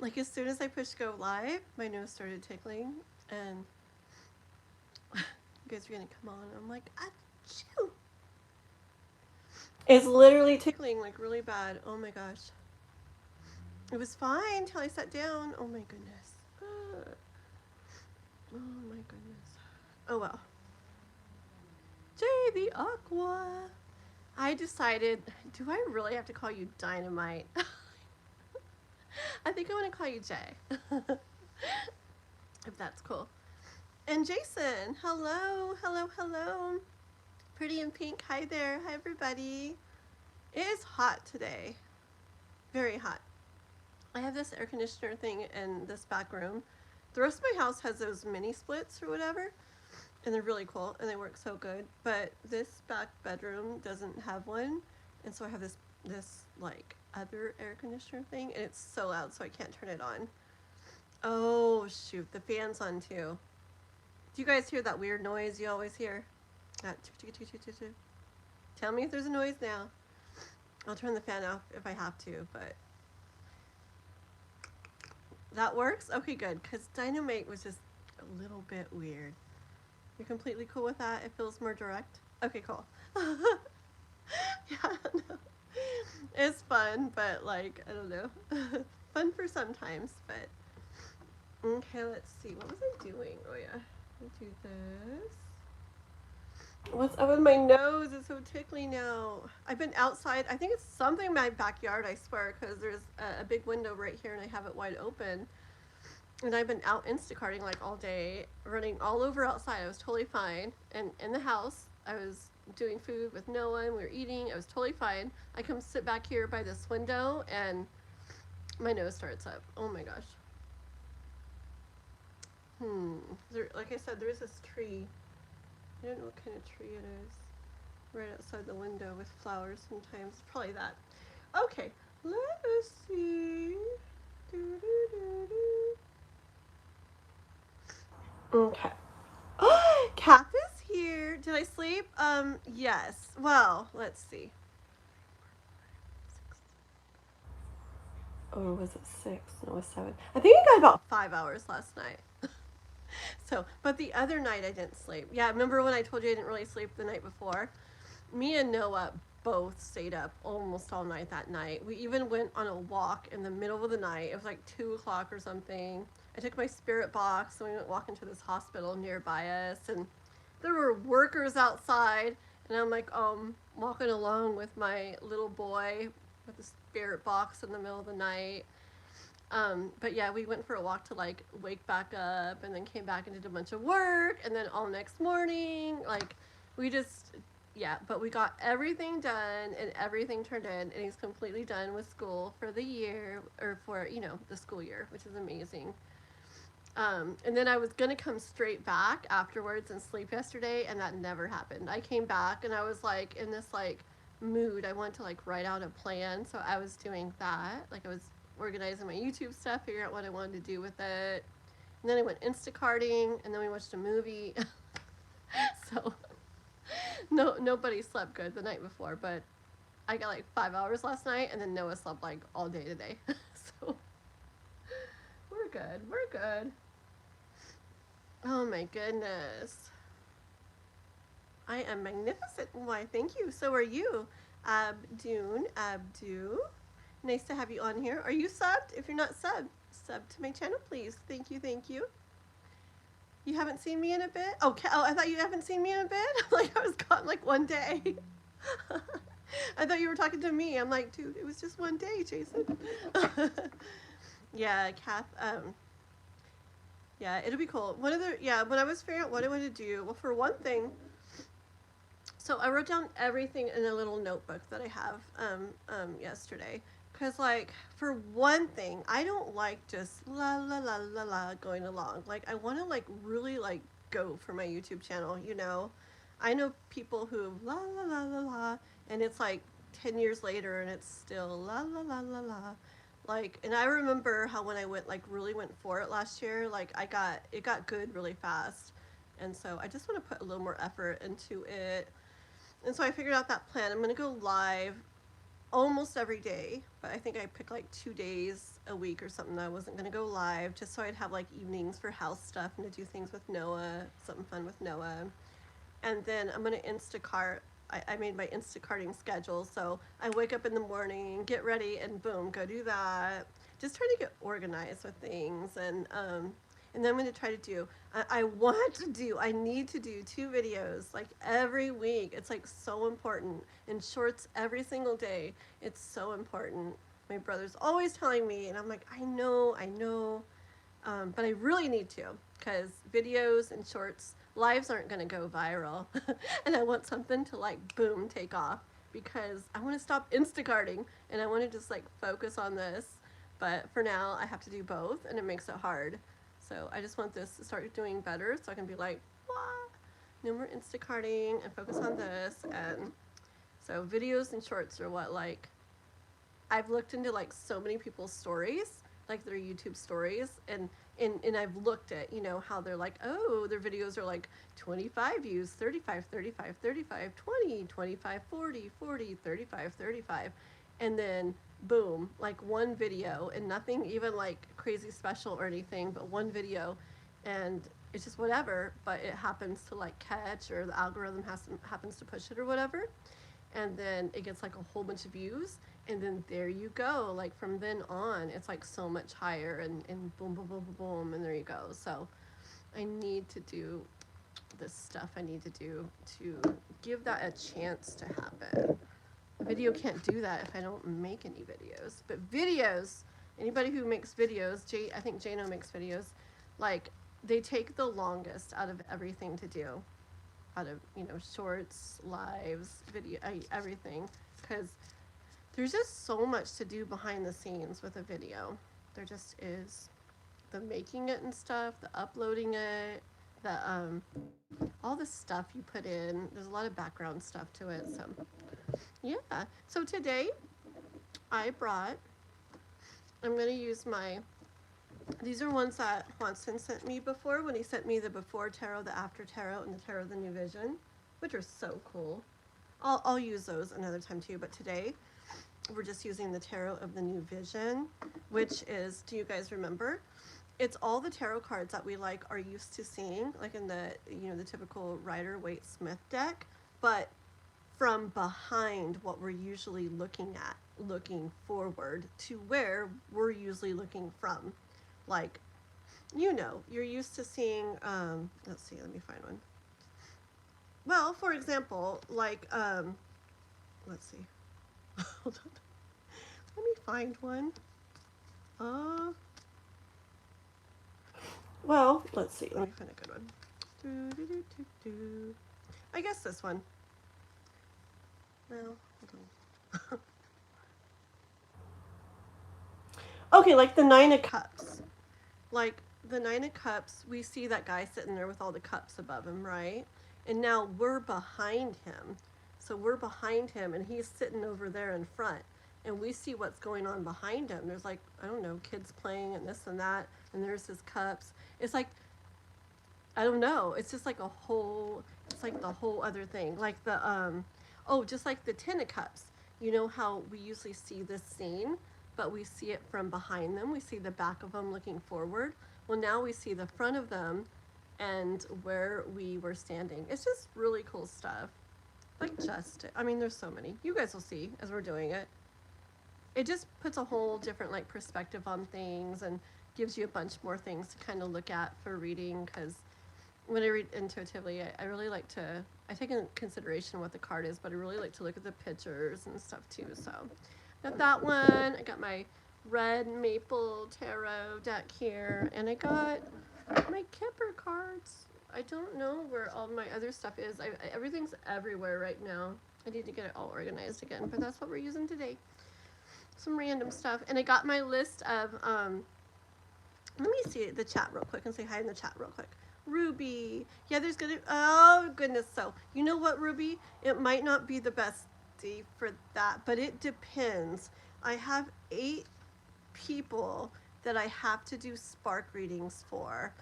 Like as soon as I pushed go live, my nose started tickling, and you guys are gonna come on. I'm like, achoo! It's literally tickling like really bad. Oh my gosh. It was fine till I sat down. Oh my goodness. Oh my goodness. Oh well. Jay the Aqua. I decided, do I really have to call you Dynamite? I think I want to call you Jay. If that's cool. And Jason, hello, hello, hello. Pretty in pink, hi there, hi everybody. It is hot today, very hot. I have this air conditioner thing in this back room. The rest of my house has those mini splits or whatever, and they're really cool and they work so good. But this back bedroom doesn't have one, and so I have this like other air conditioner thing, and it's so loud, so I can't turn it on. Oh shoot, the fan's on too. Do you guys hear that weird noise you always hear? That tell me if there's a noise now. I'll turn the fan off if I have to, but that works? Okay, good, because Dynamite was just a little bit weird. You're completely cool with that? It feels more direct? Okay, cool. Yeah, no. It's fun, but like, I don't know. Fun for sometimes, but okay, let's see. What was I doing? Oh yeah. I'll do this. What's up with my nose? It's so tickly now. I've been outside. I think it's something in my backyard, I swear, because there's a big window right here and I have it wide open. And I've been out Instacarting like all day, running all over outside. I was totally fine. And in the house, I was doing food with no one. We were eating. I was totally fine. I come sit back here by this window and my nose starts up. Oh my gosh. Like I said, there's this tree. I don't know what kind of tree it is. Right outside the window with flowers sometimes. Probably that. Okay, let us see. Okay. Kath is here. Did I sleep? Yes. Well, let's see. Or was it 6? No, it was 7. I think I got about 5 hours last night. So, but the other night I didn't sleep. Yeah, remember when I told you I didn't really sleep the night before? Me and Noah both stayed up almost all night that night. We even went on a walk in the middle of the night. It was like 2 o'clock or something. I took my spirit box and we went walking to this hospital nearby us, and there were workers outside, and I'm like walking along with my little boy with the spirit box in the middle of the night. But yeah, we went for a walk to like wake back up, and then came back and did a bunch of work, and then all next morning, like we just, yeah, but we got everything done and everything turned in, and he's completely done with school for the year, or for, the school year, which is amazing. And then I was gonna come straight back afterwards and sleep yesterday, and that never happened. I came back and I was like in this like mood. I wanted to like write out a plan, so I was doing that. Like I was organizing my YouTube stuff, figuring out what I wanted to do with it. And then I went Instacarting, and then we watched a movie. So nobody slept good the night before, but I got like 5 hours last night, and then Noah slept like all day today. So we're good. We're good. Oh my goodness. I am magnificent. Why, thank you. So are you. Abdu. Nice to have you on here. Are you subbed? If you're not subbed, sub to my channel, please. Thank you, thank you. You haven't seen me in a bit? Oh, I thought you haven't seen me in a bit? Like I was gone like one day. I thought you were talking to me. I'm like, dude, it was just one day, Jason. Yeah, Kath, yeah, it'll be cool. When I was figuring out what I wanted to do, well, for one thing, so I wrote down everything in a little notebook that I have yesterday. Because, like, for one thing, I don't like just la la la la la going along. Like, I want to, like, really, like, go for my YouTube channel, I know people who la la la la la, and it's like 10 years later and it's still la la la la la. Like, and I remember how when I really went for it last year, like, it got good really fast. And so I just want to put a little more effort into it. And so I figured out that plan. I'm going to go live almost every day, but I think I picked like 2 days a week or something that I wasn't going to go live, just so I'd have like evenings for house stuff and to do things with Noah, something fun with Noah. And then I'm going to Instacart. I made my Instacarting schedule, so I wake up in the morning, get ready, and boom, go do that. Just trying to get organized with things, and then I'm going to try to do. I need to do 2 videos like every week. It's like so important. And shorts every single day. It's so important. My brother's always telling me, and I'm like, I know, but I really need to, because videos and shorts lives aren't going to go viral. And I want something to like boom take off, because I want to stop Instacarting and I want to just like focus on this. But for now I have to do both and it makes it hard. So I just want this to start doing better so I can be like, what? No more Instacarting and focus on this. And so videos and shorts are what, like, I've looked into like so many people's stories, like their YouTube stories, and I've looked at, how they're like, oh, their videos are like 25 views, 35, 35, 35, 20, 25, 40, 40, 35, 35. And then boom, like one video and nothing even like crazy special or anything, but one video, and it's just whatever, but it happens to like catch, or the algorithm happens to push it or whatever, and then it gets like a whole bunch of views, and then there you go, like from then on it's like so much higher, and boom boom boom boom boom, and there you go. So I need to do this stuff I need to do to give that a chance to happen. A video can't do that if I don't make any videos. But videos, anybody who makes videos, I think Jano makes videos, like, they take the longest out of everything to do, out of, shorts, lives, video, everything, because there's just so much to do behind the scenes with a video. There just is. The making it and stuff, the uploading it, the all the stuff you put in. There's a lot of background stuff to it. So yeah. So today I'm gonna use these are ones that Juanston sent me before, when he sent me the before tarot, the after tarot, and the tarot of the new vision, which are so cool. I'll use those another time too, but today we're just using the tarot of the new vision, which is, do you guys remember? It's all the tarot cards that we like are used to seeing, like in the the typical Rider-Waite-Smith deck, but from behind what we're usually looking at, looking forward to where we're usually looking from. Like, you're used to seeing, let's see, let me find one. Well, for example, like, let's see. Hold on. Let me find one. Well, let's see. Let me find a good one. I guess this one. No, hold on. Okay, like the Nine of Cups. Like the Nine of Cups, we see that guy sitting there with all the cups above him, right? And now we're behind him. So we're behind him and he's sitting over there in front. And we see what's going on behind him. There's like, I don't know, kids playing and this and that. And there's his cups. It's like, I don't know. It's just like it's like the whole other thing. Like just like the Ten of Cups. You know how we usually see this scene, but we see it from behind them. We see the back of them looking forward. Well, now we see the front of them and where we were standing. It's just really cool stuff. Like, there's so many. You guys will see as we're doing it. It just puts a whole different like perspective on things and gives you a bunch more things to kind of look at for reading, because when I read intuitively, I really like to, I take into consideration what the card is, but I really like to look at the pictures and stuff too. So got that one. I got my red maple tarot deck here, and I got my Kipper cards. I don't know where all my other stuff is. Everything's everywhere right now. I need to get it all organized again, but that's what we're using today. Some random stuff. And I got my list of, let me see the chat real quick and say hi in the chat real quick. Ruby. Yeah, there's gonna, oh goodness. So, you know what, Ruby? It might not be the best day for that, but it depends. I have 8 people that I have to do spark readings for.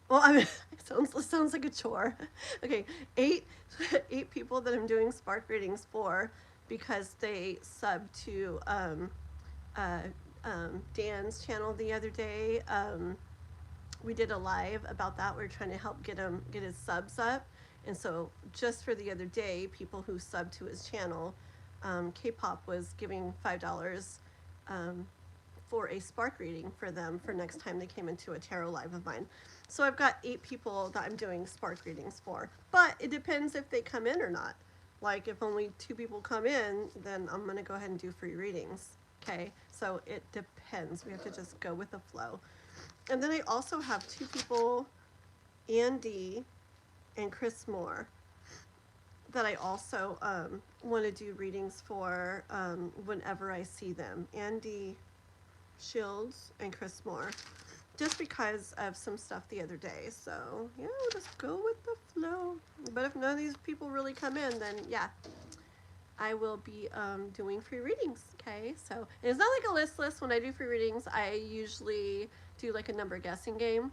Well, it sounds like a chore. Okay, 8 people that I'm doing spark readings for, because they subbed to uh, Dan's channel the other day. We did a live about that. We are trying to help get his subs up, and so just for the other day, people who subbed to his channel, K-pop was giving $5 for a spark reading for them for next time they came into a tarot live of mine. So I've got 8 people that I'm doing spark readings for, but it depends if they come in or not. Like if only 2 people come in, then I'm gonna go ahead and do free readings. Okay, so it depends. We have to just go with the flow. And then I also have 2 people, Andy and Chris Moore, that I also want to do readings for whenever I see them. Andy Shields and Chris Moore, just because of some stuff the other day. So yeah, we'll just go with the flow. But if none of these people really come in, then yeah, I will be doing free readings. Okay, so it's not like a list. When I do free readings, I usually do like a number guessing game,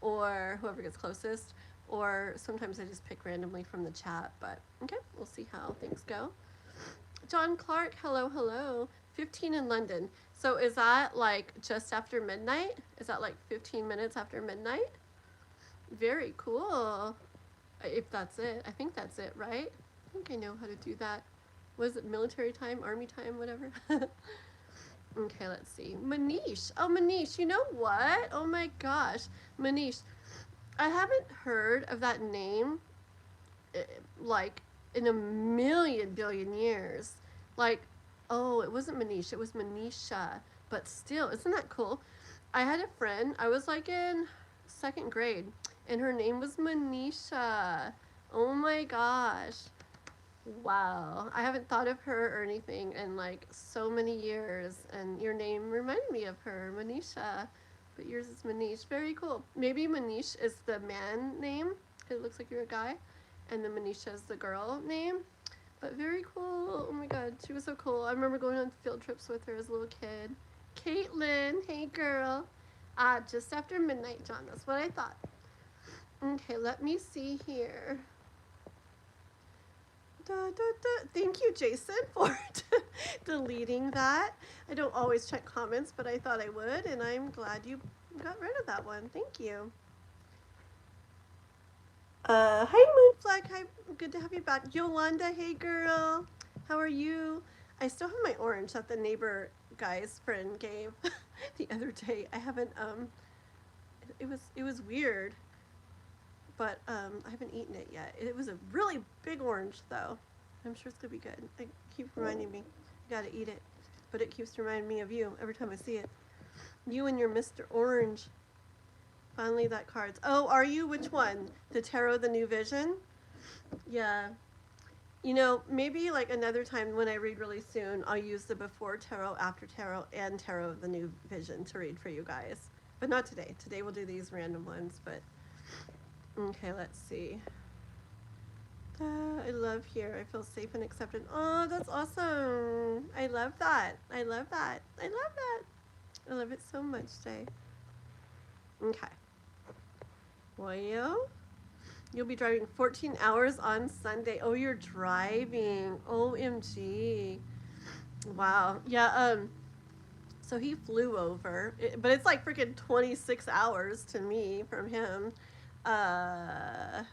or whoever gets closest, or sometimes I just pick randomly from the chat. But okay, we'll see how things go. John Clark, hello. 15 in London. So is that like just after midnight? Is that like 15 minutes after midnight? Very cool. If that's it. I think that's it, right? I think I know how to do that. Was it military time, army time, whatever? Okay, let's see. Manish. Oh, Manish, you know what? Oh my gosh. Manish, I haven't heard of that name like in a million billion years. Like, oh, it wasn't Manish, it was Manisha. But still, isn't that cool? I had a friend, I was like in 2nd grade, and her name was Manisha. Oh my gosh. Wow. I haven't thought of her or anything in like so many years, and your name reminded me of her, Manisha. But yours is Manish. Very cool. Maybe Manish is the man name. It looks like you're a guy. And then Manisha is the girl name. But very cool. Oh my god, she was so cool. I remember going on field trips with her as a little kid. Caitlin, hey girl. Just after midnight, John. That's what I thought. Okay, let me see here. Thank you, Jason, for deleting that. I don't always check comments, but I thought I would, and I'm glad you got rid of that one. Thank you. Hi, Moonflag. Hi, good to have you back. Yolanda, hey girl. How are you? I still have my orange that the neighbor guy's friend gave the other day. I haven't, it was weird, but I haven't eaten it yet. It was a really big orange though. I'm sure it's gonna be good. It keeps reminding me, I gotta eat it, but it keeps reminding me of you every time I see it. You and your Mr. Orange. Finally, that card's. Oh, are you? Which one? The Tarot, the New Vision? Yeah. You know, maybe like another time when I read really soon, I'll use the before tarot, after tarot, and tarot of the New Vision to read for you guys. But not today. Today we'll do these random ones, but okay, let's see. I love here. I feel safe and accepted. Oh, that's awesome. I love that. I love that. I love that. I love it so much today. Okay. Well, you'll be driving 14 hours on Sunday. Oh, you're driving. OMG. Wow. Yeah, so he flew over, but it's like freaking 26 hours to me from him. And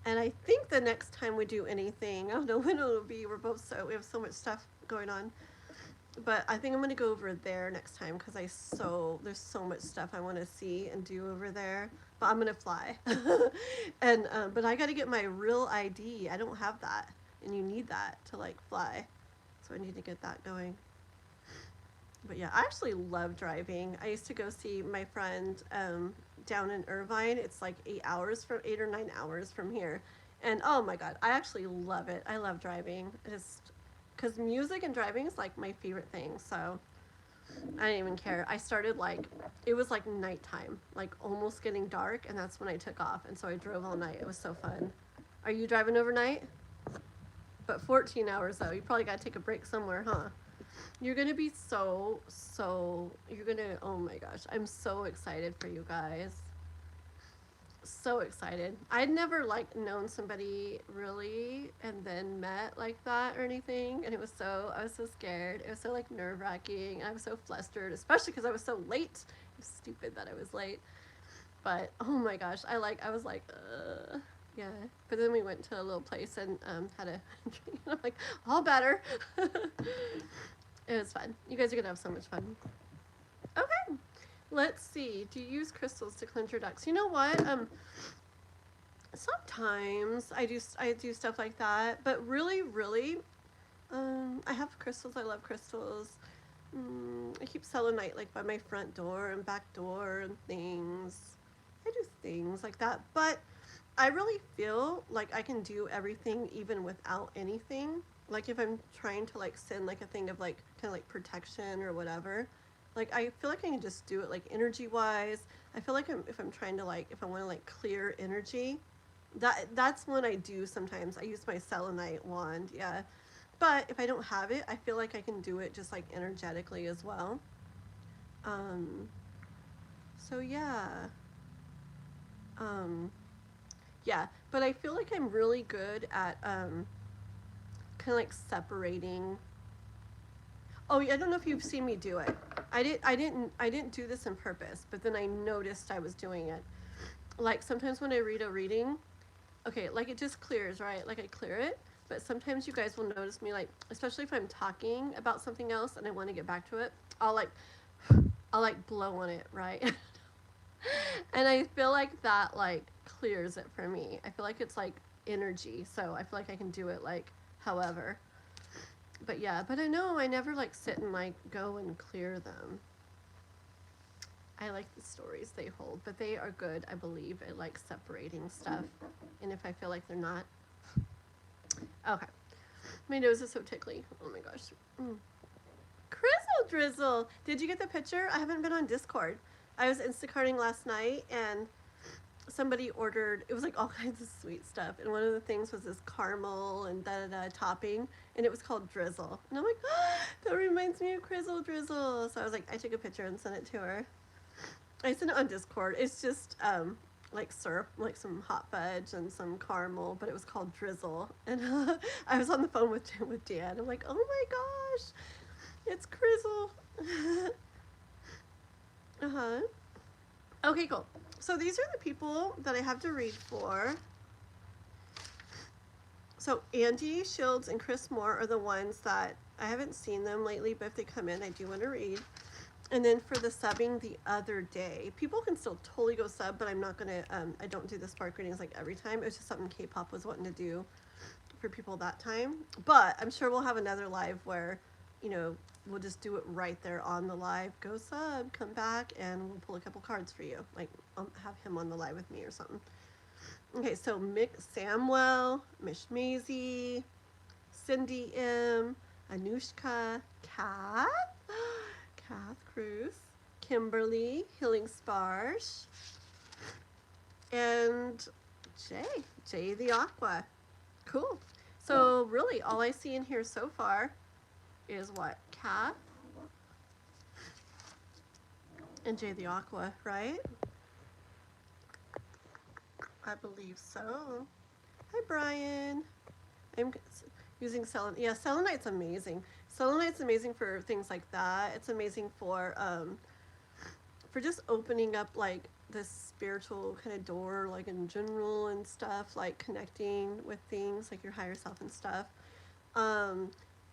I think the next time we do anything, I don't know when it'll be. We have so much stuff going on. But I think I'm gonna go over there next time because there's so much stuff I want to see and do over there. But I'm gonna fly, and but I got to get my real ID. I don't have that, and you need that to like fly, so I need to get that going. But yeah, I actually love driving. I used to go see my friend down in Irvine. It's like 8 or 9 hours from here, and oh my god, I actually love it. I love driving. Because music and driving is like my favorite thing, so I didn't even care. I started it was like nighttime, like almost getting dark, and that's when I took off, and so I drove all night. It was so fun. Are you driving overnight? But 14 hours though, you probably gotta take a break somewhere, huh? You're gonna be oh my gosh, I'm so excited for you guys. so excited. I'd never like known somebody really and then met like that or anything, and I was so scared. It was so like nerve-wracking. I was so flustered, especially because I was so late. It was stupid that I was late, but oh my gosh, I was like, yeah. But then we went to a little place and had a drink, and I'm like, all better. It was fun. You guys are gonna have so much fun. Okay, let's see. Do you use crystals to cleanse your ducks? You know what? Sometimes I do stuff like that, but really, I have crystals. I love crystals. I keep selenite like by my front door and back door and things. I do things like that, but I really feel like I can do everything even without anything. Like if I'm trying to like send like a thing of like kind of like protection or whatever, like I feel like I can just do it like energy wise. I feel like if I'm trying to like if I want to like clear energy, that's when I do sometimes. I use my selenite wand, yeah. But if I don't have it, I feel like I can do it just like energetically as well. Um, so yeah. Um, yeah, but I feel like I'm really good at kind of like separating. Oh, I don't know if you've seen me do it. I didn't do this on purpose, but then I noticed I was doing it. Like sometimes when I read a reading, okay, like it just clears, right? Like I clear it, but sometimes you guys will notice me like, especially if I'm talking about something else and I want to get back to it, I'll like blow on it, right? And I feel like that like clears it for me. I feel like it's like energy, so I feel like I can do it like however. But yeah, but I know I never like sit and like go and clear them. I like the stories they hold, but they are good, I believe, at like separating stuff. And if I feel like they're not, okay. My nose is so tickly. Oh my gosh. Crizzle Drizzle. Did you get the picture? I haven't been on Discord. I was Instacarting last night and somebody ordered, it was like all kinds of sweet stuff. And one of the things was this caramel and da topping. And it was called Drizzle. And I'm like, oh, that reminds me of Crizzle Drizzle. So I was like, I took a picture and sent it to her. I sent it on Discord. It's just like syrup, like some hot fudge and some caramel, but it was called Drizzle. And I was on the phone with Dan. I'm like, oh my gosh, it's Crizzle. Uh-huh. Okay, cool. So these are the people that I have to read for. So Andy Shields and Chris Moore are the ones that I haven't seen them lately, but if they come in, I do want to read. And then for the subbing the other day, people can still totally go sub, but I'm not going to, I don't do the spark readings like every time. It was just something K-pop was wanting to do for people that time. But I'm sure we'll have another live where, you know, we'll just do it right there on the live. Go sub, come back, and we'll pull a couple cards for you. Like, have him on the live with me or something. Okay, so Mick Samwell, Mish Maisie, Cindy M, Anushka, Kath, Kath Cruz, Kimberly, Healing Sparsh, and Jay the Aqua. Cool. So really all I see in here so far is what? Kath and Jay the Aqua, right? I believe so. Hi, Brian. I'm using selenite. Yeah, selenite's amazing. Selenite's amazing for things like that. It's amazing for just opening up like this spiritual kind of door, like in general and stuff, like connecting with things like your higher self and stuff.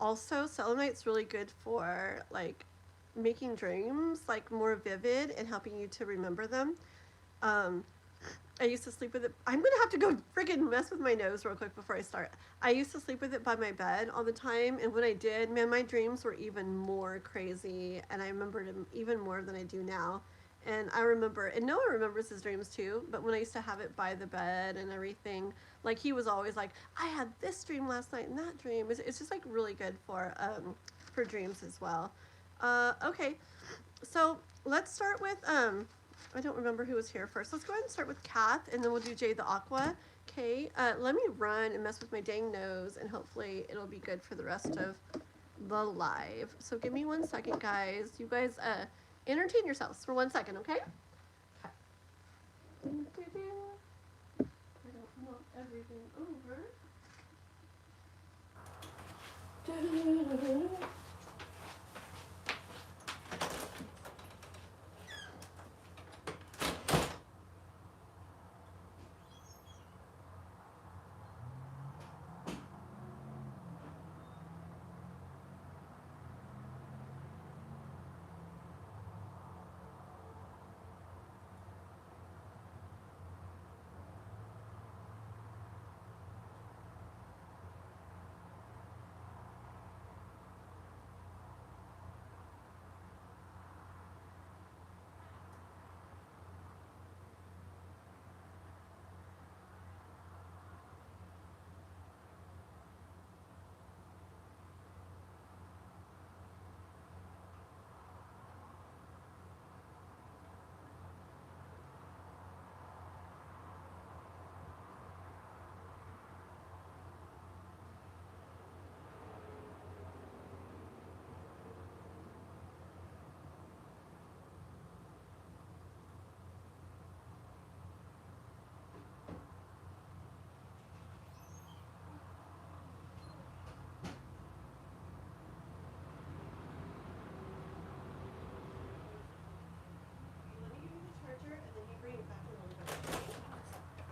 Also, selenite's really good for like making dreams like more vivid and helping you to remember them. I used to sleep with it. I'm gonna have to go friggin' mess with my nose real quick before I start. I used to sleep with it by my bed all the time, and when I did, man, my dreams were even more crazy, and I remembered them even more than I do now. And I remember, and Noah remembers his dreams too, but when I used to have it by the bed and everything, like he was always like, I had this dream last night and that dream. It's just like really good for dreams as well. Okay, so let's start with I don't remember who was here first. Let's go ahead and start with Kath, and then we'll do Jay the Aqua. Okay, let me run and mess with my dang nose, and hopefully it'll be good for the rest of the live. So give me 1 second, guys. You guys entertain yourselves for 1 second, okay? everything over.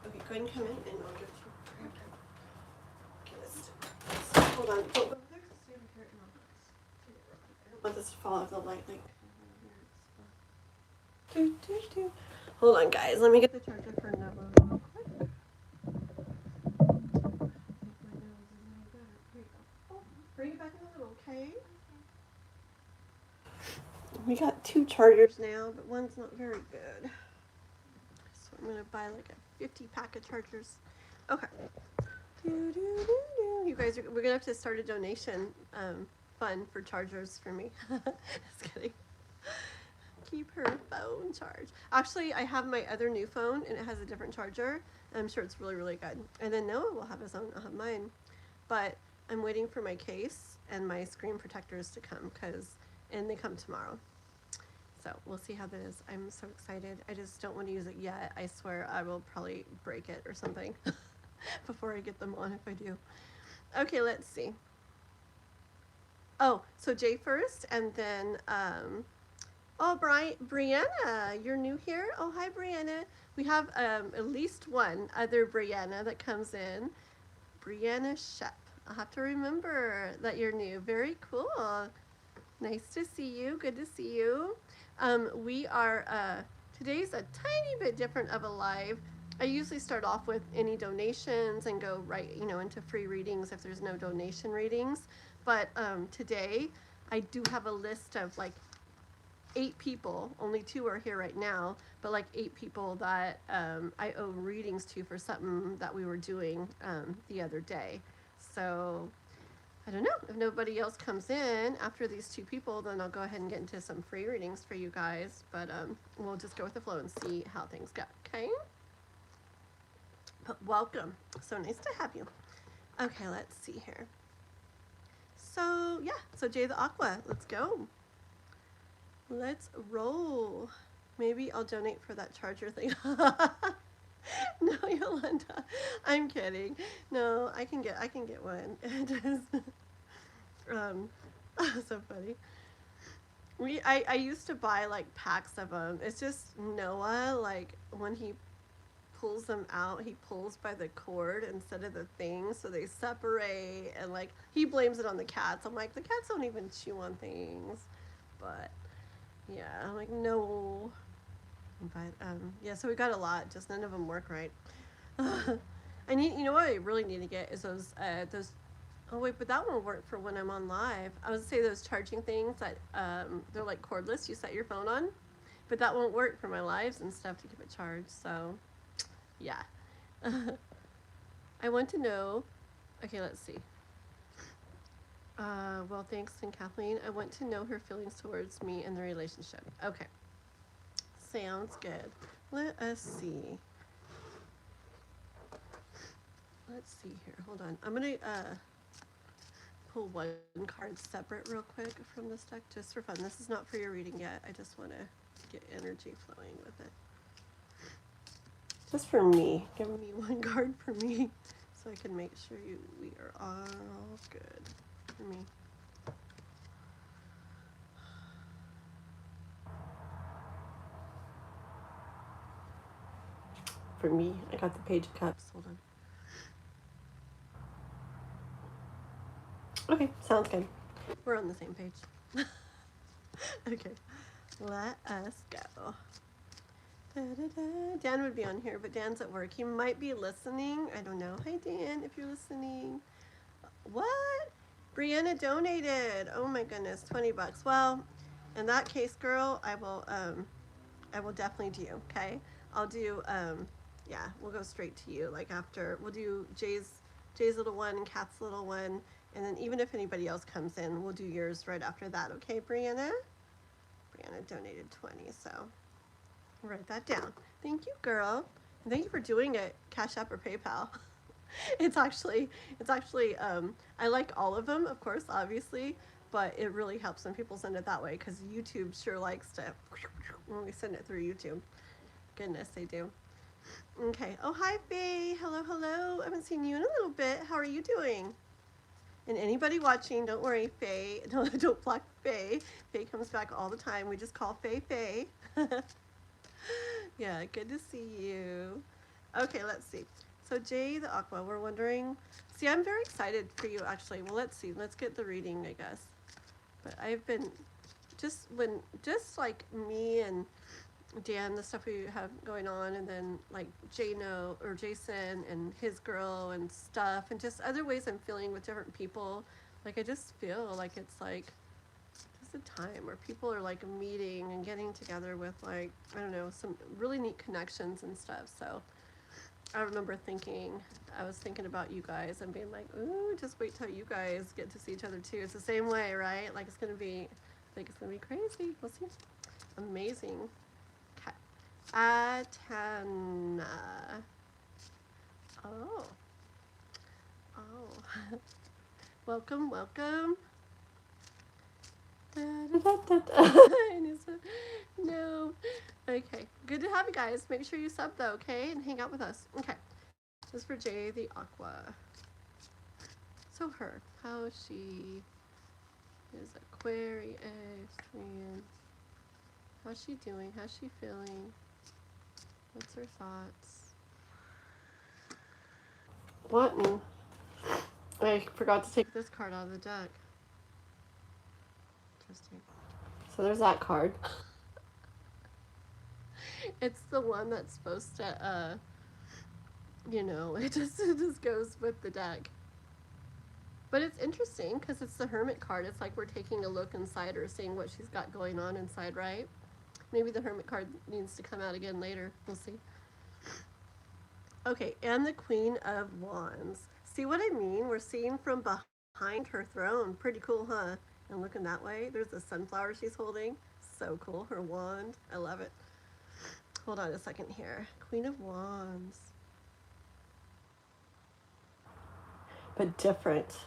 Okay, go ahead and come in and I'll give it to you. Okay, let's hold on. Don't go there. Stay over here and I don't want this to fall off the light like. Hold on, guys. Let me get the charger for Nova real quick. Bring it back in a little, okay? We got 2 chargers now, but one's not very good. So I'm gonna buy like a 50 pack of chargers. Okay. You guys we're gonna have to start a donation fund for chargers for me. Just kidding. Keep her phone charged. Actually, I have my other new phone and it has a different charger. I'm sure it's really, really good. And then Noah will have his own. I'll have mine. But I'm waiting for my case and my screen protectors to come and they come tomorrow. So we'll see how that is. I'm so excited. I just don't want to use it yet. I swear I will probably break it or something before I get them on if I do. Okay, let's see. Oh, so Jay first and then oh, Brianna, you're new here? Oh, hi, Brianna. We have at least one other Brianna that comes in. Brianna Shep. I'll have to remember that you're new. Very cool. Nice to see you. Good to see you. We are, today's a tiny bit different of a live. I usually start off with any donations and go right, into free readings if there's no donation readings. But today I do have a list of like 8 people, only 2 are here right now, but like 8 people that I owe readings to for something that we were doing the other day. So I don't know, if nobody else comes in after these 2 people, then I'll go ahead and get into some free readings for you guys, but we'll just go with the flow and see how things go, okay? But welcome, so nice to have you. Okay, let's see here. So yeah, so Jay the Aqua, let's go. Let's roll. Maybe I'll donate for that charger thing. No, Yolanda, I'm kidding. No, I can get one. So funny. I used to buy like packs of them. It's just Noah, like when he pulls them out, he pulls by the cord instead of the thing, so they separate, and like he blames it on the cats. I'm like, the cats don't even chew on things, but yeah, I'm like, no. But yeah, so we got a lot, just none of them work right. I need, what I really need to get is those oh wait, but that won't work for when I'm on live. I was say those charging things that they're like cordless, you set your phone on, but that won't work for my lives and stuff to keep it charged. So yeah. I want to know, okay, let's see. Well, thanks, and Kathleen. I want to know her feelings towards me and the relationship. Okay. Sounds good. Let us see. Let's see here. Hold on. I'm going to pull one card separate real quick from this deck just for fun. This is not for your reading yet. I just want to get energy flowing with it. Just for me. Give me one card for me so I can make sure we are all good. For me. For me, I got the Page of Cups. Hold on. Okay, sounds good. We're on the same page. Okay, let us go. Dan would be on here, but Dan's at work. He might be listening. I don't know. Hi, Dan, if you're listening. What? Brianna donated. Oh my goodness, 20 bucks. Well, in that case, girl, I will definitely do. Okay, I'll do. Yeah, we'll go straight to you. Like after, we'll do Jay's little one and Kat's little one, and then even if anybody else comes in, we'll do yours right after that. Okay, Brianna. Brianna donated 20, so write that down. Thank you, girl. And thank you for doing it, Cash App or PayPal. It's actually, I like all of them, of course, obviously, but it really helps when people send it that way because YouTube sure likes to, when we send it through YouTube. Goodness, they do. Okay. Oh, hi, Faye. Hello, hello. I haven't seen you in a little bit. How are you doing? And anybody watching, don't worry, Faye. Don't block Faye. Faye comes back all the time. We just call Faye Faye. Yeah, good to see you. Okay, let's see. So Jay the Aqua, we're wondering. See, I'm very excited for you, actually. Well, let's see. Let's get the reading, I guess. But I've been just like me and Dan, the stuff we have going on, and then like Jano or Jason and his girl and stuff, and just other ways I'm feeling with different people. Like I just feel like it's like just a time where people are like meeting and getting together with like, I don't know, some really neat connections and stuff. So I remember I was thinking about you guys and being like, ooh, just wait till you guys get to see each other too. It's the same way, right? Like I think it's gonna be crazy. We'll see. Amazing. Okay. Atana. Oh. Oh. Welcome, welcome. No. Okay. Good to have you guys. Make sure you sub though, okay? And hang out with us. Okay. This is for Jay the Aqua. So her. How is she? Is Aquarius, man. How's she doing? How's she feeling? What's her thoughts? What? I forgot to take this card out of the deck. Interesting. So there's that card. It's the one that's supposed to, it just goes with the deck. But it's interesting because it's the Hermit card. It's like we're taking a look inside her, seeing what she's got going on inside, right? Maybe the Hermit card needs to come out again later. We'll see. Okay, and the Queen of Wands. See what I mean? We're seeing from behind her throne. Pretty cool, huh? And looking that way, there's a sunflower she's holding. So cool. Her wand. I love it. Hold on a second here. Queen of Wands. But different.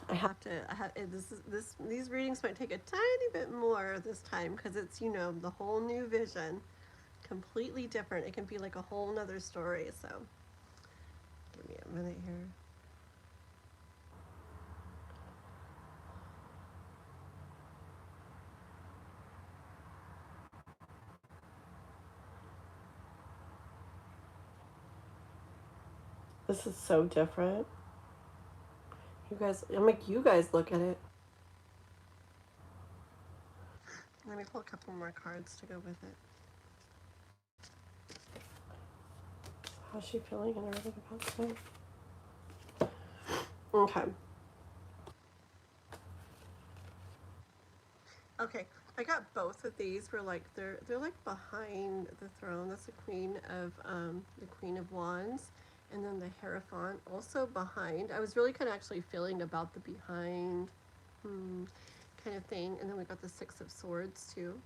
These readings might take a tiny bit more this time because it's, the whole new vision. Completely different. It can be like a whole nother story. So give me a minute here. This is so different. I'll make you guys look at it. Let me pull a couple more cards to go with it. How's she feeling and everything about that? Okay. Okay, I got both of these. They're like behind the throne. That's the Queen of Wands, and then the Hierophant also behind. I was really kind of actually feeling about the behind kind of thing, and then we got the Six of Swords too.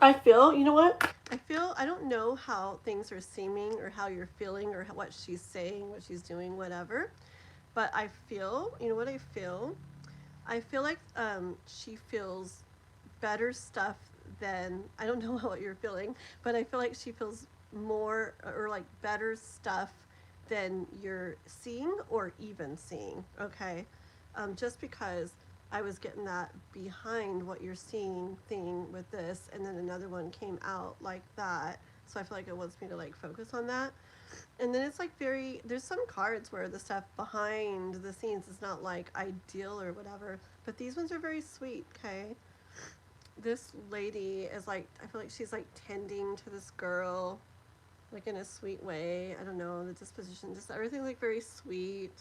I feel, you know what? I don't know how things are seeming or how you're feeling or what she's saying, what she's doing, whatever. But I feel, you know what I feel? I feel like she feels better stuff than, I don't know what you're feeling, but I feel like she feels more or like better stuff than you're seeing or even seeing. Okay. Just because I was getting that behind what you're seeing thing with this, and then another one came out like that. So I feel like it wants me to like focus on that. And then it's like there's some cards where the stuff behind the scenes is not like ideal or whatever, but these ones are very sweet. Okay. This lady is like, I feel like she's like tending to this girl like in a sweet way. I don't know, the disposition, just everything like very sweet.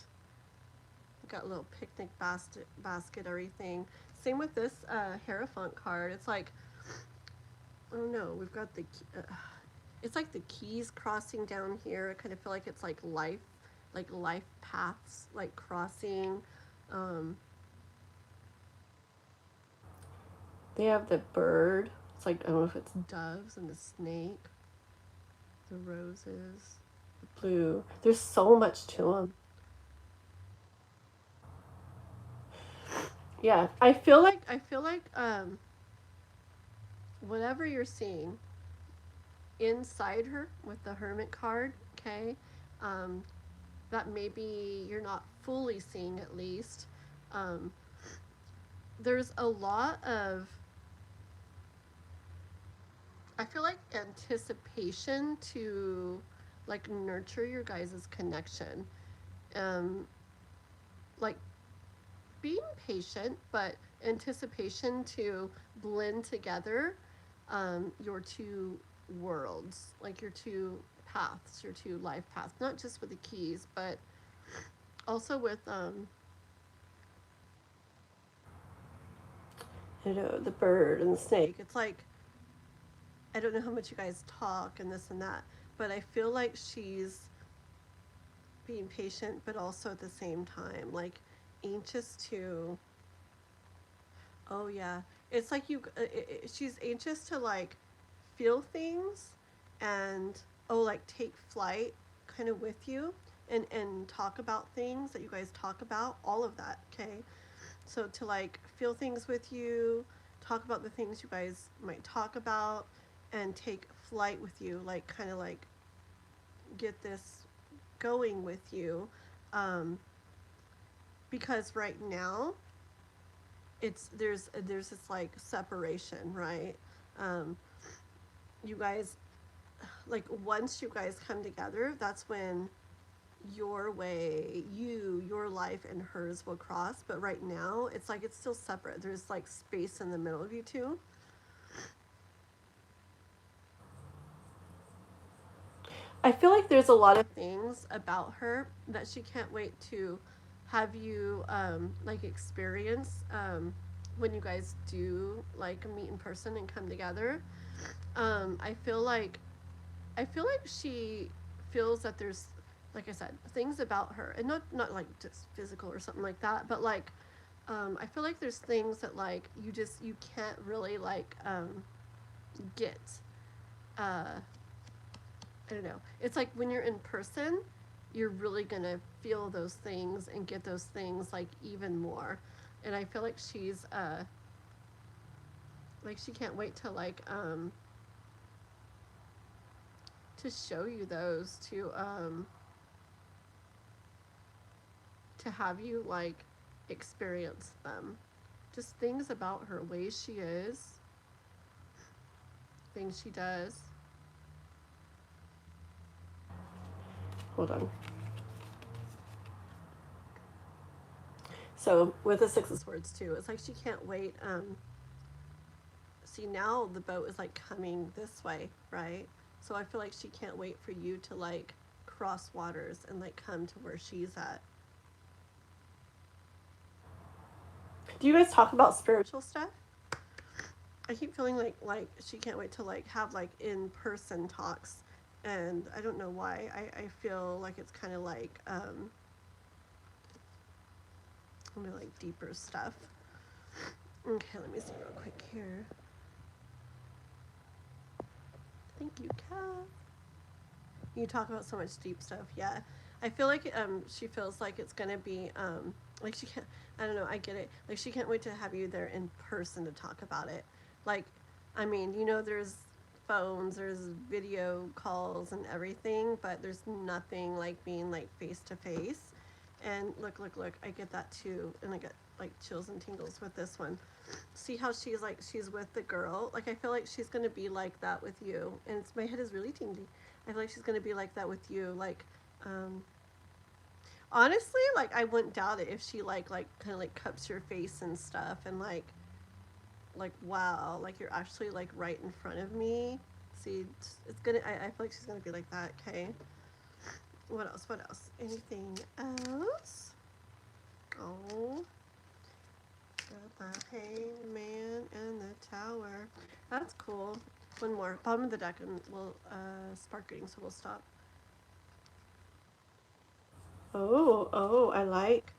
Got a little picnic basket, everything. Same with this Hierophant card. It's like, oh no, we've got it's like the keys crossing down here. I kind of feel like it's like life paths, like crossing. Um, they have the bird. It's like, I don't know if it's doves and the snake, the roses, the blue. There's so much to them. Yeah, I feel like whatever you're seeing inside her with the Hermit card, okay, um, that maybe you're not fully seeing at least. Um, there's a lot of, I feel like, anticipation to like nurture your guys' connection. Um, like being patient, but anticipation to blend together your two worlds, like your two paths, your two life paths, not just with the keys, but also with the bird and the snake. It's like, I don't know how much you guys talk and this and that, but I feel like she's being patient, but also at the same time, like anxious to. Oh yeah, it's like she's anxious to like feel things, and oh, like take flight kind of with you, and talk about things that you guys talk about, all of that. Okay, so to like feel things with you, talk about the things you guys might talk about, and take flight with you, like kind of like get this going with you, um, because right now there's this like separation, right? Um, you guys, like once you guys come together, that's when your way, your life and hers will cross. But right now, it's like it's still separate. There's like space in the middle of you two. I feel like there's a lot of things about her that she can't wait to have you like experience when you guys do like meet in person and come together. I feel like she feels that there's, like I said, things about her, and not like just physical or something like that, but like I feel like there's things that like you can't really like get. I don't know. It's like when you're in person, you're really gonna feel those things and get those things like even more. And I feel like she can't wait to show you those, to have you like experience them. Just things about her, ways she is, things she does. Hold on. So with the Six of Swords too, it's like she can't wait. See, now the boat is like coming this way, right? So I feel like she can't wait for you to like cross waters and like come to where she's at. Do you guys talk about spiritual stuff? I keep feeling like she can't wait to like have like in person talks, and I don't know why. I feel like it's kind of like like deeper stuff. Okay, let me see real quick here. Thank you, Kat. You talk about so much deep stuff. Yeah, I feel like she feels like it's gonna be like she can't. I don't know. I get it. Like she can't wait to have you there in person to talk about it. Like I mean, you know, there's phones, there's video calls and everything, but there's nothing like being like face to face. And look, I get that too. And I get like chills and tingles with this one. See how she's like, she's with the girl. Like, I feel like she's going to be like that with you. And it's, my head is really tingly. I feel like she's going to be like that with you. Like, um, honestly, like, I wouldn't doubt it if she like kind of like cups your face and stuff and like wow, like you're actually like right in front of me. See, it's gonna. I feel like she's gonna be like that. Okay. What else? What else? Anything else? Oh, the hangman and the tower. That's cool. One more. Bottom of the deck, and we'll spark reading, so we'll stop. Oh, I like.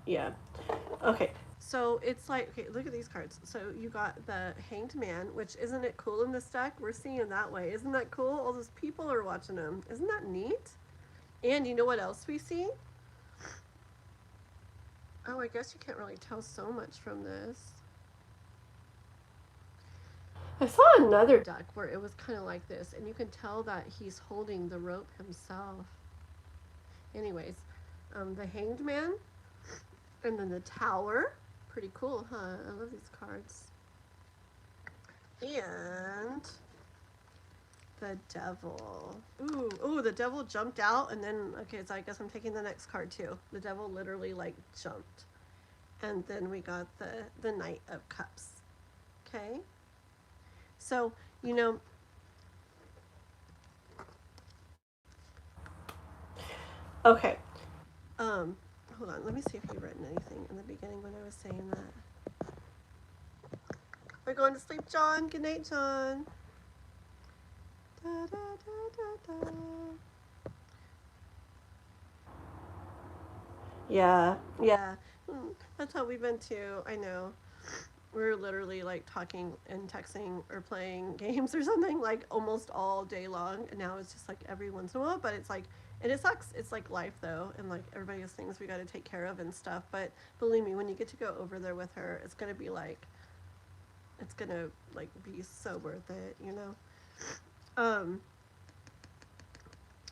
Yeah. Okay, so it's like, okay, look at these cards. So you got the Hanged Man, which isn't it cool in this deck? We're seeing it that way. Isn't that cool? All those people are watching them. Isn't that neat? And you know what else we see? Oh, I guess you can't really tell so much from this. I saw another deck where it was kind of like this, and you can tell that he's holding the rope himself. Anyways, the Hanged Man, and then the Tower. Pretty cool, huh? I love these cards. And the devil. Ooh, the devil jumped out, and then, okay, so I guess I'm taking the next card too. The devil literally like jumped. And then we got the Knight of Cups. Okay. So, you know, okay. Hold on, let me see if you've written anything in the beginning when I was saying that. We're going to sleep, John. Good night, John. Da, da, da, da, da. Yeah. That's how we've been too. I know. We're literally like talking and texting or playing games or something like almost all day long. And now it's just like every once in a while, but it's like, and it sucks. It's like life though. And like everybody has things we got to take care of and stuff. But believe me, when you get to go over there with her, it's going to be like, it's going to like be so worth it, you know? Um,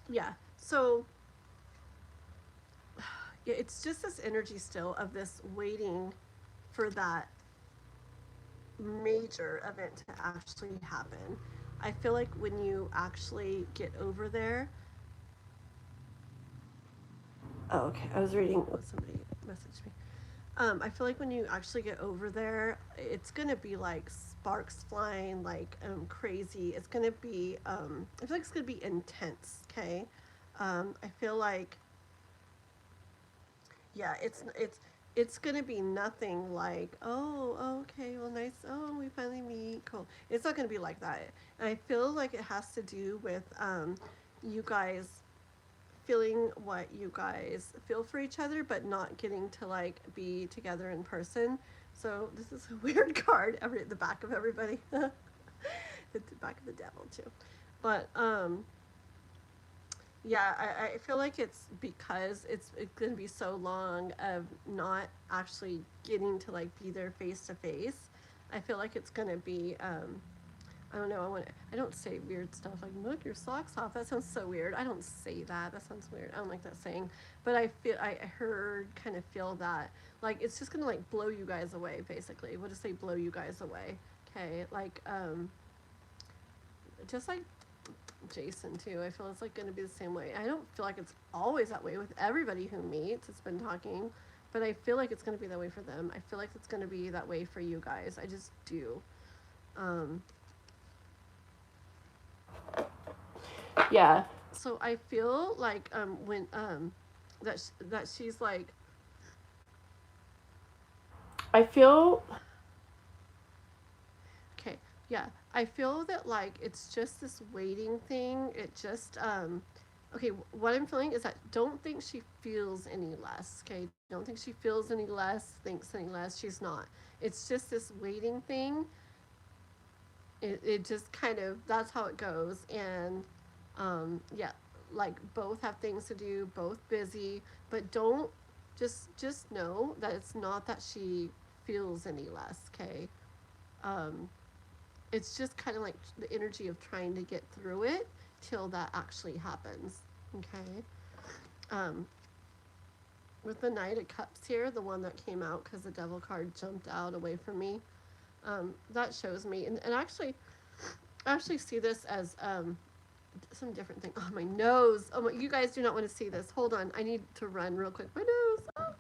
yeah. So yeah, it's just this energy still of this waiting for that major event to actually happen. I feel like when you actually get over there. Oh, okay. I was reading what somebody messaged me. I feel like when you actually get over there, it's gonna be like sparks flying, like crazy. It's gonna be. I feel like it's gonna be intense. Okay. I feel like, yeah, it's gonna be nothing like, oh, okay, well, nice, oh, we finally meet, cool. It's not gonna be like that. And I feel like it has to do with you guys feeling what you guys feel for each other, but not getting to like be together in person. So this is a weird card. The back of everybody, the back of the devil too, but yeah, I feel like it's because it's gonna be so long of not actually getting to like be there face to face. I feel like it's gonna be I don't know, I don't say weird stuff like knock your socks off. That sounds so weird. I don't say that. That sounds weird. I don't like that saying. But I heard kind of feel that like it's just gonna like blow you guys away basically. We'll just say blow you guys away. Okay, like just like Jason too. I feel it's like going to be the same way. I don't feel like it's always that way with everybody who meets. It's been talking, but I feel like it's going to be that way for them. I feel like it's going to be that way for you guys. I just do. Um, yeah. So I feel like when that she's like I feel okay. Yeah. I feel that like it's just this waiting thing. It just okay, what I'm feeling is that don't think she feels any less. Okay, don't think she feels any less, thinks any less. She's not. It's just this waiting thing. It just kind of that's how it goes. And yeah, like both have things to do, both busy, but don't just know that it's not that she feels any less, okay? Um, it's just kind of like the energy of trying to get through it till that actually happens, okay? Um, with the Knight of Cups here, the one that came out because the Devil card jumped out away from me, that shows me, and I actually see this as some different thing. Oh, my nose. Oh, my, you guys do not want to see this. Hold on. I need to run real quick. My nose. Oh.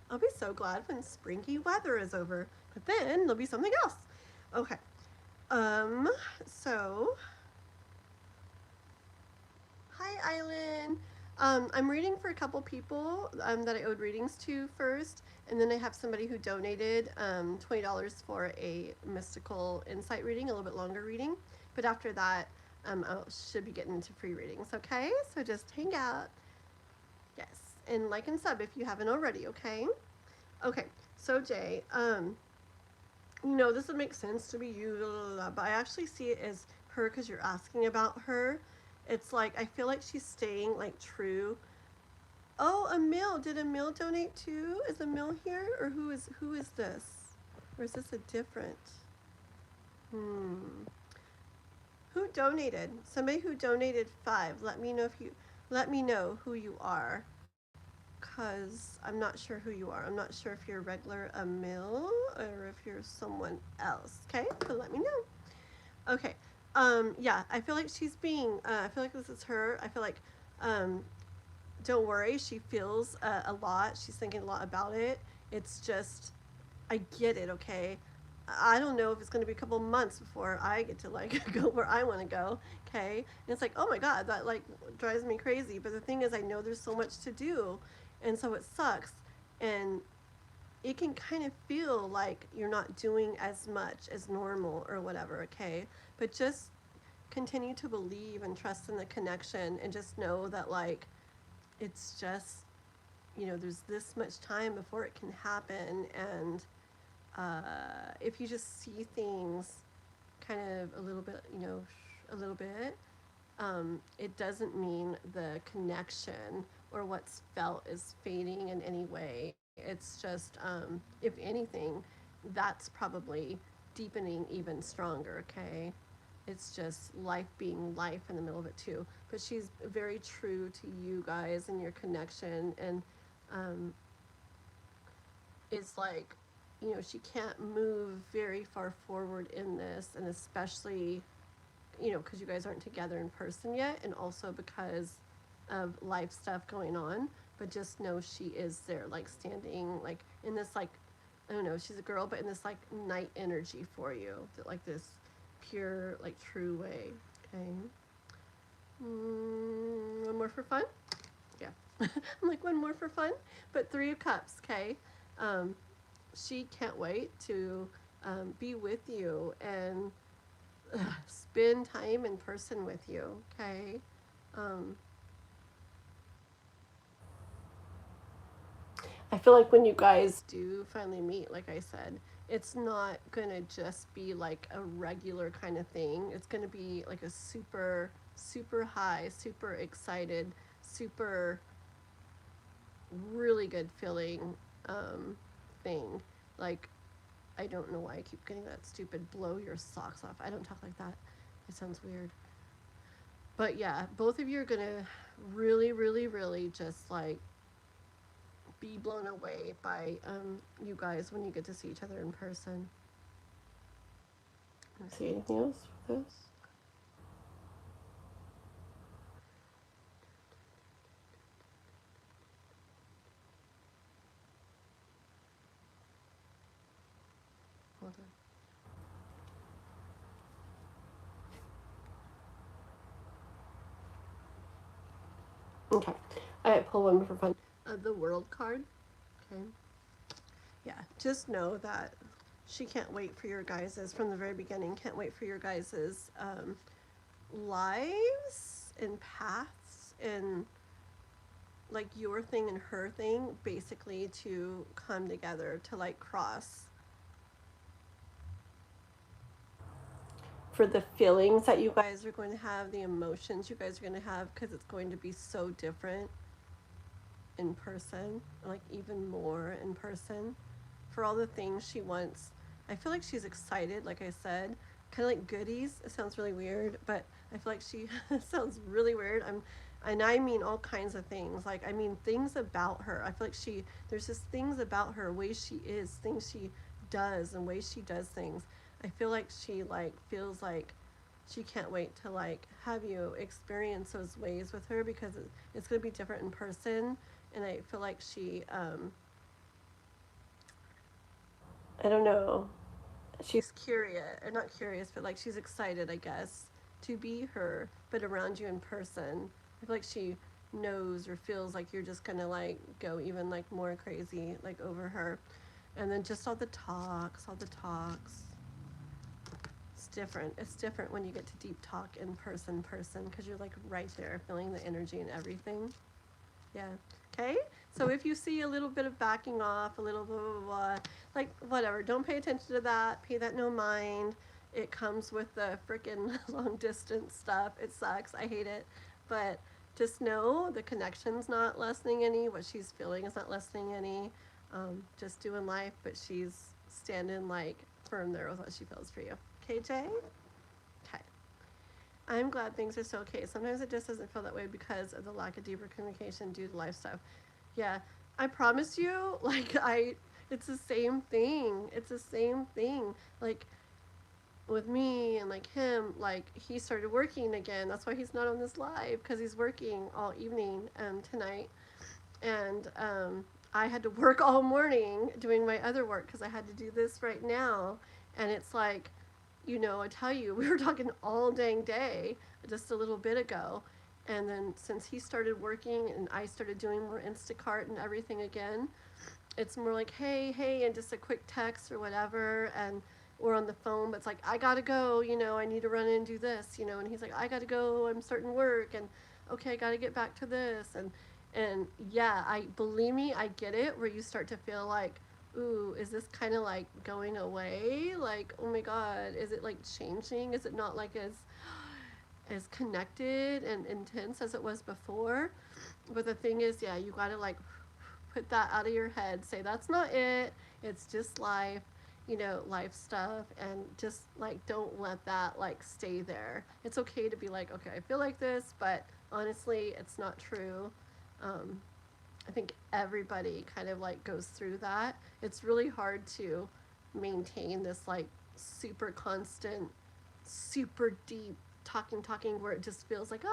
I'll be so glad when springy weather is over. But then there'll be something else. Okay. Um, so hi Island. I'm reading for a couple people that I owed readings to first, and then I have somebody who donated $20 for a mystical insight reading, a little bit longer reading. But after that, I should be getting into free readings. Okay, so just hang out. Yes, and like and sub if you haven't already. Okay. Okay. So Jay, this would make sense to be you, but I actually see it as her because you're asking about her. It's like I feel like she's staying like true. Oh, Emil, did Emil donate too? Is Emil here, or who is this, or is this a different? Hmm. Who donated? Somebody who donated 5. Let me know who you are, cause I'm not sure who you are. I'm not sure if you're regular Emil or if you're someone else. Okay, but let me know. Okay. Yeah, I feel like she's being. I feel like this is her. I feel like. Don't worry. She feels a lot. She's thinking a lot about it. It's just. I get it. Okay. I don't know if it's going to be a couple months before I get to like go where I want to go. Okay. And it's like, oh my god, that like drives me crazy. But the thing is, I know there's so much to do, and so it sucks. And it can kind of feel like you're not doing as much as normal or whatever, okay? But just continue to believe and trust in the connection and just know that, like, it's just, there's this much time before it can happen. And if you just see things kind of a little bit, a little bit, it doesn't mean the connection or what's felt is fading in any way. It's just, if anything, that's probably deepening even stronger, okay? It's just life being life in the middle of it too. But she's very true to you guys and your connection. And um, it's like, she can't move very far forward in this. And especially because you guys aren't together in person yet, and also because of life stuff going on. But just know she is there, like standing, like in this, like, I don't know, she's a girl, but in this like night energy for you, like this pure, like true way. Okay. One more for fun. Yeah, I'm like one more for fun, but 3 of Cups. Okay. Um, she can't wait to be with you and spend time in person with you, okay? Um, I feel like when you guys do finally meet, like I said, it's not gonna just be like a regular kind of thing. It's gonna be like a super, super high, super excited, super really good feeling thing. Like, I don't know why I keep getting that stupid blow your socks off. I don't talk like that. It sounds weird. But yeah, both of you are gonna really, really, really just like be blown away by you guys when you get to see each other in person. See anything else with this? Hold on. Okay, I pull one for fun. The world card. Okay. Yeah, just know that she can't wait for your guys's from the very beginning. Can't wait for your guys's lives and paths and like your thing and her thing basically to come together to like cross for the feelings that you guys are going to have, the emotions you guys are going to have, because it's going to be so different in person, like even more in person. For all the things she wants, I feel like she's excited, like I said, kind of like goodies. It sounds really weird, but I feel like she sounds really weird. And I mean all kinds of things. Like I mean things about her. I feel like there's just things about her, ways she is, things she does, and ways she does things. I feel like she like feels like she can't wait to like have you experience those ways with her because it's going to be different in person. And I feel like I don't know, she's curious, or not curious, but like she's excited, I guess, to be her, but around you in person. I feel like she knows or feels like you're just gonna like go even like more crazy like over her. And then just all the talks. It's different. It's different when you get to deep talk in person because you're like right there feeling the energy and everything. Yeah. Okay. So if you see a little bit of backing off, a little blah blah blah, like whatever, don't pay attention to that. Pay that no mind. It comes with the freaking long distance stuff. It sucks. I hate it. But just know the connection's not lessening any. What she's feeling is not lessening any. Just doing life, but she's standing like firm there with what she feels for you. Okay, Jay? Okay. I'm glad things are so okay. Sometimes it just doesn't feel that way because of the lack of deeper communication due to life stuff. Yeah, I promise you, it's the same thing. It's the same thing. Like with me and like him, like he started working again. That's why he's not on this live because he's working all evening tonight, and I had to work all morning doing my other work because I had to do this right now, and it's like I tell you, we were talking all dang day just a little bit ago. And then since he started working and I started doing more Instacart and everything again, it's more like, hey, and just a quick text or whatever. And we're on the phone, but it's like, I gotta go, I need to run in and do this, and he's like, I gotta go, I'm starting work. And okay, I gotta get back to this. And yeah, believe me, I get it where you start to feel like, ooh, is this kind of like going away? Like, oh my God, is it like changing? Is it not like as connected and intense as it was before? But the thing is, yeah, you gotta like put that out of your head. Say that's not it. It's just life, life stuff, and just like don't let that like stay there. It's okay to be like, okay, I feel like this, but honestly, it's not true. Um, I think everybody kind of like goes through that. It's really hard to maintain this like super constant, super deep talking where it just feels like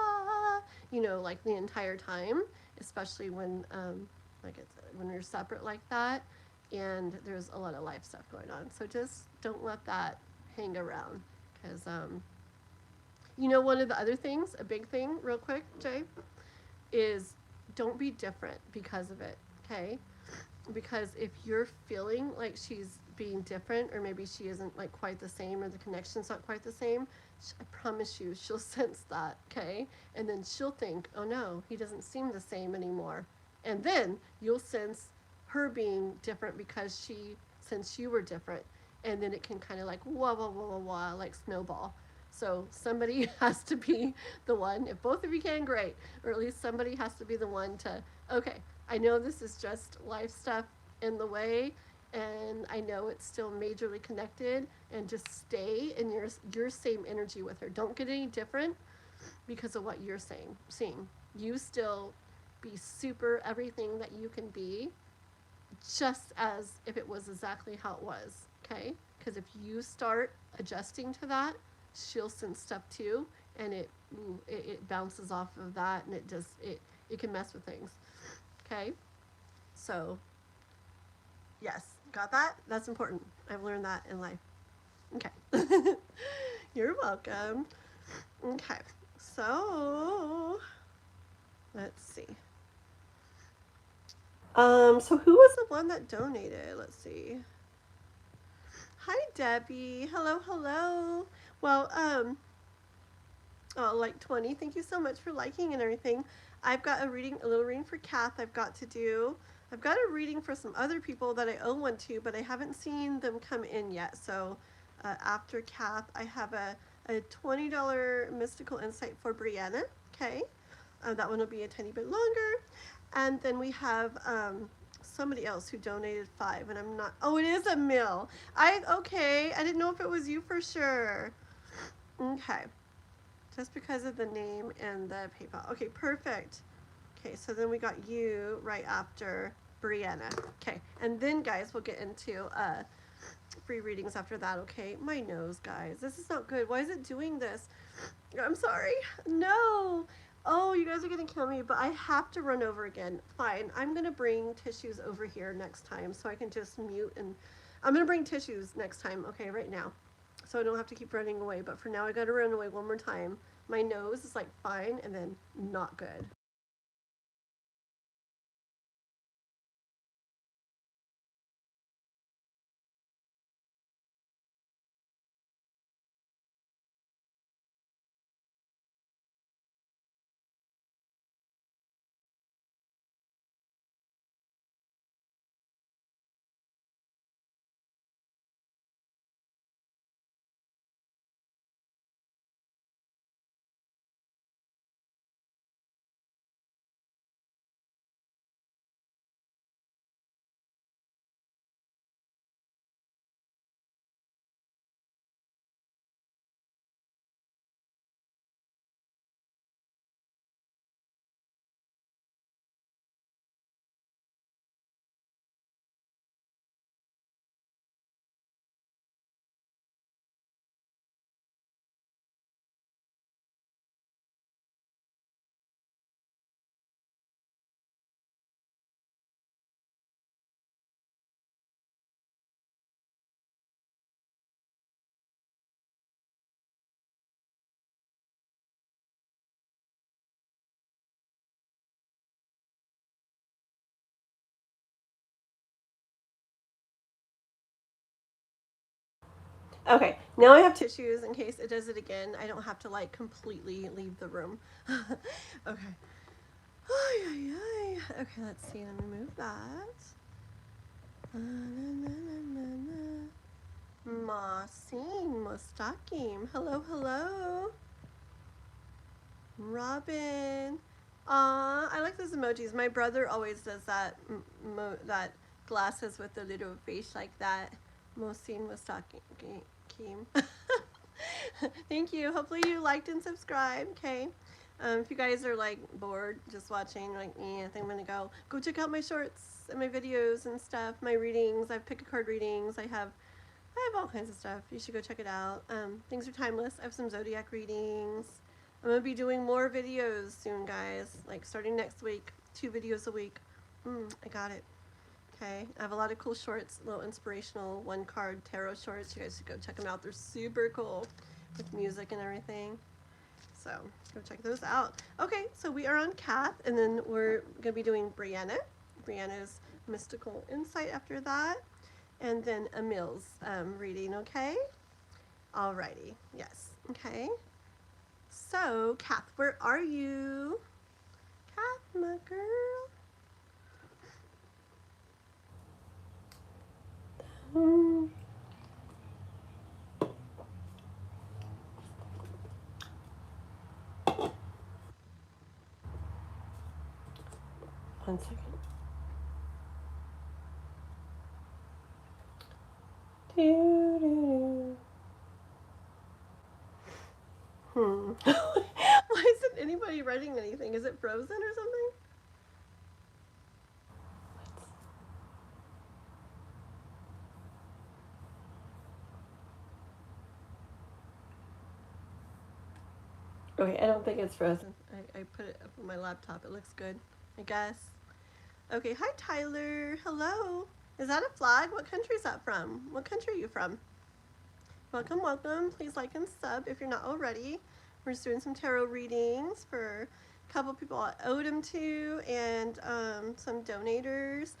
like the entire time, especially like it's when you're separate like that, and there's a lot of life stuff going on. So just don't let that hang around, because one of the other things, a big thing, real quick, Jay, is don't be different because of it, okay? Because if you're feeling like she's being different, or maybe she isn't like quite the same, or the connection's not quite the same, I promise you she'll sense that, okay? And then she'll think, oh no, he doesn't seem the same anymore. And then you'll sense her being different because she sensed you were different. And then it can kind of like wah, like snowball. So somebody has to be the one. If both of you can, great. Or at least somebody has to be the one to, okay, I know this is just life stuff in the way, and I know it's still majorly connected, and just stay in your same energy with her. Don't get any different. because of what you're seeing. You still be super everything that you can be, just as if it was exactly how it was, okay? Because if you start adjusting to that, she'll sense stuff too, and it bounces off of that, and it can mess with things, okay? So yes, got that? That's important. I've learned that in life. Okay. You're welcome. Okay, so let's see. So who was the one that donated? Let's see. Hi, Debbie. Hello, hello. Well, oh, like 20. Thank you so much for liking and everything. I've got a little reading for Kath I've got to do. I've got a reading for some other people that I owe one to, but I haven't seen them come in yet. So after Kath, I have a $20 mystical insight for Brianna. Okay. That one will be a tiny bit longer. And then we have somebody else who donated 5, and I'm not. Oh, it is a mill. Okay. I didn't know if it was you for sure. Okay. Just because of the name and the PayPal. Okay, perfect. Okay, so then we got you right after Brianna. Okay, and then guys, we'll get into free readings after that. Okay, my nose, guys. This is not good. Why is it doing this? I'm sorry. No. Oh, you guys are gonna kill me, but I have to run over again. Fine. I'm gonna bring tissues over here next time so I can just mute, and I'm gonna bring tissues next time. Okay, right now, so I don't have to keep running away. But for now, I gotta run away one more time. My nose is like fine and then not good. Okay, now I have tissues in case it does it again. I don't have to like completely leave the room. Okay. Ay, ay, ay. Okay, let's see. Let me move that. Mossing, Mustakim. Hello, hello. Robin. I like those emojis. My brother always does that. That glasses with the little face like that. Mosin Mustakim. Thank you. Hopefully you liked and subscribed. Okay. If you guys are like bored just watching like me, I think I'm gonna go check out my shorts and my videos and stuff, my readings. I have pick a card readings. I have all kinds of stuff. You should go check it out. Things are timeless. I have some zodiac readings. I'm gonna be doing more videos soon, guys. Like starting next week, 2 videos a week. I got it. Okay, I have a lot of cool shorts, little inspirational 1-card tarot shorts. You guys should go check them out. They're super cool with music and everything. So go check those out. Okay, so we are on Kath, and then we're gonna be doing Brianna. Brianna's mystical insight after that, and then Emil's reading. Okay. Alrighty. Yes. Okay. So Kath, where are you? Kath, my girl. 1 second. Why is anybody writing anything? Is it frozen or something? Okay, I don't think it's frozen. I put it up on my laptop. It looks good, I guess. Okay, hi Tyler. Hello. Is that a flag? What country is that from? What country are you from? Welcome, welcome. Please like and sub if you're not already. We're just doing some tarot readings for a couple people I owed them to and some donators.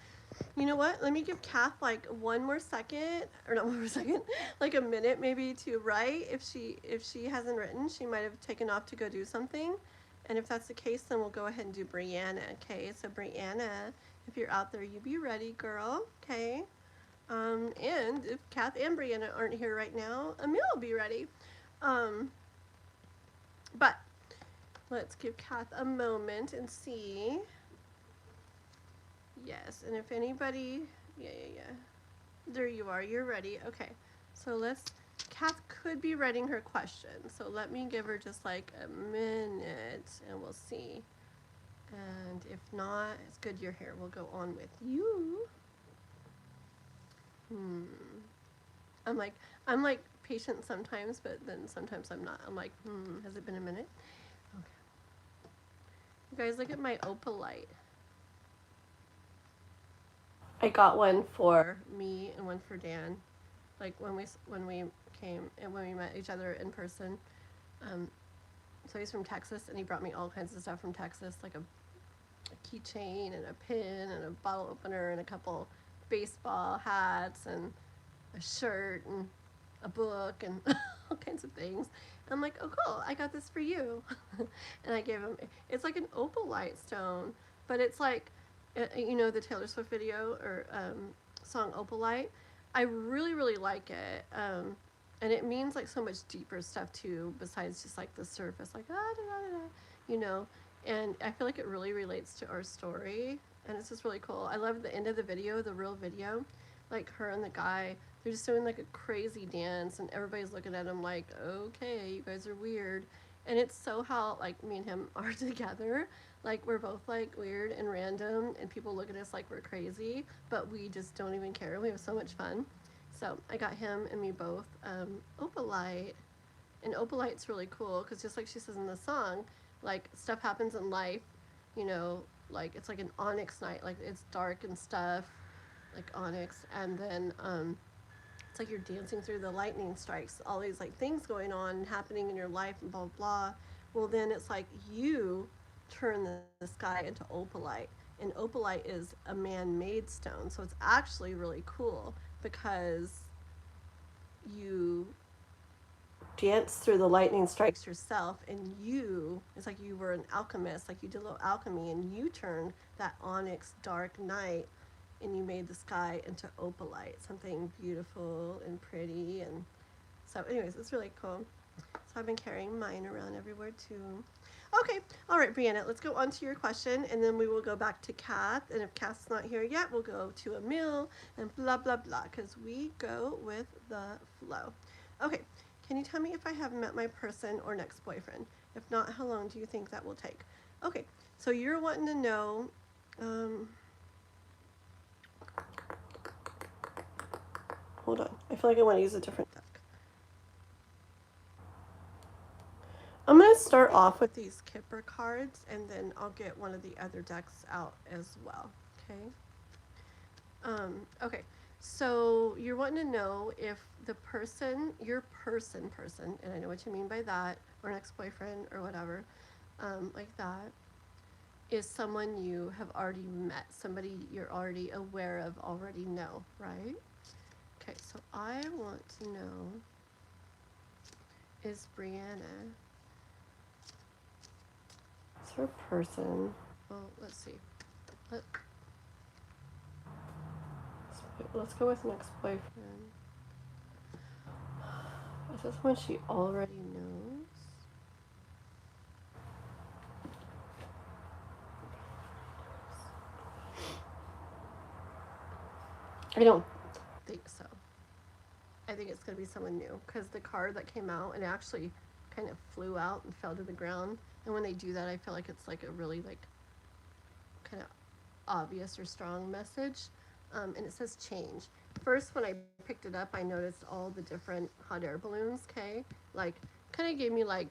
You know what? Let me give Kath like one more second, or not one more second, like a minute maybe to write. If she hasn't written, she might have taken off to go do something. And if that's the case, then we'll go ahead and do Brianna. Okay, so Brianna, if you're out there, you be ready, girl. Okay. And if Kath and Brianna aren't here right now, Emil will be ready. But let's give Kath a moment and see. Yes, and if anybody, yeah. There you are, you're ready. Okay, so Kath could be writing her question. So let me give her just like a minute and we'll see. And if not, it's good you're here. We'll go on with you. I'm like patient sometimes, but then sometimes I'm not. I'm like, has it been a minute? Okay. You guys, look at my opalite. I got one for me and one for Dan. Like when we came and when we met each other in person. So he's from Texas and he brought me all kinds of stuff from Texas, like a keychain and a pin and a bottle opener and a couple baseball hats and a shirt and a book and all kinds of things. I'm like, oh cool, I got this for you. And I gave him, it's like an opalite stone, but it's like, you know, the Taylor Swift video or song Opalite. I really like it. And it means like so much deeper stuff too, besides just like the surface, like you know. And I feel like it really relates to our story, and it's just really cool. I love the end of the video, the real video, like her and the guy. They're just doing like a crazy dance, and everybody's looking at him like, okay, you guys are weird. And it's so how like me and him are together. Like we're both like weird and random, and people look at us like we're crazy, but we just don't even care. We have so much fun. So I got him and me both opalite, and opalite's really cool because just like she says in the song, like stuff happens in life, you know, like it's like an onyx night, like it's dark and stuff, like onyx, and then it's like you're dancing through the lightning strikes, all these like things going on happening in your life and blah blah. Well, then it's like you turn the sky into opalite, and opalite is a man-made stone, so it's actually really cool because you dance through the lightning strikes yourself, and it's like you were an alchemist, like you did a little alchemy, and you turned that onyx dark night and you made the sky into opalite, something beautiful and pretty. And so anyways, it's really cool. So I've been carrying mine around everywhere too. Okay, all right, Brianna, let's go on to your question, and then we will go back to Kath, and if Kath's not here yet, we'll go to Emil, and blah, blah, blah, because we go with the flow. Okay, can you tell me if I have met my person or next boyfriend? If not, how long do you think that will take? Okay, so you're wanting to know, hold on, I feel like I want to use a different deck. I'm going to start off with these Kipper cards, and then I'll get one of the other decks out as well, okay? Okay, so you're wanting to know if the person, your person, and I know what you mean by that, or an ex-boyfriend or whatever, like that, is someone you have already met, somebody you're already aware of, already know, right? Okay, so I want to know, is Brianna, is her person, well, let's see, let's go with an ex-boyfriend. Is this one she already knows? I don't think so. I think it's going to be someone new, because the card that came out and actually kind of flew out and fell to the ground And when they do that, I feel like it's like a really like kind of obvious or strong message. And it says change. First, when I picked it up, I noticed all the different hot air balloons. Okay, like kind of gave me like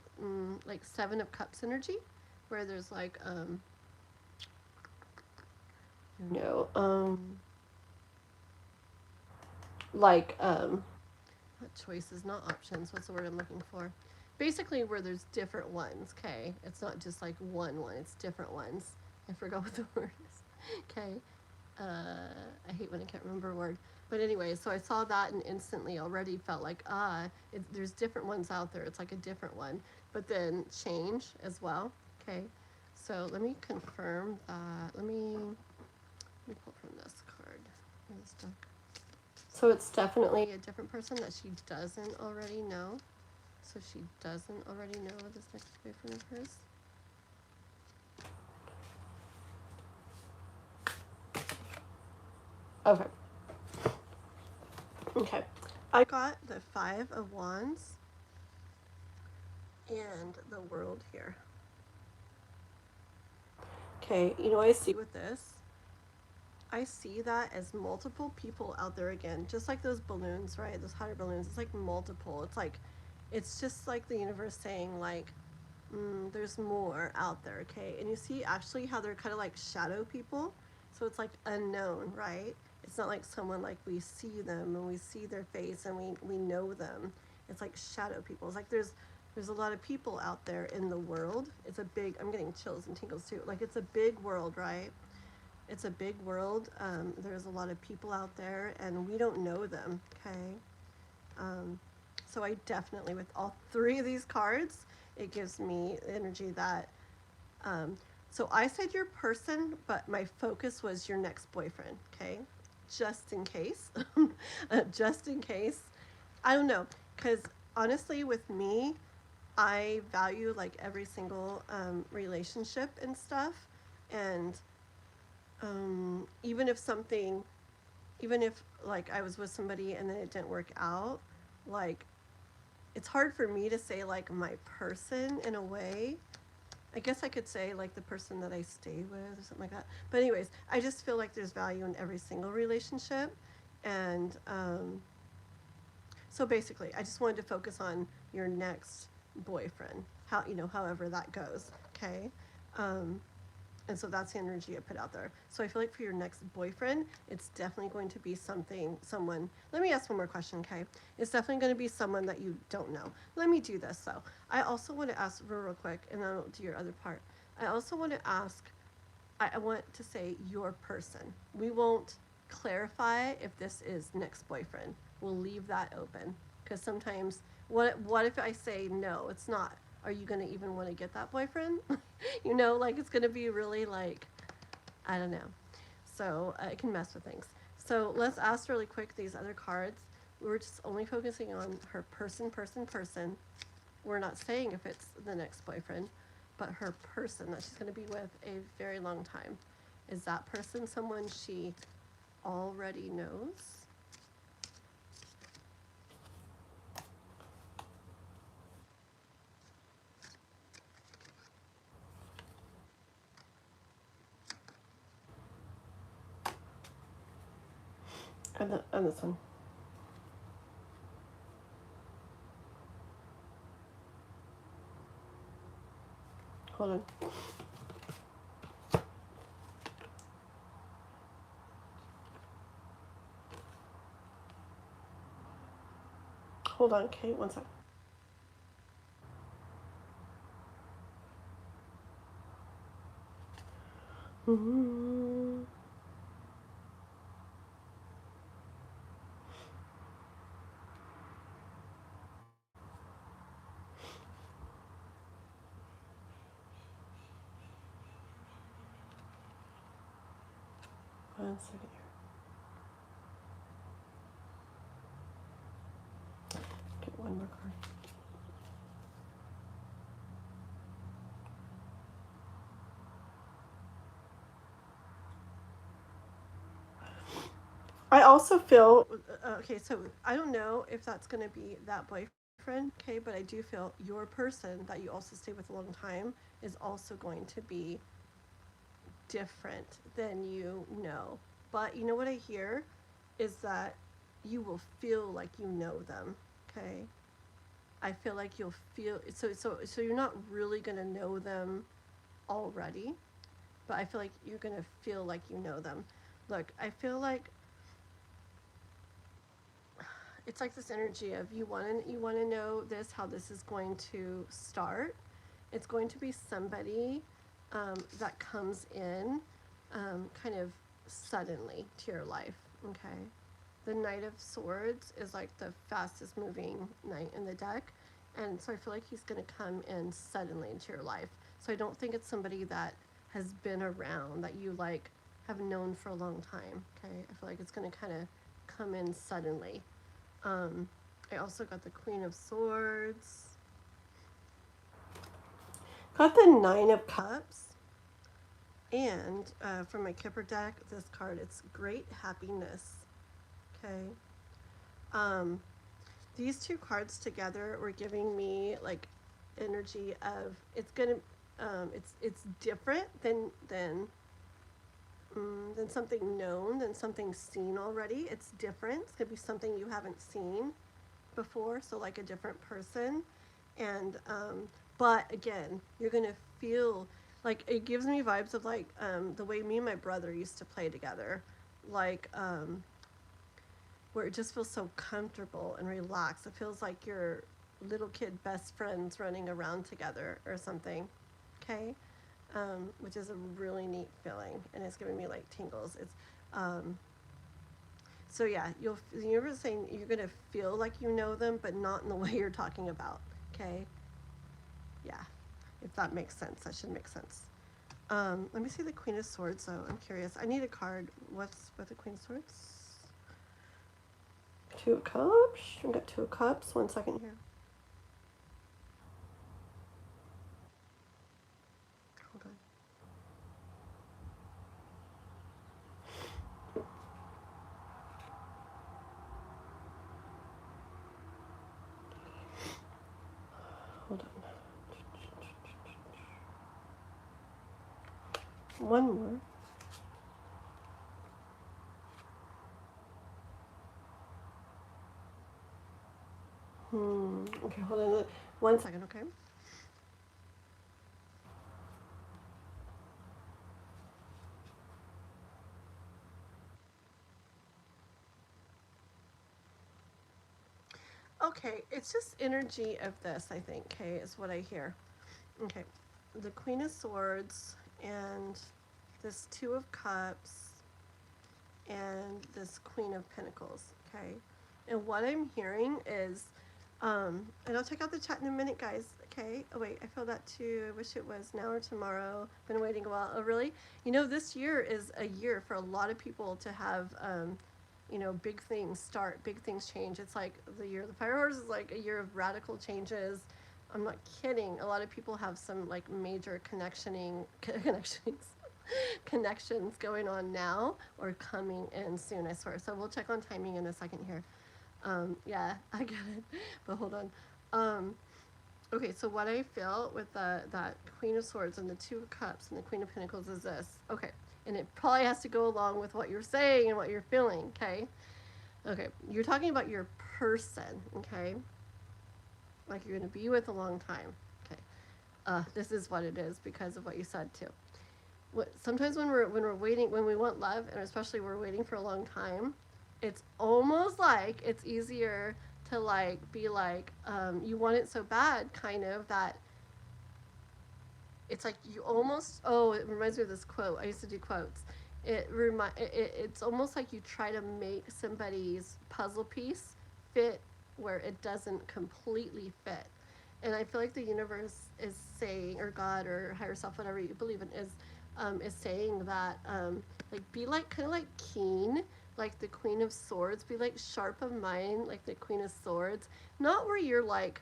Seven of Cups energy, where there's like you know like not choices, not options. What's the word I'm looking for? Basically, where there's different ones. Okay, it's not just like one. It's different ones. I forgot what the word is. Okay, I hate when I can't remember a word. But anyway, so I saw that and instantly already felt like, there's different ones out there. It's like a different one. But then change as well. Okay. So let me confirm that. Let me pull from this card. This deck. So it's definitely a different person that she doesn't already know. So she doesn't already know this next boyfriend of hers. Okay. Okay. I got the Five of Wands and the World here. Okay, you know what I see with this? I see that as multiple people out there again, just like those balloons, right? Those hot air balloons. It's like multiple. It's just like the universe saying, like, there's more out there, okay? And you see actually how they're kind of like shadow people. So it's like unknown, right? It's not like someone like we see them and we see their face and we know them. It's like shadow people. It's like there's a lot of people out there in the world. It's a big, I'm getting chills and tingles too. Like it's a big world, right? It's a big world. There's a lot of people out there and we don't know them, okay? So I definitely, with all three of these cards, it gives me energy that, so I said your person, but my focus was your next boyfriend, okay? Just in case. Just in case. I don't know, because honestly, with me, I value like every single relationship and stuff. And even if something, even if like I was with somebody and then it didn't work out, like it's hard for me to say like my person in a way. I guess I could say like the person that I stay with or something like that. But anyways, I just feel like there's value in every single relationship, and so basically, I just wanted to focus on your next boyfriend. How however that goes. Okay. Um, and so that's the energy I put out there. So I feel like for your next boyfriend, it's definitely going to be someone. Let me ask one more question, okay? It's definitely going to be someone that you don't know. Let me do this though. I also want to ask real quick, and then I'll do your other part. I also want to ask. I want to say your person. We won't clarify if this is next boyfriend. We'll leave that open because sometimes what if I say no, it's not. Are you going to even want to get that boyfriend? Like it's going to be really like, I don't know. So it can mess with things. So let's ask really quick these other cards. We're just only focusing on her person. We're not saying if it's the next boyfriend, but her person that she's going to be with a very long time. Is that person someone she already knows? And this one. Hold on. Hold on, Kate. One sec. Mm-hmm. One second here. Get one more card. I also feel okay. So I don't know if that's going to be that boyfriend friend, okay, but I do feel your person that you also stay with a long time is also going to be different than you know. But you know what I hear is that you will feel like you know them, okay? I feel like you'll feel so you're not really going to know them already, but I feel like you're going to feel like you know them. Look, I feel like it's like this energy of you want to know this, how this is going to start. It's going to be somebody that comes in kind of suddenly to your life. Okay, the Knight of Swords is like the fastest moving knight in the deck, and so I feel like he's going to come in suddenly into your life. So I don't think it's somebody that has been around that you like have known for a long time. Okay, I feel like it's going to kind of come in suddenly. um, I also got the Queen of Swords. Got the Nine of Cups. And for my Kipper deck, this card, it's Great Happiness. Okay. Um, these two cards together were giving me like energy of it's gonna it's different than something known, than something seen already. It's different. It's gonna be something you haven't seen before, so like a different person. And but again, you're gonna feel like it gives me vibes of like the way me and my brother used to play together, like where it just feels so comfortable and relaxed. It feels like your little kid best friends running around together or something. Okay. Which is a really neat feeling, and it's giving me like tingles. It's so yeah, the universe is saying you're gonna feel like you know them, but not in the way you're talking about. Okay, yeah, if that makes sense, that should make sense. Let me see the Queen of Swords though. I'm curious. I need a card. What's with the Queen of Swords? Two of Cups. We got Two of Cups. 1 second here. Hold on. Hold on. One more. Okay, hold on. 1 second, okay? Okay, it's just energy of this, I think, okay, is what I hear. Okay, the Queen of Swords and this Two of Cups and this Queen of Pentacles, okay? And what I'm hearing is, and I'll check out the chat in a minute, guys, okay? Oh, wait, I feel that too. I wish it was now or tomorrow. Been waiting a while. Oh, really? You know, this year is a year for a lot of people to have, you know, big things start, big things change. It's like the year of the Fire Horse is like a year of radical changes. I'm not kidding. A lot of people have some like major connections going on now or coming in soon, I swear. So we'll check on timing in a second here. Yeah, I get it. But hold on. Okay, so what I feel with that Queen of Swords and the Two of Cups and the Queen of Pentacles is this. Okay, and it probably has to go along with what you're saying and what you're feeling, okay? Okay, you're talking about your person, okay? Like you're going to be with a long time, okay? This is what it is because of what you said too. Sometimes when we're waiting, when we want love, and especially we're waiting for a long time, it's almost like it's easier to like be like you want it so bad, kind of, that it's like you almost, oh, it reminds me of this quote. I used to do quotes. It's almost like you try to make somebody's puzzle piece fit where it doesn't completely fit. And I feel like the universe is saying, or God, or higher self, whatever you believe in, is saying that like be like kind of like keen, like the Queen of Swords. Be like sharp of mind, like the Queen of Swords. Not where you're like,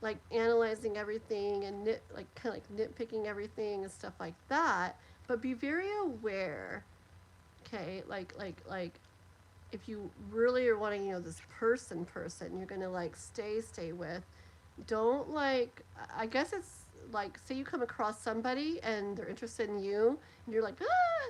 like analyzing everything and like kind of like nitpicking everything and stuff like that. But be very aware, okay? Like if you really are wanting, this person you're gonna like stay with, don't like, I guess it's like, say you come across somebody and they're interested in you, and you're like,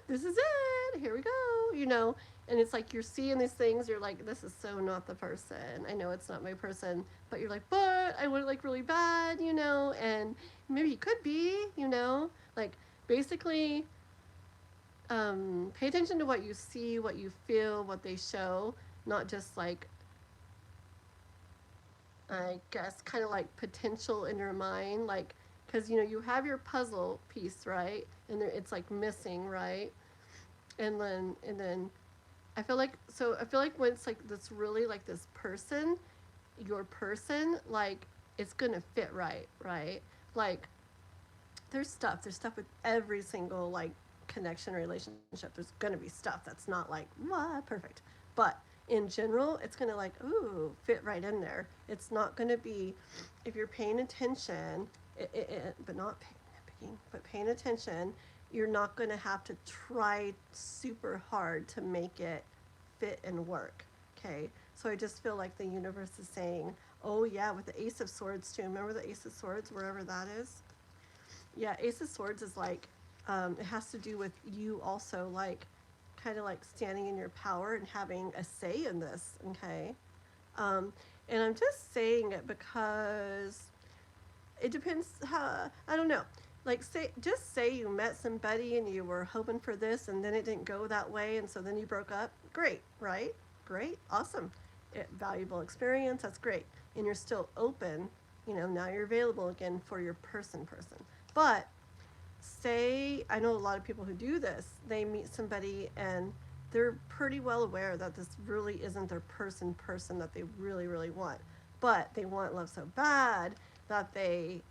this is it, here we go, and it's like you're seeing these things, you're like, this is so not the person, I know it's not my person, but you're like, but I want it like really bad, and maybe he could be, like, basically, pay attention to what you see, what you feel, what they show, not just like, I guess, kind of like potential in your mind, like, because you have your puzzle piece, right, and it's like missing, right, and then I feel like when it's like this really like this person, your person, like, it's gonna fit right, right, like, there's stuff with every single like connection relationship, there's gonna be stuff that's not like what perfect, but in general it's gonna like ooh fit right in there. It's not gonna be, if you're paying attention, but not nitpicking, but paying attention, you're not gonna have to try super hard to make it fit and work. Okay, so I just feel like the universe is saying, oh yeah, with the Ace of Swords too, remember the Ace of Swords, wherever that is. Yeah, Ace of Swords is like, it has to do with you also, like, kind of like standing in your power and having a say in this, okay? Um, and I'm just saying it because it depends how, I don't know. Like, just say you met somebody and you were hoping for this and then it didn't go that way and so then you broke up. Great, right? Great, awesome. Valuable experience, that's great. And you're still open, now you're available again for your person. But say, I know a lot of people who do this, they meet somebody and they're pretty well aware that this really isn't their person that they really, really want. But they want love so bad that they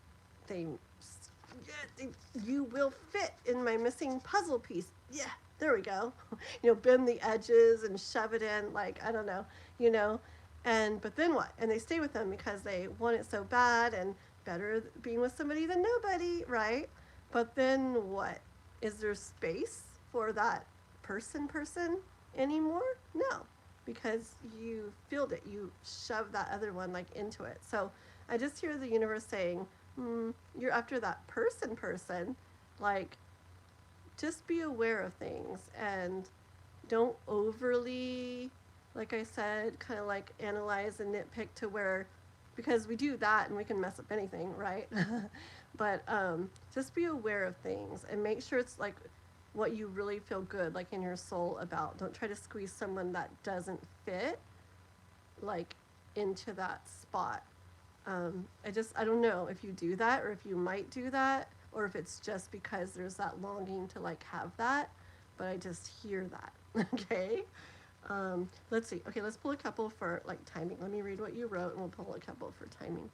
yeah, you will fit in my missing puzzle piece. Yeah, there we go. Bend the edges and shove it in, like, I don't know, you know. And but then what? And they stay with them because they want it so bad, and better being with somebody than nobody, right? But then what? Is there space for that person anymore? No, because you filled it. You shoved that other one like into it. So I just hear the universe saying, you're after that person, like, just be aware of things and don't overly, like I said, kind of like analyze and nitpick to where, because we do that and we can mess up anything, right? But just be aware of things and make sure it's like what you really feel good, like in your soul about. Don't try to squeeze someone that doesn't fit, like, into that spot. I don't know if you do that or if you might do that or if it's just because there's that longing to like have that, but I just hear that. Okay. Let's see. Okay, let's pull a couple for like timing. Let me read what you wrote and we'll pull a couple for timing.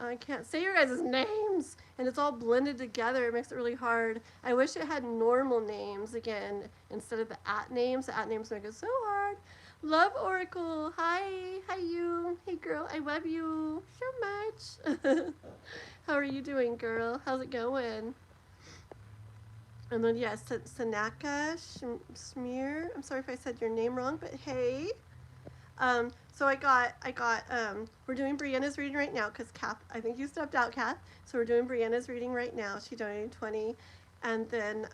I can't say your guys' names and it's all blended together. It makes it really hard. I wish it had normal names again instead of the at names. The at names make it so hard. Love Oracle. Hi you. Hey girl, I love you so much. How are you doing, girl? How's it going? And then yes, Sanaka Smear. I'm sorry if I said your name wrong, but hey. So we're doing Brianna's reading right now because Kath, I think you stepped out, Kath. So we're doing Brianna's reading right now. She donated 20. And then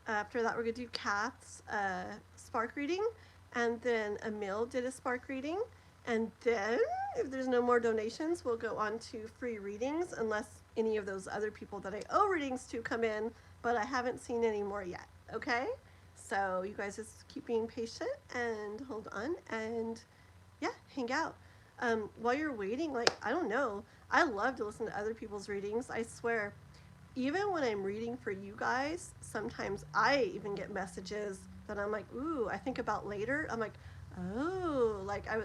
after that, we're going to do Kath's spark reading. And then Emil did a spark reading. And then if there's no more donations, we'll go on to free readings unless any of those other people that I owe readings to come in, but I haven't seen any more yet, okay? So you guys just keep being patient and hold on and yeah, hang out. While you're waiting, like, I don't know, I love to listen to other people's readings. I swear, even when I'm reading for you guys, sometimes I even get messages that I'm like, ooh, I think about later. I'm like, oh, like I'm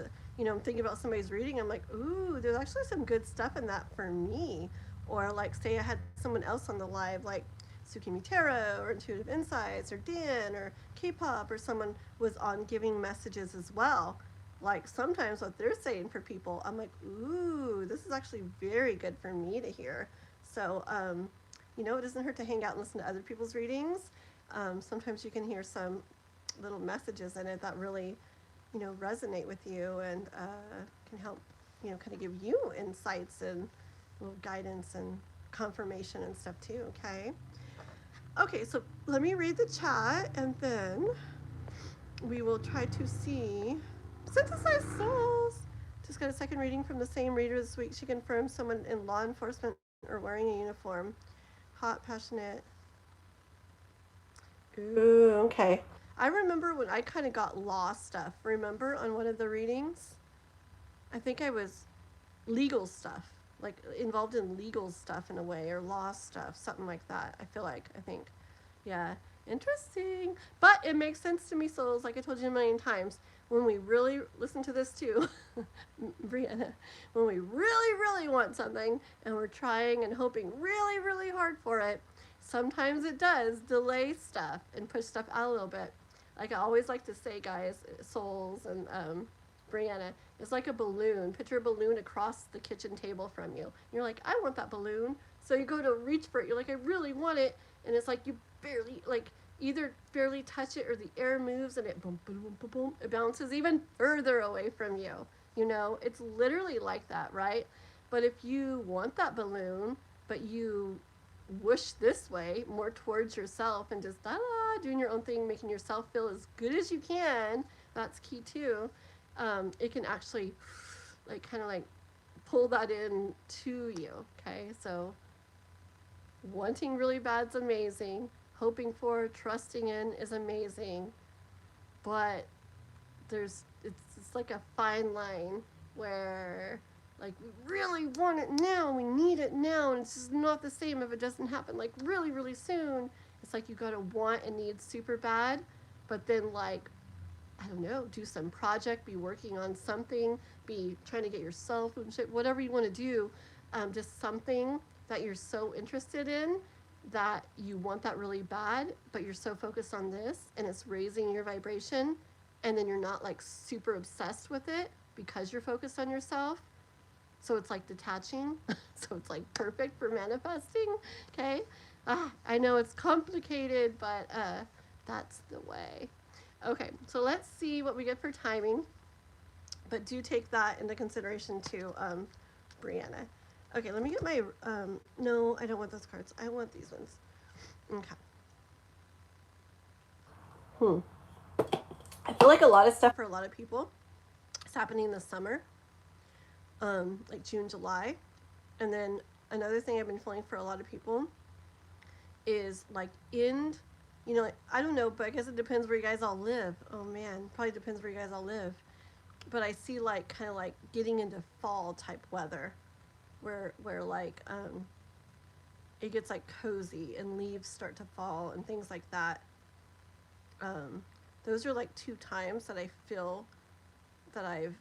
thinking about somebody's reading. I'm like, ooh, there's actually some good stuff in that for me. Or like, say I had someone else on the live, like Tsukimi Tarot or Intuitive Insights or Dan or K-pop, or someone was on giving messages as well. Like sometimes what they're saying for people, I'm like, ooh, this is actually very good for me to hear. So, it doesn't hurt to hang out and listen to other people's readings. Sometimes you can hear some little messages in it that really, resonate with you and can help, kind of give you insights and little guidance and confirmation and stuff too, okay? Okay, so let me read the chat and then we will try to see synthesized souls. Just got a second reading from the same reader this week. She confirms someone in law enforcement or wearing a uniform. Hot, passionate. Ooh, okay. I remember when I kind of got law stuff. Remember on one of the readings? I think I was legal stuff, like involved in legal stuff in a way, or law stuff, something like that. I think. Yeah, interesting. But it makes sense to me, souls, like I told you a million times. When we really listen to this too, Brianna, when we really, really want something and we're trying and hoping really, really hard for it, sometimes it does delay stuff and push stuff out a little bit. Like I always like to say, guys, souls and Brianna, it's like a balloon. Picture a balloon across the kitchen table from you. You're like, I want that balloon. So you go to reach for it. You're like, I really want it. And it's like you barely, like, either barely touch it or the air moves and it boom, boom, boom, boom, boom. It bounces even further away from you. It's literally like that, right? But if you want that balloon, but you whoosh this way more towards yourself and just doing your own thing, making yourself feel as good as you can, that's key too. It can actually kind of pull that in to you. Okay, so wanting really bad is amazing. Hoping for, trusting in is amazing. But it's like a fine line where we really want it now, we need it now, and it's just not the same if it doesn't happen really, really soon. It's like you gotta want and need super bad, but then I don't know, do some project, be working on something, be trying to get yourself and shit, whatever you want to do, just something that you're so interested in that you want that really bad, but you're so focused on this and it's raising your vibration, and then you're not super obsessed with it because you're focused on yourself. So it's detaching. So it's perfect for manifesting. Okay. I know it's complicated, but that's the way. Okay, so let's see what we get for timing. But do take that into consideration too, Brianna. Okay, let me get my, no, I don't want those cards. I want these ones. Okay. I feel like a lot of stuff for a lot of people is happening this summer, like June, July. And then another thing I've been feeling for a lot of people is end, I don't know, but I guess it depends where you guys all live. Oh man, probably depends where you guys all live. But I see kind of getting into fall type weather where it gets cozy and leaves start to fall and things like that. Those are 2 times that I feel that I've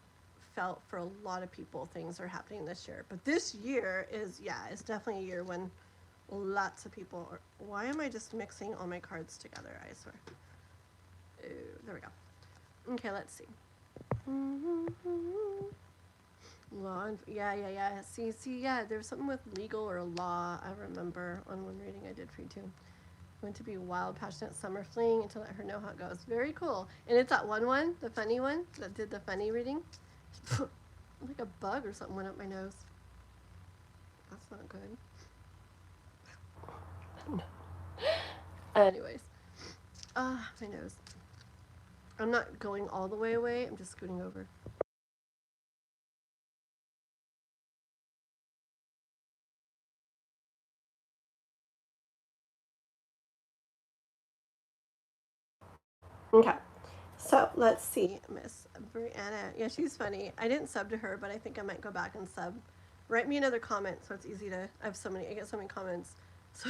felt for a lot of people things are happening this year. But this year is definitely a year when lots of people are. Why am I just mixing all my cards together? I swear. There we go. Okay, let's see. Law. Yeah. See. Yeah, there's something with legal or law. I remember on one reading I did for you too. Going to be wild, passionate summer fling and to let her know how it goes. Very cool. And it's that one, the funny one that did the funny reading. Like a bug or something went up my nose. That's not good. Anyways, my nose. I'm not going all the way away. I'm just scooting over. Okay. So let's see, Miss Brianna. Yeah, she's funny. I didn't sub to her, but I think I might go back and sub. Write me another comment so it's easy to. I get so many comments. So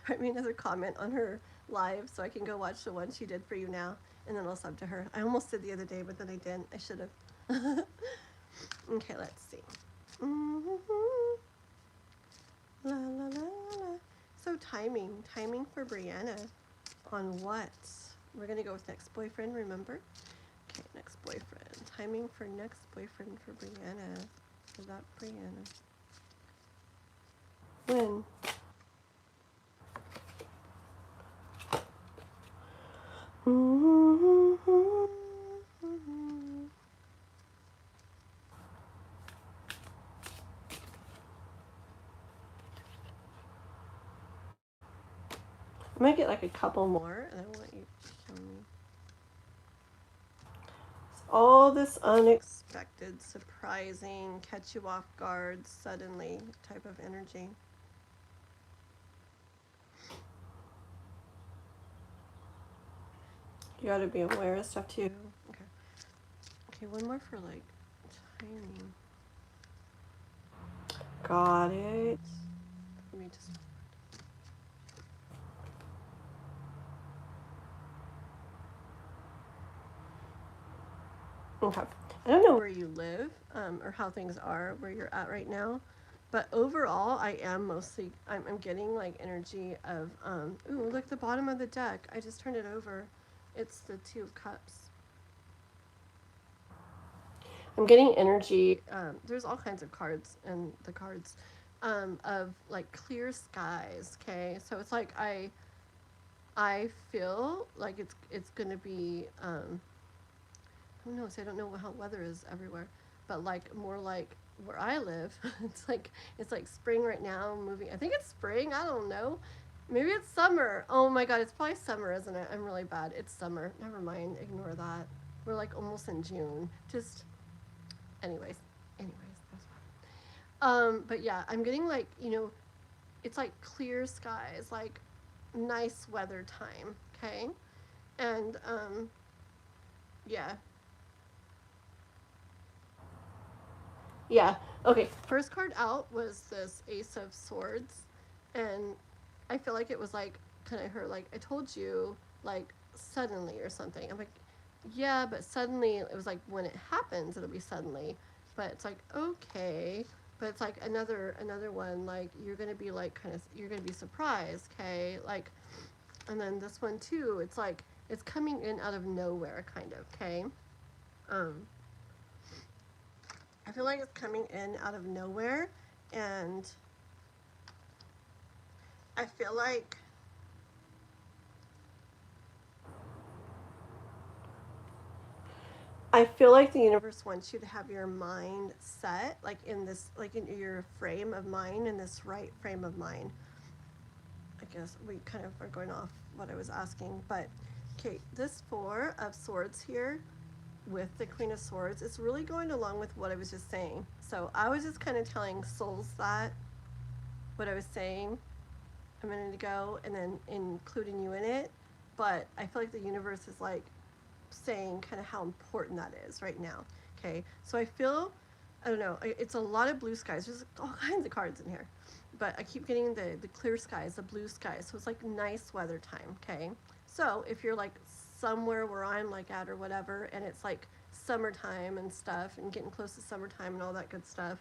write me another comment on her live so I can go watch the one she did for you now, and then I'll sub to her. I almost did the other day, but then I didn't. I should have. Okay, let's see. La la la la. So timing for Brianna on what? We're gonna go with next boyfriend, remember? Okay, next boyfriend. Timing for next boyfriend for Brianna. Is that Brianna? When? I might get like a couple more, and I want you to tell me. All this unexpected, surprising, catch you off guard, suddenly type of energy. You gotta be aware of stuff too. Okay. Okay, one more for like timing. Got it. Let me just. Okay. I don't know where you live or how things are where you're at right now, but overall, I am mostly I'm getting like energy of ooh, look, the bottom of the deck. I just turned it over. It's the Two of Cups. I'm getting energy. There's all kinds of cards in the cards of like clear skies. Okay, so it's like I feel like it's gonna be who knows? I don't know how weather is everywhere, but like more like where I live, it's like spring right now. Moving, I think it's spring. I don't know. Maybe it's summer. Oh my god, it's probably summer, isn't it? I'm really bad. It's summer. Never mind. Ignore that. We're like almost in June. Just, anyways, that's fine. But yeah, I'm getting like it's like clear skies, like nice weather time. Okay, and yeah, yeah. Okay. First card out was this Ace of Swords, and I feel like it was like kind of her like I told you like suddenly or something. I'm like, yeah, but suddenly it was like when it happens it'll be suddenly, but it's like okay, but it's like another one like you're gonna be like kind of you're gonna be surprised, okay, like, and then this one too. It's like it's coming in out of nowhere, kind of, okay. Um, I feel like it's coming in out of nowhere, and I feel like the universe wants you to have your mind set like in this like in your frame of mind, in this right frame of mind. I guess we kind of are going off what I was asking, but okay, this Four of Swords here with the Queen of Swords is really going along with what I was just saying. So I was just kind of telling souls that what I was saying a minute ago and then including you in it, but I feel like the universe is like saying kind of how important that is right now. Okay, so I feel, I don't know, it's a lot of blue skies. There's all kinds of cards in here, but I keep getting the clear skies, the blue skies. So it's like nice weather time. Okay, so if you're like somewhere where I'm like at or whatever, and it's like summertime and stuff, and getting close to summertime and all that good stuff,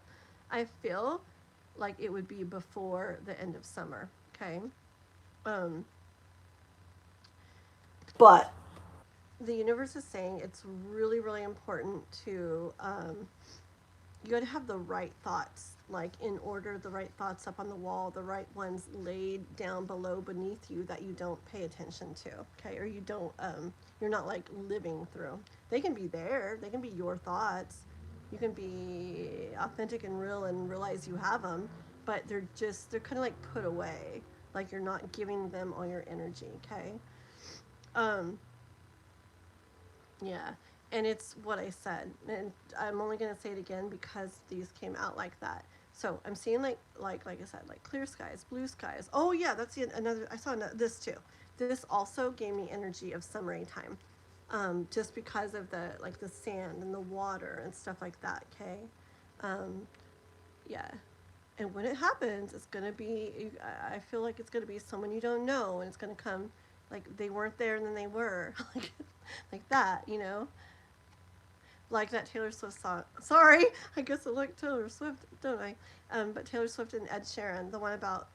I feel like it would be before the end of summer. Okay, um, but the universe is saying it's really really important to you got to have the right thoughts like in order, the right thoughts up on the wall, the right ones laid down below beneath you that you don't pay attention to, okay, or you don't you're not like living through. They can be there, they can be your thoughts, you can be authentic and real and realize you have them, but they're kind of like put away, like you're not giving them all your energy, okay. um Yeah, and it's what I said, and I'm only gonna say it again because these came out like that. So I'm seeing like I said, like clear skies, blue skies. Oh yeah, that's another. I saw this too. This also gave me energy of summery time, just because of the like the sand and the water and stuff like that. Okay, um, yeah, and when it happens, it's gonna be. I feel like it's gonna be someone you don't know, and it's gonna come like they weren't there and then they were like that, you know, like that Taylor Swift song. Sorry, I guess I like Taylor Swift, don't I? But Taylor Swift and Ed Sheeran, the one about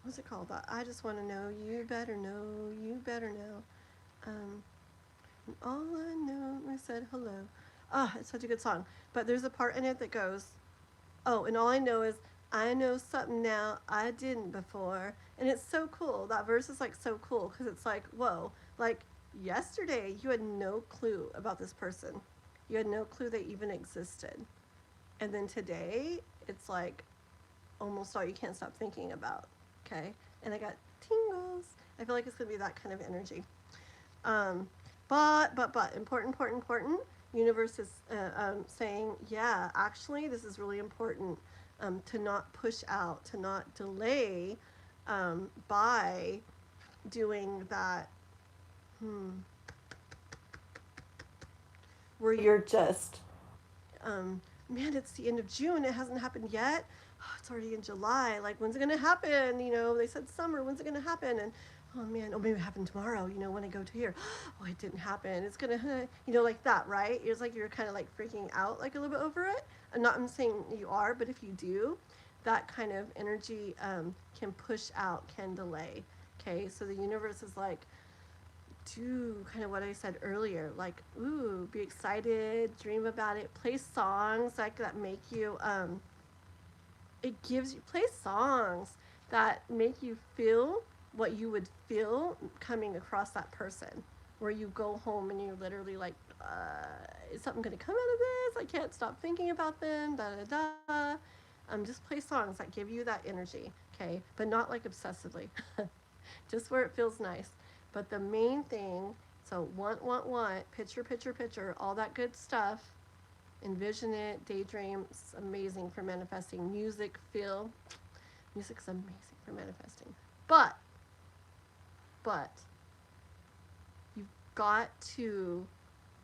what's it called? I just want to know you better know you better know. Um, all I know, I said hello. Ah, it's such a good song. But there's a part in it that goes, oh, and all I know is I know something now I didn't before. And it's so cool. That verse is like so cool because it's like, whoa, like yesterday you had no clue about this person. You had no clue they even existed. And then today it's like almost all you can't stop thinking about. Okay? And I got tingles. I feel like it's going to be that kind of energy. Um, but, important. Universe is saying, yeah, actually, this is really important to not push out, to not delay by doing that. Hmm, where you're just, man, it's the end of June. It hasn't happened yet. Oh, it's already in July. Like, when's it going to happen? You know, they said summer. When's it going to happen? And oh man, oh maybe it happened tomorrow. You know, when I go to here, oh it didn't happen. It's gonna, you know, like that, right? It's like you're kind of like freaking out like a little bit over it. I'm saying you are, but if you do, that kind of energy can push out, can delay. Okay, so the universe is like, do kind of what I said earlier, like, ooh, be excited, dream about it, play songs like that make you, it gives you, play songs that make you feel what you would feel coming across that person. Where you go home and you're literally like, is something going to come out of this? I can't stop thinking about them, da da da. Just play songs that give you that energy, okay? But not like obsessively. Just where it feels nice. But the main thing, so want, picture, all that good stuff. Envision it, daydream. It's amazing for manifesting. Music's amazing for manifesting. But, but, you've got to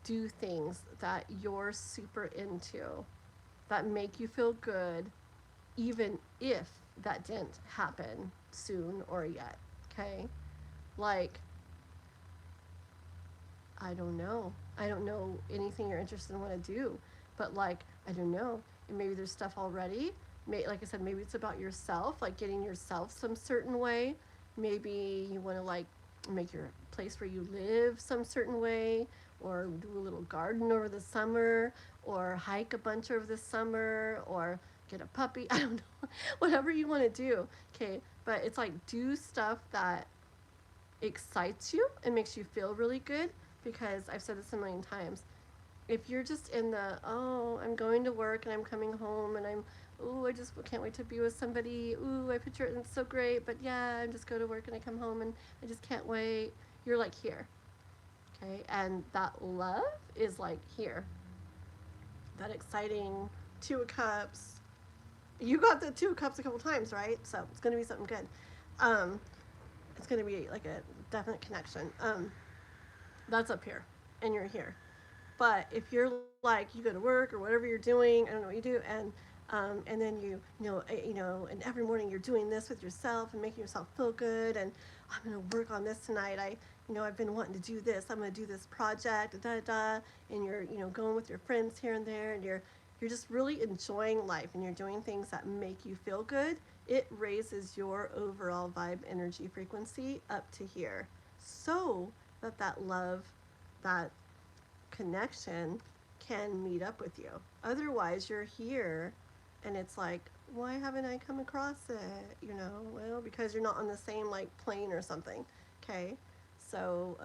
do things that you're super into that make you feel good, even if that didn't happen soon or yet. Okay? Like, I don't know. I don't know anything you're interested in want to do, but like, I don't know. Maybe there's stuff already. Like I said, maybe it's about yourself, like getting yourself some certain way. Maybe you want to like make your place where you live some certain way, or do a little garden over the summer, or hike a bunch over the summer, or get a puppy. I don't know. Whatever you want to do. Okay. But it's like do stuff that excites you and makes you feel really good, because I've said this a million times. If you're just in the, oh, I'm going to work and I'm coming home and I'm, ooh, I just can't wait to be with somebody. Ooh, I picture it and it's so great, but yeah, I just go to work and I come home and I just can't wait. You're like here, okay? And that love is like here. That exciting two of cups. You got the two of cups a couple times, right? So it's gonna be something good. Um, it's gonna be like a definite connection. That's up here, and you're here. But if you're like you go to work or whatever you're doing, I don't know what you do, and then and every morning you're doing this with yourself and making yourself feel good, and I'm gonna work on this tonight. I've been wanting to do this. I'm gonna do this project, da da da, and you're going with your friends here and there, and you're just really enjoying life, and you're doing things that make you feel good. It raises your overall vibe energy frequency up to here, so that love, that connection can meet up with you. Otherwise, you're here and it's like, why haven't I come across it? Well, because you're not on the same like plane or something. Okay. So,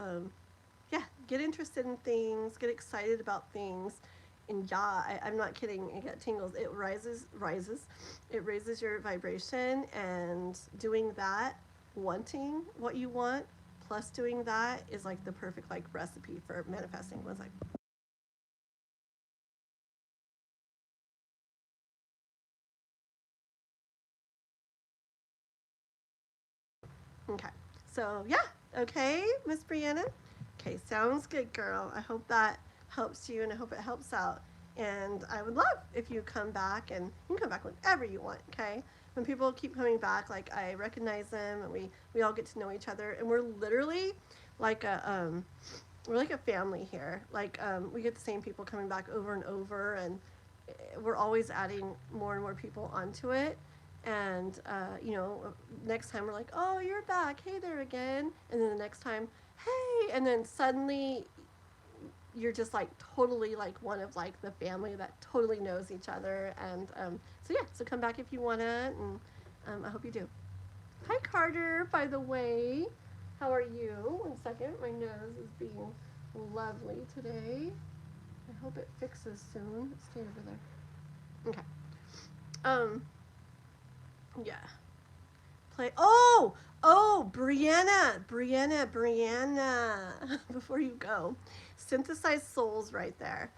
yeah, get interested in things, get excited about things. And yeah, I'm not kidding. You get tingles. It rises. It raises your vibration, and doing that, wanting what you want, plus doing that is like the perfect like recipe for manifesting. One sec. Okay. So yeah. Okay, Miss Brianna. Okay, sounds good, girl. I hope that helps you, and I hope it helps out. And I would love if you come back, and you can come back whenever you want. Okay. When people keep coming back, like I recognize them, and we all get to know each other, and we're literally like we're like a family here. Like we get the same people coming back over and over, and we're always adding more and more people onto it. And next time we're like, oh, you're back, hey there again. And then the next time, hey. And then suddenly you're just like totally like one of like the family that totally knows each other. And so So yeah, so come back if you wanna, and I hope you do. Hi Carter, by the way. How are you? 1 second, my nose is being lovely today. I hope it fixes soon. Stay over there. Okay. Um, yeah. Play. Brianna. Before you go, Synthesized Souls right there.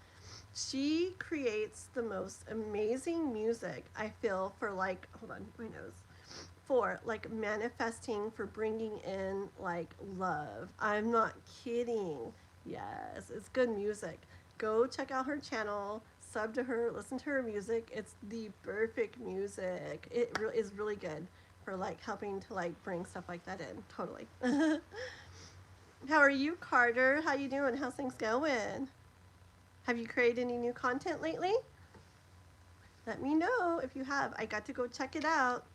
She creates the most amazing music, I feel, for like, hold on, my nose. For like manifesting, for bringing in like love. I'm not kidding. Yes, it's good music. Go check out her channel, sub to her, listen to her music. It's the perfect music. It is really good for like helping to like bring stuff like that in. Totally. How are you, Carter? How you doing? How's things going? Have you created any new content lately? Let me know if you have. I got to go check it out.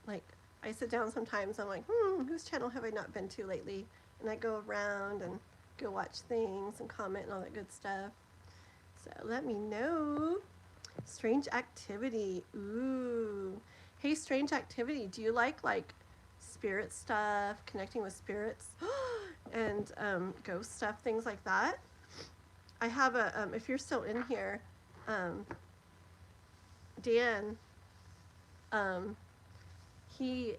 Like, I sit down sometimes, I'm like, whose channel have I not been to lately? And I go around and go watch things and comment and all that good stuff. So let me know. Strange activity. Ooh. Hey, strange activity. Do you like spirit stuff, connecting with spirits, and ghost stuff, things like that? I have a, if you're still in here, Dan, he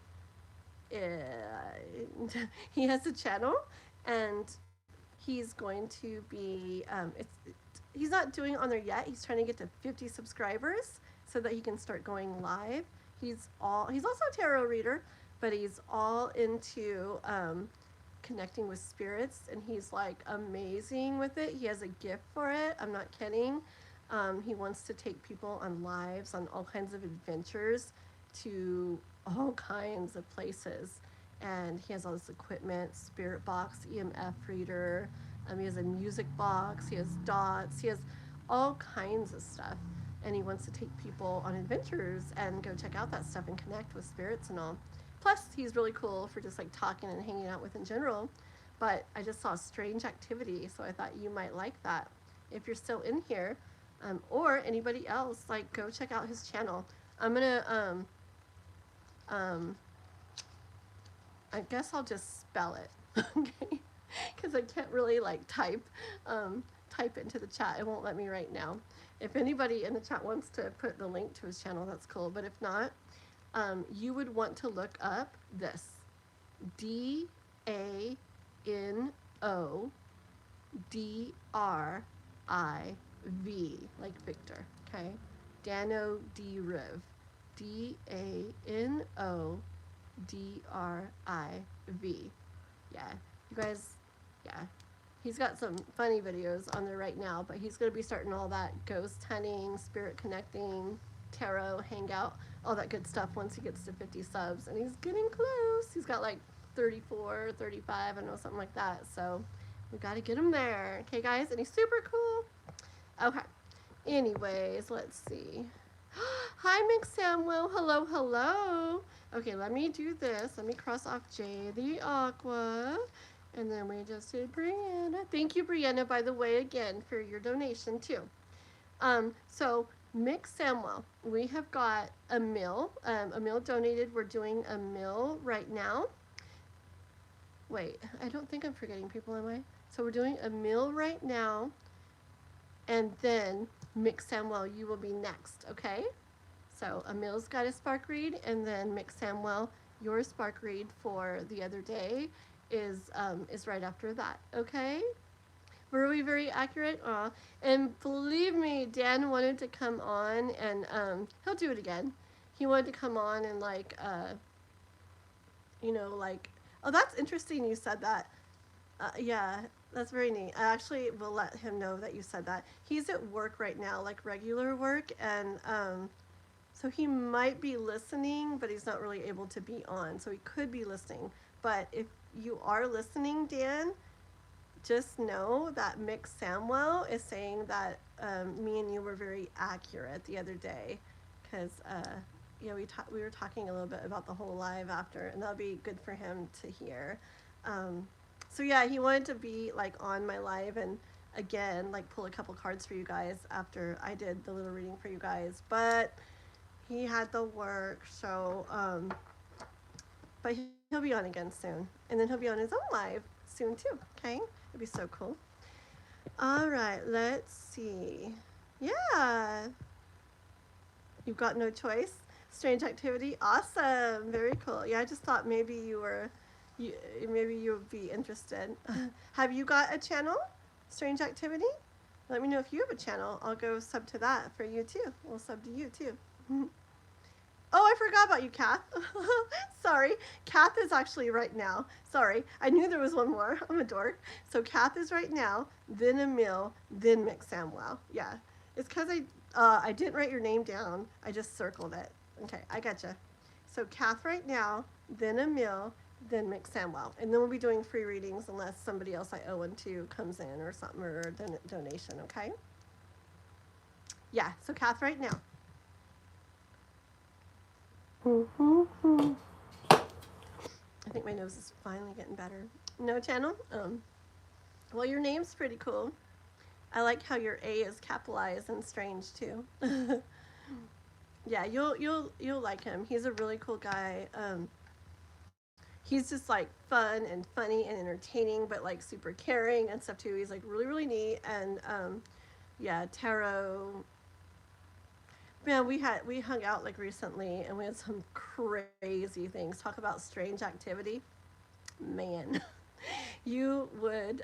he has a channel, and he's going to be he's not doing it on there yet. He's trying to get to 50 subscribers so that he can start going live. He's also a tarot reader, but he's all into connecting with spirits, and he's like amazing with it. He has a gift for it. I'm not kidding. He wants to take people on lives, on all kinds of adventures to all kinds of places. And he has all this equipment, spirit box, EMF reader. He has a music box. He has dots. He has all kinds of stuff. And he wants to take people on adventures and go check out that stuff and connect with spirits and all. Plus, he's really cool for just like talking and hanging out with in general. But I just saw strange activity, so I thought you might like that. If you're still in here, or anybody else, like go check out his channel. I'm gonna I guess I'll just spell it, okay? Because I can't really like type into the chat. It won't let me right now. If anybody in the chat wants to put the link to his channel, that's cool. But if not, you would want to look up this DANODRIV, like Victor, okay? Dano D Riv. DANODRIV. Yeah, you guys, yeah. He's got some funny videos on there right now, but he's going to be starting all that ghost hunting, spirit connecting, tarot, hangout, all that good stuff once he gets to 50 subs. And he's getting close. He's got like 34, 35, I know, something like that. So we got to get him there. Okay, guys? And he's super cool. Okay. Anyways, let's see. Hi, Mick Samuel. Hello, hello. Okay, let me do this. Let me cross off J the Aqua. And then we just did Brianna. Thank you, Brianna, by the way, again, for your donation, too. So, Mick Samuel, we have got a meal. A meal donated. We're doing a meal right now. Wait, I don't think I'm forgetting people, am I? So we're doing a meal right now. And then, Mick Samuel, you will be next, okay? So, Emil's got a spark read, and then Mick Samuel, your spark read for the other day is right after that, okay? Were we very accurate? Aw. And believe me, Dan wanted to come on, and he'll do it again. He wanted to come on and like, you know, like, oh, that's interesting you said that. Yeah, that's very neat. I actually will let him know that you said that. He's at work right now, like regular work, and so he might be listening, but he's not really able to be on. So he could be listening. But if you are listening, Dan, just know that Mick Samwell is saying that me and you were very accurate the other day, because yeah, we were talking a little bit about the whole live after, and that'll be good for him to hear. So yeah, he wanted to be like on my live, and again, like pull a couple cards for you guys after I did the little reading for you guys. But he had to work, so but he'll be on again soon, and then he'll be on his own live soon too. Okay, it'd be so cool. All right, let's see. Yeah, you've got no choice. Strange activity, awesome, very cool. Yeah, I just thought maybe you maybe you would be interested. Have you got a channel, Strange Activity? Let me know if you have a channel. I'll go sub to that for you too. We'll sub to you too. Oh, I forgot about you, Kath. Sorry. Kath is actually right now. Sorry. I knew there was one more. I'm a dork. So Kath is right now, then Emil, then McSamwow. Yeah. It's because I didn't write your name down. I just circled it. Okay, I gotcha. So Kath right now, then Emil, then McSamwow. And then we'll be doing free readings unless somebody else I owe one to comes in or something, or a donation, okay? Yeah, so Kath right now. I think my nose is finally getting better. No channel? Well, your name's pretty cool. I like how your A is capitalized and strange too. Yeah, you'll like him. He's a really cool guy. He's just like fun and funny and entertaining, but like super caring and stuff too. He's like really neat, and yeah, tarot. Man, we hung out like recently, and we had some crazy things. Talk about strange activity, man. You would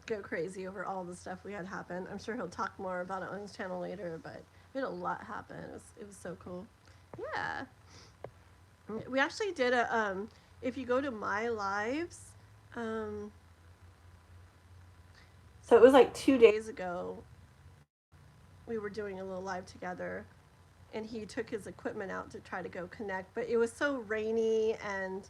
go crazy over all the stuff we had happen. I'm sure he'll talk more about it on his channel later, but we had a lot happen. It was so cool. Yeah. We actually did a if you go to my lives, so it was like 2 days ago. We were doing a little live together, and he took his equipment out to try to go connect, but it was so rainy and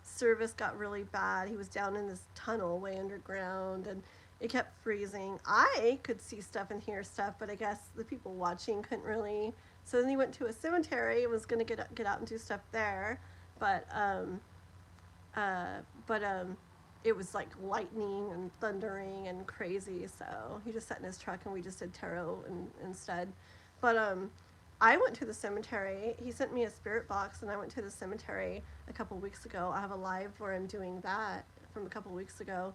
service got really bad. He was down in this tunnel way underground, and it kept freezing. I could see stuff and hear stuff, but I guess the people watching couldn't really. So then he went to a cemetery and was going to get out and do stuff there, but uh, but it was like lightning and thundering and crazy. So he just sat in his truck and we just did tarot instead. But I went to the cemetery. He sent me a spirit box, and I went to the cemetery a couple weeks ago. I have a live where I'm doing that from a couple weeks ago,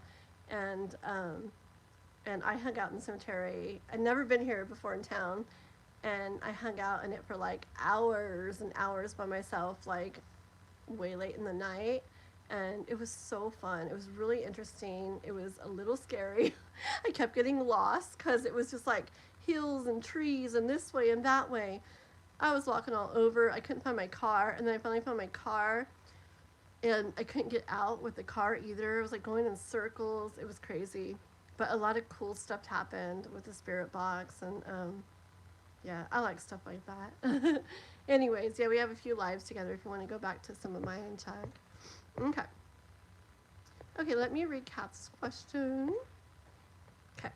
and I hung out in the cemetery. I'd never been here before in town, and I hung out in it for like hours and hours by myself, like way late in the night. And it was so fun. It was really interesting. It was a little scary. I kept getting lost because it was just like hills and trees and this way and that way. I was walking all over. I couldn't find my car, and then I finally found my car, and I couldn't get out with the car either. It was like going in circles. It was crazy, but a lot of cool stuff happened with the spirit box, and yeah, I like stuff like that. Anyways, yeah, we have a few lives together if you want to go back to some of mine and check. Okay. Okay, let me recap this question. Okay.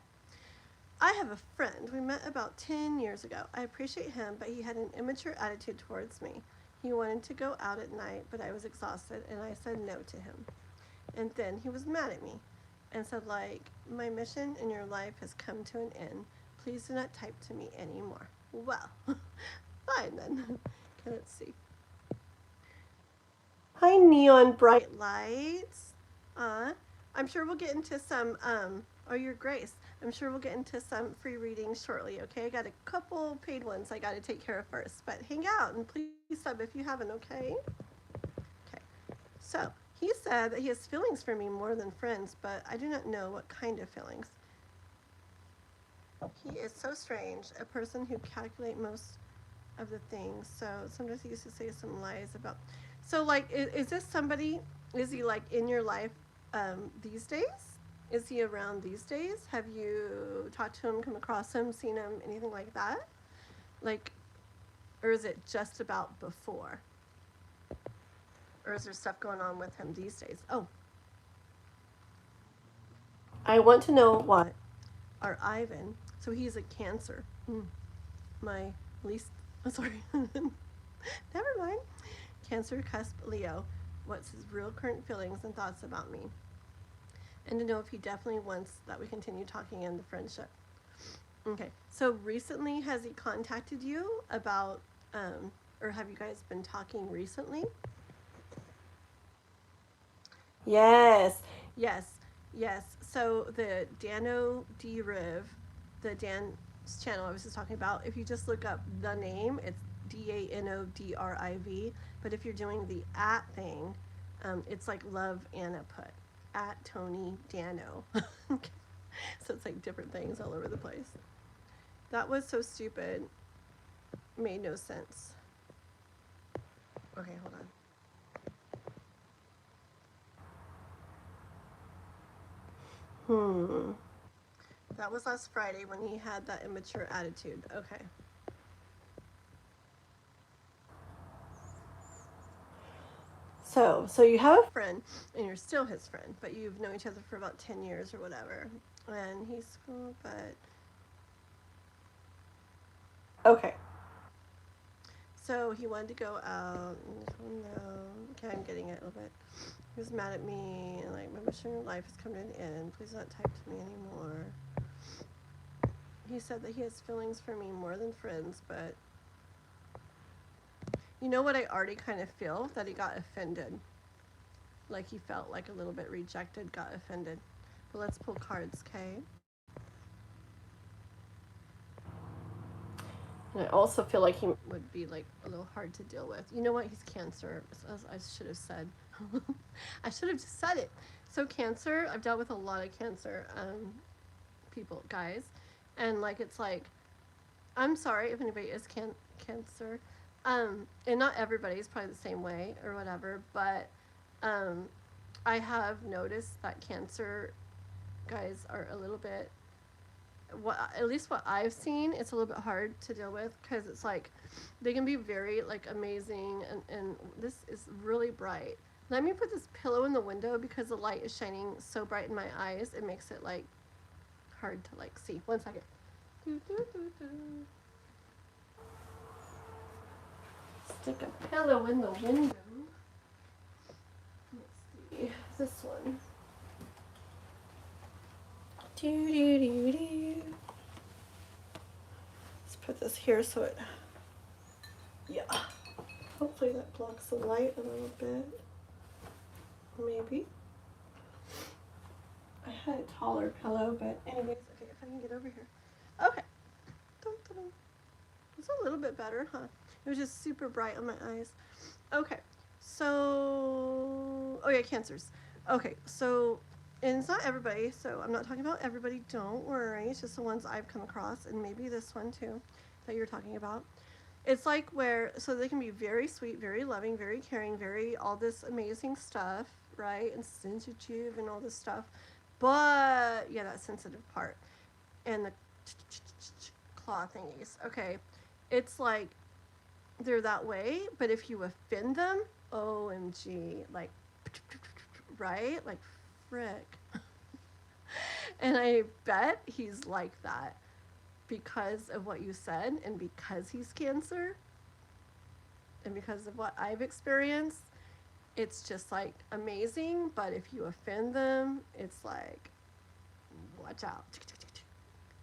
I have a friend we met about 10 years ago. I appreciate him, but he had an immature attitude towards me. He wanted to go out at night, but I was exhausted, and I said no to him. And then he was mad at me and said, like, my mission in your life has come to an end. Please do not type to me anymore. Well, fine then. Okay, let's see. Hi, neon bright lights. I'm sure we'll get into some, oh, your Grace. I'm sure we'll get into some free readings shortly, okay? I got a couple paid ones I got to take care of first, but hang out and please sub if you haven't, okay? Okay, so he said that he has feelings for me more than friends, but I do not know what kind of feelings. He is so strange, a person who calculates most of the things, so sometimes he used to say some lies about. So, like, is this somebody, is he, like, in your life these days? Is he around these days? Have you talked to him, come across him, seen him, anything like that? Like, or is it just about before? Or is there stuff going on with him these days? Oh. I want to know what our Ivan, so he's a Cancer. My least, oh, sorry. Never mind. Cancer, cusp, Leo. What's his real current feelings and thoughts about me? and to know if he definitely wants that we continue talking in the friendship. Okay, so recently has he contacted you about, or have you guys been talking recently? Yes, yes, yes. So the Dano D Riv, the Dan's channel I was just talking about, if you just look up the name, it's DANODRIV. But if you're doing the at thing, it's like Love Anna put at Tony Dano. So it's like different things all over the place. That was so stupid. Made no sense. Okay, hold on. That was last Friday when he had that immature attitude. Okay. So you have a friend, and you're still his friend, but you've known each other for about 10 years or whatever. And he's cool, but. Okay. So he wanted to go out. Okay, I'm getting it a little bit. He was mad at me, and like, my mission in life has come to an end. Please don't type to me anymore. He said that he has feelings for me more than friends, but you know what I already kind of feel? That he got offended. Like he felt like a little bit rejected, got offended. But let's pull cards, okay? And I also feel like he would be like a little hard to deal with. You know what? He's Cancer. As I should have said. I should have just said it. So Cancer, I've dealt with a lot of Cancer people, guys. And like it's like, I'm sorry if anybody is Cancer. And not everybody is probably the same way or whatever, but I have noticed that Cancer guys are a little bit, at least what I've seen, it's a little bit hard to deal with because it's like they can be very like amazing, and this is really bright. Let me put this pillow in the window because the light is shining so bright in my eyes. It makes it like hard to like see. 1 second. Stick a pillow in the window. Let's see. This one. Let's put this here so it, yeah. Hopefully that blocks the light a little bit. Maybe. I had a taller pillow, but anyways, okay, if I can get over here. Okay. It's a little bit better, huh? It was just super bright on my eyes. Okay. So, oh yeah, Cancers. Okay, so, and it's not everybody, so I'm not talking about everybody, don't worry. It's just the ones I've come across, and maybe this one too that you're talking about. It's like where, so they can be very sweet, very loving, very caring, very all this amazing stuff, right? And sensitive and all this stuff. But, yeah, that sensitive part. And the claw thingies. Okay. It's like they're that way, but if you offend them, OMG, like, right? Like, frick. And I bet he's like that because of what you said, and because he's Cancer, and because of what I've experienced. It's just like amazing, but if you offend them, it's like, watch out.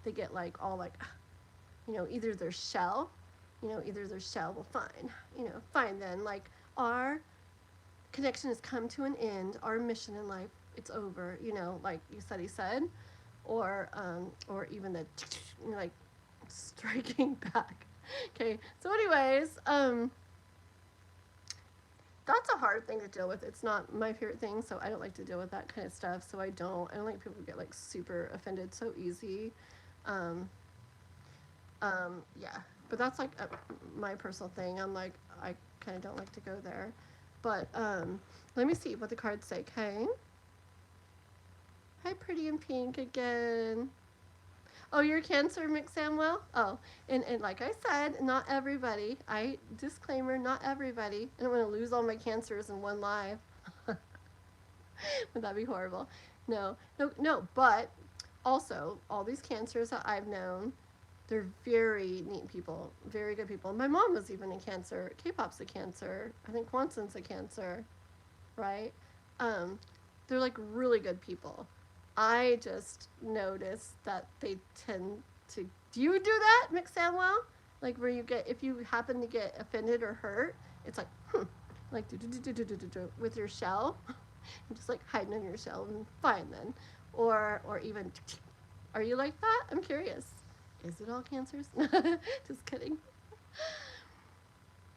They get like all like, either their shell, well, fine then. Like, our connection has come to an end. Our mission in life, it's over. Like you said, he said, or even the like striking back. Okay. So, anyways, that's a hard thing to deal with. It's not my favorite thing, so I don't like to deal with that kind of stuff. So I don't like people who get like super offended so easy. Yeah, but that's like my personal thing. I'm like, I kind of don't like to go there. But let me see what the cards say. Okay. Hi, Pretty in Pink again. Oh, you're Cancer, Mick Samwell? Oh, and like I said, not everybody. Disclaimer, not everybody. I don't want to lose all my Cancers in one live. Would that be horrible? No, but also, all these Cancers that I've known, they're very neat people, very good people. My mom was even a Cancer. K-pop's a Cancer. I think Wanson's a Cancer, right? They're like really good people. I just noticed that they tend to. Do you do that, McSamwell? Like where you get, if you happen to get offended or hurt, it's like, like with your shell, and just like hiding in your shell and fine then, or even, are you like that? I'm curious. Is it all cancers? Just kidding.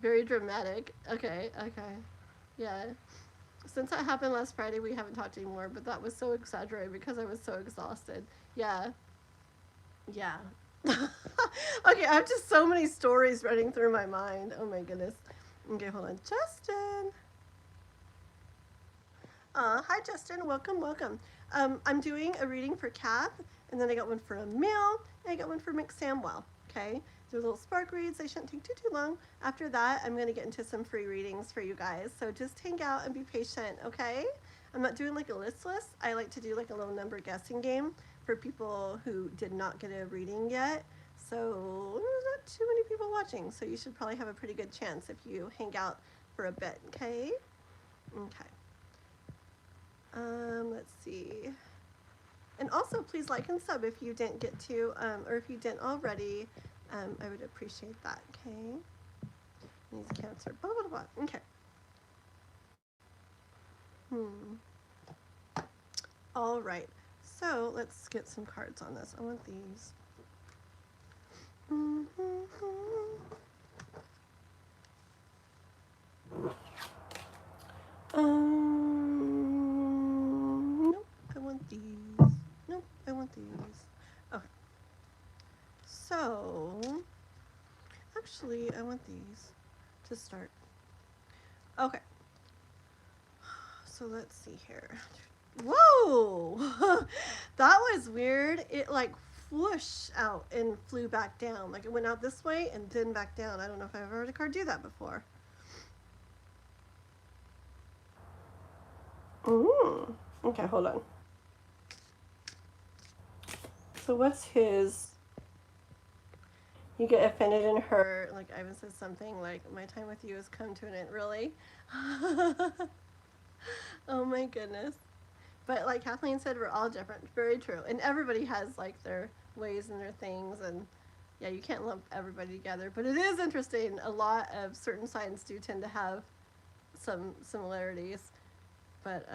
Very dramatic. Okay, okay, yeah. Since that happened last Friday, we haven't talked anymore, but that was so exaggerated because I was so exhausted. Yeah, yeah. Okay, I have just so many stories running through my mind. Oh my goodness. Okay, hold on. Justin. Hi, Justin. Welcome, welcome. I'm doing a reading for Kath, and then I got one for Emil, and I got one for Mick Samwell. Okay, they're little spark reads. They shouldn't take too long. After that, I'm going to get into some free readings for you guys. So just hang out and be patient, okay? I'm not doing like a list. I like to do like a little number guessing game for people who did not get a reading yet. So there's not too many people watching, so you should probably have a pretty good chance if you hang out for a bit, okay? Okay. Let's see. And also, please like and sub if you didn't get to, or if you didn't already. I would appreciate that, okay? Needs cancer, blah, blah, blah. Okay. All right. So let's get some cards on this. I want these. Nope, I want these. Nope, I want these. Okay. So, actually, I want these to start. Okay. So let's see here. Whoa! That was weird. It like whoosh out and flew back down. Like it went out this way and then back down. I don't know if I've ever heard a card do that before. Okay, hold on. So what's his? You get offended and hurt. Like Ivan says something like, "My time with you has come to an end." Really? Oh my goodness. But like Kathleen said, we're all different. Very true. And everybody has like their ways and their things, and yeah, you can't lump everybody together. But it is interesting. A lot of certain signs do tend to have some similarities. But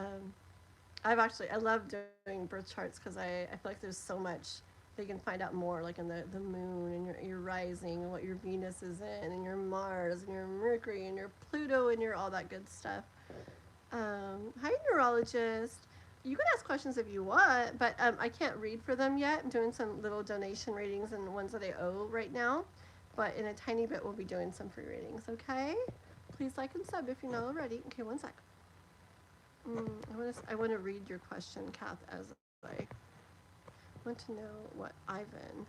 I love doing birth charts because I feel like there's so much that you can find out more, like in the moon and your rising and what your Venus is in, and your Mars and your Mercury and your Pluto and your all that good stuff. Hi, neurologist. You can ask questions if you want, but I can't read for them yet. I'm doing some little donation readings and ones that I owe right now. But in a tiny bit, we'll be doing some free readings, okay? Please like and sub if you're not already. Okay, one sec. I want to read your question, Kath, as I want to know what Ivan,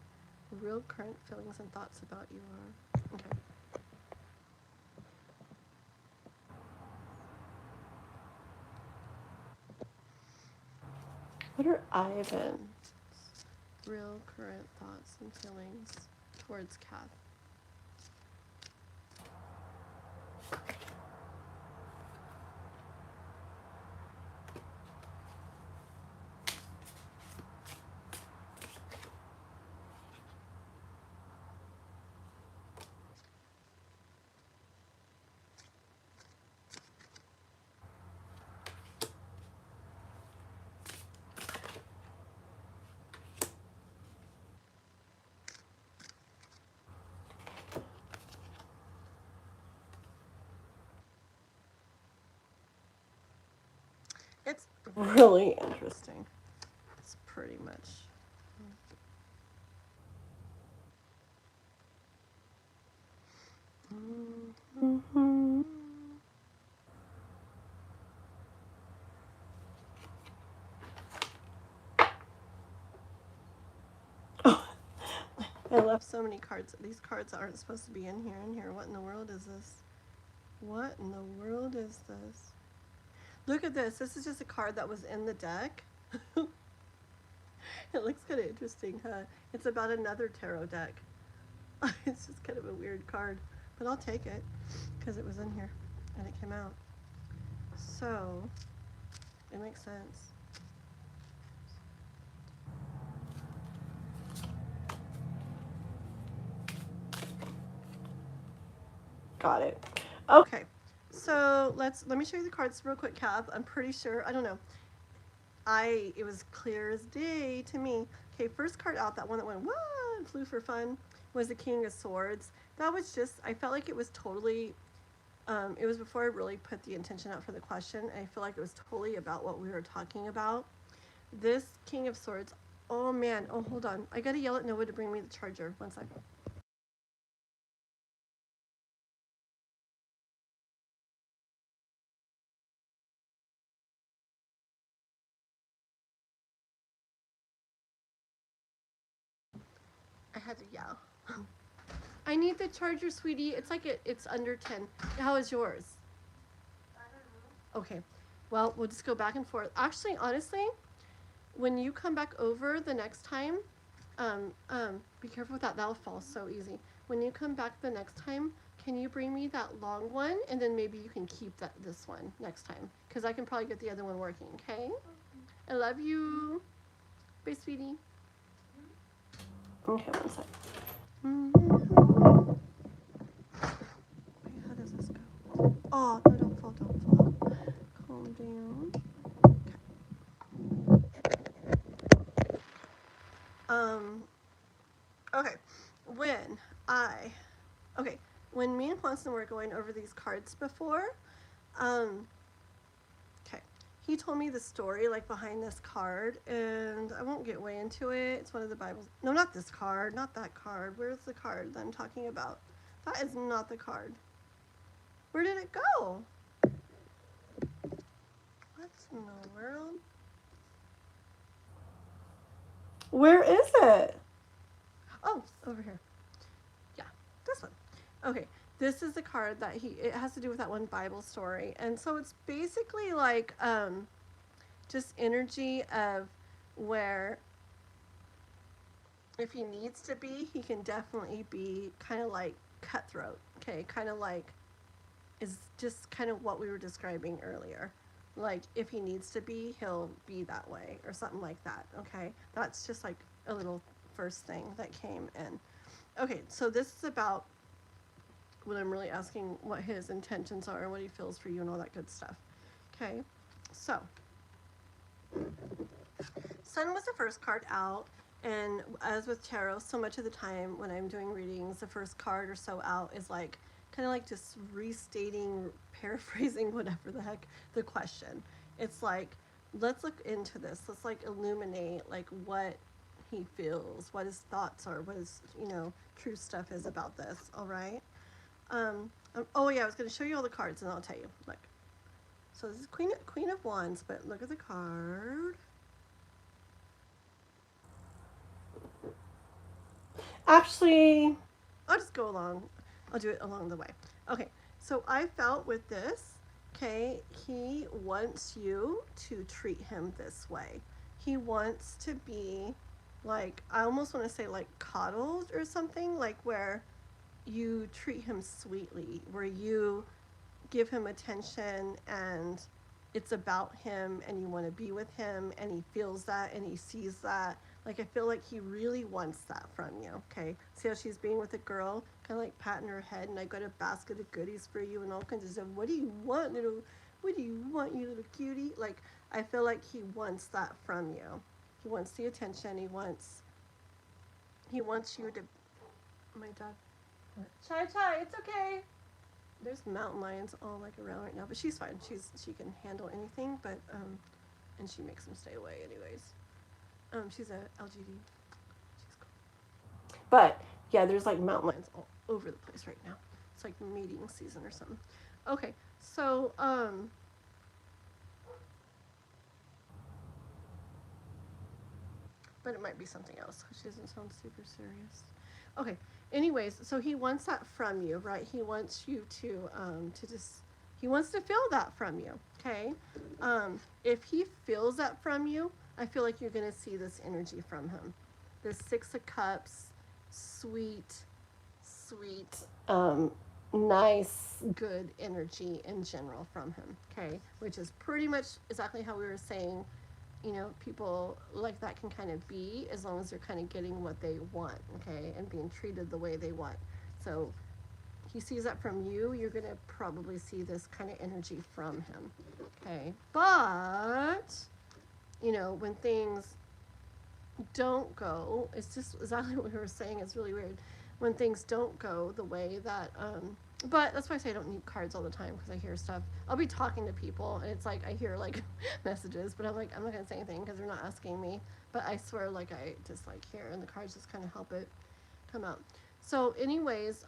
real current feelings and thoughts about you are. Okay. What are Ivan's real current thoughts and feelings towards Kath? It's really interesting. It's pretty much. Mm-hmm. Oh, I left so many cards. These cards aren't supposed to be in here. What in the world is this? What in the world is this? Look at this. This is just a card that was in the deck. It looks kind of interesting, huh? It's about another tarot deck. It's just kind of a weird card, but I'll take it because it was in here and it came out. So it makes sense. Got it. Okay. So let me show you the cards real quick, Kath. I'm pretty sure, I don't know. It was clear as day to me. Okay, first card out, that one that went, whoa, and flew for fun, was the King of Swords. That was just, I felt like it was totally, it was before I really put the intention out for the question, and I feel like it was totally about what we were talking about. This King of Swords, oh man, oh hold on. I gotta yell at Noah to bring me the charger. One second. I had to yell. I need the charger, sweetie. It's like it's under 10. How is yours? Okay. Well, we'll just go back and forth. Actually, honestly, when you come back over the next time, be careful with that. That'll fall so easy. When you come back the next time, can you bring me that long one, and then maybe you can keep this one next time, because I can probably get the other one working. Okay. I love you. Bye, sweetie. Okay, one sec. Wait, how does this go? Oh, no, don't fall, don't fall. Calm down. Okay. Okay, when me and Juanson were going over these cards before, okay, he told me the story, like, behind this card, and I won't get way into it. It's one of the Bibles. No, not this card, not that card. Where's the card that I'm talking about? That is not the card. Where did it go? What in the world? Where is it? Oh, over here. Yeah, this one. Okay, this is the card that it has to do with that one Bible story. And so it's basically like just energy of where if he needs to be, he can definitely be kind of like cutthroat. Okay, kind of like is just kind of what we were describing earlier. Like if he needs to be, he'll be that way or something like that. Okay, that's just like a little first thing that came in. Okay, so this is about when I'm really asking what his intentions are and what he feels for you and all that good stuff. Okay, so Sun was the first card out, and as with tarot, so much of the time when I'm doing readings, the first card or so out is like kind of like just restating, paraphrasing, whatever the heck the question. It's like, let's look into this. Let's like illuminate like what he feels, what his thoughts are, what his true stuff is about this. All right. Oh yeah, I was going to show you all the cards, and I'll tell you. Look. So this is Queen of Wands, but look at the card. Actually, I'll just go along. I'll do it along the way. Okay, so I felt with this, okay, he wants you to treat him this way. He wants to be like, I almost want to say like coddled or something, like where you treat him sweetly, where you give him attention and it's about him and you want to be with him and he feels that and he sees that. Like I feel like he really wants that from you. Okay, see how she's being with a girl, kind of like patting her head, and I got a basket of goodies for you and all kinds of stuff. What do you want, little? What do you want, you little cutie? Like I feel like he wants that from you. He wants the attention. He wants you to. Oh my dog. Chai, it's okay. There's mountain lions all like around right now, but she's fine. She can handle anything, but and she makes them stay away anyways. She's a LGD. She's cool. But yeah, there's like mountain lions all over the place right now. It's like mating season or something. Okay, so but it might be something else. She doesn't sound super serious. Okay. Anyways, so he wants that from you, right? He wants you to just he wants to feel that from you. Okay. If he feels that from you, I feel like you're gonna see this energy from him. This Six of Cups, sweet, nice, good energy in general from him. Okay, which is pretty much exactly how we were saying people like that can kind of be as long as they're kind of getting what they want, okay, and being treated the way they want. So he sees that from you, you're going to probably see this kind of energy from him. Okay. But, when things don't go, it's just exactly what we were saying. It's really weird. When things don't go the way that, but that's why I say I don't need cards all the time because I hear stuff. I'll be talking to people and it's like I hear like messages, but I'm like, I'm not going to say anything because they're not asking me. But I swear, like, I just like hear and the cards just kind of help it come out. So, anyways,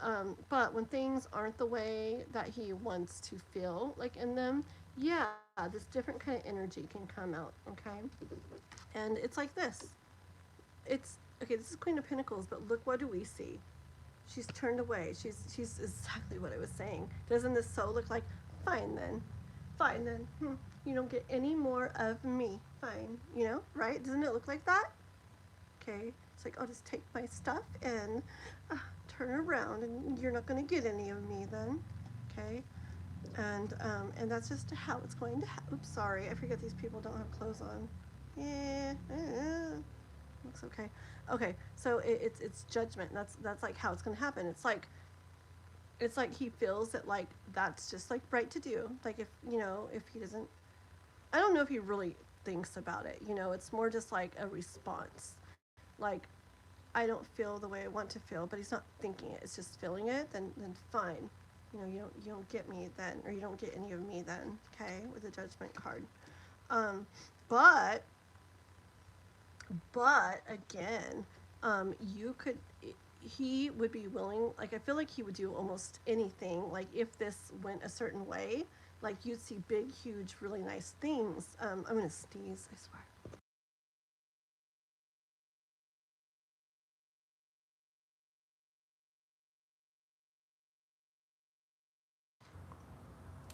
but when things aren't the way that he wants to feel like in them, yeah, this different kind of energy can come out, okay? And it's like this. It's okay, this is Queen of Pentacles, but look, what do we see? She's turned away. She's exactly what I was saying. Doesn't this so look like, fine then, fine then, you don't get any more of me, fine, right? Doesn't it look like that? Okay, it's like, I'll just take my stuff and turn around, and you're not going to get any of me then, okay? And that's just how it's going to happen. Oops, sorry, I forget these people don't have clothes on. Yeah, looks okay. Okay, so it's judgment. That's like how it's gonna happen. It's like he feels that like that's just like right to do. Like if he doesn't, I don't know if he really thinks about it. It's more just like a response. Like I don't feel the way I want to feel, but he's not thinking it. It's just feeling it. Then fine. You don't get me then, or you don't get any of me then. Okay, with the judgment card. Um, but but again, you could he would be willing, like I feel like he would do almost anything, like if this went a certain way, like you'd see big huge really nice things. I'm gonna sneeze, I swear.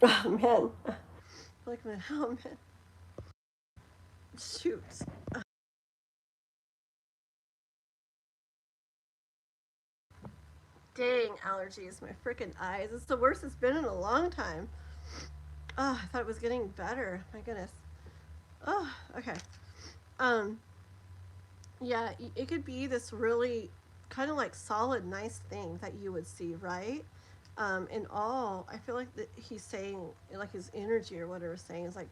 Oh man, I feel like oh man, shoot. Dang, allergies, my freaking eyes, it's the worst it's been in a long time. Oh, I thought it was getting better, my goodness. Oh, okay. um Yeah, it could be this really kind of like solid, nice thing that you would see, right? And all I feel like that he's saying, like his energy or whatever, saying is like,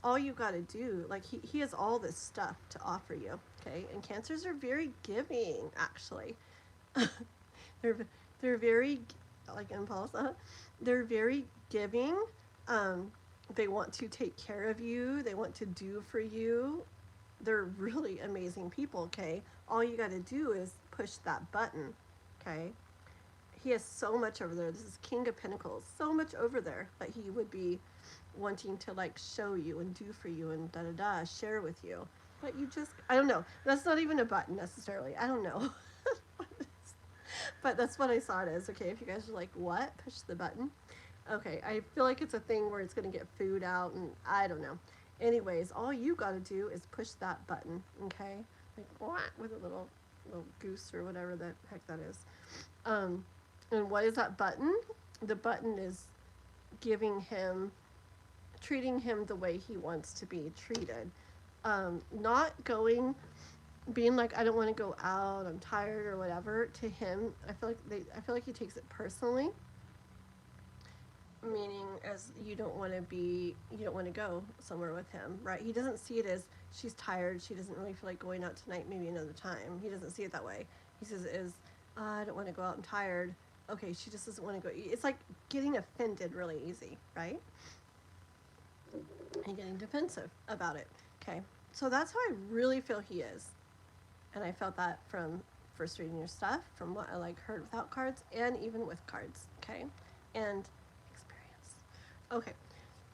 all you got to do, like he has all this stuff to offer you, okay? And cancers are very giving, actually. they're they're very like impulse. They're very giving. Um, they want to take care of you. They want to do for you. They're really amazing people, okay? All you got to do is push that button, okay? He has so much over there. This is King of Pentacles. So much over there that he would be wanting to like show you and do for you and da da da, share with you. But you just, I don't know. That's not even a button necessarily. I don't know. But that's what I saw it as. Okay, if you guys are like, what? Push the button. Okay, I feel like it's a thing where it's going to get food out and I don't know. Anyways, all you got to do is push that button, okay? Like, with a little goose or whatever the heck that is. Um, and what is that button? The button is giving him, treating him the way he wants to be treated. Not going, being like, I don't want to go out, I'm tired or whatever. To him, I feel like he takes it personally, meaning as you don't want to go somewhere with him, right? He doesn't see it as she's tired, she doesn't really feel like going out tonight, maybe another time. He doesn't see it that way. He says it is, I don't want to go out, I'm tired. Okay, she just doesn't want to go. It's like getting offended really easy, right? And getting defensive about it. Okay, so that's how I really feel he is. And I felt that from first reading your stuff, from what I like heard without cards, and even with cards. Okay, and experience. Okay,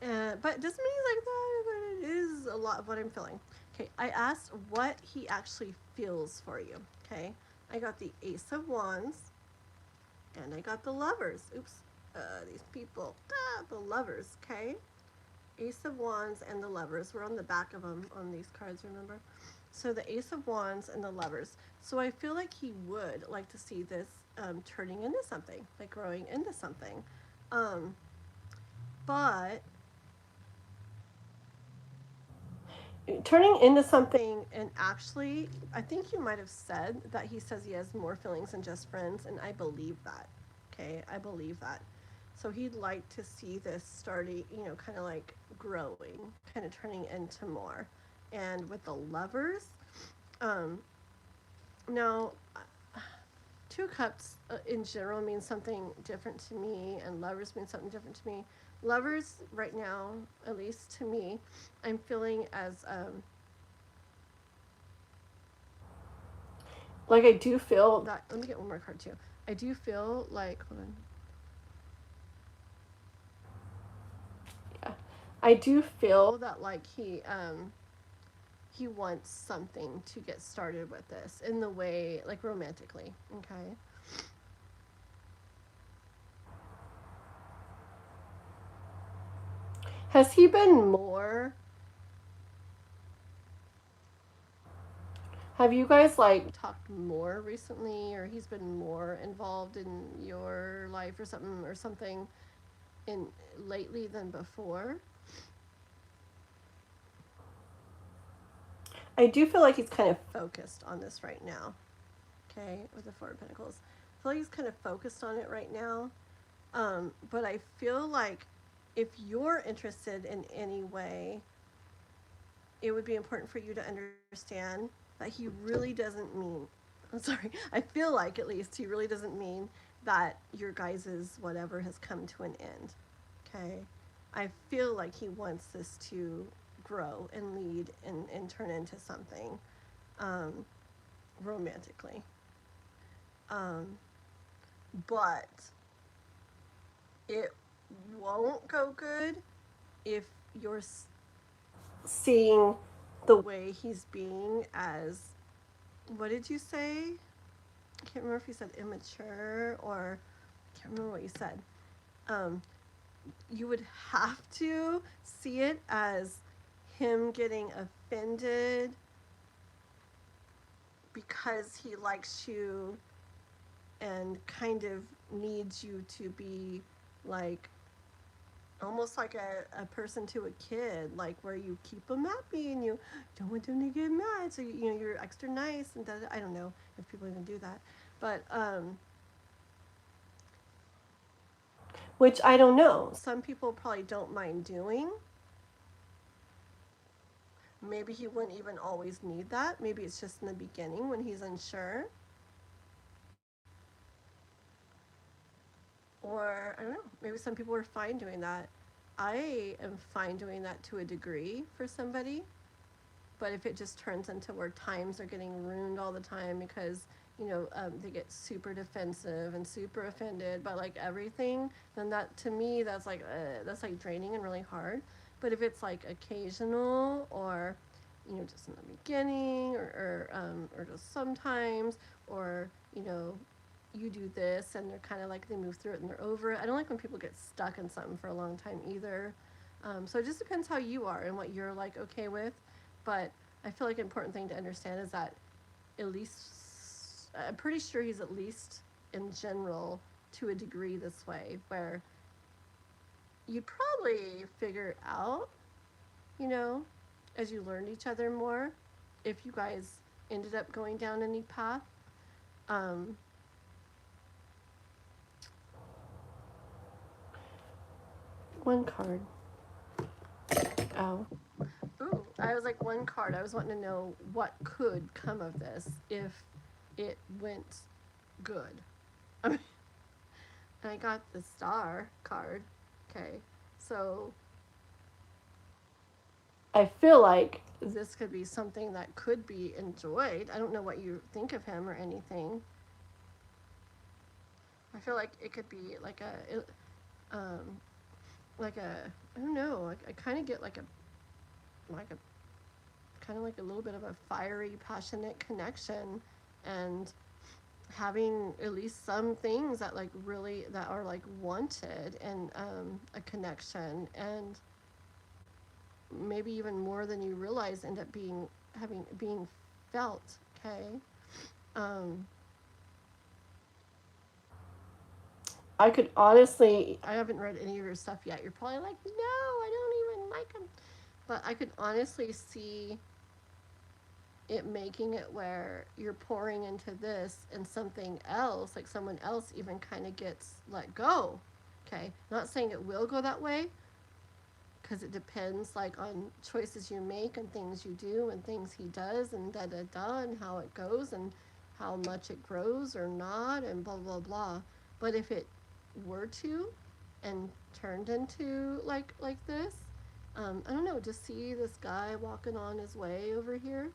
but it doesn't mean like that, but it is a lot of what I'm feeling. Okay, I asked what he actually feels for you. Okay, I got the Ace of Wands, and I got the Lovers. Oops, these people, the Lovers. Okay, Ace of Wands and the Lovers. We're on the back of them on these cards, remember? So the Ace of Wands and the Lovers. So I feel like he would like to see this turning into something, like growing into something. But turning into something, and actually, I think you might have said that he says he has more feelings than just friends, and I believe that. Okay, I believe that. So he'd like to see this starting, kind of like growing, kind of turning into more. And with the lovers, um, now, two cups in general means something different to me, and lovers mean something different to me. Lovers, right now, at least to me, I'm feeling as like I do feel that. Let me get one more card too. I do feel like, hold on. Yeah, I do feel that like he wants something to get started with this in the way like romantically. Okay. Has he been more? Have you guys like talked more recently, or he's been more involved in your life or something in lately than before? I do feel like he's kind of focused on this right now. Okay, with the Four of Pentacles, I feel like he's kind of focused on it right now. But I feel like if you're interested in any way, it would be important for you to understand that he really doesn't mean. I'm sorry. I feel like at least he really doesn't mean that your guys's whatever has come to an end. Okay, I feel like he wants this to grow and lead and turn into something um, romantically. Um, but it won't go good if you're seeing the way he's being as, what did you say? I can't remember if you said immature or I can't remember what you said. Um, you would have to see it as him getting offended because he likes you and kind of needs you to be like almost like a person to a kid, like where you keep them happy and you don't want them to get mad, so you're extra nice and I don't know if people even do that, but which I don't know. Some people probably don't mind doing. Maybe he wouldn't even always need that. Maybe it's just in the beginning when he's unsure. Or I don't know. Maybe some people are fine doing that. I am fine doing that to a degree for somebody. But if it just turns into where times are getting ruined all the time because they get super defensive and super offended by like everything, then that to me that's like draining and really hard. But if it's like occasional or just in the beginning or just sometimes or you do this and they're kind of like they move through it and they're over it. I don't like when people get stuck in something for a long time either. So it just depends how you are and what you're like okay with. But I feel like an important thing to understand is that at least I'm pretty sure he's at least in general to a degree this way where you'd probably figure out, you know, as you learned each other more, if you guys ended up going down any path. Um, one card. Oh. Ooh, I was like one card. I was wanting to know what could come of this if it went good. I mean, and I got the star card. Okay, so I feel like this could be something that could be enjoyed. I don't know what you think of him or anything. I feel like it could be um, like a, I don't know. Like I kind of get like a kind of like a little bit of a fiery, passionate connection, and having at least some things that like really that are like wanted and a connection and maybe even more than you realize end up being felt. Okay. um I could honestly, I haven't read any of your stuff yet. You're probably like, no, I don't even like him. But I could honestly see it making it where you're pouring into this and something else, like someone else even kind of gets let go. Okay, not saying it will go that way, because it depends like on choices you make and things you do and things he does and da da da and how it goes and how much it grows or not and blah blah blah. But if it were to and turned into like this, I don't know, just see this guy walking on his way over here.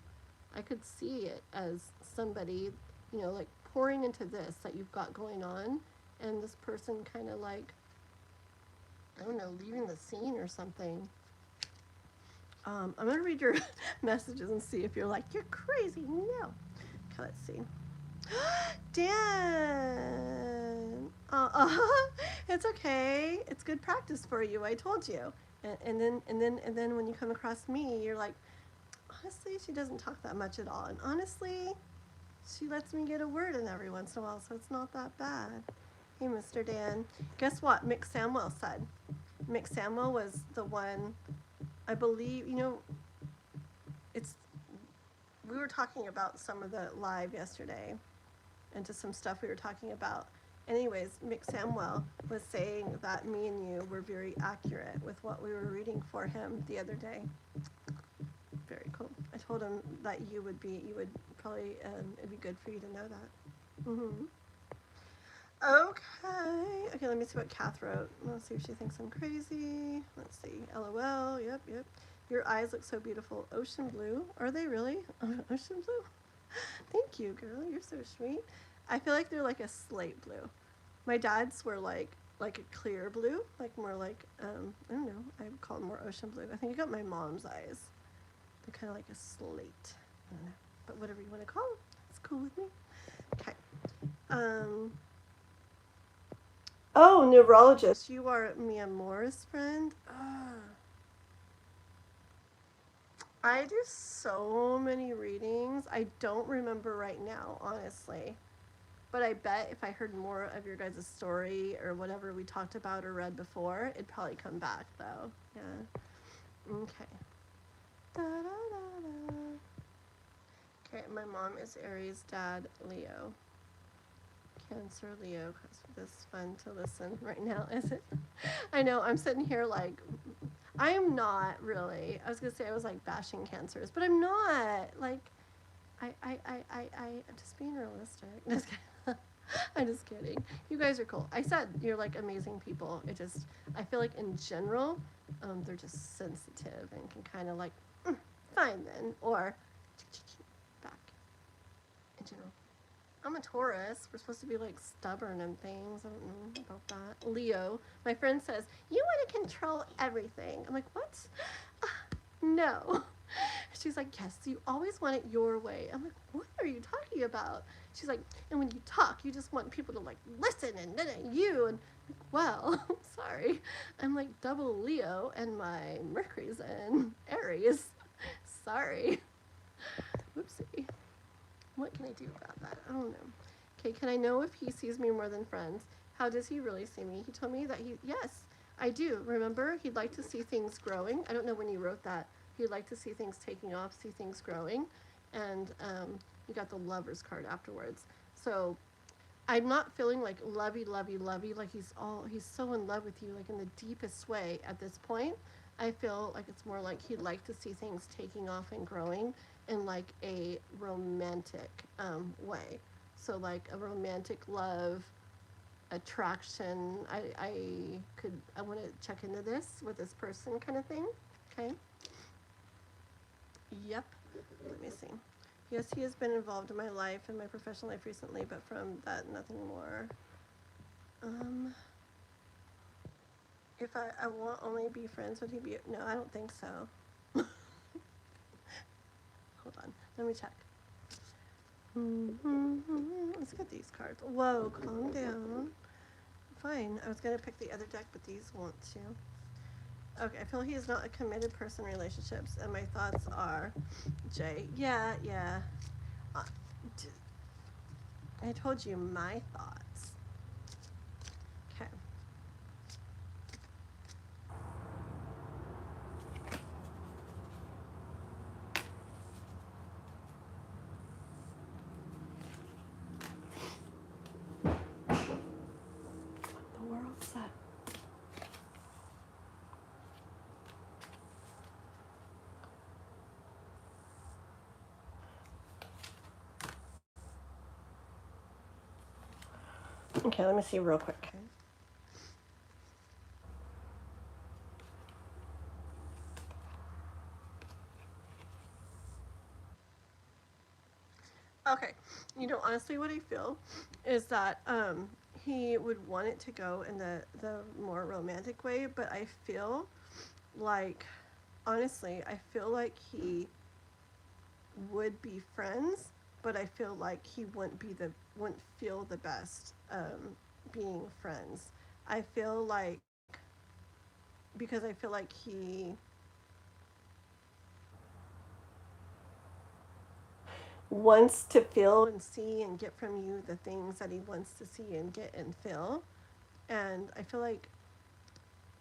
I could see it as somebody, like pouring into this that you've got going on, and this person kind of like, I don't know, leaving the scene or something. I'm gonna read your messages and see if you're like, you're crazy. No. Okay, let's see. Dan. It's okay. It's good practice for you. I told you. And then when you come across me, you're like, honestly, she doesn't talk that much at all. And honestly, she lets me get a word in every once in a while, so it's not that bad. Hey, Mr. Dan. Guess what Mick Samwell said? Mick Samwell was the one, I believe, it's, we were talking about some of the live yesterday and just some stuff we were talking about. Anyways, Mick Samwell was saying that me and you were very accurate with what we were reading for him the other day. Very cool. I told him that you would probably, it'd be good for you to know that. Okay, let me see what Kath wrote. Let's see if she thinks I'm crazy. Let's see. LOL. Yep. Your eyes look so beautiful. Ocean blue. Are they really? Ocean blue? Thank you, girl. You're so sweet. I feel like they're like a slate blue. My dad's were like a clear blue, like more like, I don't know. I would call them more ocean blue. I think I got my mom's eyes. They're kind of like a slate. I don't know. But whatever you want to call them, it's cool with me. Okay. Oh, neurologist. You are Mia Moore's friend? I do so many readings. I don't remember right now, honestly. But I bet if I heard more of your guys' story or whatever we talked about or read before, it'd probably come back, though. Yeah. Okay. Okay, my mom is Aries, dad, Leo. Cancer, Leo. This is fun to listen right now, is it? I know, I'm sitting here like, I am not really. I was gonna say I was like bashing cancers, but I'm not. Like, I'm just being realistic. I'm just kidding. You guys are cool. I said you're like amazing people. I feel like in general, they're just sensitive and can kind of like, fine then, or back in general. I'm a Taurus. We're supposed to be like stubborn and things. I don't know about that. Leo. My friend says, you want to control everything. I'm like, what? No. She's like, yes, you always want it your way. I'm like, what are you talking about? She's like, and when you talk, you just want people to like listen and you. And like, well, sorry. I'm like double Leo and my Mercury's in Aries. Sorry. Whoopsie. What can I do about that? I don't know. Okay, can I know if he sees me more than friends? How does he really see me? He told me that yes, I do. Remember, he'd like to see things growing. I don't know when you wrote that. He'd like to see things taking off, see things growing. And you got the lover's card afterwards. So I'm not feeling like lovey, like he's so in love with you, like in the deepest way at this point. I feel like it's more like he'd like to see things taking off and growing in like a romantic way. So like a romantic love, attraction. I want to check into this with this person kind of thing. Okay. Yep. Let me see. Yes, he has been involved in my life and my professional life recently, but from that, nothing more. If I won't only be friends, would he be? No, I don't think so. Hold on, let me check. Let's get these cards. Whoa, calm down. Fine, I was gonna pick the other deck, but these want to. Okay, I feel he is not a committed person in relationships, and my thoughts are, Jay, yeah. I told you my thoughts. Okay. Okay, let me see real quick. Okay, honestly, what I feel is that he would want it to go in the more romantic way, but I feel like, honestly, I feel like he would be friends, but I feel like he wouldn't feel the best being friends. I feel like, because I feel like he wants to feel and see and get from you the things that he wants to see and get and feel. And I feel like,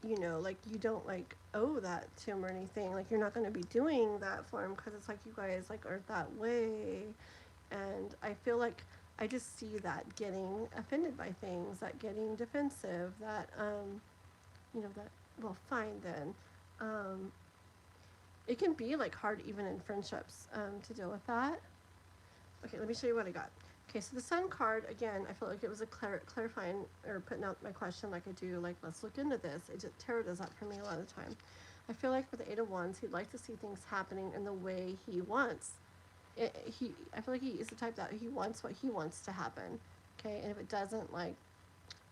like you don't like owe that to him or anything. Like you're not going to be doing that for him because it's like you guys like aren't that way. And I feel like I just see that getting offended by things, that getting defensive, that that, well, fine then. Um, it can be like hard even in friendships to deal with that. Okay, let me show you what I got. Okay, so the Sun card, again, I felt like it was a clarifying or putting out my question like I do, like, let's look into this. Tarot does that for me a lot of the time. I feel like with the Eight of Wands, he'd like to see things happening in the way he wants. I feel like he is the type that he wants what he wants to happen. Okay, and if it doesn't, like,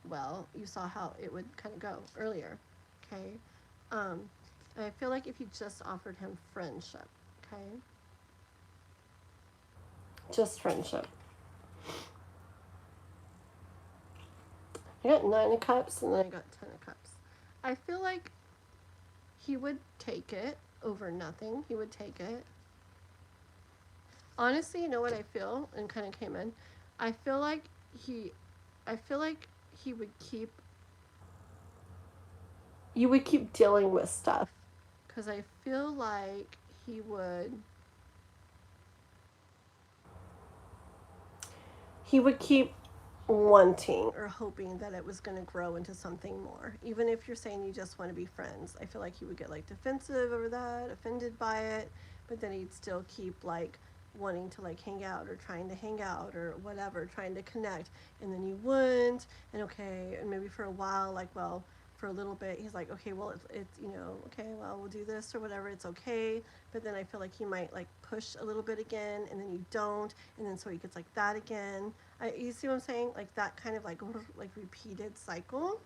well, you saw how it would kind of go earlier. Okay, um, and I feel like if you just offered him friendship, okay, just friendship. I got 9 of Cups and then I got 10 of Cups. I feel like he would take it over nothing. He would take it. Honestly, you know what I feel and kind of came in? I feel like he I feel like he would keep you would keep dealing with stuff cuz I feel like he would keep wanting or hoping that it was going to grow into something more. Even if you're saying you just want to be friends, I feel like he would get like defensive over that, offended by it, but then he'd still keep like wanting to like hang out or trying to hang out or whatever, trying to connect. And then you wouldn't, and okay, and maybe for a while, like, well, for a little bit, he's like, okay, well, it's okay, well, we'll do this or whatever, it's okay. But then I feel like he might like push a little bit again, and then you don't, and then so he gets like that again. You see what I'm saying? Like that kind of like repeated cycle.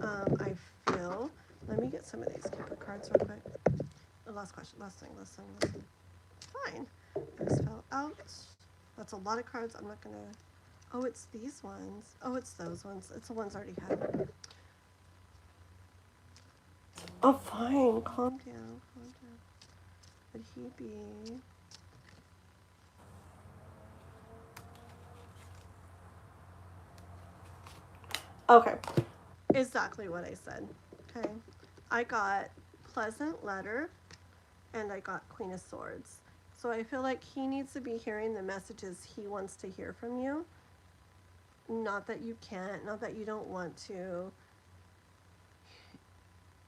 I feel. Let me get some of these Keeper cards real quick. Last question. Last thing. Last thing. Last thing. Fine. Those fell out. That's a lot of cards. I'm not gonna. Oh, it's these ones. Oh, it's those ones. It's the ones I already had. Oh, fine. Calm down. Calm down. Would he be? Okay. Exactly what I said. Okay. I got pleasant letter and I got Queen of Swords. So I feel like he needs to be hearing the messages he wants to hear from you. Not that you can't, not that you don't want to.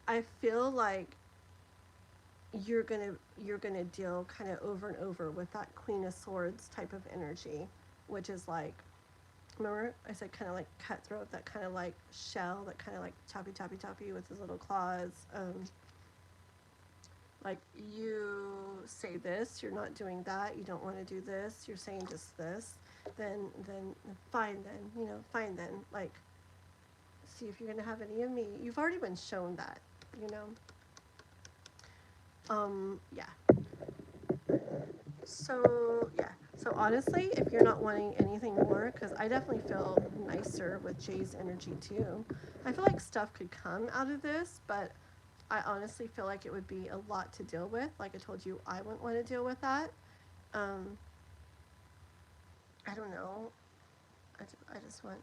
I feel like you're gonna deal kind of over and over with that Queen of Swords type of energy, which is like, remember I said kind of like cutthroat, that kind of like shell, that kind of like choppy choppy choppy with his little claws. Like you say this, you're not doing that, you don't want to do this, you're saying just this, then fine then, fine then. Like, see if you're gonna have any of me. You've already been shown that, you know. Yeah. So yeah. So honestly, if you're not wanting anything more, because I definitely feel nicer with Jay's energy too. I feel like stuff could come out of this, but I honestly feel like it would be a lot to deal with. Like I told you, I wouldn't want to deal with that. Um, I don't know. I just want,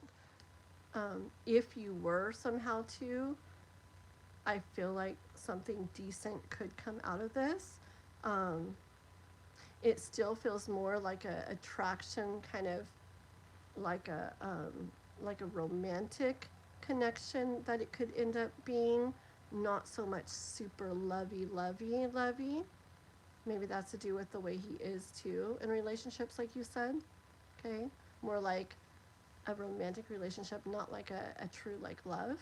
if you were somehow to, I feel like something decent could come out of this. Um, it still feels more like a attraction, kind of like a romantic connection that it could end up being, not so much super lovey. Maybe that's to do with the way he is too in relationships, like you said. Okay, more like a romantic relationship, not like a true like love.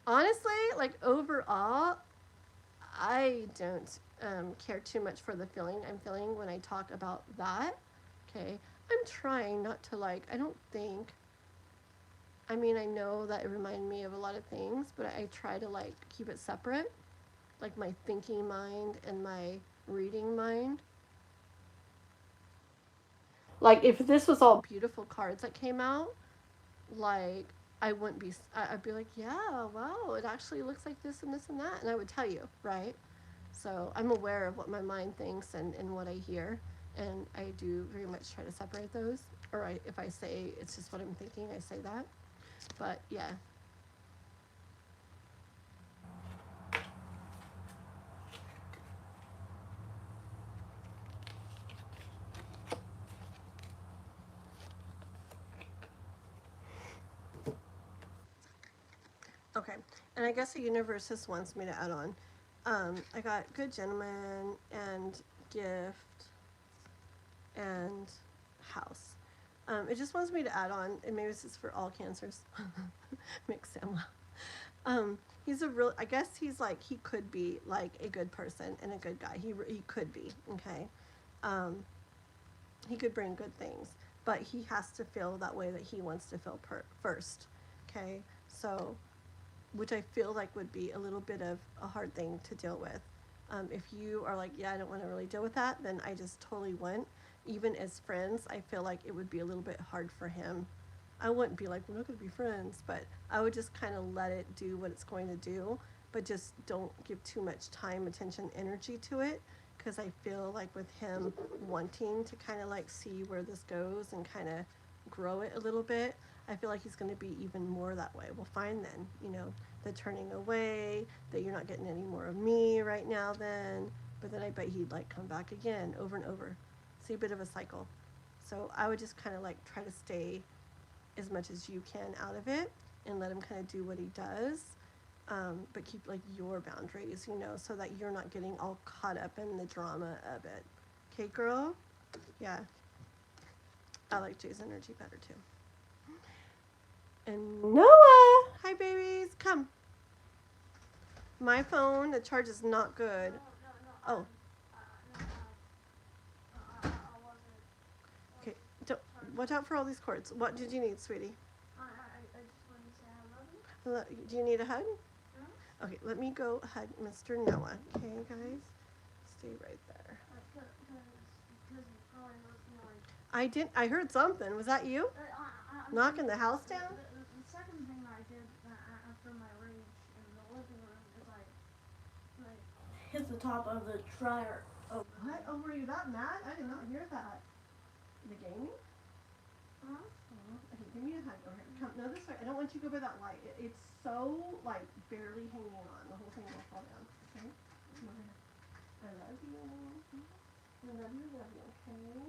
Honestly, like overall, I don't care too much for the feeling I'm feeling when I talk about that. Okay, I'm trying not to like. I don't think. I mean, I know that it reminded me of a lot of things, but I try to like keep it separate, like my thinking mind and my reading mind. Like if this was all beautiful cards that came out, like I wouldn't be. I'd be like, yeah, wow, it actually looks like this and this and that, and I would tell you, right? So I'm aware of what my mind thinks and what I hear, and I do very much try to separate those. Or if I say it's just what I'm thinking, I say that. But yeah. Okay. And I guess the universe just wants me to add on. I got good gentleman and gift and house. It just wants me to add on, and maybe this is for all cancers. Mix them well. He's a real. I guess he's like he could be like a good person and a good guy. He could be okay. Um, he could bring good things, but he has to feel that way that he wants to feel first. Okay, so which I feel like would be a little bit of a hard thing to deal with. If you are like, yeah, I don't want to really deal with that, then I just totally wouldn't. Even as friends, I feel like it would be a little bit hard for him. I wouldn't be like, we're not going to be friends, but I would just kind of let it do what it's going to do, but just don't give too much time, attention, energy to it. Because I feel like with him wanting to kind of like see where this goes and kind of grow it a little bit, I feel like he's going to be even more that way. Well, fine then, the turning away, that you're not getting any more of me right now then. But then I bet he'd like come back again over and over. See, a bit of a cycle. So I would just kind of like try to stay as much as you can out of it and let him kind of do what he does. But keep like your boundaries, so that you're not getting all caught up in the drama of it. Okay, girl? Yeah. I like Jay's energy better too. And Noah! Hi, babies. Come. My phone, the charge is not good. Oh. Okay. Watch out for all these cords. What did you need, sweetie? I just wanted to say I love you. Do you need a hug? Okay, let me go hug Mr. Noah. Okay, guys? Stay right there. I heard something. Was that you? Knocking the house down? The second thing I did after my rage in the living room is I hit the top of the dryer. Oh, what? Oh, were you that mad? I did not hear that. The gaming? Huh? Oh, okay, give me a hug. Okay, come. No, this way. I don't want you to go by that light. It's so, like, barely hanging on. The whole thing will fall down. Okay? Come over here. I love you. I love you, okay?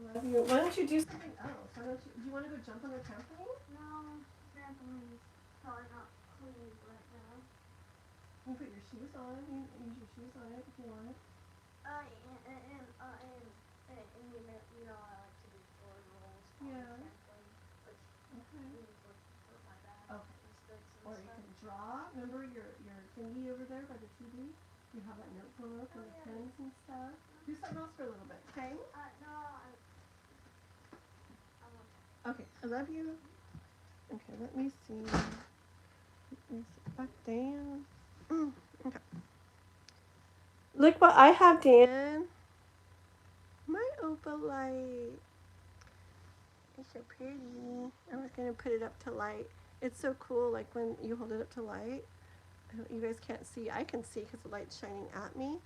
Love you. Why don't you do something else? Do you want to go jump on the trampoline? No, trampoline's probably not clean right now. You can put your shoes on. You can use your shoes on it if you want. And you know I like to do floor rolls on the trampoline, which means for my back and splits and Or stuff. you can draw. Remember your thingy over there by the TV? You have that notebook and the pens and stuff. Do something else for a little bit, okay? Okay, I love you. Okay, let me see. Back down. Okay. Look what I have, Dan. My opal light. It's so pretty. I was going to put it up to light. It's so cool, like when you hold it up to light. You guys can't see. I can see because the light's shining at me.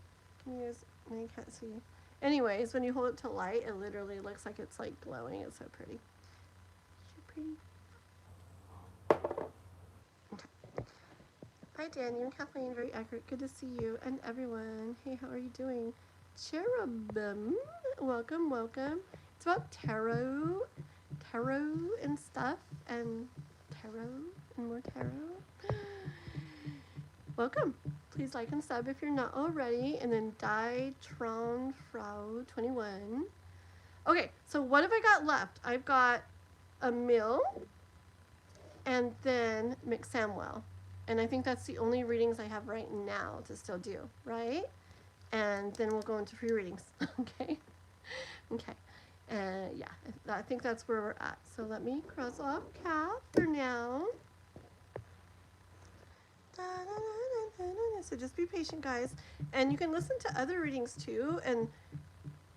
Can you guys? No, you can't see. Anyways, when you hold it to light, it literally looks like it's like glowing. It's so pretty. So pretty. Okay. Hi, Daniel and Kathleen. Very accurate. Good to see you and everyone. Hey, how are you doing? Cherubim. Welcome, welcome. It's about tarot and stuff, and tarot and more tarot. Welcome. Please like and sub if you're not already, and then Die Tron Frau 21. Okay, so what have I got left? I've got Emil and then McSamwell. And I think that's the only readings I have right now to still do, right? And then we'll go into free readings. Okay? Okay. Yeah, I think that's where we're at. So let me cross off Kath for now. So just be patient, guys. And you can listen to other readings too. And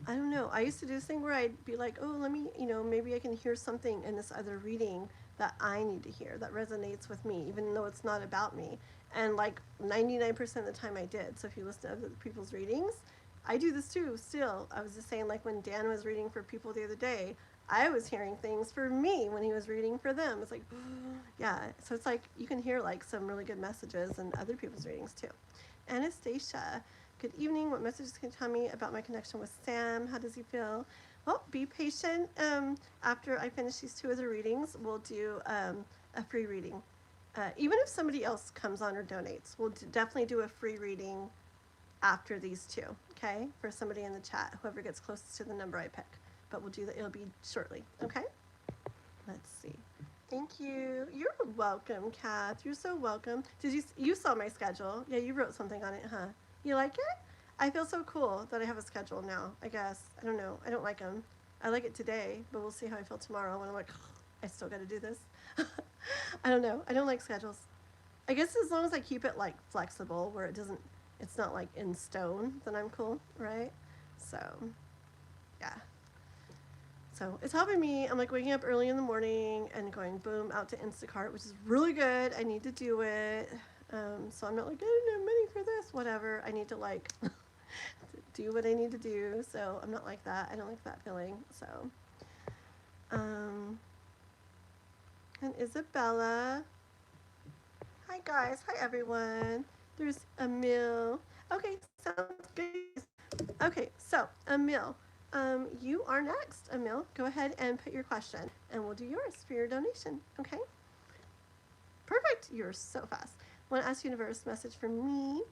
I don't know. I used to do this thing where I'd be like, oh, let me, maybe I can hear something in this other reading that I need to hear that resonates with me, even though it's not about me. And like 99% of the time I did. So if you listen to other people's readings, I do this too still. I was just saying, like when Dan was reading for people the other day, I was hearing things for me when he was reading for them. It's like, yeah. So it's like you can hear like some really good messages in other people's readings too. Anastasia, good evening. What messages can you tell me about my connection with Sam? How does he feel? Well, be patient. After I finish these two other readings, we'll do a free reading. Even if somebody else comes on or donates, we'll definitely do a free reading after these two, okay? For somebody in the chat, whoever gets closest to the number I pick. But we'll do that. It'll be shortly, okay? Let's see. Thank you. You're welcome, Kath. You're so welcome. You saw my schedule? Yeah, you wrote something on it, huh? You like it? I feel so cool that I have a schedule now. I guess I don't know. I don't like them. I like it today, but we'll see how I feel tomorrow when I'm like, I still got to do this. I don't know. I don't like schedules. I guess as long as I keep it like flexible, where it's not like in stone, then I'm cool, right? So, yeah. So it's helping me. I'm like waking up early in the morning and going boom out to Instacart, which is really good. I need to do it. So I'm not like, I don't have money for this, whatever. I need to like do what I need to do. So I'm not like that. I don't like that feeling. So, and Isabella. Hi guys. Hi everyone. There's Emil. Okay, sounds good. Okay, so Emil. You are next, Emil. Go ahead and put your question, and we'll do yours for your donation. Okay? Perfect. You're so fast. I want to ask universe message for me.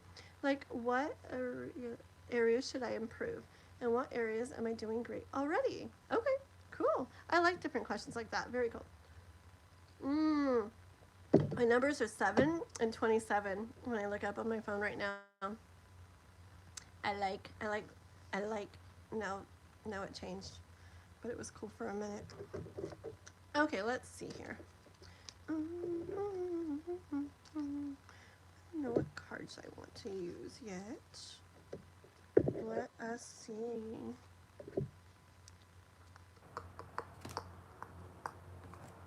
Like, what areas should I improve, and what areas am I doing great already? Okay, cool. I like different questions like that. Very cool. My numbers are 7 and 27 when I look up on my phone right now. I like. No, no, it changed, but it was cool for a minute. Okay, let's see here. I don't know what cards I want to use yet. Let us see.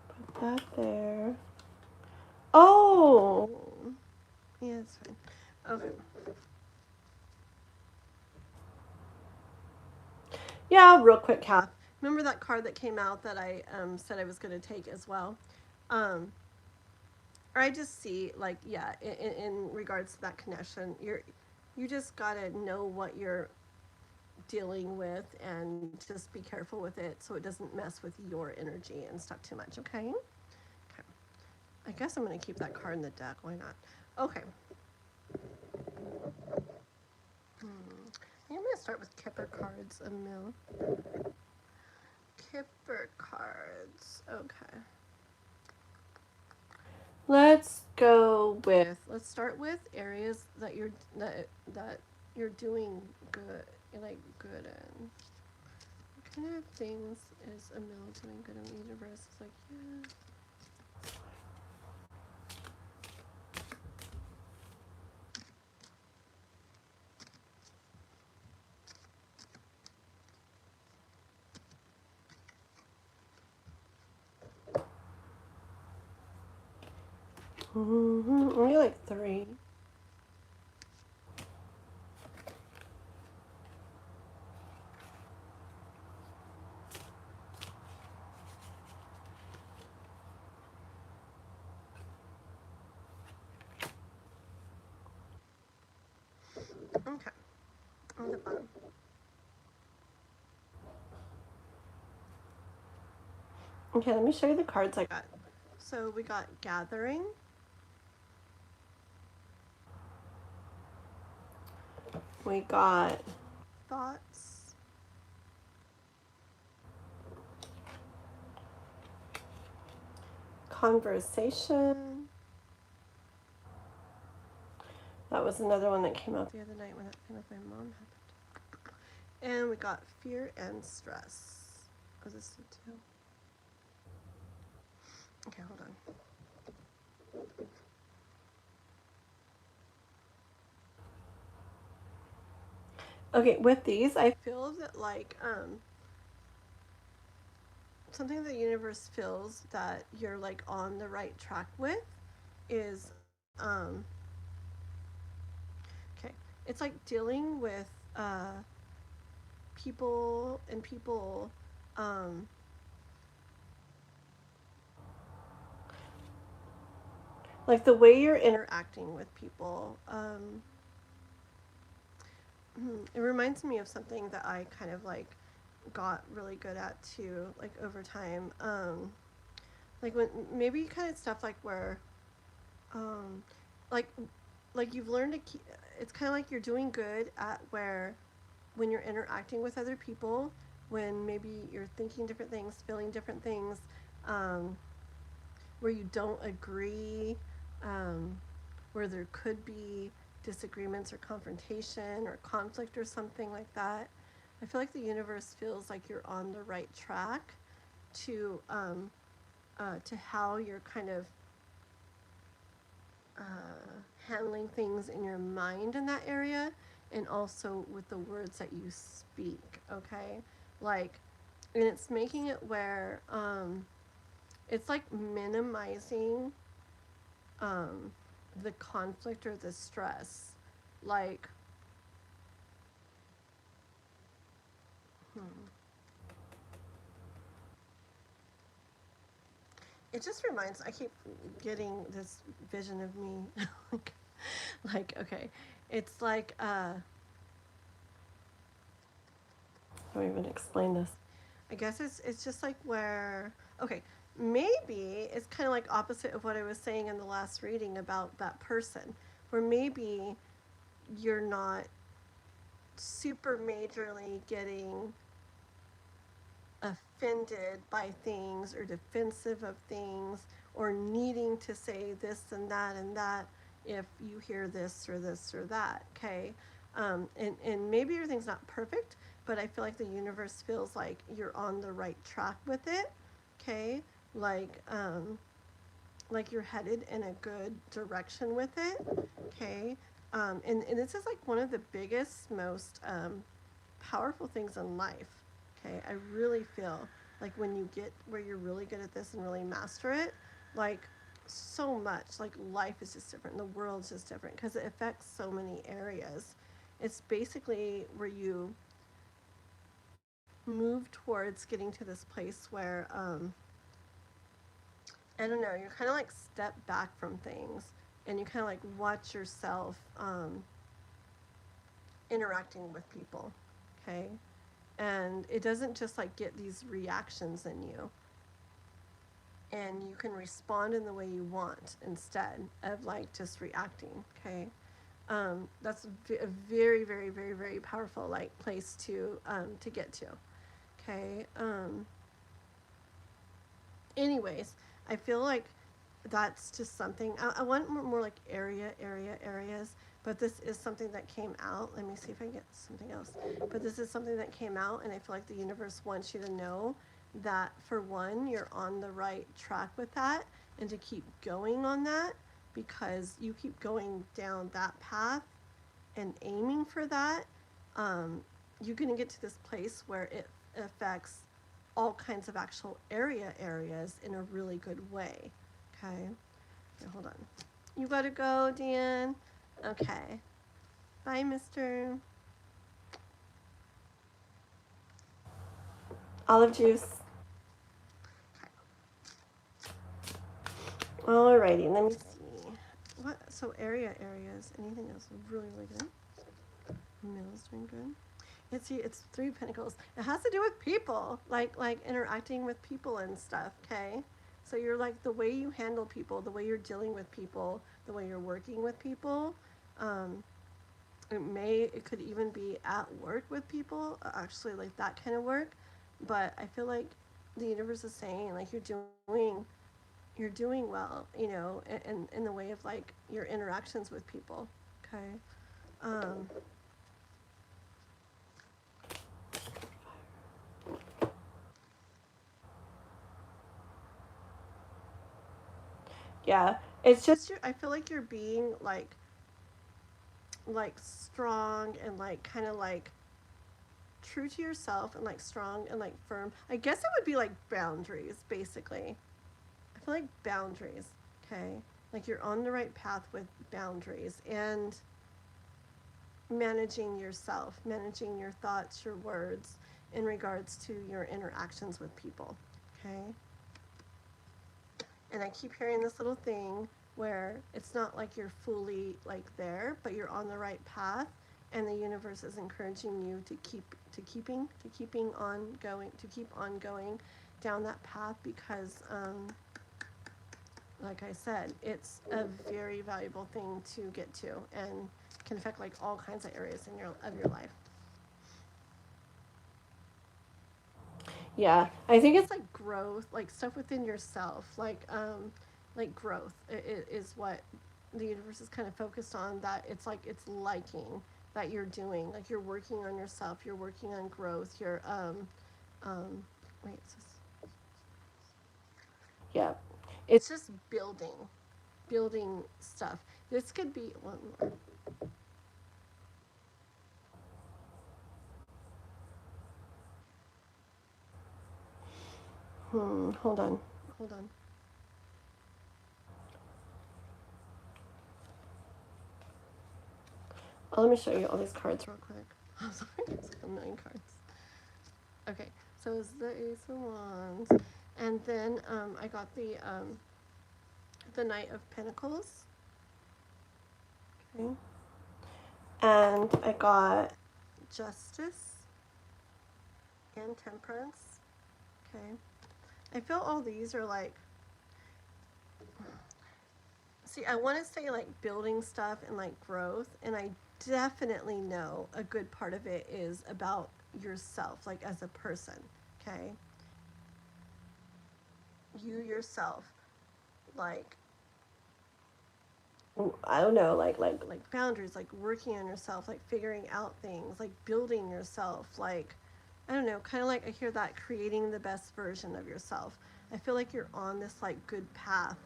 Put that there. Oh! Yeah, it's fine. Okay. Yeah, real quick, Kath. Remember that card that came out that I said I was going to take as well? Or I just see, like, yeah, in regards to that connection, you just got to know what you're dealing with and just be careful with it so it doesn't mess with your energy and stuff too much, okay? Okay. I guess I'm going to keep that card in the deck. Why not? Okay. I'm going to start with Kipper cards, Emil. Kipper cards. Okay. Let's start with areas that you're doing good, like good in. What kind of things is Emil doing good in the universe? It's like, yeah. Only like 3. Okay. On the bottom. Okay, let me show you the cards I got. So we got Gathering. We got Thoughts. conversation. That was another one that came out the other night when that thing with my mom happened. And we got fear and stress. Was this too? Okay, hold on. Okay, with these, I feel that like something the universe feels that you're like on the right track with is okay. It's like dealing with people and people um like the way you're interacting with people. It reminds me of something that I kind of like got really good at too, like over time. Like when maybe kind of stuff like where, um, like, like you've learned to keep. It's kind of like you're doing good at where, when you're interacting with other people, when maybe you're thinking different things, feeling different things, um, where you don't agree, um, where there could be disagreements or confrontation or conflict or something like that. I feel like the universe feels like you're on the right track to how you're kind of handling things in your mind in that area, and also with the words that you speak. Okay, like, and it's making it where it's like minimizing um, the conflict or the stress. Like, hmm, it just reminds. I keep getting this vision of me, like, okay, it's like how do I even explain this? I guess it's just like where, okay, maybe it's kind of like opposite of what I was saying in the last reading about that person, where maybe you're not super majorly getting offended by things or defensive of things or needing to say this and that if you hear this or that. Okay, and maybe everything's not perfect, but I feel like the universe feels like you're on the right track with it. Okay, like like you're headed in a good direction with it. Okay, and this is like one of the biggest, most powerful things in life. Okay, I really feel like when you get where you're really good at this and really master it, like so much, like life is just different, the world's just different because it affects so many areas. It's basically where you move towards getting to this place where I don't know, you're kind of like step back from things and you kind of like watch yourself interacting with people. Okay, and it doesn't just like get these reactions in you, and you can respond in the way you want instead of like just reacting. Okay, that's a very very very very powerful like place to get to. Okay, anyways, I feel like that's just something I want more like areas, but this is something that came out. Let me see if I can get something else, but this is something that came out, and I feel like the universe wants you to know that, for one, you're on the right track with that, and to keep going on that, because you keep going down that path and aiming for that. You're going to get to this place where it affects all kinds of actual areas in a really good way. Okay. Okay, hold on. You gotta go, Dan. Okay. Bye, mister. Olive juice. Alrighty, let me see. What? So areas. Anything else? Really, really good. Mill's doing good. It's Three Pentacles. It has to do with people, like interacting with people and stuff. Okay. So you're like the way you handle people, the way you're dealing with people, the way you're working with people. Um, it could even be at work with people, actually, like that kind of work. But I feel like the universe is saying like you're doing you're doing well, you know, in the way of like your interactions with people. Okay. Um, yeah, it's just I feel like you're being like strong and like kind of like true to yourself and like strong and like firm. I guess it would be like boundaries basically. I feel like boundaries. Okay. Like you're on the right path with boundaries and managing yourself, managing your thoughts, your words in regards to your interactions with people. Okay. And I keep hearing this little thing where it's not like you're fully like there, but you're on the right path, and the universe is encouraging you to keeping on going, to keep on going down that path because like I said, it's a very valuable thing to get to and can affect like all kinds of areas in your life. Yeah, I think it's like growth, like stuff within yourself, like growth is what the universe is kind of focused on. That it's like it's liking that you're doing, like you're working on yourself, you're working on growth. You're um, wait, it's just, yeah, it's just building stuff. This could be one more. Hold on, hold on. Oh, let me show you all these cards real quick. I'm sorry, it's like a million cards. Okay, so it's the Ace of Wands, and then I got the Knight of Pentacles. Okay, and I got Justice and Temperance. Okay, I feel all these are like. See, I want to say like building stuff and like growth, and I definitely know a good part of it is about yourself, like as a person. Okay, you yourself, like I don't know, like boundaries, like working on yourself, like figuring out things, like building yourself, like I don't know, kind of like I hear that creating the best version of yourself. I feel like you're on this like good path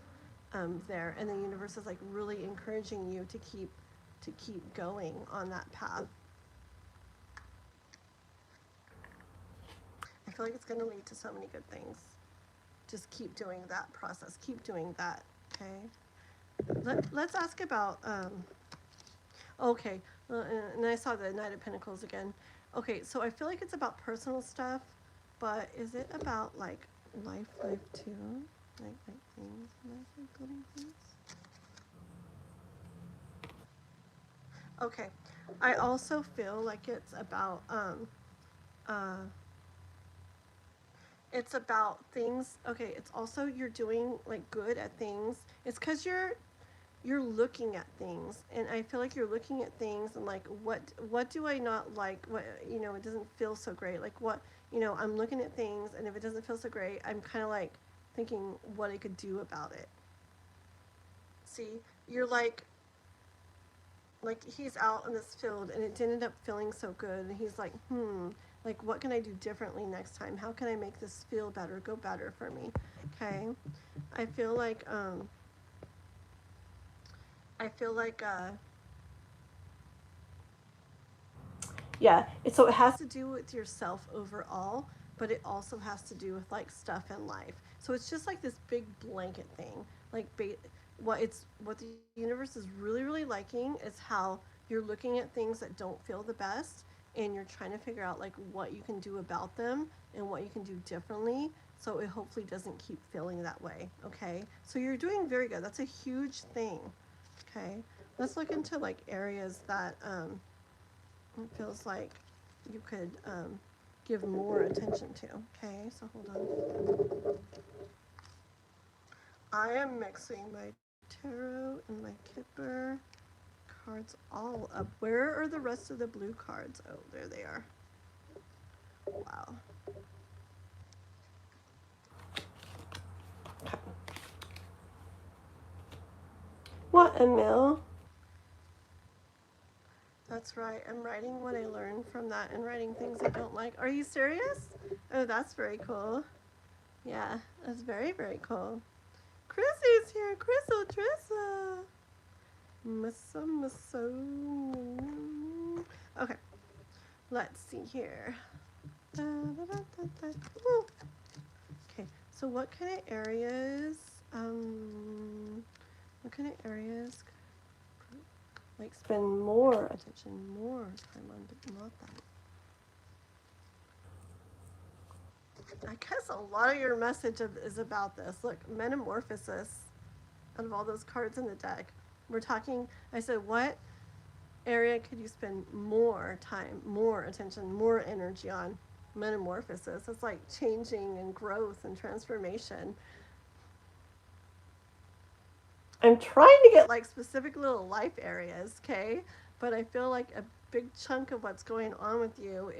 there, and the universe is like really encouraging you to keep going on that path. I feel like it's going to lead to so many good things. Just keep doing that process. Keep doing that. Okay. Let's ask about okay, and I saw the Knight of Pentacles again. Okay, so I feel like it's about personal stuff, but is it about like life too? Like things, life, like living things? Okay, I also feel like uh, it's about things. Okay, it's also you're doing like good at things. It's because you're looking at things, and I feel like you're looking at things and like what do I not like, what you know, it doesn't feel so great, like what, you know, I'm looking at things, and if it doesn't feel so great, I'm kind of like thinking what I could do about it. See, you're like he's out in this field and it ended up feeling so good, and he's like, like what can I do differently next time, how can I make this feel better, go better for me. Okay, I feel like I feel like yeah, so it has to do with yourself overall, but it also has to do with like stuff in life. So it's just like this big blanket thing. Like what the universe is really liking is how you're looking at things that don't feel the best, and you're trying to figure out like what you can do about them and what you can do differently so it hopefully doesn't keep feeling that way. Okay? So you're doing very good. That's a huge thing. Okay? Let's look into like areas that it feels like you could give more attention to. Okay, so hold on. I am mixing my tarot and my kipper cards all up. Where are the rest of the blue cards? Oh, there they are. Wow. What, Emil? That's right. I'm writing what I learned from that and writing things I don't like. Are you serious? Oh, that's very cool. Yeah, that's very, very cool. Chrissy's here. Crystal Trissa. Okay, let's see here. Okay, so what kind of areas, what kind of areas like spend more attention, more time on, but not that? I guess a lot of your message is about this. Look, metamorphosis. Out of all those cards in the deck, we're talking. I said, what area could you spend more time, more attention, more energy on? Metamorphosis. It's like changing and growth and transformation. I'm trying to get like specific little life areas, okay? But I feel like a big chunk of what's going on with you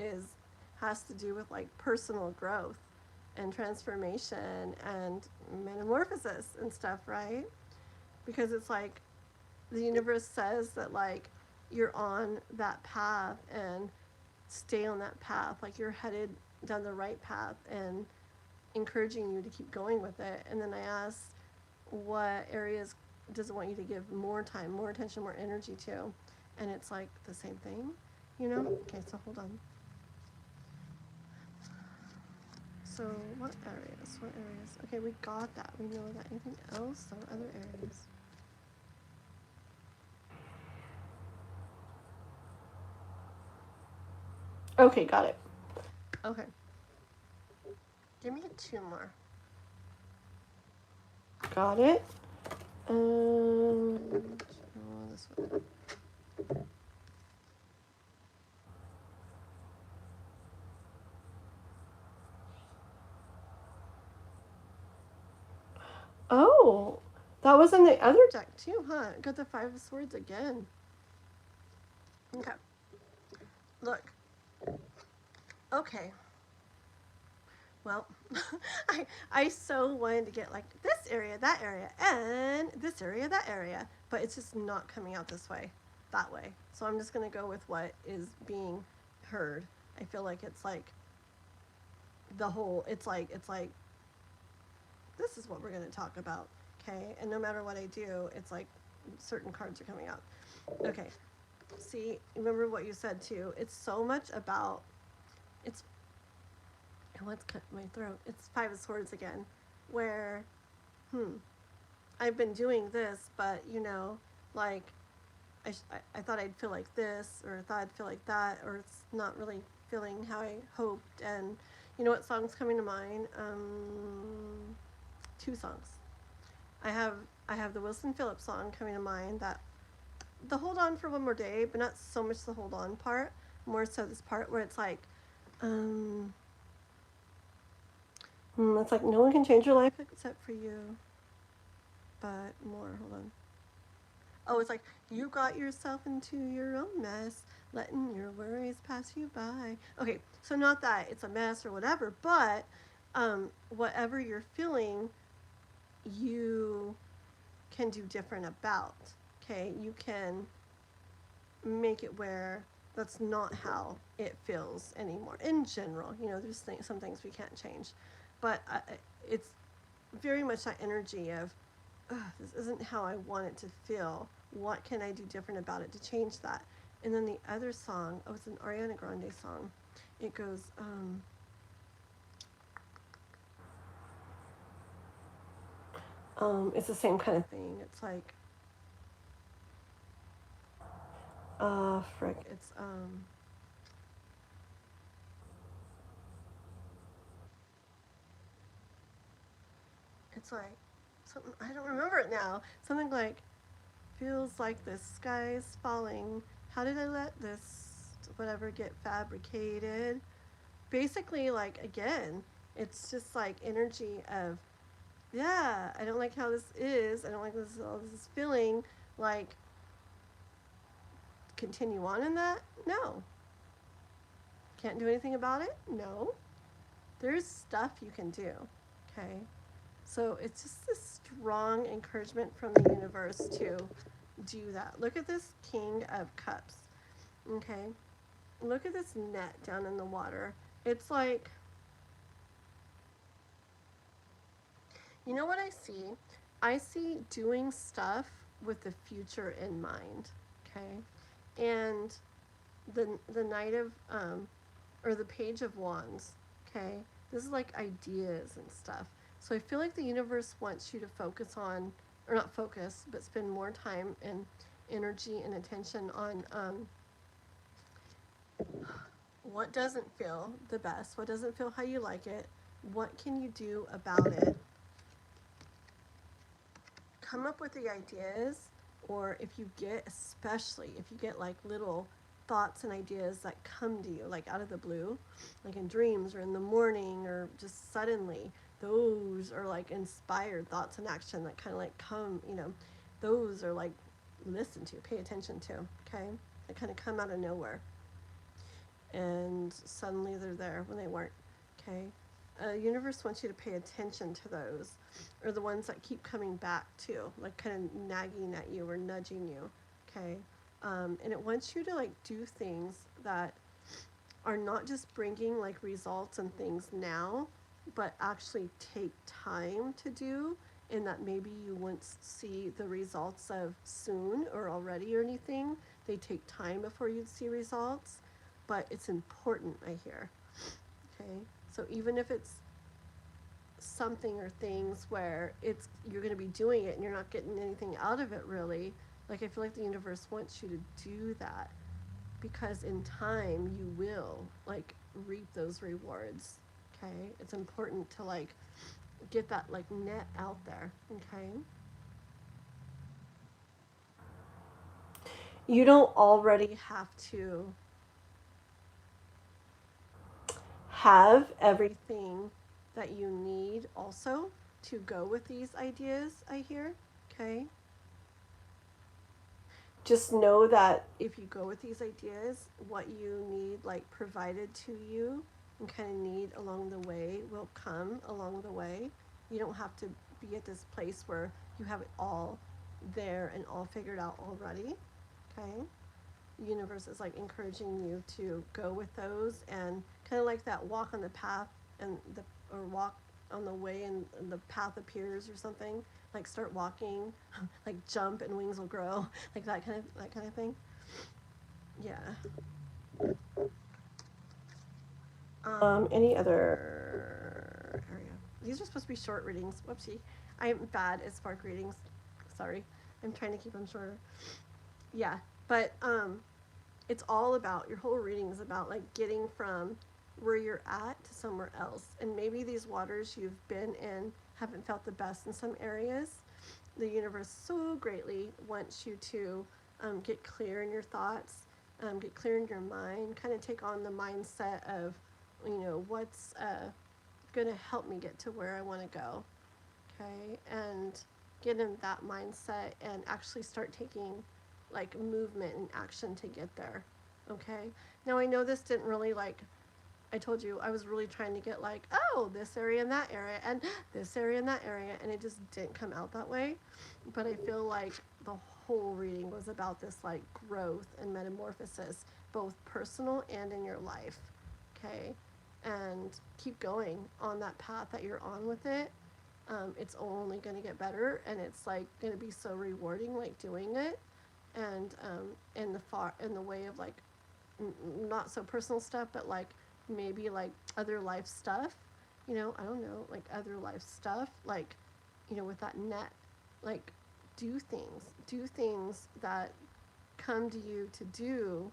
has to do with like personal growth and transformation and metamorphosis and stuff, right? Because it's like the universe says that like you're on that path and stay on that path, like you're headed down the right path and encouraging you to keep going with it. And then I asked, what areas does it want you to give more time, more attention, more energy to? And it's like the same thing, you know? Okay, so hold on. So what areas? What areas? Okay, we got that. We know that. Anything else? Or other areas? Okay, got it. Okay. Give me two more. Got it. This one. Oh, that was in the other deck too, huh? Got the Five of Swords again. Okay. Look. Okay. Well, I so wanted to get like this area, that area, and this area, that area, but it's just not coming out this way, that way. So I'm just gonna go with what is being heard. I feel like it's like the whole. It's like this is what we're gonna talk about, okay? And no matter what I do, it's like certain cards are coming out. Okay. See, remember what you said too. It's so much about. It's let's cut my throat. It's Five of Swords again, where, I've been doing this, but you know, like, I thought I'd feel like this, or I thought I'd feel like that, or it's not really feeling how I hoped. And you know what song's coming to mind? Two songs. I have I have the Wilson Phillips song coming to mind. That the Hold On for One More Day, but not so much the Hold On part, more so this part where it's like, it's like no one can change your life except for you. But more, hold on. Oh, it's like you got yourself into your own mess, letting your worries pass you by. Okay, so not that it's a mess or whatever, but whatever you're feeling, you can do different about. Okay, you can make it where that's not how it feels anymore. In general, you know, there's some things we can't change, but it's very much that energy of, this isn't how I want it to feel. What can I do different about it to change that? And then the other song, oh, it's an Ariana Grande song. It goes, it's the same kind of thing. It's like, frick, it's like something, I don't remember it now. Something like, feels like the sky's falling. How did I let this whatever get fabricated? Basically, like, again, it's just like energy of, yeah, I don't like how this is. I don't like this, all this is feeling. Like, continue on in that? No. Can't do anything about it? No. There's stuff you can do, okay? So it's just this strong encouragement from the universe to do that. Look at this King of Cups. Okay. Look at this net down in the water. It's like, you know what I see? I see doing stuff with the future in mind. Okay. And the Knight of, or the Page of Wands. Okay. This is like ideas and stuff. So I feel like the universe wants you to focus on, or not focus, but spend more time and energy and attention on what doesn't feel the best, what doesn't feel how you like it, what can you do about it. Come up with the ideas, or if you get, especially if you get like little thoughts and ideas that come to you like out of the blue, like in dreams or in the morning or just suddenly, those are like inspired thoughts and action that kind of like come, those are like listen to, pay attention to. Okay, they kind of come out of nowhere and suddenly they're there when they weren't. Okay, universe wants you to pay attention to those, or the ones that keep coming back too, like kind of nagging at you or nudging you. Okay, and it wants you to like do things that are not just bringing like results and things now, but actually take time to do, and that maybe you won't see the results of soon or already or anything. They take time before you see results, but it's important, I hear. Okay, so even if it's something or things where it's you're going to be doing it and you're not getting anything out of it really, like I feel like the universe wants you to do that, because in time you will like reap those rewards. Okay, it's important to like get that like net out there. Okay, you don't already have to have everything that you need also to go with these ideas, I hear. Okay, just know that if you go with these ideas, what you need like provided to you and kind of need along the way will come along the way. You don't have to be at this place where you have it all there and all figured out already. Okay, the universe is like encouraging you to go with those, and kind of like that walk on the path, and the or walk on the way and the path appears or something, like start walking, like jump and wings will grow, like that kind of thing. Yeah. Any other area? These are supposed to be short readings. Whoopsie. I'm bad at spark readings. Sorry. I'm trying to keep them shorter. Yeah, but it's all about, your whole reading is about like getting from where you're at to somewhere else. And maybe these waters you've been in haven't felt the best in some areas. The universe so greatly wants you to get clear in your thoughts, get clear in your mind, kind of take on the mindset of, what's going to help me get to where I want to go. Okay, and get in that mindset and actually start taking like movement and action to get there. Okay, now I know this didn't really like, I told you I was really trying to get like, oh, this area and that area and this area and that area, and it just didn't come out that way. But I feel like the whole reading was about this like growth and metamorphosis, both personal and in your life. Okay, and keep going on that path that you're on with it. It's only going to get better, and it's like going to be so rewarding, like doing it, and in the way of like not so personal stuff, but like maybe like other life stuff. I don't know, like other life stuff, like with that net, like do things that come to you to do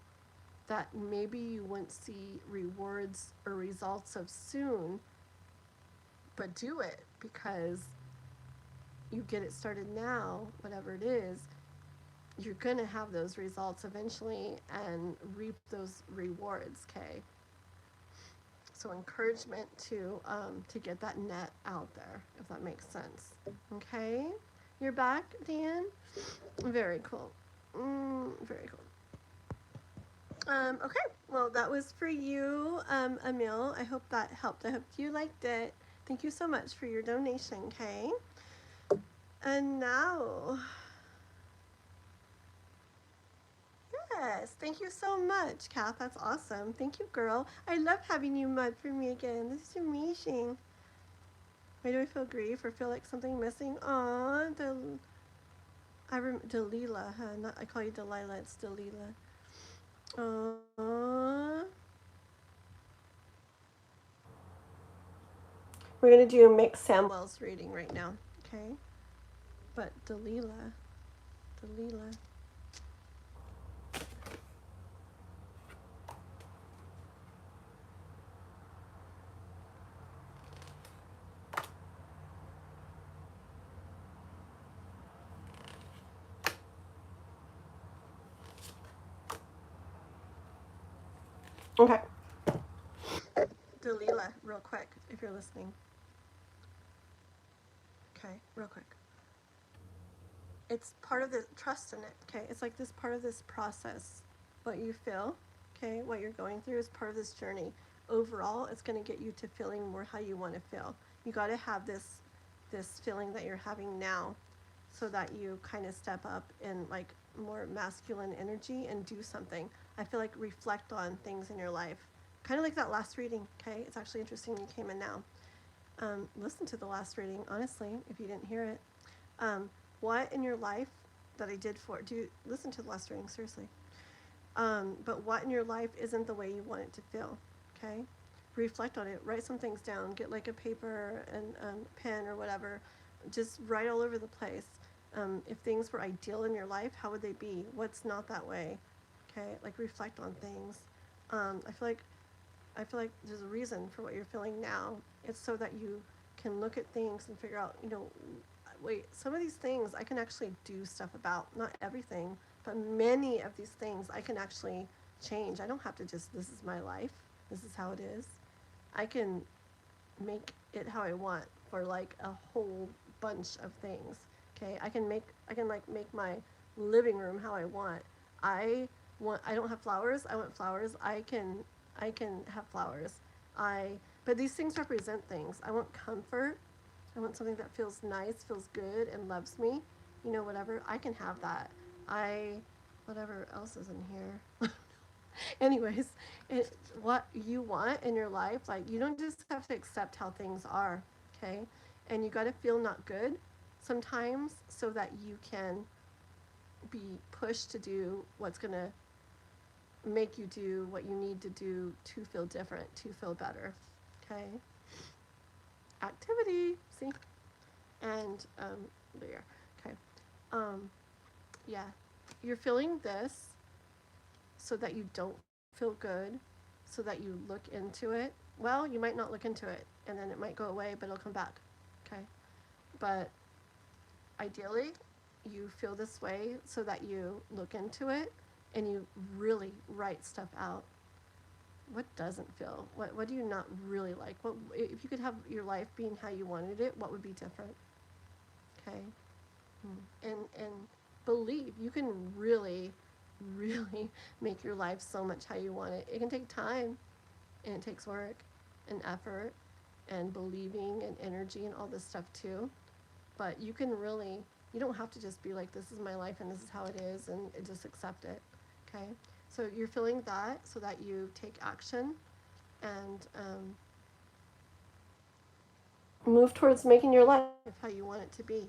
that maybe you won't see rewards or results of soon, but do it because you get it started now, whatever it is, you're going to have those results eventually and reap those rewards. Okay, so encouragement to get that net out there, if that makes sense. Okay, you're back, Dan. Very cool. Very cool. Okay, well, that was for you, Emil. I hope that helped. I hope you liked it. Thank you so much for your donation, Kay. And now, yes, thank you so much, Kath. That's awesome. Thank you, girl. I love having you mud for me again. This is amazing. Why do I feel grief or feel like something missing? Aw, Delilah, huh? Not, I call you Delilah. It's Delilah. Aww. We're gonna do Mick Samwell's reading right now, okay? But Delilah. Okay. Delilah, real quick, if you're listening. Okay, real quick. It's part of the trust in it, okay? It's like this part of this process. What you feel, okay, what you're going through is part of this journey. Overall, it's going to get you to feeling more how you want to feel. You got to have this feeling that you're having now so that you kind of step up in like more masculine energy and do something. I feel like reflect on things in your life. Kind of like that last reading, okay? It's actually interesting you came in now. Listen to the last reading, honestly, if you didn't hear it. Um, what in your life that I did for, do you listen to the last reading, seriously. But what in your life isn't the way you want it to feel, okay? Reflect on it, write some things down, get like a paper and pen or whatever, just write all over the place. If things were ideal in your life, how would they be? What's not that way? Okay, like reflect on things. I feel like there's a reason for what you're feeling now. It's so that you can look at things and figure out, wait, some of these things I can actually do stuff about. Not everything, but many of these things I can actually change. I don't have to just, this is my life, this is how it is. I can make it how I want for like a whole bunch of things. Okay, I can like make my living room how I want. I don't have flowers. I want flowers. I can have flowers. I but these things represent things. I want comfort. I want something that feels nice, feels good, and loves me. Whatever. I can have that. I whatever else is in here. Anyways, what you want in your life, like you don't just have to accept how things are, okay? And you got to feel not good sometimes so that you can be pushed to do what's going to make you do what you need to do to feel different, to feel better, okay? Activity, see? And there, okay. Um, yeah, you're feeling this so that you don't feel good, so that you look into it. Well, you might not look into it, and then it might go away, but it'll come back. Okay. But ideally, you feel this way so that you look into it and you really write stuff out. What doesn't feel? What do you not really like? What if you could have your life being how you wanted it? What would be different? Okay. And believe you can really make your life so much how you want it. It can take time and it takes work and effort and believing and energy and all this stuff too. But you don't have to just be like, this is my life and this is how it is and just accept it. Okay? So you're feeling that so that you take action and move towards making your life how you want it to be.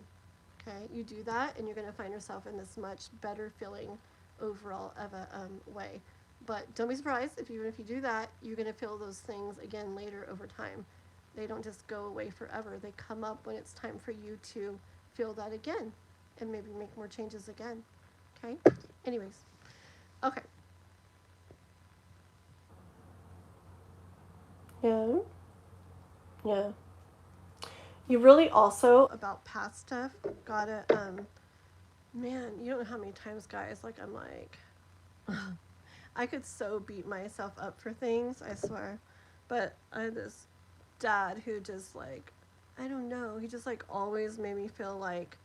Okay? You do that and you're going to find yourself in this much better feeling overall of a way. But don't be surprised if even if you do that, you're going to feel those things again later over time. They don't just go away forever. They come up when it's time for you to feel that again and maybe make more changes again. Okay? Anyways. Okay. Yeah. Yeah. You really also about past stuff gotta man, you don't know how many times, guys, like I'm like I could so beat myself up for things, I swear. But I had this dad who just like, I don't know, he just like always made me feel like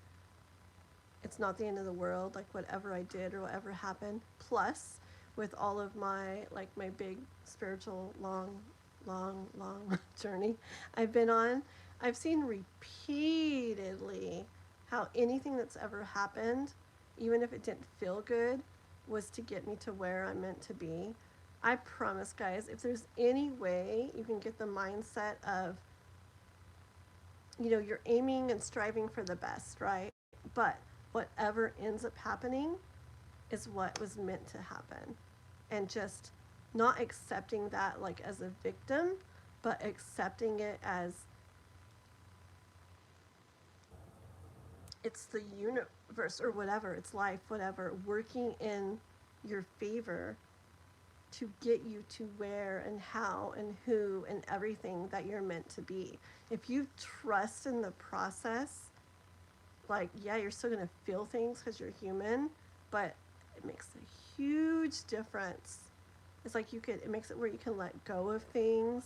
it's not the end of the world, like whatever I did or whatever happened. Plus, with all of my like my big spiritual long long journey I've been on, I've seen repeatedly how anything that's ever happened, even if it didn't feel good, was to get me to where I'm meant to be. I promise, guys, if there's any way you can get the mindset of, you're aiming and striving for the best, right? But whatever ends up happening is what was meant to happen. And just not accepting that like as a victim, but accepting it as it's the universe or whatever, it's life, whatever, working in your favor to get you to where and how and who and everything that you're meant to be. If you trust in the process, like, yeah, you're still going to feel things because you're human, but it makes a huge difference. It's like it makes it where you can let go of things.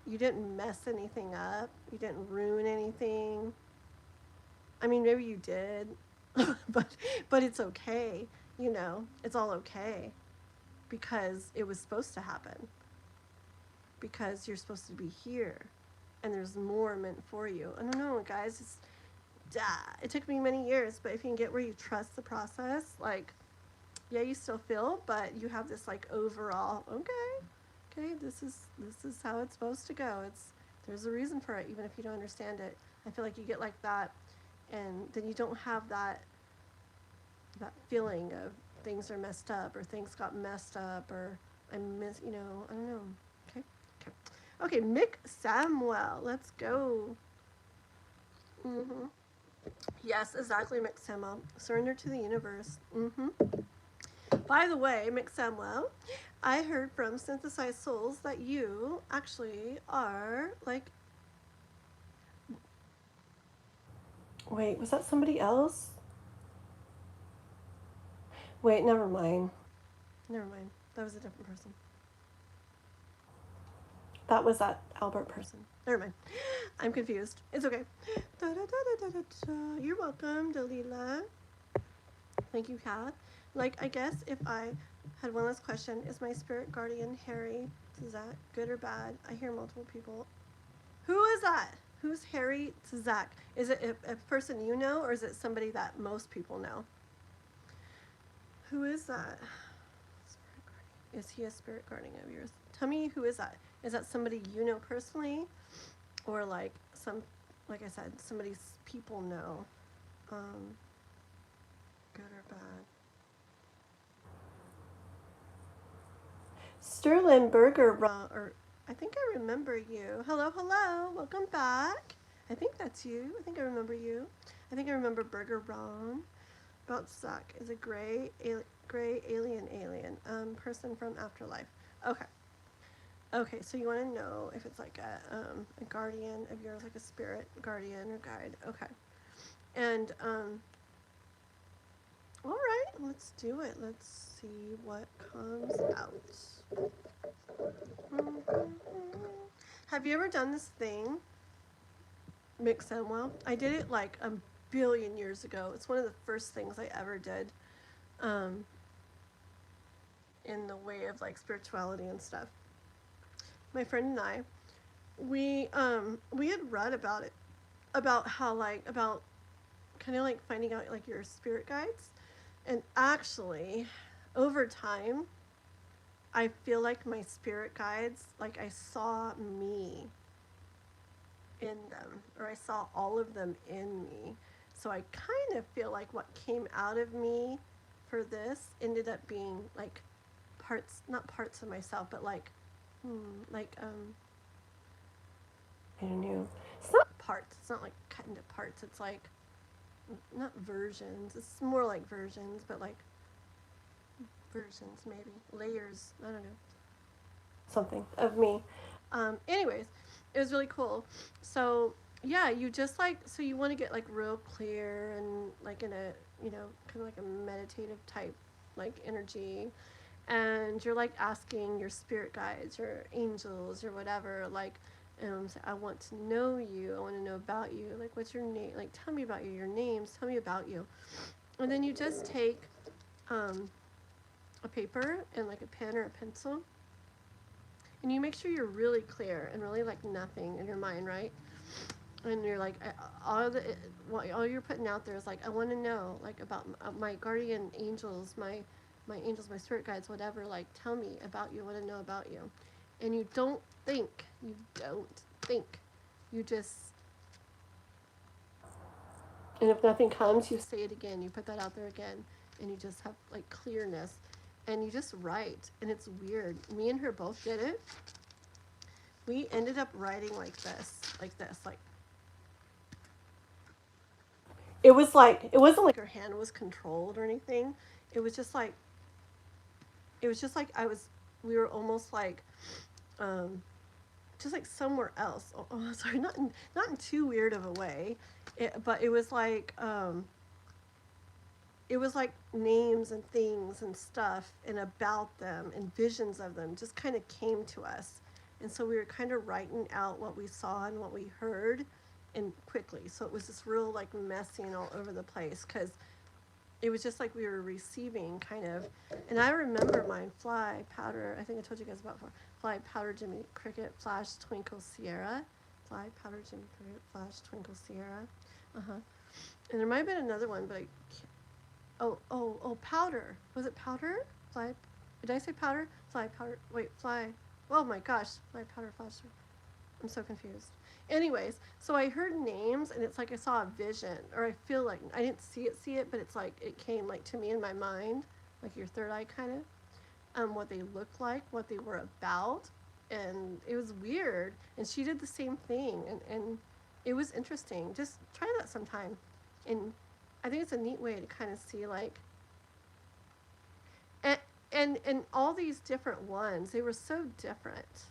You didn't mess anything up. You didn't ruin anything. I mean, maybe you did, but it's okay. It's all okay because it was supposed to happen. Because you're supposed to be here, and there's more meant for you. I don't know, guys. It took me many years, but if you can get where you trust the process, like, yeah, you still feel, but you have this like overall, okay, this is how it's supposed to go. There's a reason for it, even if you don't understand it. I feel like you get like that, and then you don't have that feeling of things are messed up or things got messed up or I don't know. Okay, Mick Samuel, let's go. Mm-hmm. Yes, exactly, Mick Samuel. Surrender to the universe. Mm-hmm. By the way, Mick Samuel, I heard from Synthesized Souls that you actually are like. Wait, was that somebody else? Wait, never mind. Never mind. That was a different person. That was that Albert person. Never mind. I'm confused. It's okay. You're welcome, Dalila. Thank you, Kat. Like, I guess if I had one last question, is my spirit guardian Harry? Is that good or bad? I hear multiple people. Who is that? Who's Harry Tzak? Is it a person you know, or is it somebody that most people know? Who is that? Is he a spirit guardian of yours? Tell me, who is that? Is that somebody you know personally, or like like I said, somebody's people know? Good or bad? Sterling Burger, or I think I remember you. Hello, welcome back. I think that's you. I think I remember you. I think I remember Burger Ron. About Suck is a gray alien person from afterlife. Okay. Okay, so you want to know if it's like a guardian of yours, like a spirit guardian or guide. Okay. And all right, let's do it. Let's see what comes out. Have you ever done this thing, Mick Samuel? I did it like a billion years ago. It's one of the first things I ever did in the way of like spirituality and stuff. My friend and I, we had read about it, about how about kind of like finding out like your spirit guides, and actually over time I feel like my spirit guides, like I saw me in them, or I saw all of them in me. So I kind of feel like what came out of me for this ended up being like not parts of myself, but like I don't know. It's not parts. It's not like cut into parts. It's like not versions. It's more like versions, but like versions maybe, layers. I don't know. Something of me. Anyways, it was really cool. So yeah, you just like, so you want to get like real clear and like in a kind of like a meditative type like energy, and you're like asking your spirit guides, your angels, or whatever, like, I want to know you. I want to know about you. Like, what's your name? Like, tell me about you. Your names. Tell me about you. And then you just take a paper and like a pen or a pencil, And you make sure you're really clear and really like nothing in your mind, right? And you're like, all you're putting out there is like, I want to know like about my guardian angels, my angels, my spirit guides, whatever. Like, tell me about you. I want to know about you. And you don't think. You don't think. You just. And if nothing comes, you say it again. You put that out there again, and you just have like clearness, and you just write. And it's weird. Me and her both did it. We ended up writing like this, like it was like it wasn't like her hand was controlled or anything. It was just like we were almost like um just like somewhere else. Oh, sorry, not in too weird of a way. But it was like names and things and stuff and about them and visions of them just kind of came to us. And so we were kind of writing out what we saw and what we heard and quickly. So it was this real like messing all over the place because it was just like we were receiving kind of. And I remember mine fly, powder, I think I told you guys about before. Fly, powder, Jimmy Cricket, flash, twinkle, Sierra. Fly, powder, Jimmy Cricket, flash, twinkle, Sierra. Uh-huh. And there might have been another one, but I can't. Oh, powder. Was it powder? Fly. Did I say powder? Fly, powder. Wait, fly. Oh my gosh. Fly, powder, flash. I'm so confused. Anyways, so I heard names and it's like I saw a vision, or I feel like I didn't see it, but it's like it came like to me in my mind, like your third eye kind of, what they looked like, what they were about, and it was weird. And she did the same thing, and it was interesting. Just try that sometime, and I think it's a neat way to kind of see like, and and all these different ones, they were so different.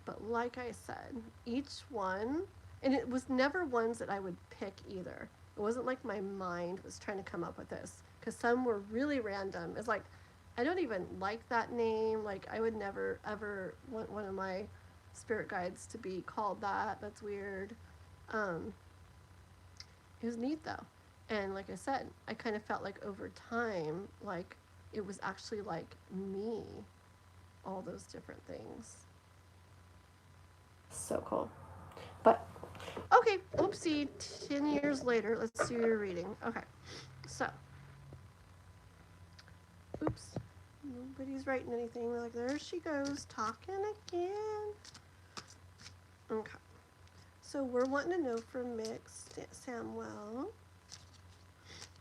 But like I said, each one, and it was never ones that I would pick either. It wasn't like my mind was trying to come up with this, because some were really random. It's like, I don't even like that name. Like, I would never ever want one of my spirit guides to be called that. That's weird. Um, it was neat though. And like I said, I kind of felt like over time, like it was actually like me, all those different things. So cool. But okay, oopsie, 10 years later, let's see what you're reading. Okay, so, oops, nobody's writing anything. We're like, there she goes, talking again. Okay, so we're wanting to know from Mick Samwell.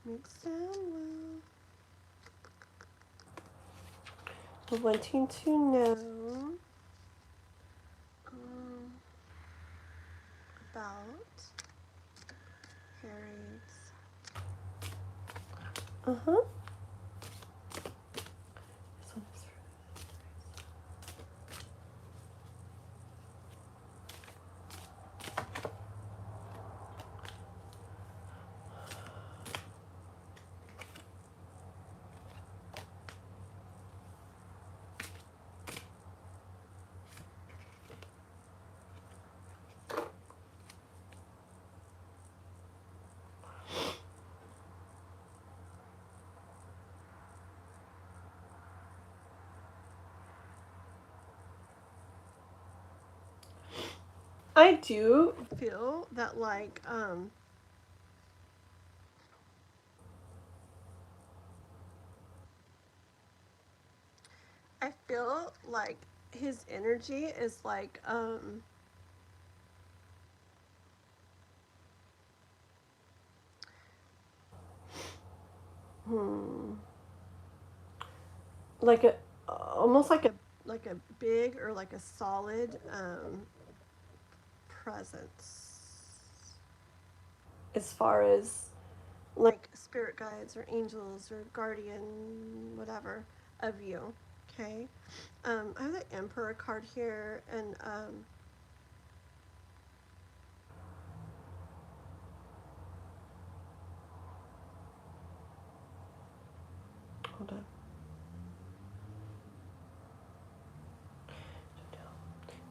Mick Samwell. We're wanting to know about Harriet's. Uh-huh. I do feel that like I feel like his energy is like hmm like a almost like a big or like a solid presence as far as like spirit guides or angels or guardian whatever of you. Okay. I have the Emperor card here, and hold on.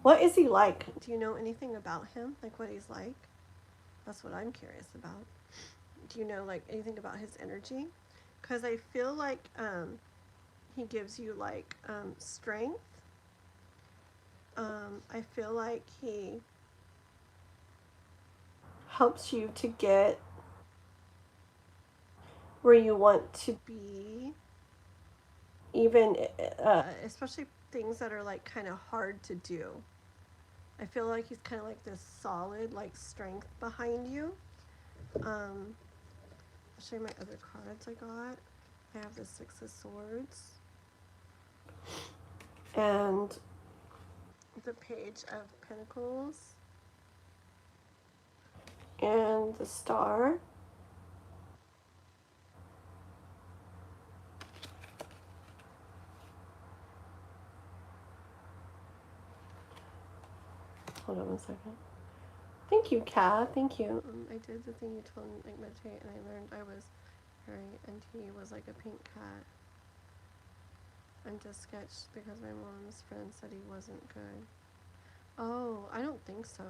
What is he like? Do you know anything about him? Like what he's like? That's what I'm curious about. Do you know like anything about his energy? Because I feel like he gives you like strength, I feel like he helps you to get where you want to be, even especially things that are like kind of hard to do. I feel like he's kind of like this solid like strength behind you. I'll show you my other cards I got. I have the Six of Swords and the Page of Pentacles and the Star. Hold on one second. Thank you, Kat. Thank you. I did the thing you told me, like meditate, and I learned I was Harry, and he was like a pink cat. I'm just sketched because my mom's friend said he wasn't good. Oh, I don't think so.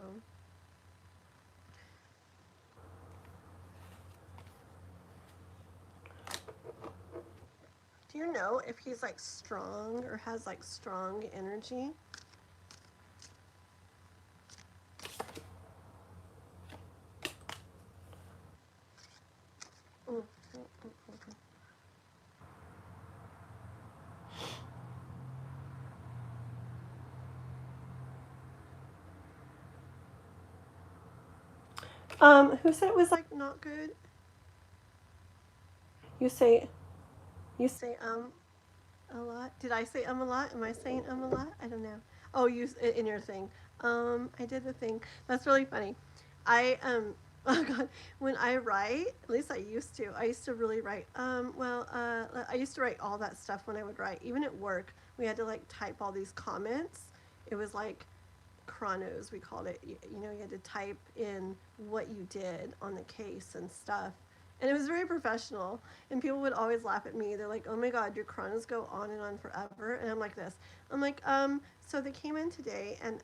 Do you know if he's like strong or has like strong energy? Mm, mm, mm, who said it was like not good? You say, you say a lot. Did I say a lot? Am I saying a lot? I don't know. Oh, you in your thing. I did the thing. That's really funny. I oh god, when I write, at least I used to. I used to really write. I used to write all that stuff when I would write. Even at work, we had to like type all these comments. It was like chronos, we called it. You know, you had to type in what you did on the case and stuff. And it was very professional. And people would always laugh at me. They're like, oh my God, your chronos go on and on forever. And I'm like this. I'm like, so they came in today and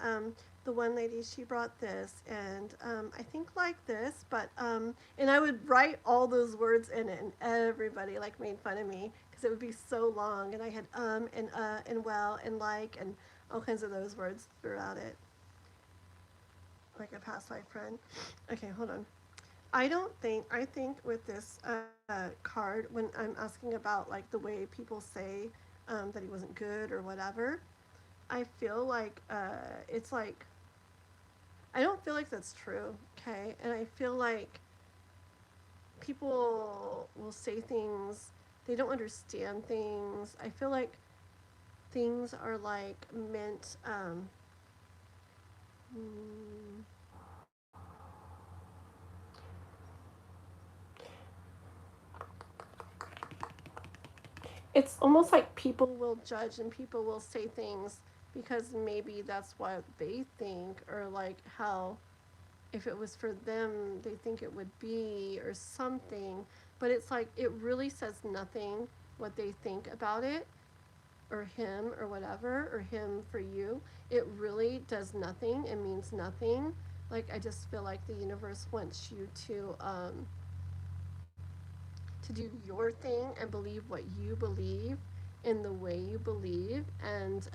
the one lady, she brought this and I think like this, but and I would write all those words in it and everybody like made fun of me because it would be so long and I had and well and like and all kinds of those words throughout it, like a past life friend. Okay, hold on. I think with this card, when I'm asking about like the way people say that he wasn't good or whatever, I feel like it's like, I don't feel like that's true, okay? And I feel like people will say things, they don't understand things. I feel like things are like meant, mm, it's almost like people will judge and people will say things because maybe that's what they think or like how if it was for them they think it would be or something, but it's like it really says nothing what they think about it or him or whatever or him for you. It really does nothing. It means nothing. Like I just feel like the universe wants you to do your thing and believe what you believe in the way you believe and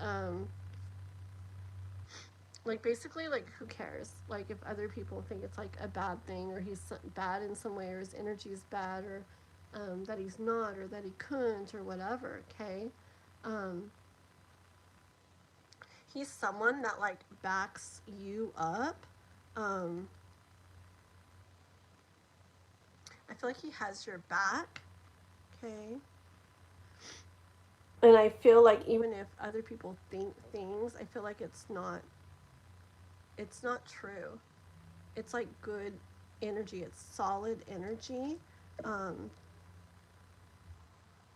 like basically like who cares like if other people think it's like a bad thing or he's bad in some way or his energy is bad or that he's not or that he couldn't or whatever, okay. um, he's someone that like backs you up. um, I feel like he has your back, okay. And I feel like even if other people think things, I feel like it's not true. It's like good energy. It's solid energy. Um,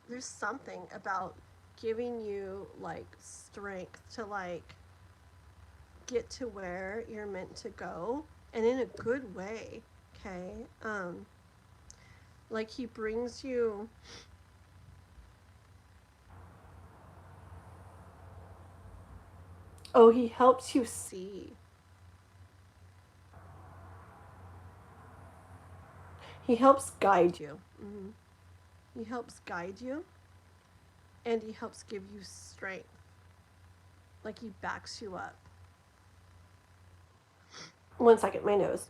there's something about giving you like strength to like get to where you're meant to go and in a good way. Okay. Like he brings you. Oh, he helps you see. He helps guide you. Mm-hmm. He helps guide you and he helps give you strength. Like he backs you up. 1 second, my nose.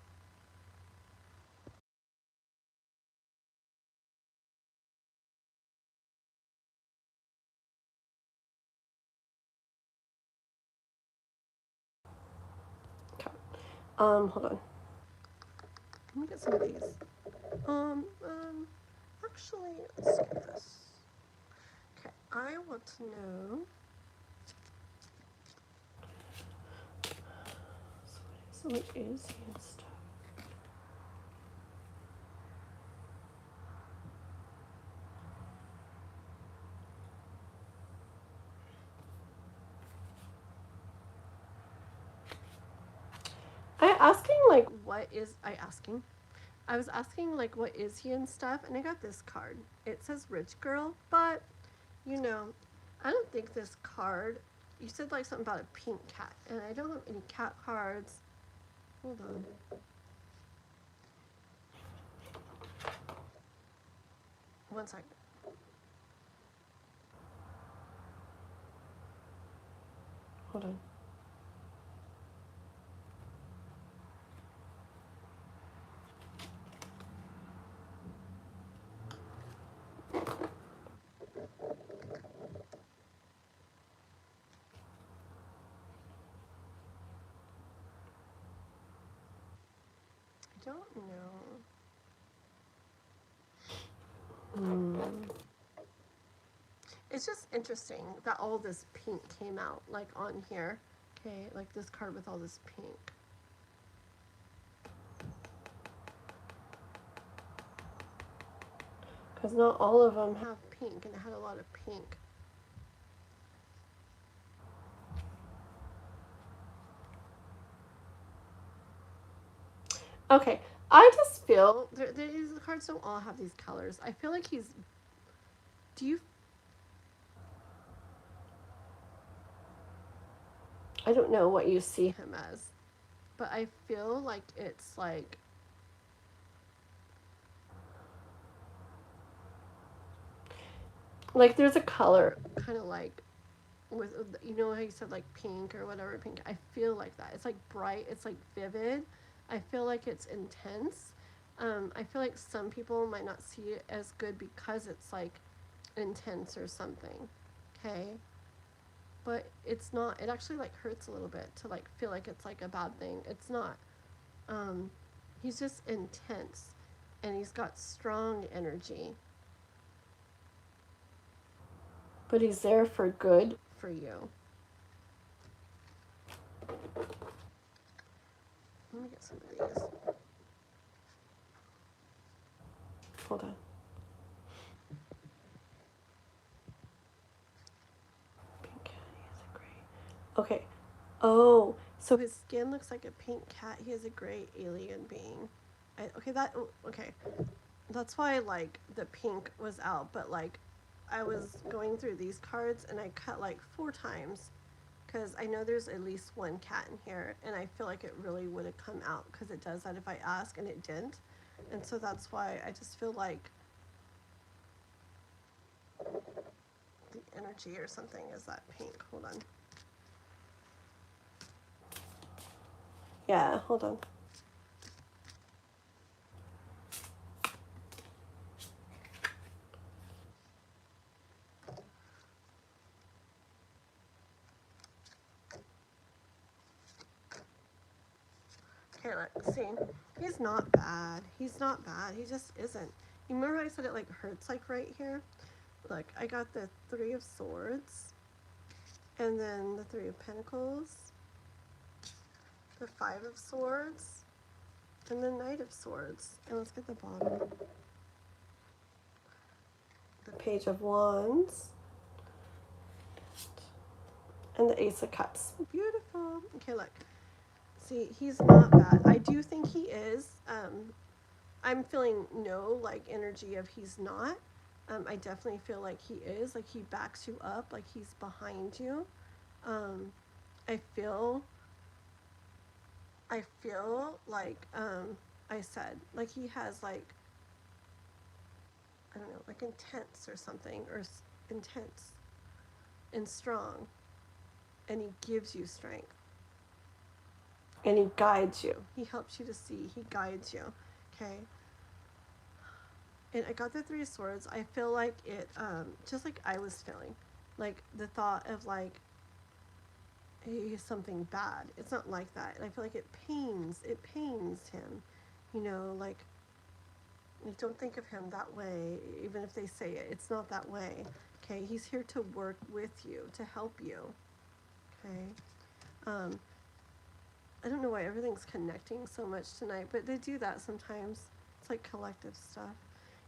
Okay. Hold on. Let me get some of these. Actually, let's get this. Okay, I want to know. So what is he and stuff? I was asking like what is he and stuff, and I got this card. It says rich girl, but you know, I don't think this card. You said like something about a pink cat, and I don't have any cat cards. Hold on. One second. Hold on. I don't know. It's just interesting that all this pink came out like on here. Okay, like this card with all this pink. Because not all of them have pink, and it had a lot of pink. Okay, I just feel these cards don't all have these colors. I feel like he's. Do you? I don't know what you see him as, but I feel like it's like there's a color kind of like with you know how you said like pink or whatever pink. I feel like that. It's like bright. It's like vivid. I feel like it's intense. I feel like some people might not see it as good because it's like intense or something. Okay. But it's not. It actually like hurts a little bit to like feel like it's like a bad thing. It's not. Um, he's just intense, and he's got strong energy. But he's there for good for you. Let me get some of these. Hold on. Pink cat. He has a gray. Okay. Oh, so his skin looks like a pink cat. He is a gray alien being. Okay. That's why like the pink was out, but like I was going through these cards and I cut like 4 times because I know there's at least one cat in here, and I feel like it really would have come out because it does that if I ask, and it didn't. And so that's why I just feel like the energy or something is that pink. Hold on. Yeah, hold on. Okay, let's see. He's not bad. He's not bad. He just isn't. You remember I said it like hurts like right here? Look, I got the 3 of Swords, and then the 3 of Pentacles, the 5 of Swords, and the Knight of Swords. And let's get the bottom. The Page of Wands, and the Ace of Cups. Beautiful. Okay, look. See, he's not bad. I do think he is. I'm feeling no like energy of he's not. I definitely feel like he is. Like he backs you up. Like he's behind you. Um, I feel. I feel like I said like he has like I don't know like intense or something or intense and strong, and he gives you strength. And he guides you. He helps you to see. He guides you. Okay. And I got the Three of Swords. I feel like it, just like I was feeling, like the thought of like, hey, something bad. It's not like that. And I feel like it pains him, you know, like don't think of him that way, even if they say it. It's not that way. Okay, he's here to work with you, to help you. Okay. Um, I don't know why everything's connecting so much tonight, but they do that sometimes. It's like collective stuff.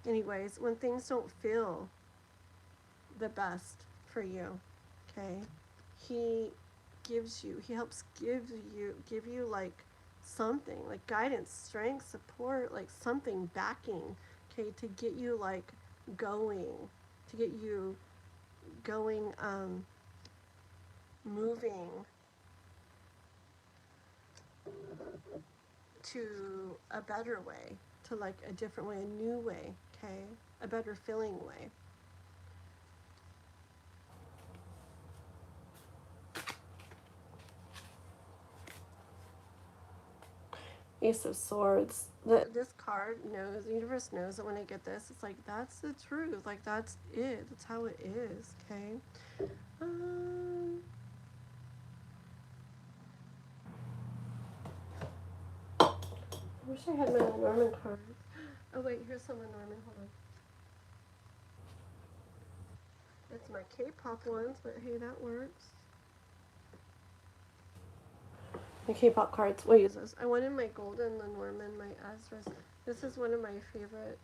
Anyways, when things don't feel the best for you, okay, he he helps give you like something, like guidance, strength, support, like something backing, okay, to get you like going, to get you going, moving to a better way, to like a different way, a new way, okay, a better feeling way. Ace of Swords. This card knows, the universe knows that when I get this, it's like, that's the truth. Like, that's it. That's how it is, okay? Um, I wish I had my Norman card. Oh, wait, here's some Norman. Hold on. It's my K-pop ones, but hey, that works. My K-pop cards. We'll use this. I wanted my Golden Lenormand, my Azra's. This is one of my favorite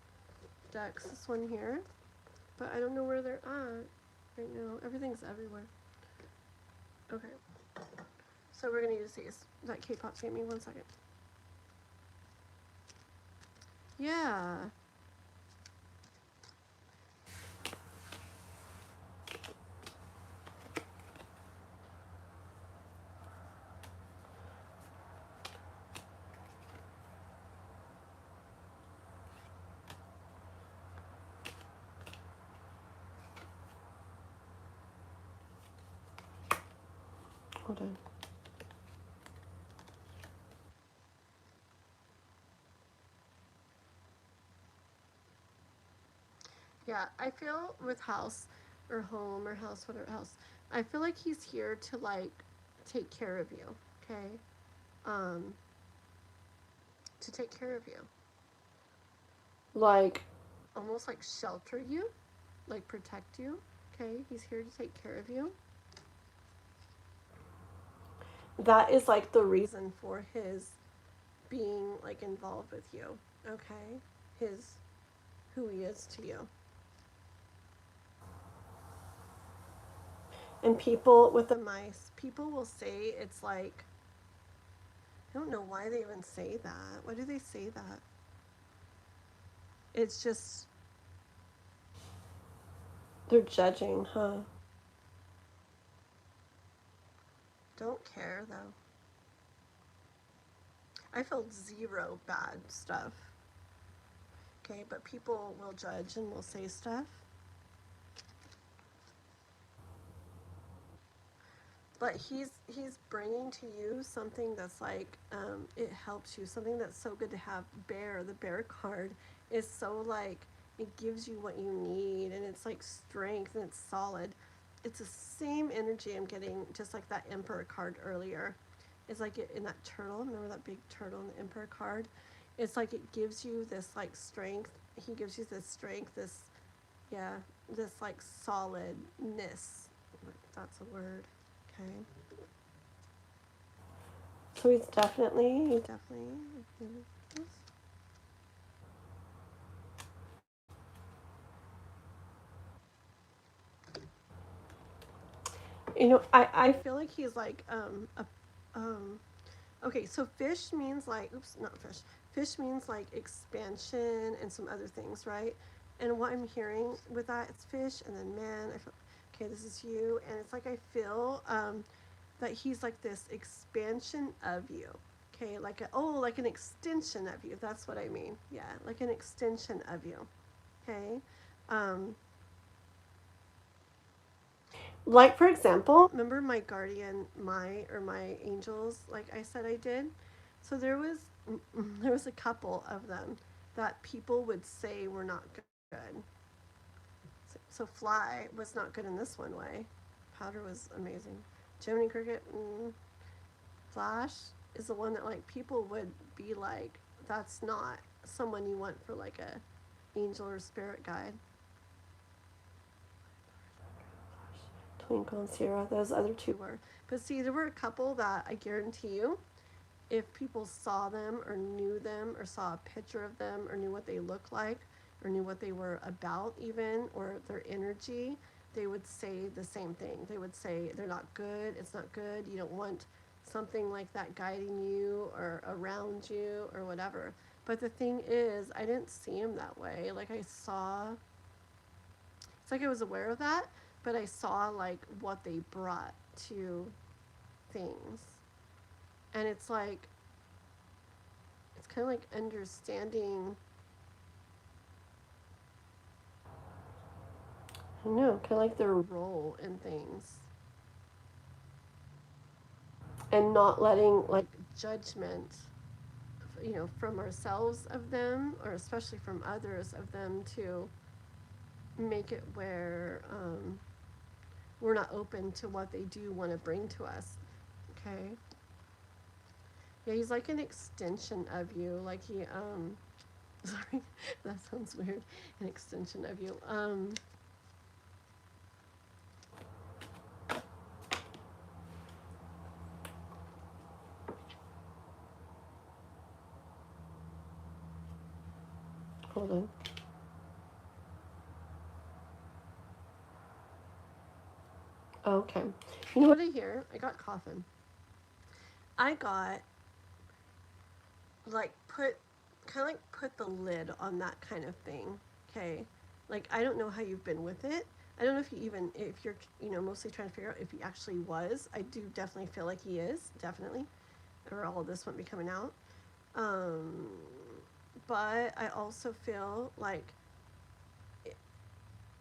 decks. This one here. But I don't know where they're at right now. Everything's everywhere. Okay. So we're going to use these. That K-pop gave me 1 second. Yeah. Hold on. Yeah, I feel with house or home or house, whatever house, I feel like he's here to like take care of you, okay? Um, to take care of you. Like almost like shelter you, like protect you, okay? He's here to take care of you. That is like the reason for his being like involved with you, okay? His who he is to you. And people with the mice, people will say it's like, I don't know why they even say that. Why do they say that? It's just, they're judging, huh? Don't care though. I felt zero bad stuff. Okay, but people will judge and will say stuff. But he's bringing to you something that's like, it helps you, something that's so good to have. The bear card is so like, it gives you what you need, and it's like strength, and it's solid. It's the same energy I'm getting, just like that emperor card earlier. It's like in that turtle, remember that big turtle in the emperor card? It's like it gives you this like strength. He gives you this strength, this, yeah, this like solidness. That's a word. Okay. So he's definitely. You know, I feel like he's like, okay, so fish means like, oops, not fish. Fish means like expansion and some other things, right? And what I'm hearing with that, it's fish and then man. I feel, okay, this is you. And it's like I feel, that he's like this expansion of you. Okay, like like an extension of you. That's what I mean. Yeah, like an extension of you. Okay. Um, Like, for example, remember my guardian, my angels, like I said I did? So there was a couple of them that people would say were not good. So Fly was not good in this one way. Powder was amazing. Jiminy Cricket, Flash is the one that like people would be like, that's not someone you want for like a angel or spirit guide. Twinkle and Sierra, those other two were. But see, there were a couple that I guarantee you, if people saw them or knew them or saw a picture of them or knew what they looked like or knew what they were about, even, or their energy, they would say the same thing. They would say, they're not good, it's not good, you don't want something like that guiding you or around you or whatever. But the thing is, I didn't see him that way. Like, I saw, it's like I was aware of that, but I saw like what they brought to things. And it's kind of like understanding, I don't know, kind of like their role in things and not letting like judgment, from ourselves of them or especially from others of them to make it where we're not open to what they do want to bring to us. Okay. Yeah, he's like an extension of you. Like he, sorry, that sounds weird. An extension of you. Hold on. Okay. You know what I hear? I got coughing. I got like put the lid on that kind of thing. Okay. Like I don't know how you've been with it. I don't know if you're mostly trying to figure out if he actually was. I do definitely feel like he is, definitely. Or all of this won't be coming out. Um but I also feel like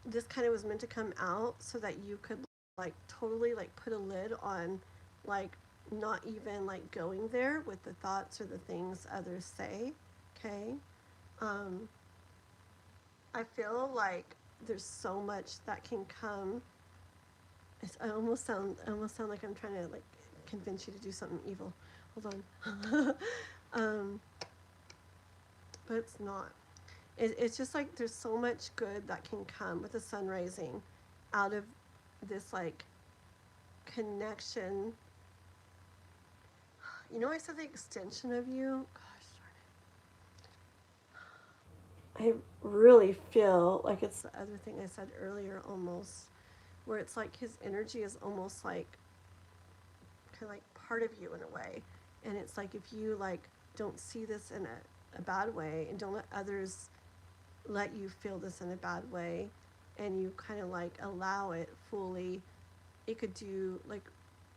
this kind of was meant to come out so that you could like totally like put a lid on like not even like going there with the thoughts or the things others say. Okay. um I feel like there's so much that can come. I almost sound like I'm trying to like convince you to do something evil. Hold on. um but it's not. It's just like there's so much good that can come with the sun rising out of this like connection. I said the extension of you. Gosh darn it. I really feel like it's the other thing I said earlier almost, where it's like his energy is almost like kind of like part of you in a way. And it's like if you like don't see this in a bad way and don't let others let you feel this in a bad way and you kind of like allow it fully, it could do like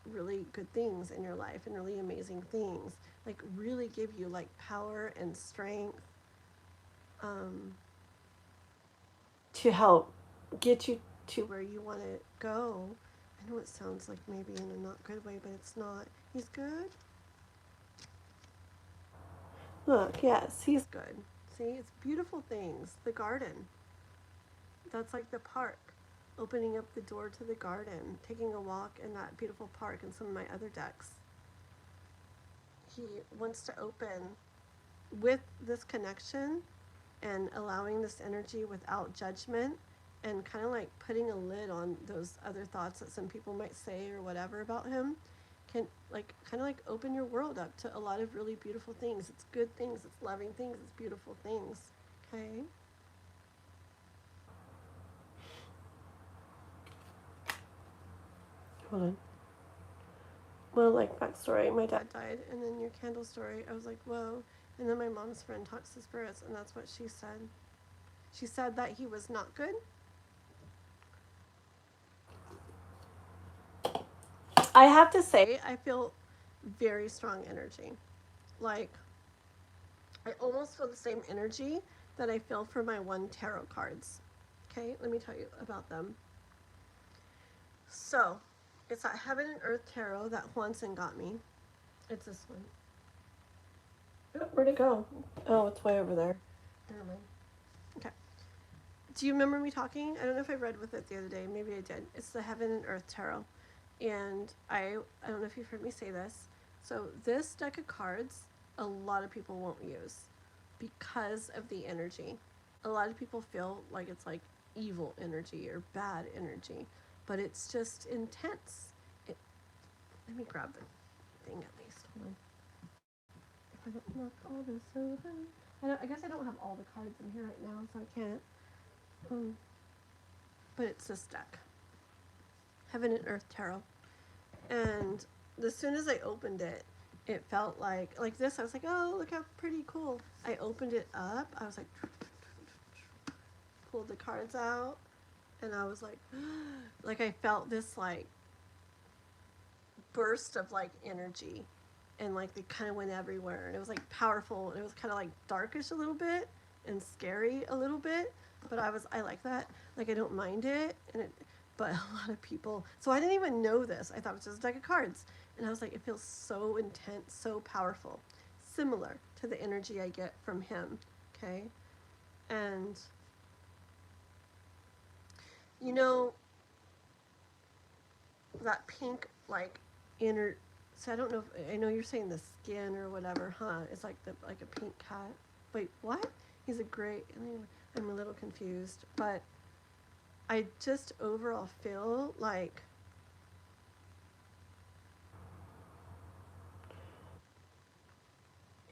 really good things in your life and really amazing things, like really give you like power and strength, um, to help get you to where you want to go. I know it sounds like maybe in a not good way, but it's not. He's good. Look, yes, he's good. See, it's beautiful things. The garden. That's like the park. Opening up the door to the garden, taking a walk in that beautiful park and some of my other decks. He wants to open with this connection and allowing this energy without judgment and kind of like putting a lid on those other thoughts that some people might say or whatever about him can like kind of like open your world up to a lot of really beautiful things. It's good things, it's loving things, it's beautiful things. Okay. Hold on. Well, like backstory, my dad died, and then your candle story, I was like, whoa. And then my mom's friend talks to spirits, and that's what she said. She said that he was not good. I have to say, I feel very strong energy. Like, I almost feel the same energy that I feel for my one tarot cards. Okay, let me tell you about them. So, it's that Heaven and Earth Tarot that Juanson got me. It's this one. Oh, where'd it go? Oh, it's way over there. Never mind. Okay. Do you remember me talking? I don't know if I read with it the other day. Maybe I did. It's the Heaven and Earth Tarot. And I don't know if you've heard me say this. So this deck of cards, a lot of people won't use because of the energy. A lot of people feel like it's like evil energy or bad energy, but it's just intense. Let me grab the thing at least. Hold on. If I don't knock all this over. I guess I don't have all the cards in here right now, so I can't. But it's this deck. Heaven and Earth Tarot. And as soon as I opened it, it felt like this. I was like, oh, look how pretty cool. I opened it up. I was like, pulled the cards out. And I was like, like I felt this like burst of like energy. And like they kind of went everywhere. And it was like powerful. And it was kind of like darkish a little bit and scary a little bit. But I like that. Like I don't mind it. But a lot of people, so I didn't even know this. I thought it was just a deck of cards. And I was like, it feels so intense, so powerful. Similar to the energy I get from him. Okay. And, you know, that pink, like, inner, so I don't know if, I know you're saying the skin or whatever, huh? It's like like a pink cat. Wait, what? He's a gray, I'm a little confused. But I just overall feel like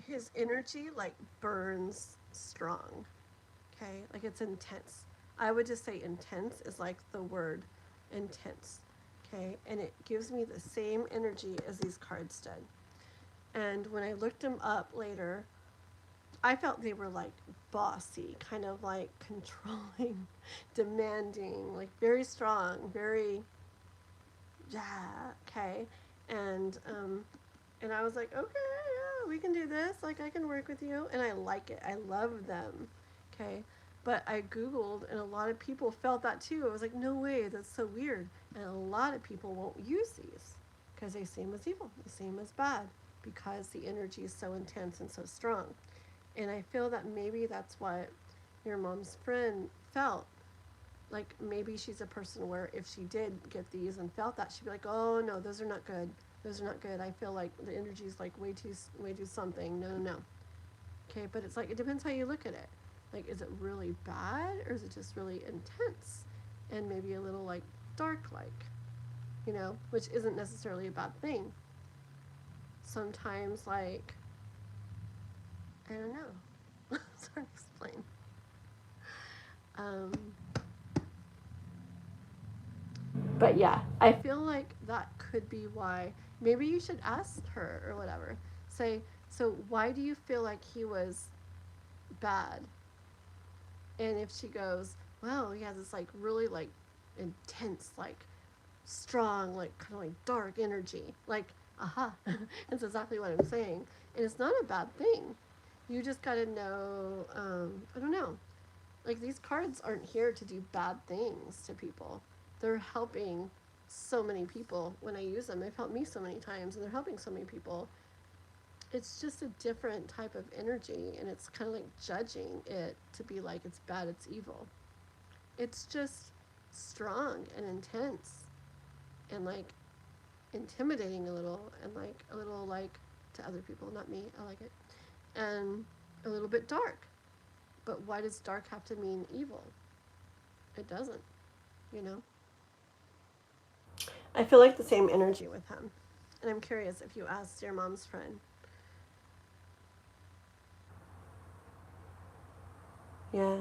his energy like burns strong. Okay, like it's intense. I would just say intense is like the word intense. Okay, and it gives me the same energy as these cards did. And when I looked them up later, I felt they were like bossy, kind of like controlling, demanding, like very strong, very, yeah, okay. And and I was like, okay, yeah, we can do this. Like, I can work with you. And I like it. I love them. Okay. But I Googled, and a lot of people felt that too. I was like, no way, that's so weird. And a lot of people won't use these because they seem as evil, they seem as bad because the energy is so intense and so strong. And I feel that maybe that's what your mom's friend felt. Like maybe she's a person where if she did get these and felt that, she'd be like, oh no, those are not good. Those are not good. I feel like the energy is like way too something. No, no, no. Okay, but it's like it depends how you look at it. Like, is it really bad or is it just really intense and maybe a little like dark, like, you know, which isn't necessarily a bad thing. Sometimes, like, I don't know. It's hard to explain. Um, but yeah, I feel like that could be why. Maybe you should ask her or whatever. Say, so why do you feel like he was bad? And if she goes, well, he has this like really like intense, like strong, like kind of like dark energy. Like, aha, that's exactly what I'm saying. And it's not a bad thing. You just gotta know, I don't know. Like, these cards aren't here to do bad things to people. They're helping so many people when I use them. They've helped me so many times, and they're helping so many people. It's just a different type of energy, and it's kind of like judging it to be like it's bad, it's evil. It's just strong and intense and like intimidating a little, and like a little like to other people, not me, I like it, and a little bit dark. But why does dark have to mean evil? It doesn't, you know? I feel like the same energy with him. And I'm curious if you asked your mom's friend. Yeah.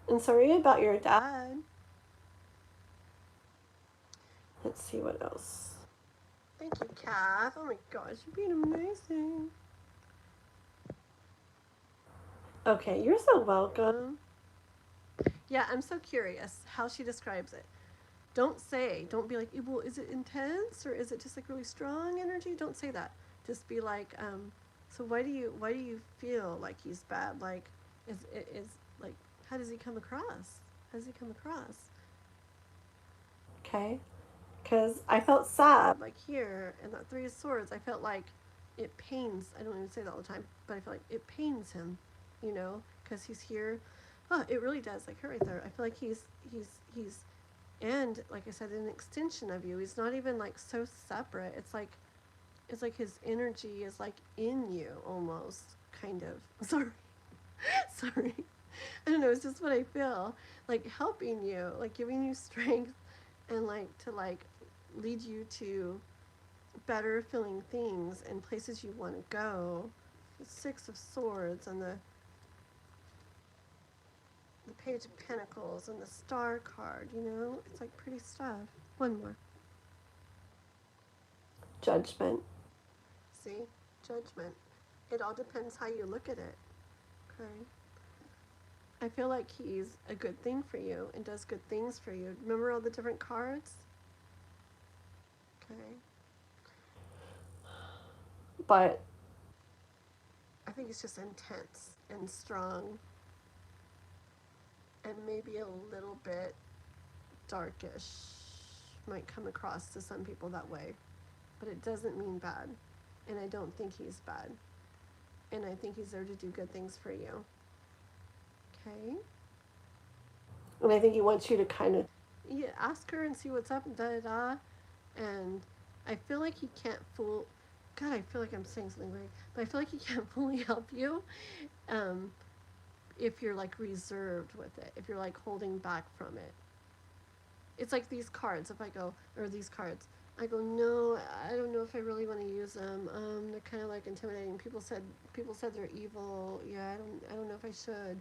And sorry about your dad. Let's see what else. Thank you, Kath. Oh my gosh, you're being amazing. Okay, you're so welcome. Yeah, I'm so curious how she describes it. Don't be like, well, is it intense or is it just like really strong energy? Don't say that. Just be like, so why do you feel like he's bad? Like, is like, how does he come across? How does he come across? okay? Because I felt sad, like here, in that Three of Swords, I felt like it pains, I don't even say that all the time, but I feel like it pains him, you know, because he's here. Oh, it really does, like her right there. I feel like he's, and like I said, an extension of you. He's not even like so separate. It's like his energy is like in you almost, kind of. Sorry, sorry. I don't know. It's just what I feel like helping you, like giving you strength, and like to like lead you to better feeling things and places you want to go. The Six of Swords and the Page of Pentacles and the Star card. You know, it's like pretty stuff. One more. Judgment. See? Judgment. It all depends how you look at it. Okay. I feel like he's a good thing for you and does good things for you. Remember all the different cards? Okay. But I think it's just intense and strong and maybe a little bit darkish. Might come across to some people that way. But it doesn't mean bad. And I don't think he's bad. And I think he's there to do good things for you. Okay? And I think he wants you to kind of ask her and see what's up, da da da. And I feel like he can't fool. God, I feel like I'm saying something weird, but I feel like he can't fully help you if you're like reserved with it, if you're like holding back from it. It's like these cards. If I go, or these cards, I go, no, I don't know if I really want to use them. They're kind of like intimidating. People said they're evil. Yeah, I don't know if I should.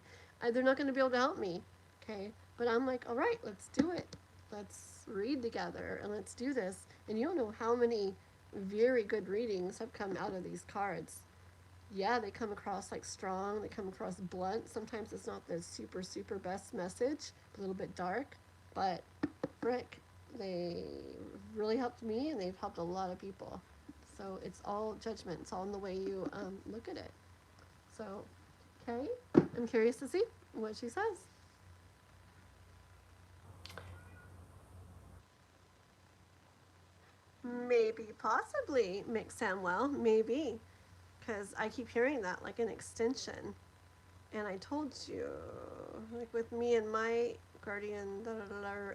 They're not going to be able to help me. Okay, but I'm like, all right, let's do it. Let's read together and let's do this. And you don't know how many very good readings have come out of these cards. Yeah, they come across like strong. They come across blunt. Sometimes it's not the super best message. A little bit dark, but frick, they really helped me and they've helped a lot of people. So it's all judgment. It's all in the way you look at it. So, okay, I'm curious to see what she says. Maybe, possibly, Mick Samwell, maybe. Because I keep hearing that, like an extension. And I told you, like with me and my guardian,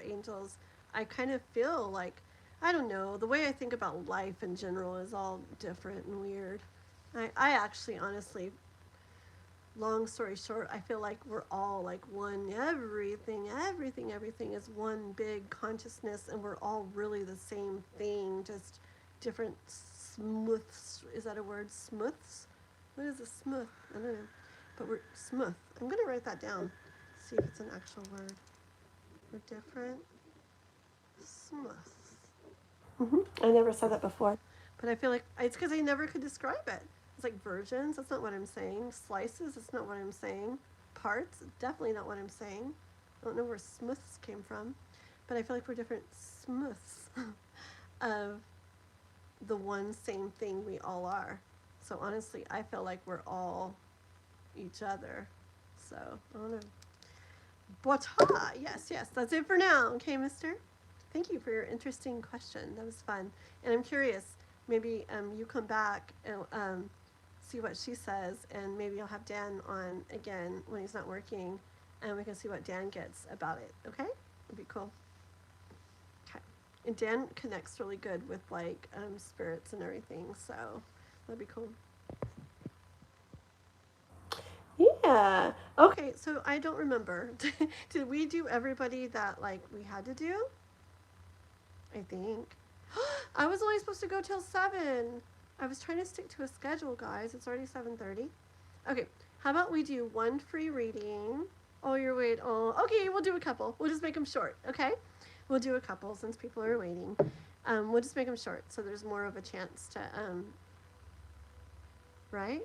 angels, I kind of feel like, I don't know, the way I think about life in general is all different and weird. I actually, honestly, long story short, I feel like we're all like one, everything is one big consciousness, and we're all really the same thing, just different smooths. Is that a word? Smooths? What is a smooth? I don't know. But we're smooth. I'm going to write that down. See if it's an actual word. We're different. Smooth. I never said that before. But I feel like it's because I never could describe it. It's like versions. That's not what I'm saying. Slices. That's not what I'm saying. Parts. Definitely not what I'm saying. I don't know where smooths came from. But I feel like we're different smooths of the one same thing we all are. So honestly, I feel like we're all each other. So, I don't know. Bota! Yes, that's it for now. Okay, mister? Thank you for your interesting question. That was fun. And I'm curious, maybe you come back and see what she says, and maybe I'll have Dan on again when he's not working, and we can see what Dan gets about it. Okay? It'd be cool. Okay. And Dan connects really good with like spirits and everything, so that'd be cool. Yeah. Okay, so I don't remember. Did we do everybody that like we had to do? I think. I was only supposed to go till 7. I was trying to stick to a schedule, guys. It's already 7:30. Okay, how about we do one free reading? Oh, you're waiting. Oh, okay, we'll do a couple. We'll just make them short, okay? We'll do a couple since people are waiting. We'll just make them short so there's more of a chance to, right?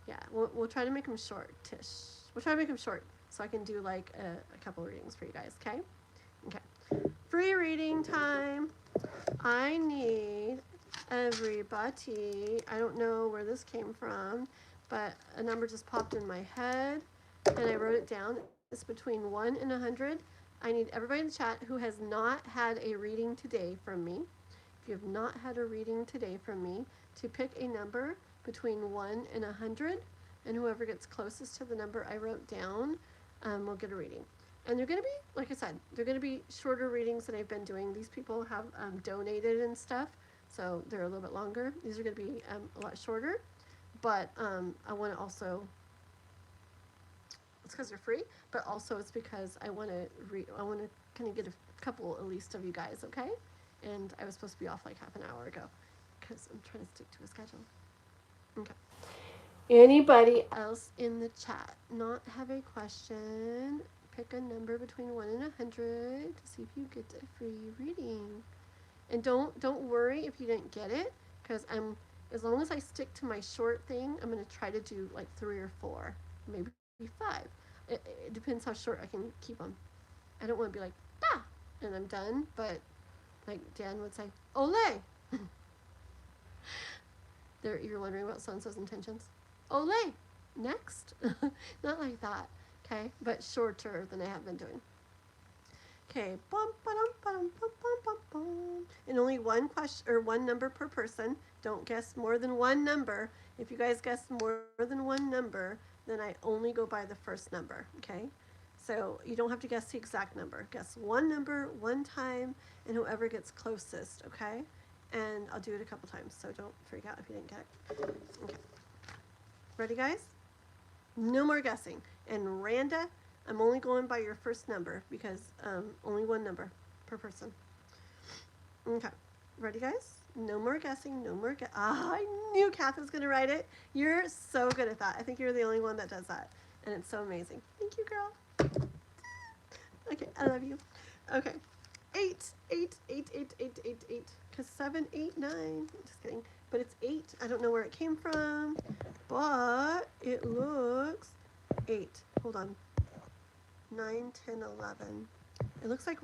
Yeah, we'll try to make them short-ish. We'll try to make them short so I can do like a couple readings for you guys, okay? Okay. Free reading time. I need everybody. I don't know where this came from, but a number just popped in my head and I wrote it down. It's between 1 and 100. I need everybody in the chat who has not had a reading today from me. If you have not had a reading today from me, to pick a number between 1 and 100, and whoever gets closest to the number I wrote down will get a reading. And they're going to be, like I said, they're going to be shorter readings than I've been doing. These people have donated and stuff, so they're a little bit longer. These are going to be a lot shorter, but I want to also, it's because they're free, but also it's because I want to kind of get a couple at least of you guys, okay? And I was supposed to be off like half an hour ago because I'm trying to stick to a schedule. Okay. Anybody else in the chat not have a question? Pick a number between 1 and 100 to see if you get a free reading. And don't worry if you didn't get it, because as long as I stick to my short thing, I'm gonna try to do like 3 or 4, maybe 5. It depends how short I can keep them. I don't want to be like and I'm done, but like Dan would say, ole. You're wondering about so-and-so's intentions. Ole, next. Not like that, okay? But shorter than I have been doing. Okay, and only one question or one number per person. Don't guess more than one number. If you guys guess more than one number, then I only go by the first number, okay? So you don't have to guess the exact number. Guess one number one time, and whoever gets closest, okay? And I'll do it a couple times, so don't freak out if you didn't get it. Okay. Ready, guys? No more guessing. And Randa, I'm only going by your first number because only one number per person. Okay. Ready, guys? No more guessing. No more I knew Kath was going to write it. You're so good at that. I think you're the only one that does that. And it's so amazing. Thank you, girl. Okay, I love you. Okay. 8, 8, 8, 8, 8, 8, 8. Because 7, 8, 9. Just kidding. But it's 8. I don't know where it came from. But it looks 8. Hold on. 9, 10, 11. It looks like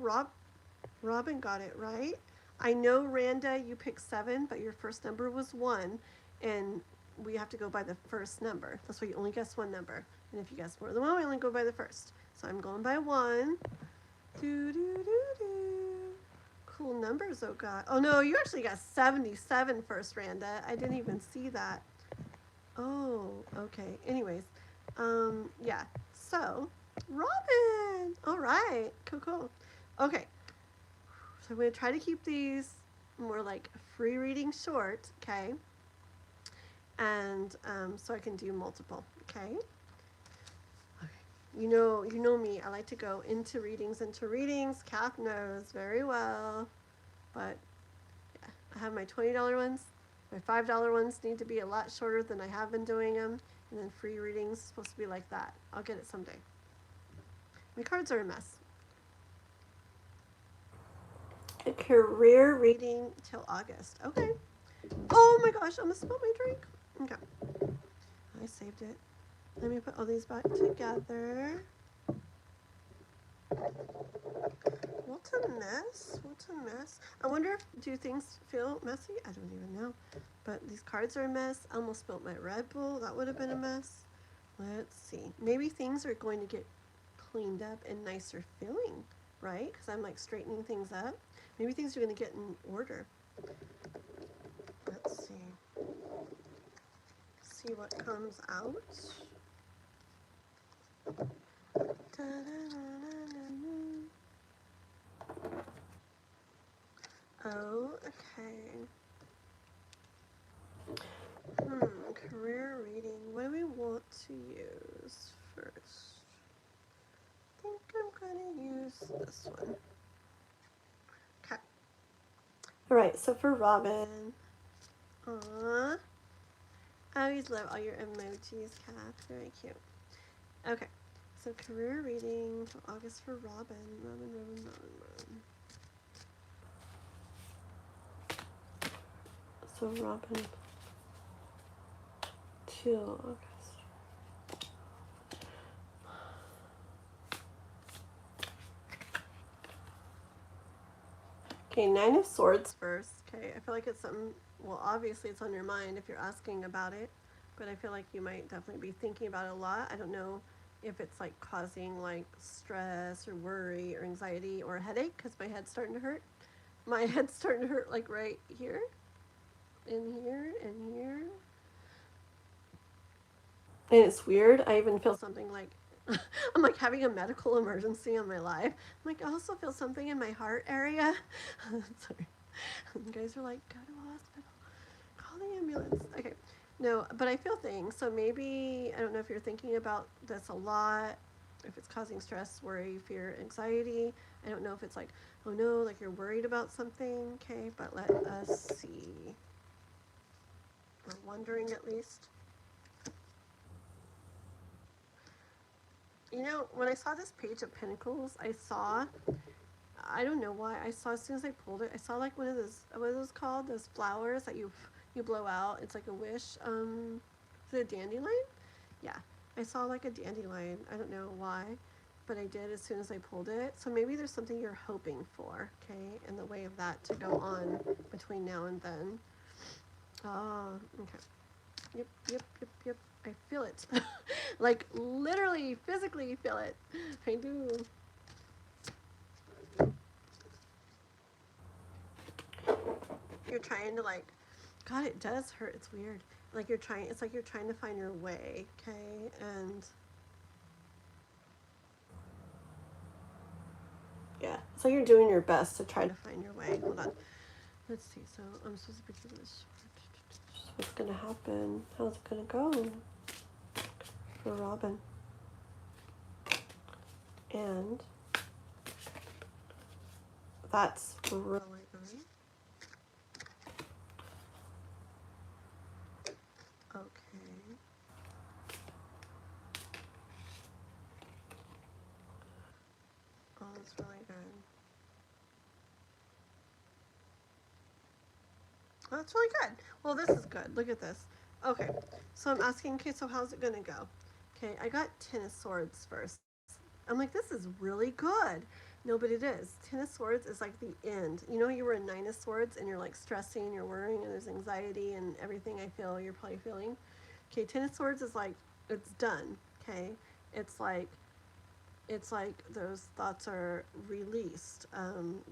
Robin got it right. I know, Randa, you picked 7, but your first number was 1. And we have to go by the first number. That's why you only guess one number. And if you guess more than one, we only go by the first. So I'm going by 1. Do, do, do, do. Cool numbers, oh God. Oh no, you actually got 77 first, Randa. I didn't even see that. Oh, okay. Anyways, yeah. So, Robin. All right. Cool, cool. Okay. So I'm going to try to keep these more like free reading short, okay? And so I can do multiple, okay? You know me. I like to go into readings. Kath knows very well. But yeah, I have my $20 ones. My $5 ones need to be a lot shorter than I have been doing them. And then free readings supposed to be like that. I'll get it someday. My cards are a mess. A career reading till August. Okay. Oh my gosh, I almost spilled my drink. Okay. I saved it. Let me put all these back together. What a mess. What a mess. I wonder, do things feel messy? I don't even know. But these cards are a mess. I almost spilled my Red Bull. That would have been a mess. Let's see. Maybe things are going to get cleaned up and nicer feeling, right? Because I'm like straightening things up. Maybe things are going to get in order. Let's see. See what comes out. Oh, okay. Career reading. What do we want to use first? I think I'm going to use this one. Okay. All right, so for Robin. Aww. I always love all your emojis, Kath. Very cute. Okay. So career reading till August for Robin. Robin. So Robin till August. Okay, 9 of Swords first. Okay, I feel like it's something, well, obviously it's on your mind if you're asking about it, but I feel like you might definitely be thinking about it a lot. I don't know if it's like causing like stress or worry or anxiety or a headache, because my head's starting to hurt. My head's starting to hurt like right here, in here, and here. And it's weird. I even feel something like I'm like having a medical emergency in my life. I'm like, I also feel something in my heart area. Sorry. You guys are like, go to a hospital. Call the ambulance. Okay. No, but I feel things. So maybe, I don't know if you're thinking about this a lot, if it's causing stress, worry, fear, anxiety. I don't know if it's like, oh no, like you're worried about something. Okay, but let us see. We're wondering at least. You know, when I saw this page of pentacles, I don't know why, I saw as soon as I pulled it, I saw like one of those, what are those called? Those flowers that you blow out. It's like a wish. Is it a dandelion? Yeah. I saw like a dandelion. I don't know why, but I did as soon as I pulled it. So maybe there's something you're hoping for, okay, in the way of that to go on between now and then. Oh, okay. Yep, yep, yep, yep. I feel it. Like literally, physically feel it. I do. You're trying to like, God, it does hurt. It's weird. Like you're trying, it's like you're trying to find your way, okay? And yeah, so you're doing your best to try to find your way. Hold on. Let's see. So I'm supposed to be doing this. What's gonna happen? How's it gonna go for Robin? And that's really good. Okay. Oh, that's really good. Oh, that's really good. Well, this is good. Look at this. Okay. So I'm asking, okay, so how's it gonna go? Okay, I got Ten of Swords first. I'm like, this is really good. No, but it is. Ten of Swords is like the end. You know, you were in Nine of Swords and you're like stressing, you're worrying, and there's anxiety and everything I feel you're probably feeling. Okay, Ten of Swords is like, it's done. Okay, it's like, it's like those thoughts are released.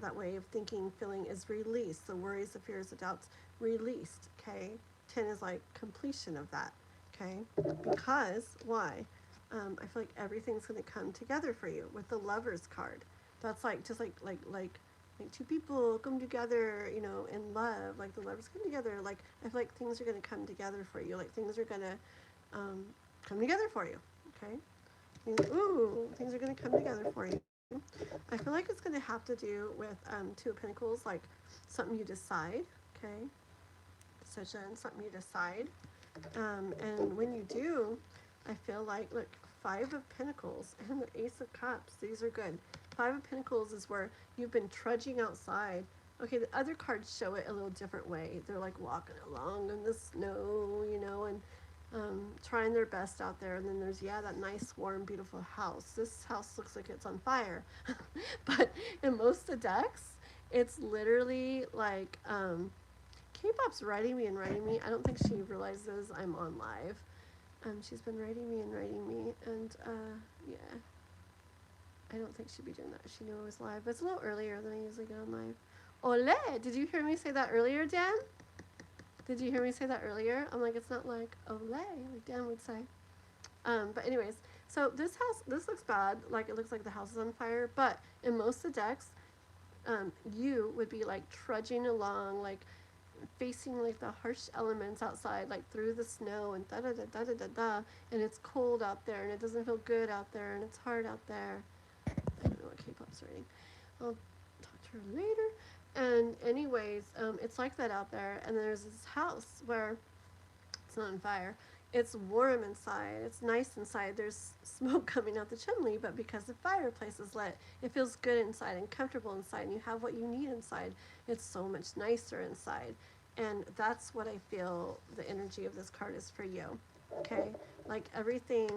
That way of thinking, feeling is released. The worries, the fears, the doubts, released. Okay, 10 is like completion of that. Okay, because why? I feel like everything's going to come together for you with the Lovers card. That's like just like two people come together, you know, in love. Like the lovers come together. Like I feel like things are going to come together for you. Like things are going to come together for you. Okay. Ooh, things are going to come together for you. I feel like it's going to have to do with Two of Pentacles, like something you decide, okay? Decision, something you decide. And when you do, I feel like, look, Five of Pentacles and the Ace of Cups. These are good. Five of Pentacles is where you've been trudging outside. Okay, the other cards show it a little different way. They're like walking along in the snow, you know, and trying their best out there. And then there's, yeah, that nice, warm, beautiful house. This house looks like it's on fire. But in most of the decks, it's literally like K-pop's writing me and writing me. I don't think she realizes I'm on live. She's been writing me and writing me, and yeah, I don't think she'd be doing that. She knew I was live, but it's a little earlier than I usually get on live. Ole! Did you hear me say that earlier, Dan? Did you hear me say that earlier? I'm like, it's not like ole, like Dan would say. But anyways, so this looks bad. Like it looks like the house is on fire. But in most of the decks, you would be like trudging along, like facing like the harsh elements outside, like through the snow and da da da da da da da. And it's cold out there, and it doesn't feel good out there, and it's hard out there. I don't know what K-pop's writing. I'll talk to her later. And anyways, it's like that out there. And there's this house where it's not on fire. It's warm inside. It's nice inside. There's smoke coming out the chimney, but because the fireplace is lit, it feels good inside and comfortable inside, and you have what you need inside. It's so much nicer inside. And that's what I feel the energy of this card is for you. Okay? Like everything,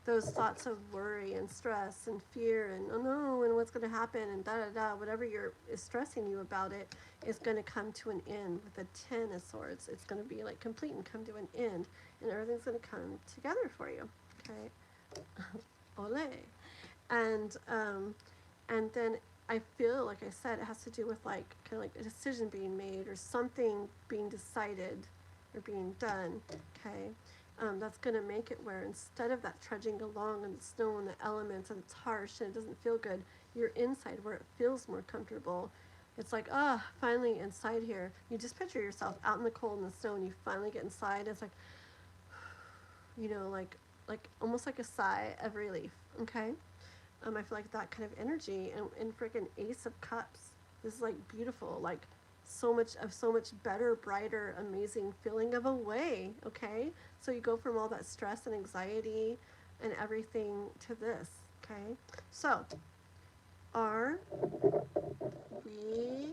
those thoughts of worry and stress and fear and oh no, and what's going to happen and da da da, whatever is stressing you about it is going to come to an end with the Ten of Swords. It's going to be like complete and come to an end, and everything's going to come together for you. Okay? Ole. And and then I feel like I said it has to do with like kind of like a decision being made or something being decided or being done. Okay, that's gonna make it where instead of that trudging along in the snow and the elements and it's harsh and it doesn't feel good, you're inside where it feels more comfortable. It's like, finally inside here. You just picture yourself out in the cold and the snow, and you finally get inside. It's like, like almost like a sigh of relief. Okay, I feel like that kind of energy and freaking Ace of Cups. This is like beautiful, like so much better, brighter, amazing feeling of a way. Okay, so you go from all that stress and anxiety and everything to this. Okay, so are we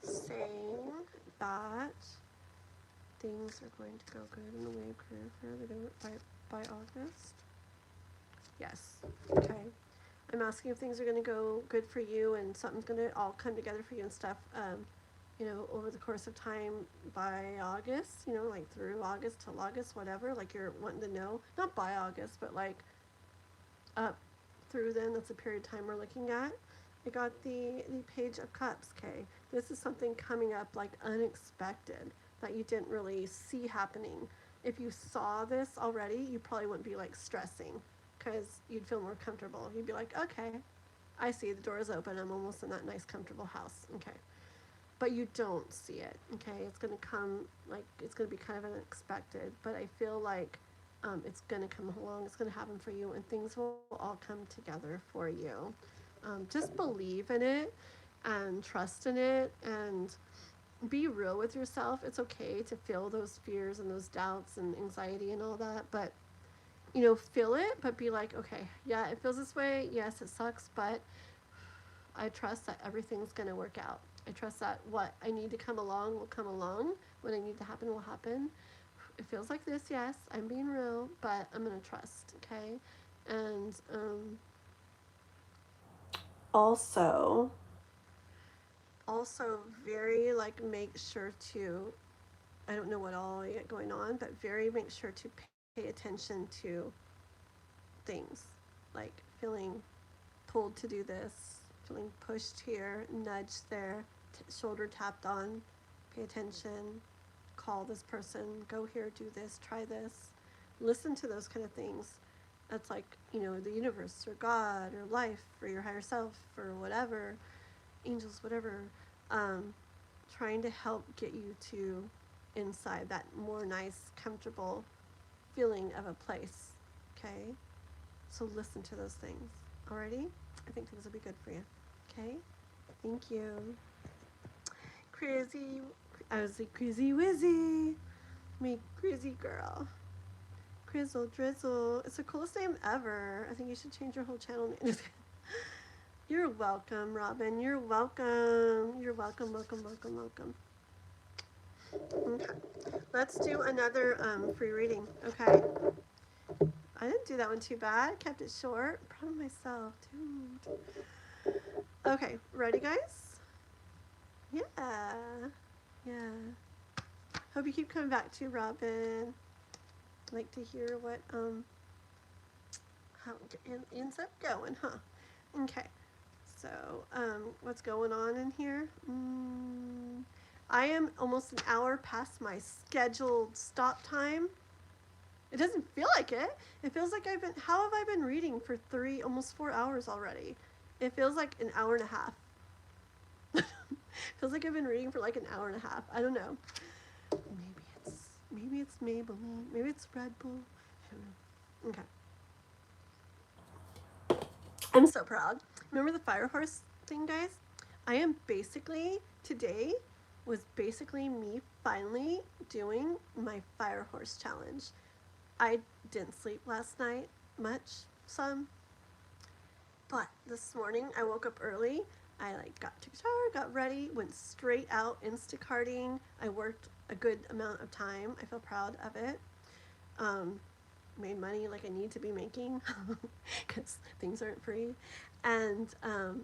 saying that things are going to go good in the way of career fair by August? Yes. Okay. I'm asking if things are going to go good for you and something's going to all come together for you and stuff, over the course of time by August, like through August till August, whatever, like you're wanting to know, not by August, but like up through then, that's a period of time we're looking at. I got the Page of Cups, okay? This is something coming up like unexpected that you didn't really see happening. If you saw this already, you probably wouldn't be like stressing because you'd feel more comfortable. You'd be like, okay, I see the door is open. I'm almost in that nice, comfortable house. Okay. But you don't see it. Okay. It's going to come like, it's going to be kind of unexpected. But I feel like it's going to come along. It's going to happen for you and things will all come together for you. Just believe in it and trust in it and be real with yourself. It's okay to feel those fears and those doubts and anxiety and all that. But feel it, but be like, okay, yeah, it feels this way. Yes, it sucks, but I trust that everything's going to work out. I trust that what I need to come along will come along. What I need to happen will happen. It feels like this, yes, I'm being real, but I'm going to trust, okay? And also, also very like make sure to, I don't know what all you got going on, but very make sure to pay attention to things like feeling pulled to do this, feeling pushed here, nudged there, shoulder tapped on, pay attention, call this person, go here, do this, try this. Listen to those kind of things. That's like, the universe or God or life or your higher self or whatever, angels, whatever, um, trying to help get you to inside that more nice, comfortable feeling of a place. Okay? So listen to those things. Alrighty? I think things will be good for you. Okay? Thank you. Crazy. I was like, crazy wizzy. Me crazy girl. Crizzle Drizzle. It's the coolest name ever. I think you should change your whole channel name. You're welcome, Robin. You're welcome. You're welcome, welcome, welcome, welcome. Okay. Let's do another free reading. Okay? I didn't do that one too bad. Kept it short. I'm proud of myself, dude. Okay, ready, guys? Yeah. Yeah. Hope you keep coming back to Robin. I'd like to hear what how it ends up going, huh? Okay. So, what's going on in here? I am almost an hour past my scheduled stop time. It doesn't feel like it. It feels like how have I been reading for almost 4 hours already? It feels like an hour and a half. Feels like I've been reading for like an hour and a half. I don't know. Maybe it's Maybelline. Maybe it's Red Bull. I don't know. Okay. I'm so proud. Remember the fire horse thing, guys? I am today was basically me finally doing my fire horse challenge. I didn't sleep last night some, but this morning I woke up early. I took a shower, got ready, went straight out Instacarting. I worked a good amount of time. I feel proud of it. Made money like I need to be making because things aren't free, and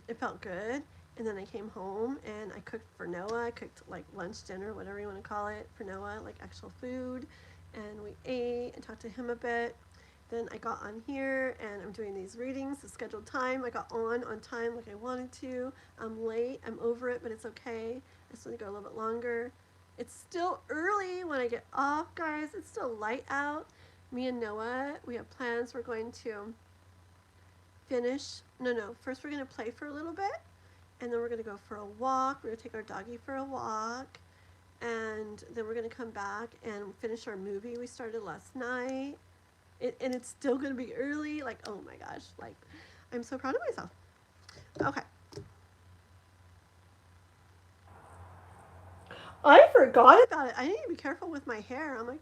it felt good. And then I came home and I cooked for Noah. I cooked like lunch, dinner, whatever you want to call it for Noah, like actual food. And we ate and talked to him a bit. then I got on here and I'm doing these readings, the scheduled time. I got on time like I wanted to. I'm late, I'm over it, but it's okay. I just want to go a little bit longer. It's still early when I get off, guys. It's still light out. Me and Noah, we have plans. We're going to finish. No. First, we're going to play for a little bit, and then we're going to go for a walk. We're going to take our doggy for a walk, and then we're going to come back and finish our movie we started last night. And it's still going to be early. Like, oh my gosh. Like, I'm so proud of myself. Okay. I forgot about it. I need to be careful with my hair. I'm like,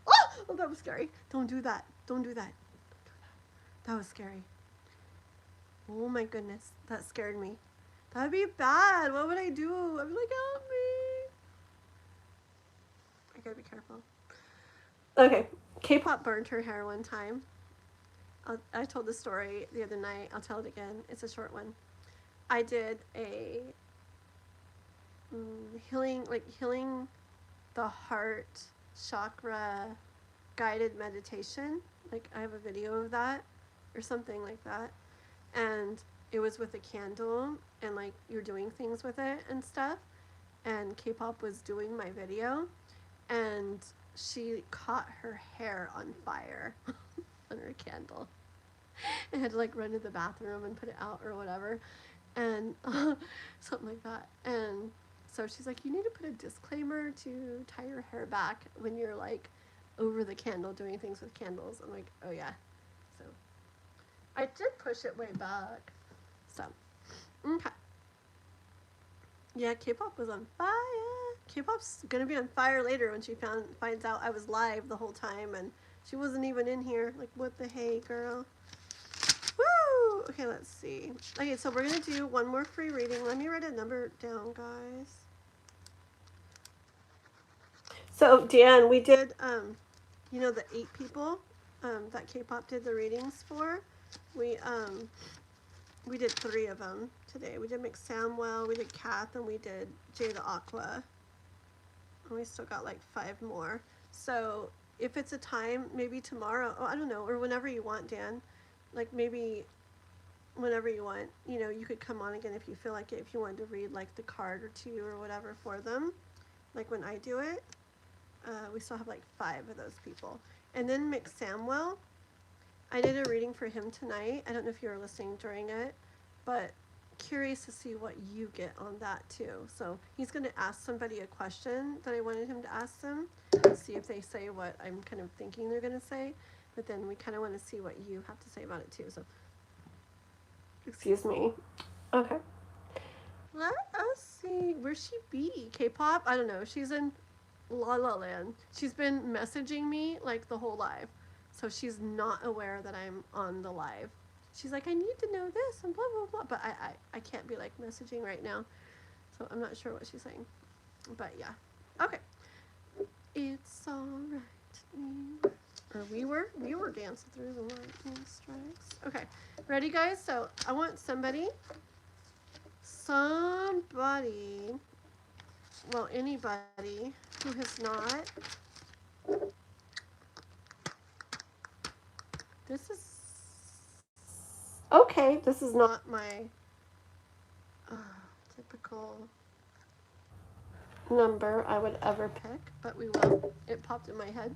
oh, that was scary. Don't do that. Don't do that. That was scary. Oh my goodness. That scared me. That would be bad. What would I do? I'd be like, help me. I gotta be careful. Okay. K-pop burned her hair one time. I told the story the other night. I'll tell it again. It's a short one. I did a healing the heart chakra guided meditation. Like, I have a video of that or something like that. And it was with a candle and like you're doing things with it and stuff. And K-pop was doing my video and she caught her hair on fire on her candle. I had to like run to the bathroom and put it out or whatever. And something like that. And so she's like, you need to put a disclaimer to tie your hair back when you're like over the candle doing things with candles. I'm like, oh yeah. So I did push it way back. So, okay. Yeah, K-pop was on fire. K-pop's gonna be on fire later when she finds out I was live the whole time and she wasn't even in here. Like, what the hey, girl? Woo! Okay, let's see. Okay, so we're gonna do one more free reading. Let me write a number down, guys. So, Dan, we did, you know, the 8 people that K-pop did the readings for. We did 3 of them today. We did McSamwell, we did Kath, and we did Jay the Aqua. And we still got like 5 more. So if it's a time, maybe tomorrow, I don't know, or whenever you want, Dan. Like maybe whenever you want, you know, you could come on again if you feel like it, if you wanted to read like the card or 2 or whatever for them. Like when I do it, we still have like 5 of those people. And then McSamwell, I did a reading for him tonight. I don't know if you were listening during it, but curious to see what you get on that too. So he's going to ask somebody a question that I wanted him to ask them, see if they say what I'm kind of thinking they're going to say, but then we kind of want to see what you have to say about it too. So, excuse me. Okay. Let us see. Where's she be? K-pop? I don't know. She's in La La Land. She's been messaging me like the whole live. So she's not aware that I'm on the live. She's like, I need to know this and blah, blah, blah. But I can't be like messaging right now. So I'm not sure what she's saying. But yeah. Okay. It's alright. We were dancing through the lightning strikes. Okay. Ready, guys? So I want somebody, well, anybody who has not, this is not my typical number I would ever pick, but we will. It popped in my head.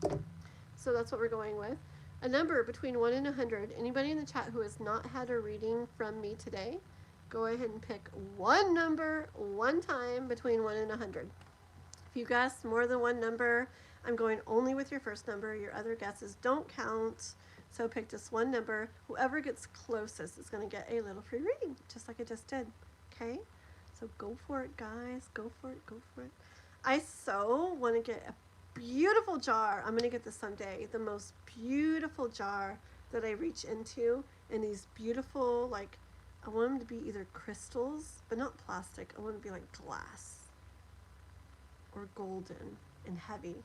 So that's what we're going with. A number between 1 and 100. Anybody in the chat who has not had a reading from me today, go ahead and pick one number one time between 1 and 100. If you guess more than one number, I'm going only with your first number. Your other guesses don't count. So pick just one number. Whoever gets closest is going to get a little free reading, just like I just did. Okay? So go for it, guys. Go for it. Go for it. I so want to get a beautiful jar. I'm going to get this someday. The most beautiful jar that I reach into. And these beautiful, like, I want them to be either crystals, but not plastic. I want them to be like glass or golden and heavy.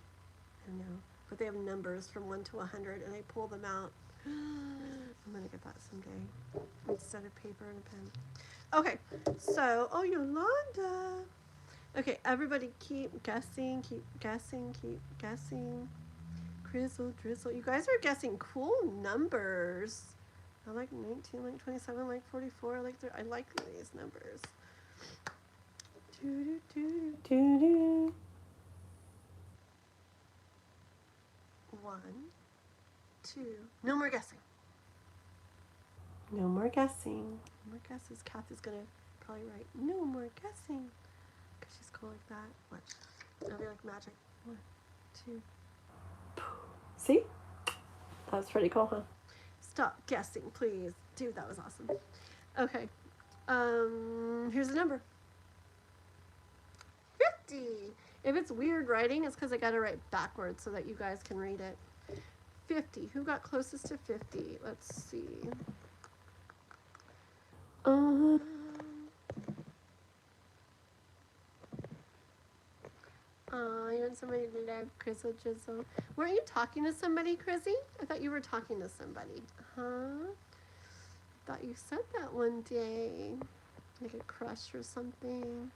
I know. But they have numbers from 1 to 100 and I pull them out. I'm going to get that someday instead of paper and a pen. Okay, so, oh, Yolanda. Okay, everybody keep guessing, keep guessing, keep guessing. Grizzle, drizzle. You guys are guessing cool numbers. I like 19, like 27, like 44. I like these numbers. Do, do, do, do, do. 1, 2. No more guessing. No more guessing. No more guesses. Kath is gonna probably write no more guessing because she's cool like that. Watch. It'll be like magic. 1, 2. See? That was pretty cool, huh? Stop guessing, please. Dude, that was awesome. Okay. Here's the number. 50. If it's weird writing, it's because I gotta write backwards so that you guys can read it. 50. Who got closest to 50? Let's see. You want somebody to love Crizzle Jizzle? Weren't you talking to somebody, Crizzy? I thought you were talking to somebody. Huh? Thought you said that one day. Like a crush or something.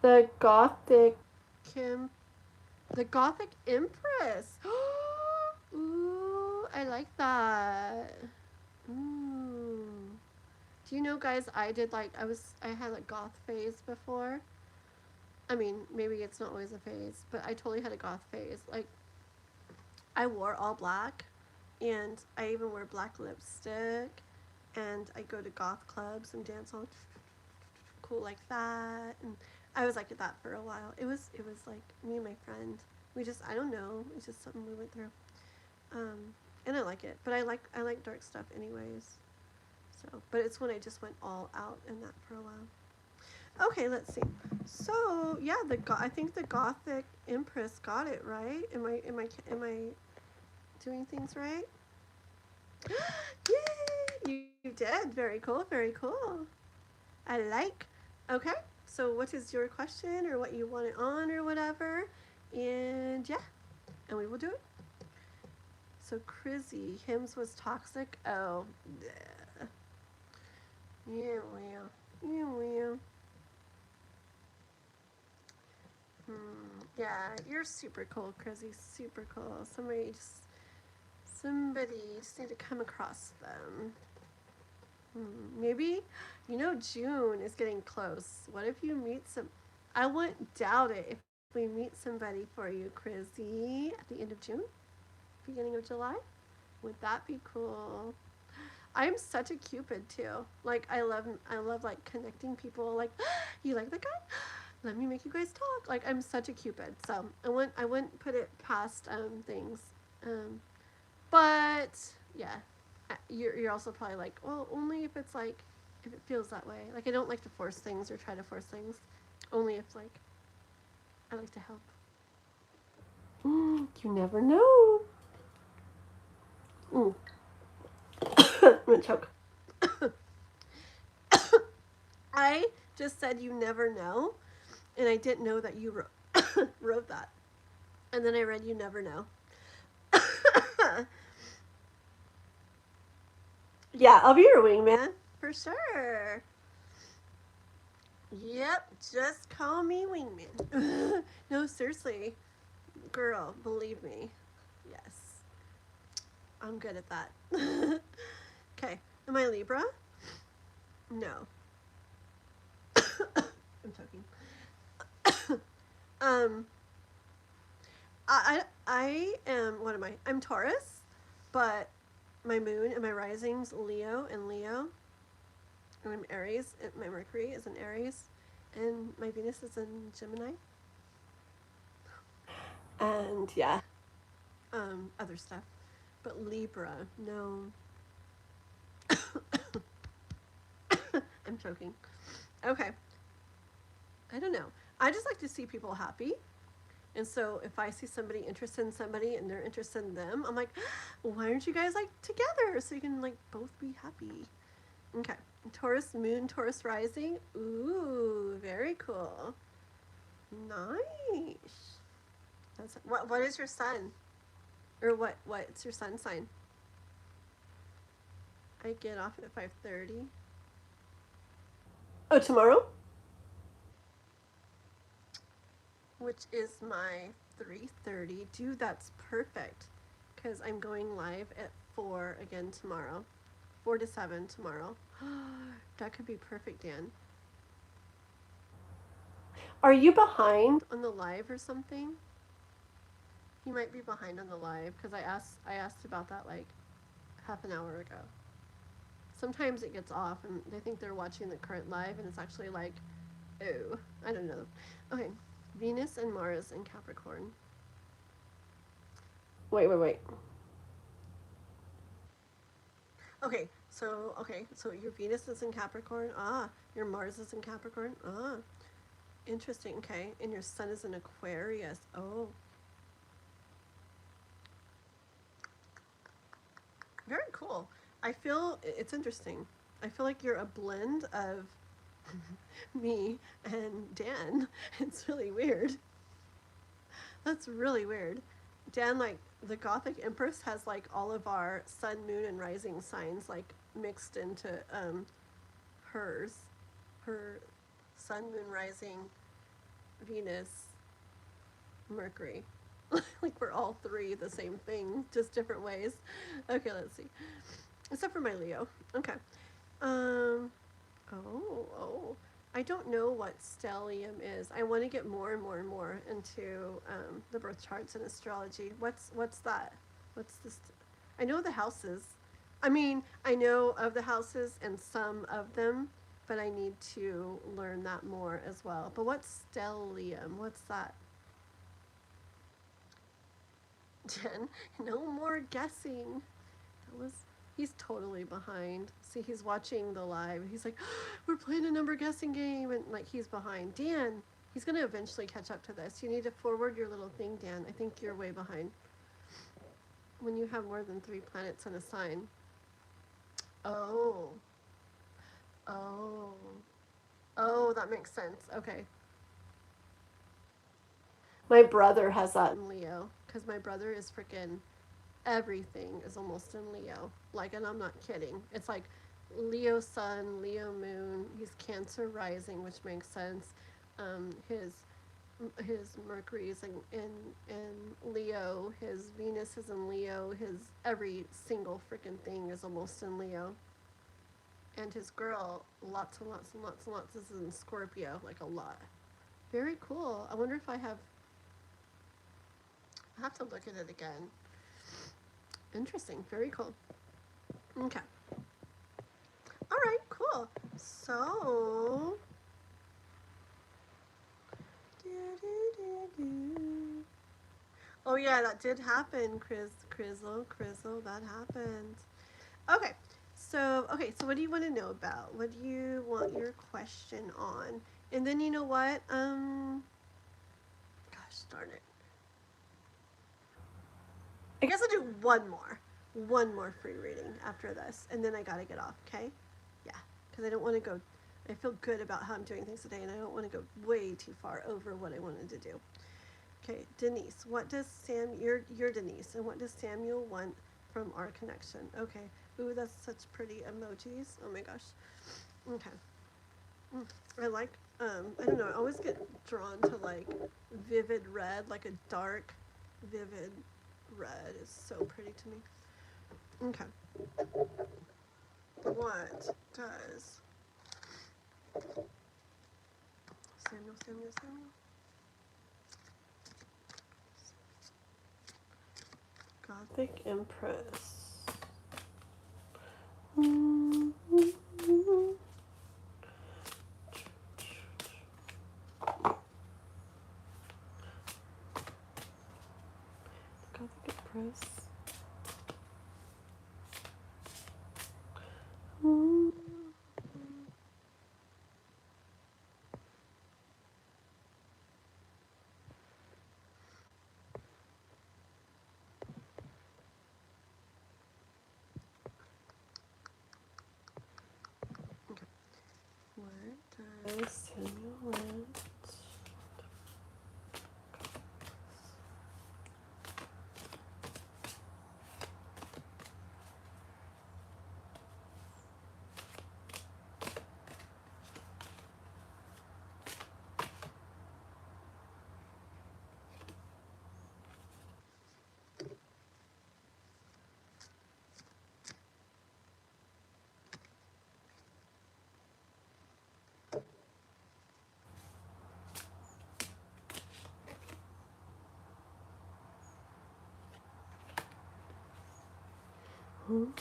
The Gothic Empress. Ooh, I like that. Ooh. Do you know, guys, I had a goth phase before. I mean, maybe it's not always a phase, but I totally had a goth phase. Like, I wore all black, and I even wear black lipstick, and I go to goth clubs and dance all cool like that, and I was like that for a while. It was like me and my friend. I don't know. It's just something we went through. And I like it, but I like dark stuff anyways. So, but it's when I just went all out in that for a while. Okay, let's see. So yeah, I think the Gothic Empress got it right. Am I doing things right? Yay! You did. Very cool. Very cool. I like. Okay. So what is your question or what you want it on or whatever? And yeah, and we will do it. So Crizzy, Hims was toxic. Oh, yeah. Yeah, well. Yeah, well. Yeah, you're super cool, Crizzy. Super cool. Somebody just need to come across them. Maybe, June is getting close. What if you meet some? I wouldn't doubt it if we meet somebody for you, Crizzy, at the end of June, beginning of July. Would that be cool? I'm such a Cupid too. Like I love like connecting people. Like, you like that guy? Let me make you guys talk. Like I'm such a Cupid. So I wouldn't put it past things. But yeah, you're also probably like, well, only if it's like if it feels that way. Like I don't like to force things or try to force things. Only if like I like to help. You never know. I'm gonna choke. I just said you never know, and I didn't know that you wrote that. And then I read you never know. Yeah, I'll be your wingman for sure. Yep, just call me wingman. No, seriously, girl, believe me. Yes, I'm good at that. Okay, am I Libra? No. I'm joking. um, I am. What am I? I'm Taurus, but my moon and my rising's Leo and Leo. And I'm Aries. And my Mercury is in Aries, and my Venus is in Gemini. And yeah, other stuff, but Libra, no. I'm joking. Okay. I don't know. I just like to see people happy. And so if I see somebody interested in somebody and they're interested in them, I'm like, well, why aren't you guys like together so you can like both be happy? Okay. Taurus moon, Taurus rising. Ooh, very cool. Nice. What is your sun? Or what's your sun sign? I get off at 5:30. Oh, tomorrow? which is my 3:30. Dude, that's perfect because I'm going live at 4 again tomorrow. 4 to 7 tomorrow. That could be perfect, Dan. Are you behind on the live or something? You might be behind on the live because I asked about that like half an hour ago. Sometimes it gets off and they think they're watching the current live and it's actually like, oh, I don't know. Okay, Venus and Mars in Capricorn. Wait. Okay, so your Venus is in Capricorn. Ah, your Mars is in Capricorn. Ah, interesting. Okay, and your Sun is in Aquarius. Oh, very cool. I feel it's interesting. I feel like you're a blend of me and Dan. It's really weird. That's really weird. Dan, like the Gothic Empress has like all of our sun, moon, and rising signs like mixed into hers. Her sun, moon, rising, Venus, Mercury. Like we're all three the same thing, just different ways. Okay, let's see. Except for my Leo. Okay. Um. Oh. I don't know what stellium is. I want to get more and more into the birth charts and astrology. What's that? What's this? I know the houses. I mean, I know of the houses and some of them, but I need to learn that more as well. But what's stellium? What's that? Jen, no more guessing. That was He's totally behind. See, he's watching the live. He's like, we're playing a number guessing game. And like, he's behind. Dan, he's going to eventually catch up to this. You need to forward your little thing, Dan. I think you're way behind. When you have more than 3 planets in a sign. Oh. Oh. Oh, that makes sense. Okay. My brother has that in Leo. Because my brother is freaking everything is almost in Leo. Like, and I'm not kidding. It's like Leo sun, Leo moon. He's Cancer rising, which makes sense. His Mercury is in Leo. His Venus is in Leo. His every single freaking thing is almost in Leo. And his girl, lots and lots and lots and lots, is in Scorpio, like a lot. Very cool. I wonder if I have. I have to look at it again. Interesting. Very cool. Okay. All right. Cool. So. Oh yeah, that did happen, Crizzle. That happened. Okay. So what do you want to know about? What do you want your question on? And then you know what? Gosh darn it. I guess I'll do one more free reading after this, and then I gotta get off. Okay? Yeah, because I don't want to go. I feel good about how I'm doing things today, and I don't want to go way too far over what I wanted to do. Okay, Denise, what does you're Denise, and what does Samuel want from our connection? Okay. Ooh, that's such pretty emojis. Oh my gosh. Okay. I like I don't know, I always get drawn to like vivid red, like a dark vivid red is so pretty to me. Okay. What does Samuel Gothic Empress. Gothic Empress. Okay. What does Samuel want? Ooh,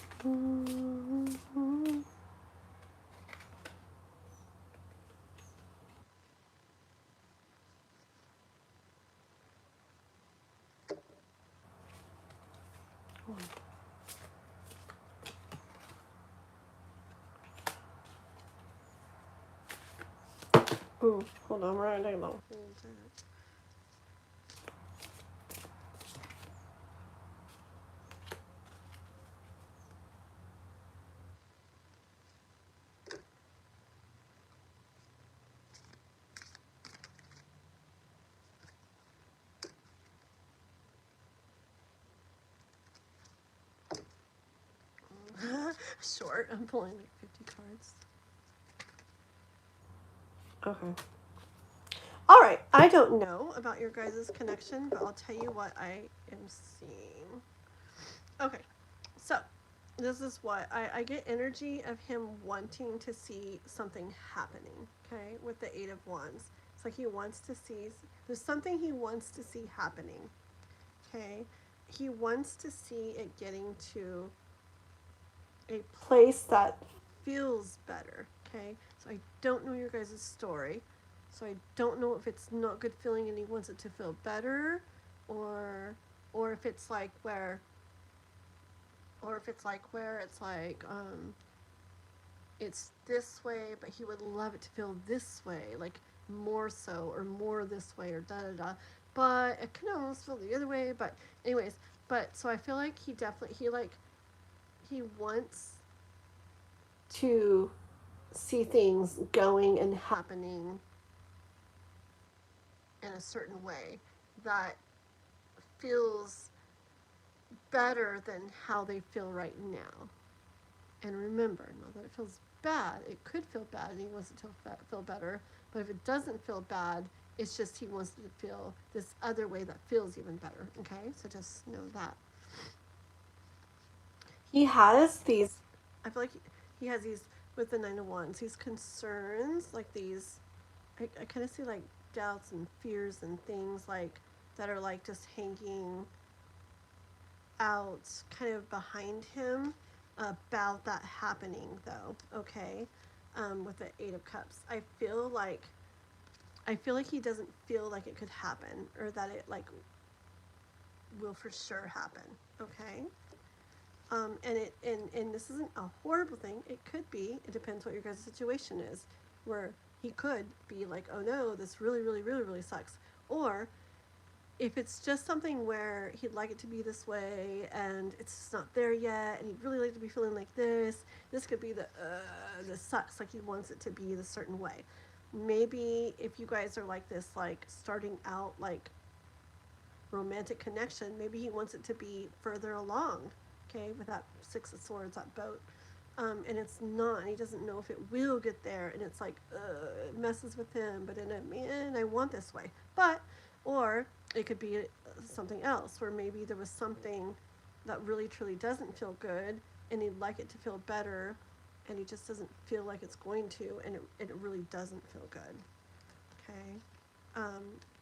hold on, we're gonna take a little. Short. I'm pulling like 50 cards. Okay. All right. I don't know about your guys' connection, but I'll tell you what I am seeing. Okay. So, this is what I get energy of him wanting to see something happening, okay, with the Eight of Wands. It's like he wants to see, there's something he wants to see happening, okay? He wants to see it getting to a place that feels better, okay? So I don't know your guys' story. So I don't know if it's not good feeling and he wants it to feel better, or if it's like where it's like it's this way but he would love it to feel this way, like more so or more this way or da da da, but it can almost feel the other way. But anyways, but so I feel like he wants to see things going and happening in a certain way that feels better than how they feel right now. And remember, not that it feels bad. It could feel bad and he wants it to feel better. But if it doesn't feel bad, it's just he wants it to feel this other way that feels even better. Okay? So just know that. He has these, I feel like he has these, with the Nine of Wands, these concerns, like these, I kind of see like doubts and fears and things like that are like just hanging out kind of behind him about that happening though, okay? With the Eight of Cups. I feel like he doesn't feel like it could happen or that it like will for sure happen, okay? And this isn't a horrible thing. It could be. It depends what your guys' situation is. Where he could be like, oh no, this really, really, really, really sucks. Or if it's just something where he'd like it to be this way and it's just not there yet and he'd really like to be feeling like this could be this sucks, like he wants it to be this certain way. Maybe if you guys are like this, like starting out like romantic connection, maybe he wants it to be further along, okay, with that Six of Swords, that boat. And it's not, and he doesn't know if it will get there, and it's like, it messes with him, but in a, man, I want this way. But, or it could be something else, where maybe there was something that really truly doesn't feel good, and he'd like it to feel better, and he just doesn't feel like it's going to, and it really doesn't feel good, okay?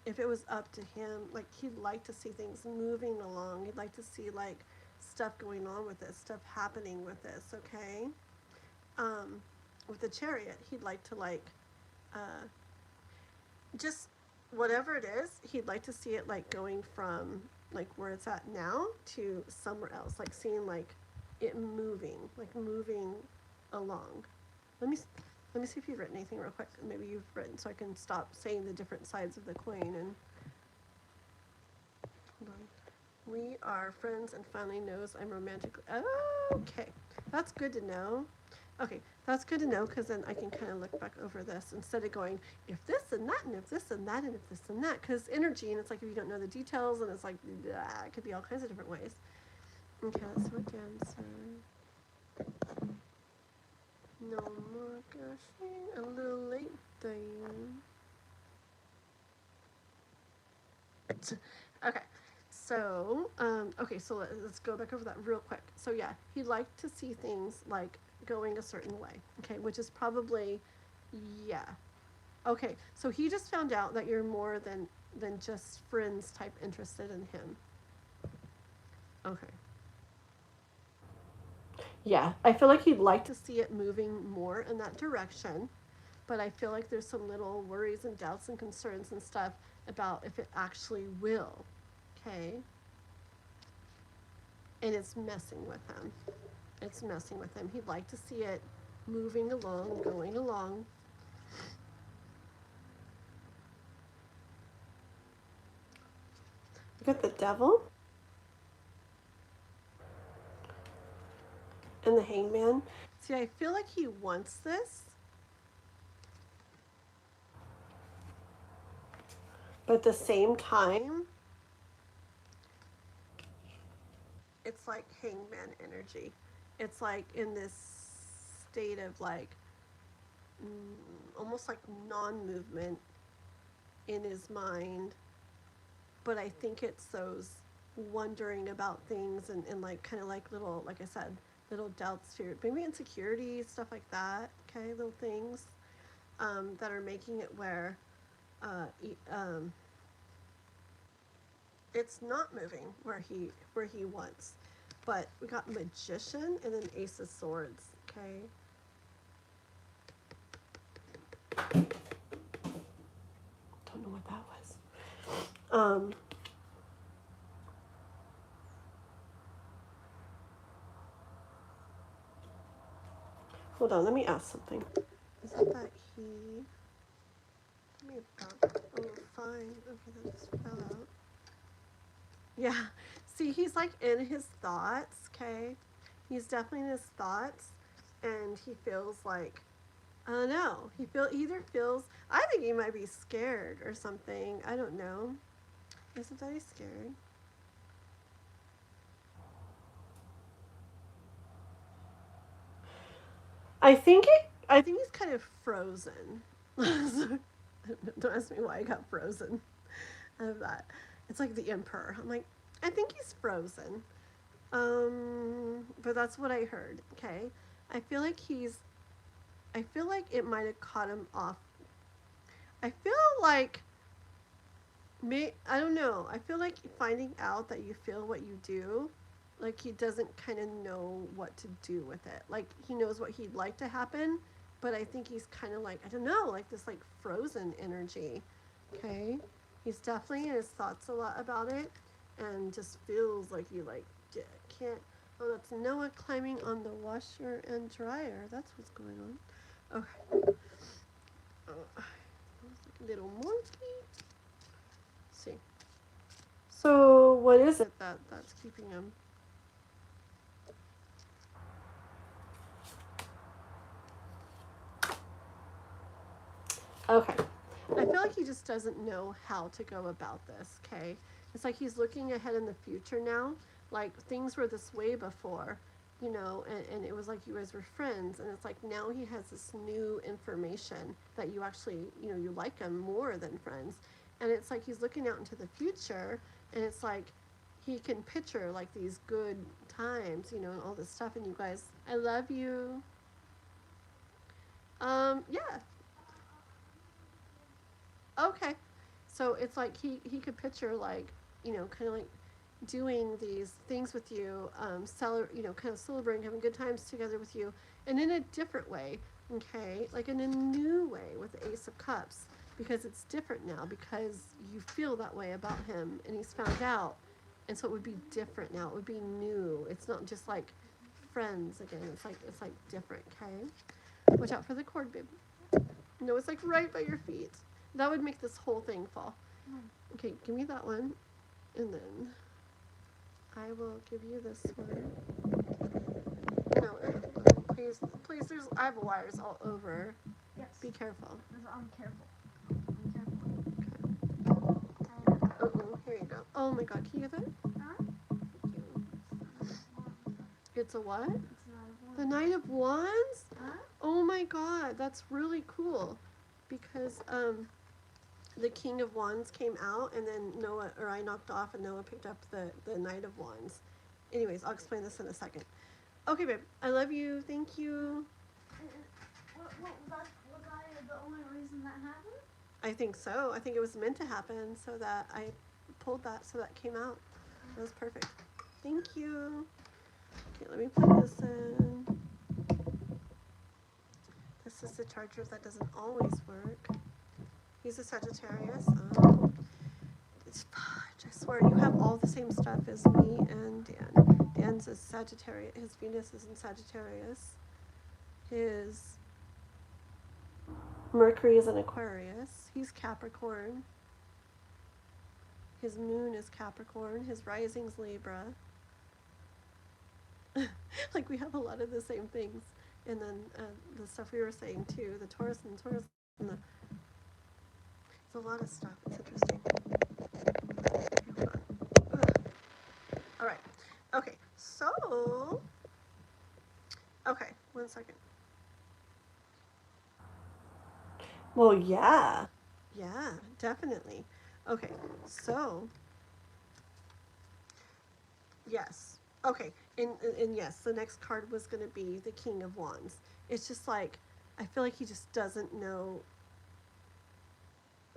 If it was up to him, like he'd like to see things moving along, he'd like to see like stuff going on with this, stuff happening with this, okay? With the Chariot, he'd like to like, just whatever it is, he'd like to see it like going from like where it's at now to somewhere else, like seeing like it moving, like moving along. Let me see if you've written anything real quick. Maybe you've written so I can stop saying the different sides of the coin and hold on. We are friends and finally knows I'm romantically. Okay, that's good to know. Okay, that's good to know because then I can kind of look back over this instead of going, if this and that, and if this and that, and if this and that. Because energy, and it's like if you don't know the details, and it's like, it could be all kinds of different ways. Okay, let's do Cancer. No more gushing, a little late thing. Okay, so so let's go back over that real quick. So yeah, he'd like to see things like going a certain way. Okay, which is probably, yeah. Okay, so he just found out that you're more than just friends type interested in him. Okay. Yeah, I feel like he'd like to see it moving more in that direction, but I feel like there's some little worries and doubts and concerns and stuff about if it actually will. Okay? And it's messing with him. It's messing with him. He'd like to see it moving along, going along. Look at the devil and the hangman. See, I feel like he wants this, but at the same time, it's like hangman energy. It's like in this state of like almost like non-movement in his mind, but I think it's those wondering about things and like kind of like little, like I said, little doubts, fear, maybe insecurity, stuff like that. Okay, little things that are making it where uh, it's not moving where he wants. But we got magician and then ace of swords. Okay. Don't know what that was. Hold on, let me ask something. Is it that he? Let me about. Oh, fine. Okay, that just fell out. Yeah. See, he's like in his thoughts. Okay, he's definitely in his thoughts, and he feels like I don't know. Either feels. I think he might be scared or something. I don't know. Isn't that he's scared? I think he's kind of frozen. Don't ask me why I got frozen out of that. It's like the emperor. I'm like, I think he's frozen. But that's what I heard. Okay, I feel like he's. I feel like it might have caught him off. I feel like I don't know. I feel like finding out that you feel what you do, like he doesn't kind of know what to do with it. Like he knows what he'd like to happen, but I think he's kind of like I don't know, like this like frozen energy. Okay, he's definitely in his thoughts a lot about it, and just feels like he like can't. Oh, that's Noah climbing on the washer and dryer. That's what's going on. Okay. Oh, little monkey. Let's see. So what is it that's keeping him? Okay. I feel like he just doesn't know how to go about this, okay? It's like he's looking ahead in the future now. Like things were this way before, and it was like you guys were friends. And it's like now he has this new information that you actually, you like him more than friends. And it's like he's looking out into the future and it's like he can picture like these good times, and all this stuff. And you guys, I love you. Yeah, okay. So it's like he could picture like kind of like doing these things with you, kind of celebrating, having good times together with you, and in a different way. Okay, like in a new way with the Ace of Cups because it's different now because you feel that way about him and he's found out, and so it would be different now. It would be new. It's not just like friends again. It's like different. Okay, watch out for the cord, babe. No, it's like right by your feet. That would make this whole thing fall. Okay, give me that one. And then I will give you this one. No, please, please, I have wires all over. Yes. Be careful. I'm careful. Oh, here you go. Oh my god, can you get that? Huh? Thank you. It's a what? It's not a one. The Knight of Wands? Huh? Oh my god, that's really cool. Because, the King of Wands came out, and then I knocked off, and Noah picked up the Knight of Wands. Anyways, I'll explain this in a second. Okay, babe. I love you. Thank you. Was I the only reason that happened? I think so. I think it was meant to happen, so that I pulled that, so that came out. That was perfect. Thank you. Okay, let me plug this in. This is the charger that doesn't always work. He's a Sagittarius. It's fudge. I swear, you have all the same stuff as me and Dan. Dan's a Sagittarius. His Venus is in Sagittarius. His Mercury is in Aquarius. He's Capricorn. His moon is Capricorn. His rising's Libra. Like, we have a lot of the same things. And then the stuff we were saying too, the Taurus and the, it's a lot of stuff. It's interesting. Hold on. All right. Okay. So, okay. 1 second. Well, yeah. Yeah, definitely. Okay. So, yes. Okay. And yes, the next card was going to be the King of Wands. It's just like, I feel like he just doesn't know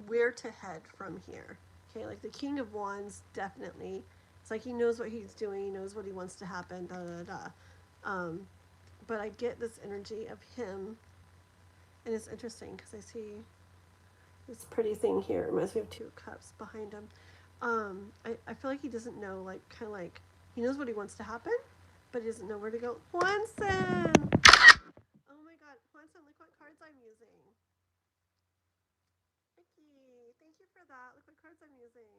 where to head from here. Okay, like the King of Wands, definitely. It's like he knows what he's doing, he knows what he wants to happen, da da da. But I get this energy of him, and it's interesting because I see this pretty thing here. It reminds me of 2 cups behind him. I feel like he doesn't know, like, kind of like, he knows what he wants to happen, but he doesn't know where to go. Juanson! Oh my god, Juanson, look what cards I'm using. Vicky, thank you for that. Look what cards I'm using.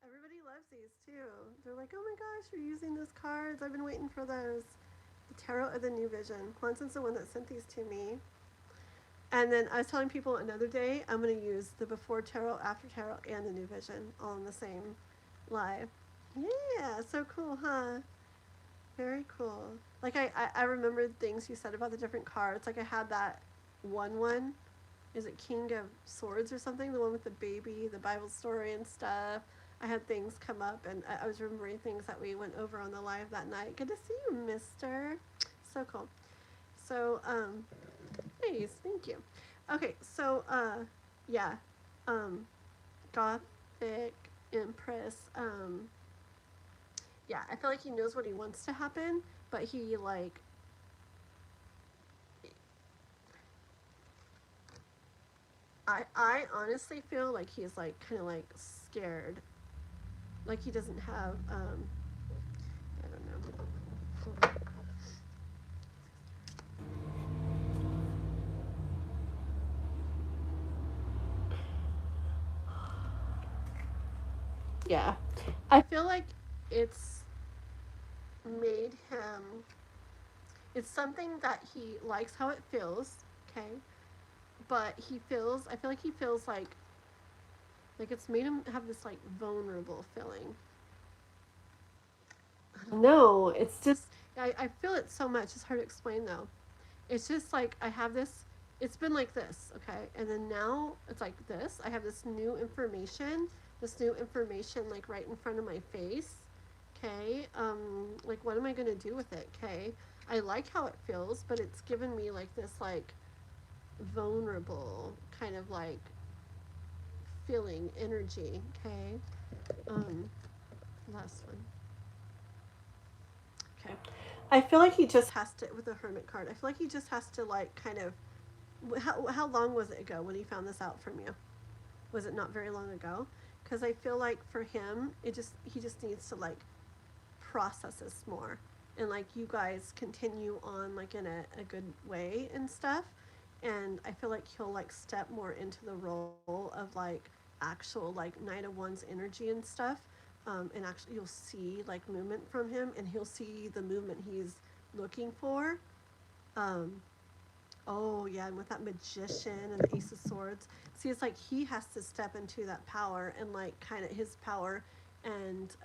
Everybody loves these too. They're like, oh my gosh, you're using those cards. I've been waiting for those. The Tarot of the New Vision. Juanson's the one that sent these to me. And then I was telling people another day, I'm going to use the Before Tarot, After Tarot, and the New Vision all in the same live. Yeah, so cool, huh? Very cool. Like, I remembered things you said about the different cards. Like, I had that one. Is it King of Swords or something? The one with the baby, the Bible story and stuff. I had things come up, and I was remembering things that we went over on the live that night. Good to see you, mister. So cool. So, nice. Thank you. Okay, so, yeah. Gothic Empress. Yeah, I feel like he knows what he wants to happen, but he, like, I honestly feel like he's, like, kind of, like, scared. Like, he doesn't have, I don't know. Yeah. I feel like it's made him, it's something that he likes how it feels, okay? But I feel like he feels like it's made him have this, like, vulnerable feeling. No, it's just, I feel it so much. It's hard to explain though. It's just like I have this, it's been like this, okay? And then now it's like this. I have this new information, like right in front of my face, okay? Like, what am I gonna do with it, okay? I like how it feels, but it's given me like this, like, vulnerable kind of like feeling energy, okay? Last one. Okay. I feel like he just has to, with the Hermit card, I feel like he just has to, like, kind of, how long was it ago when he found this out from you? Was it not very long ago? Because I feel like for him, he just needs to, like, process this more. And, like, you guys continue on, like, in a good way and stuff. And I feel like he'll, like, step more into the role of, like, actual, like, Knight of Wands energy and stuff. And actually, you'll see, like, movement from him, and he'll see the movement he's looking for. Um, oh, yeah, and with that Magician and the Ace of Swords. See, it's like he has to step into that power and, like, kind of his power and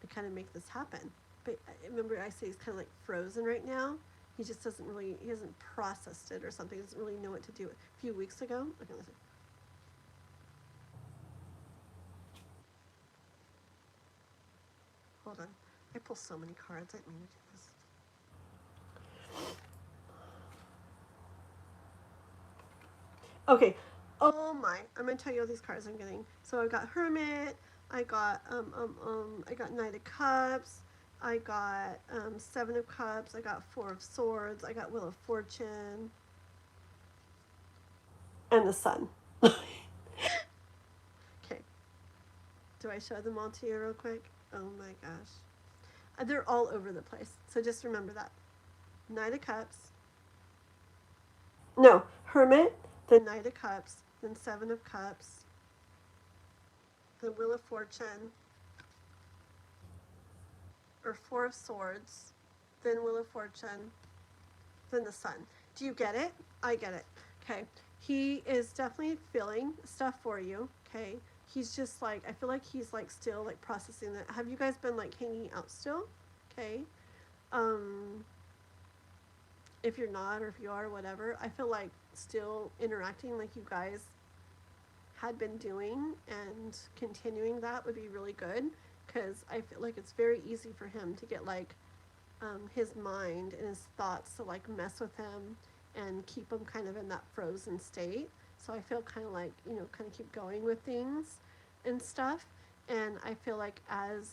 kind of make this happen. But remember, I say he's kind of like frozen right now. He just doesn't really, he hasn't processed it or something. He doesn't really know what to do. A few weeks ago, okay, listen. Hold on. I pull so many cards. I didn't mean to do this. Okay. Oh my! I'm gonna tell you all these cards I'm getting. So I got Hermit. I got Knight of Cups. I got 7 of Cups. I got 4 of Swords. I got Wheel of Fortune. And the Sun. Okay. Do I show them all to you real quick? Oh my gosh. They're all over the place. So just remember that. Knight of Cups. No, Hermit, then Knight of Cups, then 7 of Cups, then Wheel of Fortune, or 4 of Swords, then Wheel of Fortune, then the Sun. Do you get it? I get it. Okay. He is definitely feeling stuff for you. Okay. He's just like, I feel like he's like still like processing that. Have you guys been like hanging out still? Okay. If you're not, or if you are, whatever, I feel like still interacting like you guys had been doing and continuing that would be really good, because I feel like it's very easy for him to get like his mind and his thoughts to like mess with him and keep him kind of in that frozen state. So I feel kind of like, you know, kind of keep going with things and stuff. And I feel like as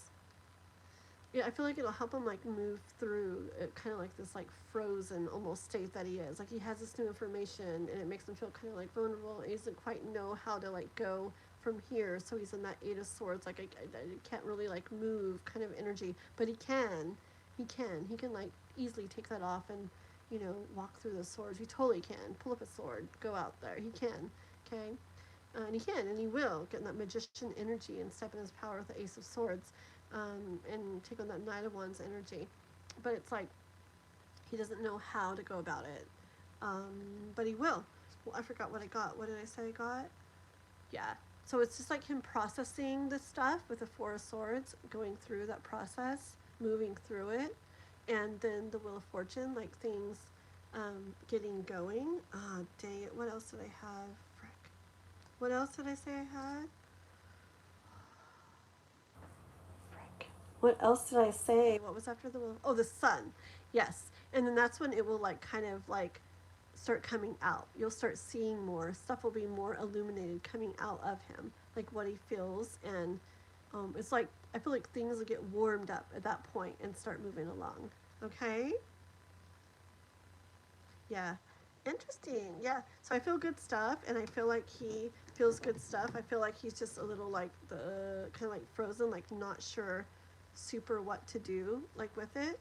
yeah, I feel like it'll help him like move through kind of like this like frozen almost state that he is. Like he has this new information and it makes him feel kind of like vulnerable. He doesn't quite know how to like go from here. So he's in that 8 of Swords. Like I can't really like move kind of energy, but he can. He can like easily take that off and, you know, walk through the swords. He totally can. Pull up a sword, go out there. He can. Okay. And he can, and he will get in that magician energy and step in his power with the Ace of Swords, and take on that Knight of Wands energy. But it's like he doesn't know how to go about it, but he will. Well, I forgot what I got. What did I say I got? Yeah. So it's just like him processing this stuff with the 4 of Swords, going through that process, moving through it, and then the Wheel of Fortune, like things getting going. Ah, dang it. What else did I have? Frick. What else did I say I had? Frick. What else did I say? What was after the Wheel? Oh, the Sun. Yes. And then that's when it will like kind of like start coming out. You'll start seeing more. Stuff will be more illuminated coming out of him, like what he feels. And it's like, I feel like things will get warmed up at that point and start moving along. Okay? Yeah. Interesting. Yeah. So I feel good stuff, and I feel like he feels good stuff. I feel like he's just a little like the kind of like frozen, like not sure super what to do like with it.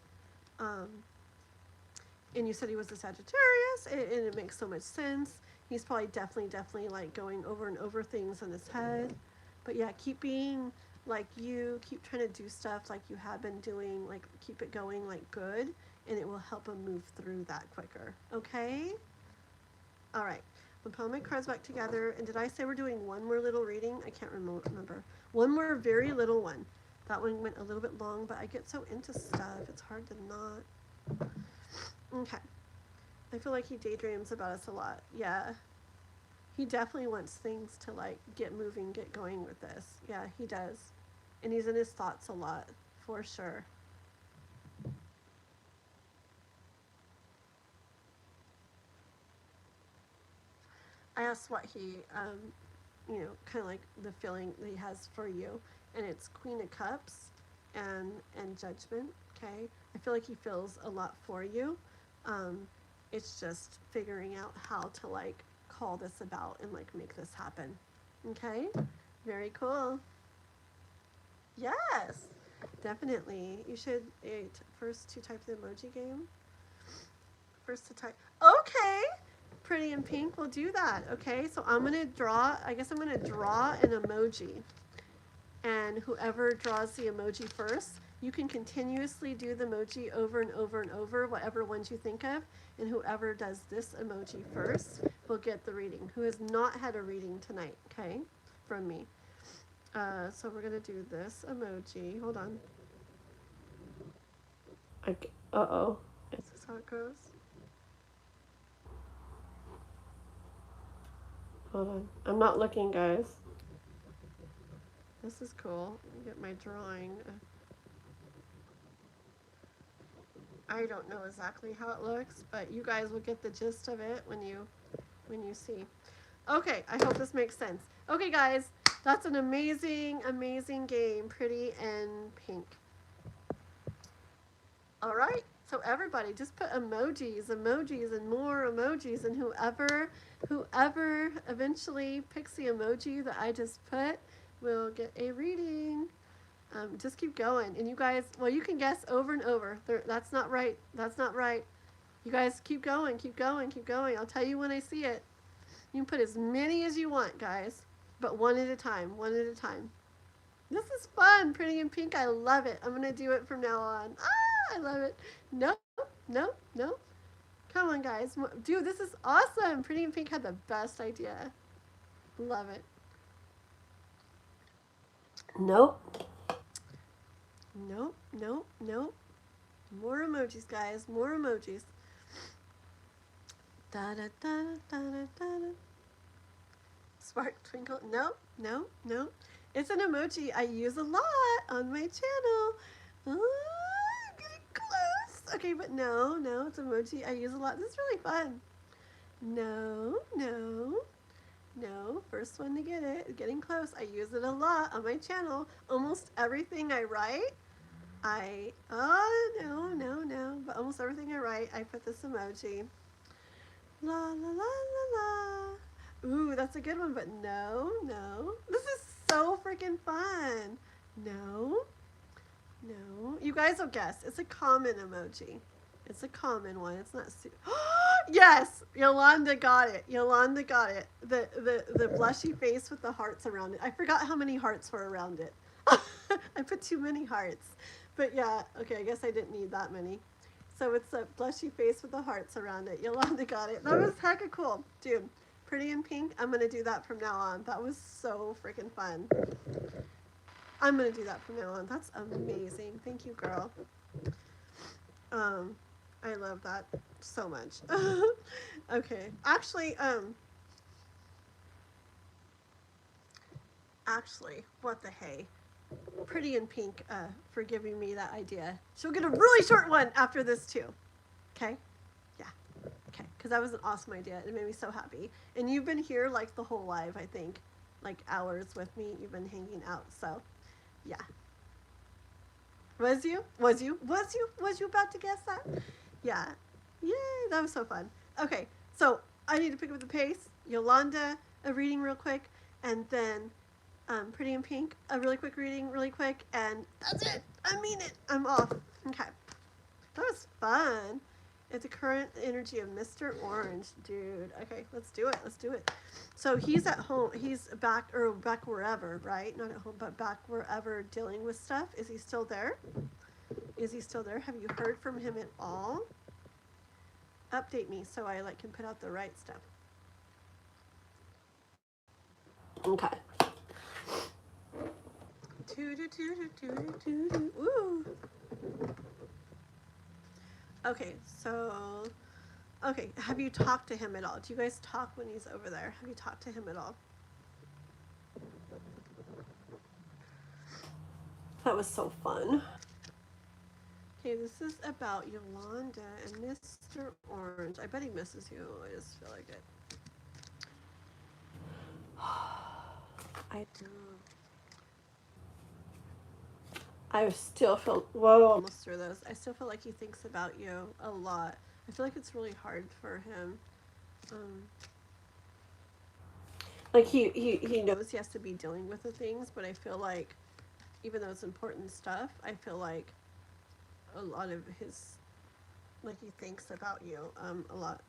Um, and you said he was a Sagittarius, and it makes so much sense. He's probably definitely like going over and over things in his head. But yeah, keep being like you, keep trying to do stuff like you have been doing, like keep it going like good, and it will help him move through that quicker. Okay? All right. I'm putting my cards back together. And did I say we're doing one more little reading? I can't remember. One more very little one. That one went a little bit long, but I get so into stuff. It's hard to not. Okay. I feel like he daydreams about us a lot. Yeah. He definitely wants things to like get moving, get going with this. Yeah, he does. And he's in his thoughts a lot, for sure. I asked what he, you know, kind of like the feeling that he has for you, and it's Queen of Cups and Judgment. Okay, I feel like he feels a lot for you. Um, it's just figuring out how to like call this about and like make this happen. Okay, very cool. Yes, definitely. You should first to type the emoji game. First to type. Okay. Pretty in pink. We'll do that. Okay. So I'm gonna draw. I guess I'm gonna draw an emoji, and whoever draws the emoji first, you can continuously do the emoji over and over and over, whatever ones you think of, and whoever does this emoji first will get the reading. Who has not had a reading tonight? Okay, from me. So we're gonna do this emoji. Hold on. Okay. Uh-oh. Is this how it goes? Hold on. I'm not looking, guys. This is cool. Get my drawing. I don't know exactly how it looks, but you guys will get the gist of it when you see. Okay, I hope this makes sense. Okay, guys, that's an amazing, amazing game. Pretty and pink. All right. So everybody just put emojis, emojis, and more emojis, and whoever eventually picks the emoji that I just put will get a reading. Just keep going, and you guys, well, you can guess over and over. That's not right. That's not right. You guys keep going, keep going, keep going. I'll tell you when I see it. You can put as many as you want, guys, but one at a time. One at a time. This is fun. Pretty in pink. I love it. I'm gonna do it from now on. Ah, I love it. Nope, nope, nope. Come on, guys. Dude, this is awesome. Pretty in pink had the best idea. Love it. Nope. Nope, nope, nope. More emojis, guys. More emojis. Da da da da da da da. Spark twinkle. Nope, nope, nope. It's an emoji I use a lot on my channel. I'm getting close. Okay, but no, no, it's an emoji I use a lot. This is really fun. No, no, no. First one to get it. Getting close. I use it a lot on my channel. Almost everything I write, oh, no, no, no. But almost everything I write, I put this emoji. La, la, la, la, la. Ooh, that's a good one, but no, no. This is so freaking fun. No, no. You guys will guess. It's a common emoji. It's a common one. It's not yes, Yolanda got it. Yolanda got it. The blushy face with the hearts around it. I forgot how many hearts were around it. I put too many hearts. But yeah, okay, I guess I didn't need that many. So it's a blushy face with the hearts around it. Yolanda got it. That was hecka cool. Dude, pretty in pink. I'm going to do that from now on. That was so freaking fun. I'm going to do that from now on. That's amazing. Thank you, girl. I love that so much. Okay. Actually, what the hey? Pretty in pink for giving me that idea. She'll get a really short one after this too. Okay? Yeah. Okay. Because that was an awesome idea. It made me so happy. And you've been here like the whole live, I think. Like hours with me. You've been hanging out. So, yeah. Was you? Was you? Was you? Was you about to guess that? Yeah. Yay. That was so fun. Okay. So, I need to pick up the pace. Yolanda, a reading real quick. And then Pretty in Pink, a really quick reading, really quick, and that's it. I mean it. I'm off. Okay. That was fun. It's the current energy of Mr. Orange, dude. Okay, let's do it. Let's do it. So he's at home. He's back wherever, right? Not at home, but back wherever dealing with stuff. Is he still there? Is he still there? Have you heard from him at all? Update me so I can put out the right stuff. Okay. Woo. Okay, so okay, have you talked to him at all? Do you guys talk when he's over there? Have you talked to him at all? That was so fun. Okay, this is about Yolanda and Mr. Orange. I bet he misses you. I just feel like it. I do. I still feel, whoa, almost through this. I still feel like he thinks about you a lot. I feel like it's really hard for him. Like he knows he has to be dealing with the things, but I feel like even though it's important stuff, I feel like a lot of his, like he thinks about you a lot.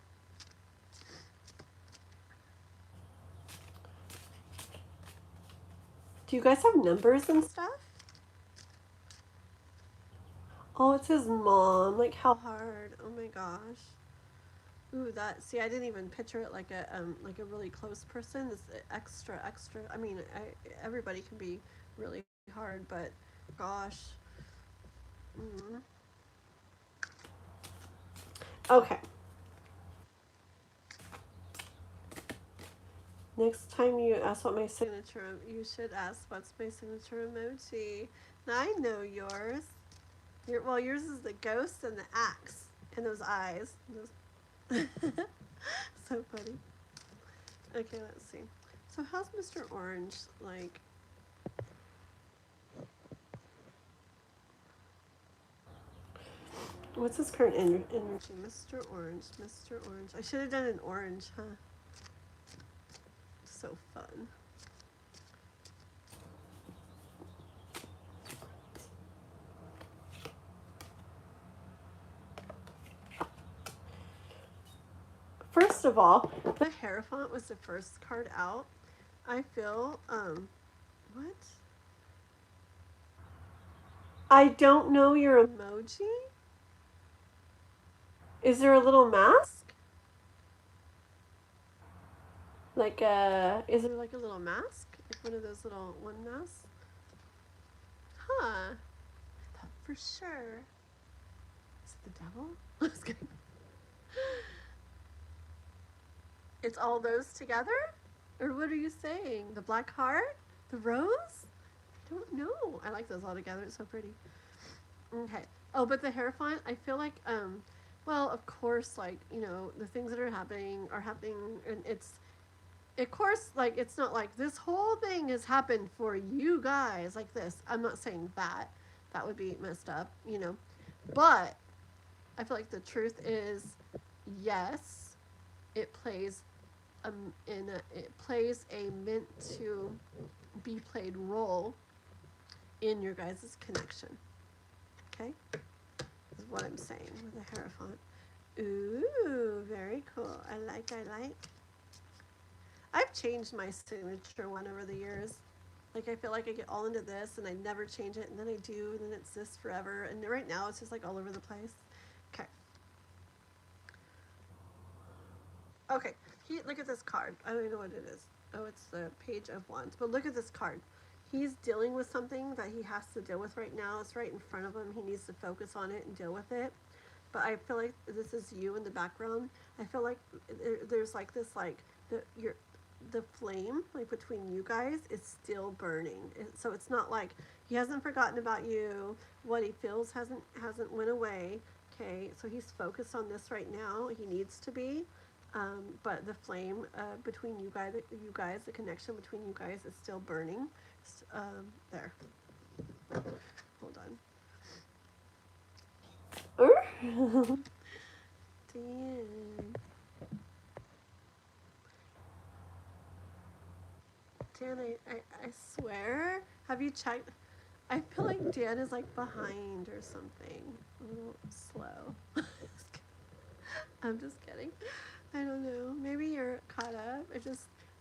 Do you guys have numbers and stuff? Oh, it's his mom. Like how hard. Oh my gosh. Ooh, that. See, I didn't even picture it like a really close person. This extra. I mean, everybody can be really hard, but gosh. Okay. Next time you ask what my signature, you should ask what's my signature emoji. Now I know yours. Yours is the ghost and the axe and those eyes. So funny. Okay, let's see. So how's Mr. Orange like? What's his current energy? Mr. Orange. Mr. Orange. I should have done an orange, huh? So fun. First of all, the Hierophant was the first card out. I feel, what? I don't know your emoji? Is there a little mask? Like is there like a little mask? Like one of those little one masks? Huh. I thought for sure. Is it the devil? I was kidding. It's all those together? Or what are you saying? The black heart? The rose? I don't know. I like those all together. It's so pretty. Okay. Oh, but the Hierophant, I feel like, well, of course, like, you know, the things that are happening, and it's, of course, like, it's not like this whole thing has happened for you guys like this. I'm not saying that. That would be messed up, you know. But I feel like the truth is, yes, it plays it plays a meant to be played role in your guys' connection. Okay? Is what I'm saying with the Hierophant. Ooh, very cool. I like. I've changed my signature one over the years. Like, I feel like I get all into this and I never change it, and then I do, and then it's this forever. And right now it's just like all over the place. Okay. Okay. Look at this card. I don't even know what it is. Oh, it's the Page of Wands. But look at this card. He's dealing with something that he has to deal with right now. It's right in front of him. He needs to focus on it and deal with it. But I feel like this is you in the background. I feel like there's like this, like, the flame, like, between you guys is still burning. So it's not like he hasn't forgotten about you. What he feels hasn't went away. Okay, so he's focused on this right now. He needs to be. But the flame between you guys, the connection between you guys is still burning. There. Hold on. Dan. Dan, I swear. Have you checked? I feel like Dan is like behind or something. A little slow. I'm just kidding. I don't know. Maybe you're caught up.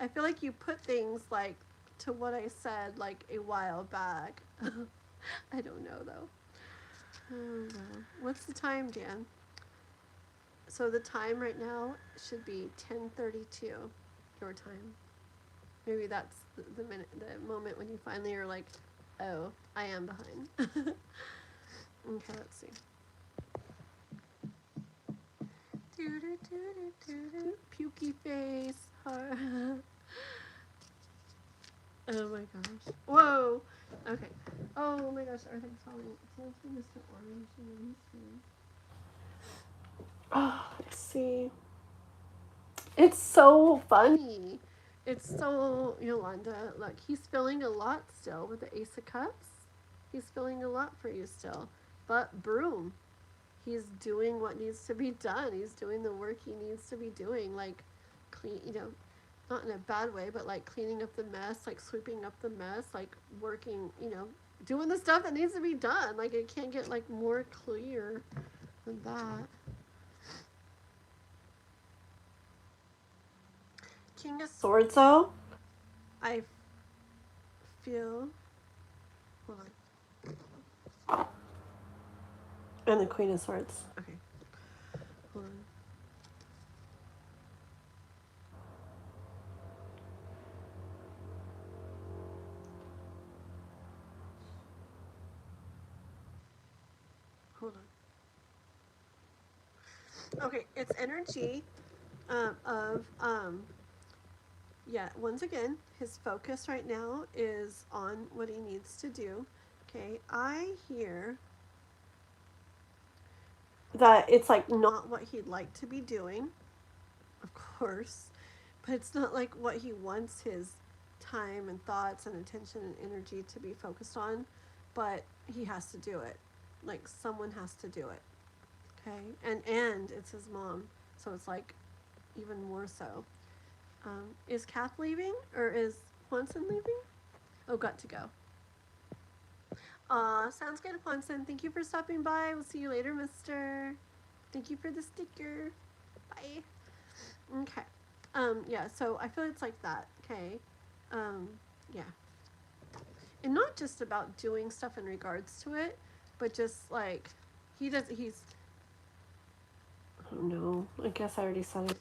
I feel like you put things like to what I said like a while back. I don't know though. Oh, well. What's the time, Dan? So the time right now should be 10:32 your time. Maybe that's the minute, the moment when you finally are like, oh, I am behind. Okay, let's see. Pukey face. Oh my gosh. Whoa. Okay. Oh my gosh, everything's falling. It's Mr. Orange and oh, let's see. It's so funny. It's so, Yolanda, look, he's feeling a lot still with the Ace of Cups. He's feeling a lot for you still. But broom. He's doing what needs to be done. He's doing the work he needs to be doing. Like, clean, not in a bad way, but like cleaning up the mess, like sweeping up the mess, like working, doing the stuff that needs to be done. Like, it can't get like more clear than that. King of Swords, though, I feel. Hold on. And the Queen of Swords. Okay. Hold on. Hold on. Okay, it's energy of yeah, once again, his focus right now is on what he needs to do. Okay, I hear that it's like not what he'd like to be doing, of course, but it's not like what he wants his time and thoughts and attention and energy to be focused on, but he has to do it. Like, someone has to do it. Okay, and it's his mom, so it's like even more so. Is Kath leaving or is Quanson leaving? Oh, got to go. Sounds good, Quanson. Thank you for stopping by. We'll see you later, Mister. Thank you for the sticker. Bye. Okay. Yeah. So I feel it's like that. Okay. Yeah. And not just about doing stuff in regards to it, but just like he does. He's. Oh no. I guess I already said it.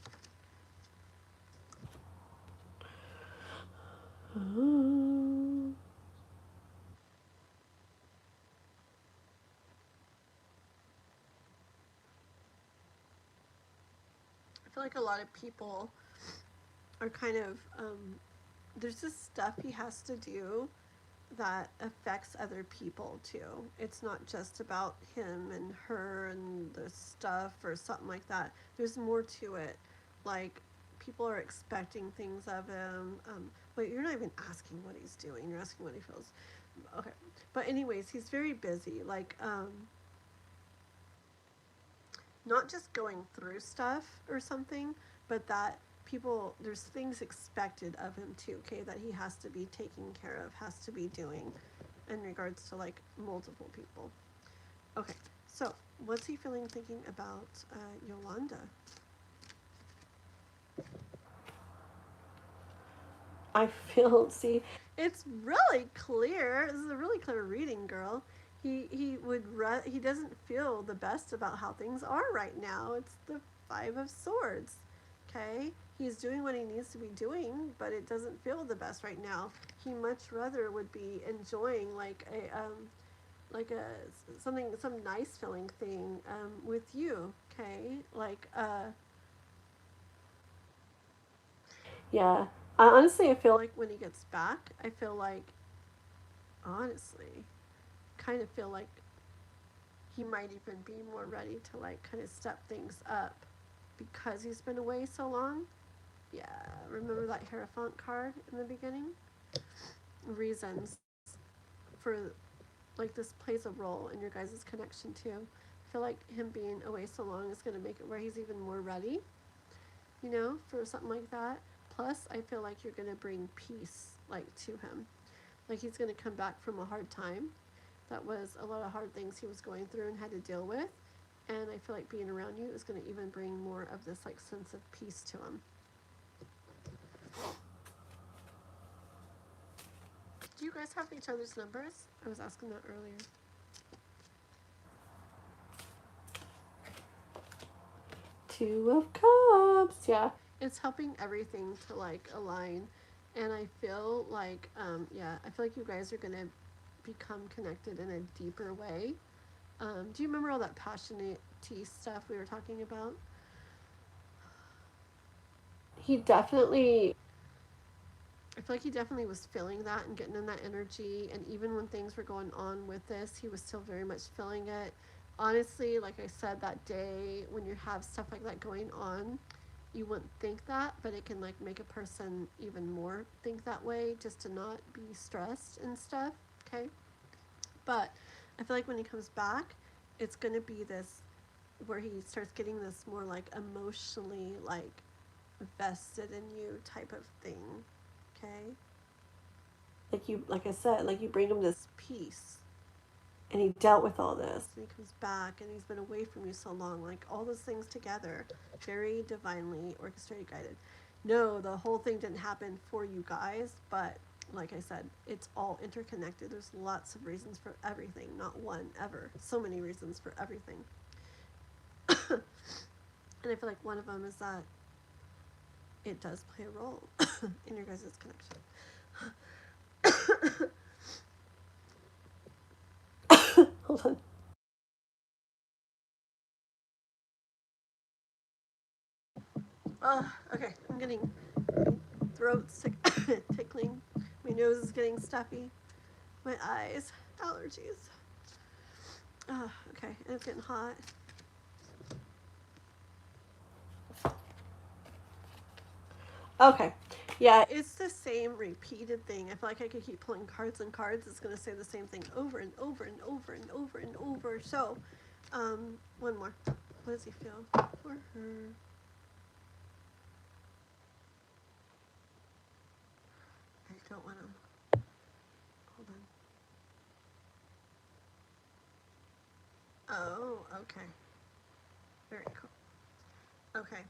I feel like a lot of people are kind of there's this stuff he has to do that affects other people too. It's not just about him and her and the stuff or something like that. There's more to it. Like people are expecting things of him. But you're not even asking what he's doing. You're asking what he feels. Okay. But anyways, he's very busy. Like not just going through stuff or something, but that people there's things expected of him too, okay, that he has to be taking care of, has to be doing in regards to like multiple people. Okay, so what's he feeling thinking about Yolanda? I feel, see, it's really clear. This is a really clear reading, girl. He doesn't feel the best about how things are right now. It's the 5 of Swords. Okay, he's doing what he needs to be doing, but it doesn't feel the best right now. He much rather would be enjoying like a something some nice feeling thing with you. Okay, yeah. Honestly, I feel like when he gets back, I feel like honestly, kind of feel like he might even be more ready to like kind of step things up because he's been away so long. Yeah, remember that Hierophant card in the beginning? Reasons for like this plays a role in your guys' connection too. I feel like him being away so long is going to make it where he's even more ready, for something like that. Plus, I feel like you're going to bring peace like to him. Like he's going to come back from a hard time. That was a lot of hard things he was going through and had to deal with. And I feel like being around you is going to even bring more of this like sense of peace to him. Do you guys have each other's numbers? I was asking that earlier. 2 of Cups, yeah. It's helping everything to like align. And I feel like, yeah, I feel like you guys are going to become connected in a deeper way. Do you remember all that passionate tea stuff we were talking about? He definitely, I feel like he definitely was feeling that and getting in that energy. And even when things were going on with this, he was still very much feeling it. Honestly, like I said, that day when you have stuff like that going on, you wouldn't think that, but it can like make a person even more think that way just to not be stressed and stuff. Okay. But I feel like when he comes back, it's going to be this where he starts getting this more like emotionally like vested in you type of thing. Okay. Like I said, like you bring him this peace and he dealt with all this and he comes back and he's been away from you so long, like all those things together, very divinely orchestrated, guided. No, the whole thing didn't happen for you guys, but like I said, it's all interconnected. There's lots of reasons for everything, not one ever, so many reasons for everything. And I feel like one of them is that it does play a role in your guys' connection. Hold on. Okay, I'm getting throat tickling. My nose is getting stuffy. My eyes, allergies. Okay, and it's getting hot. Okay, yeah, it's the same repeated thing. I feel like I could keep pulling cards and cards. It's gonna say the same thing over and over and over and over and over. So, one more. What does he feel for her? I don't want him. Hold on. Oh, okay. Very cool. Okay.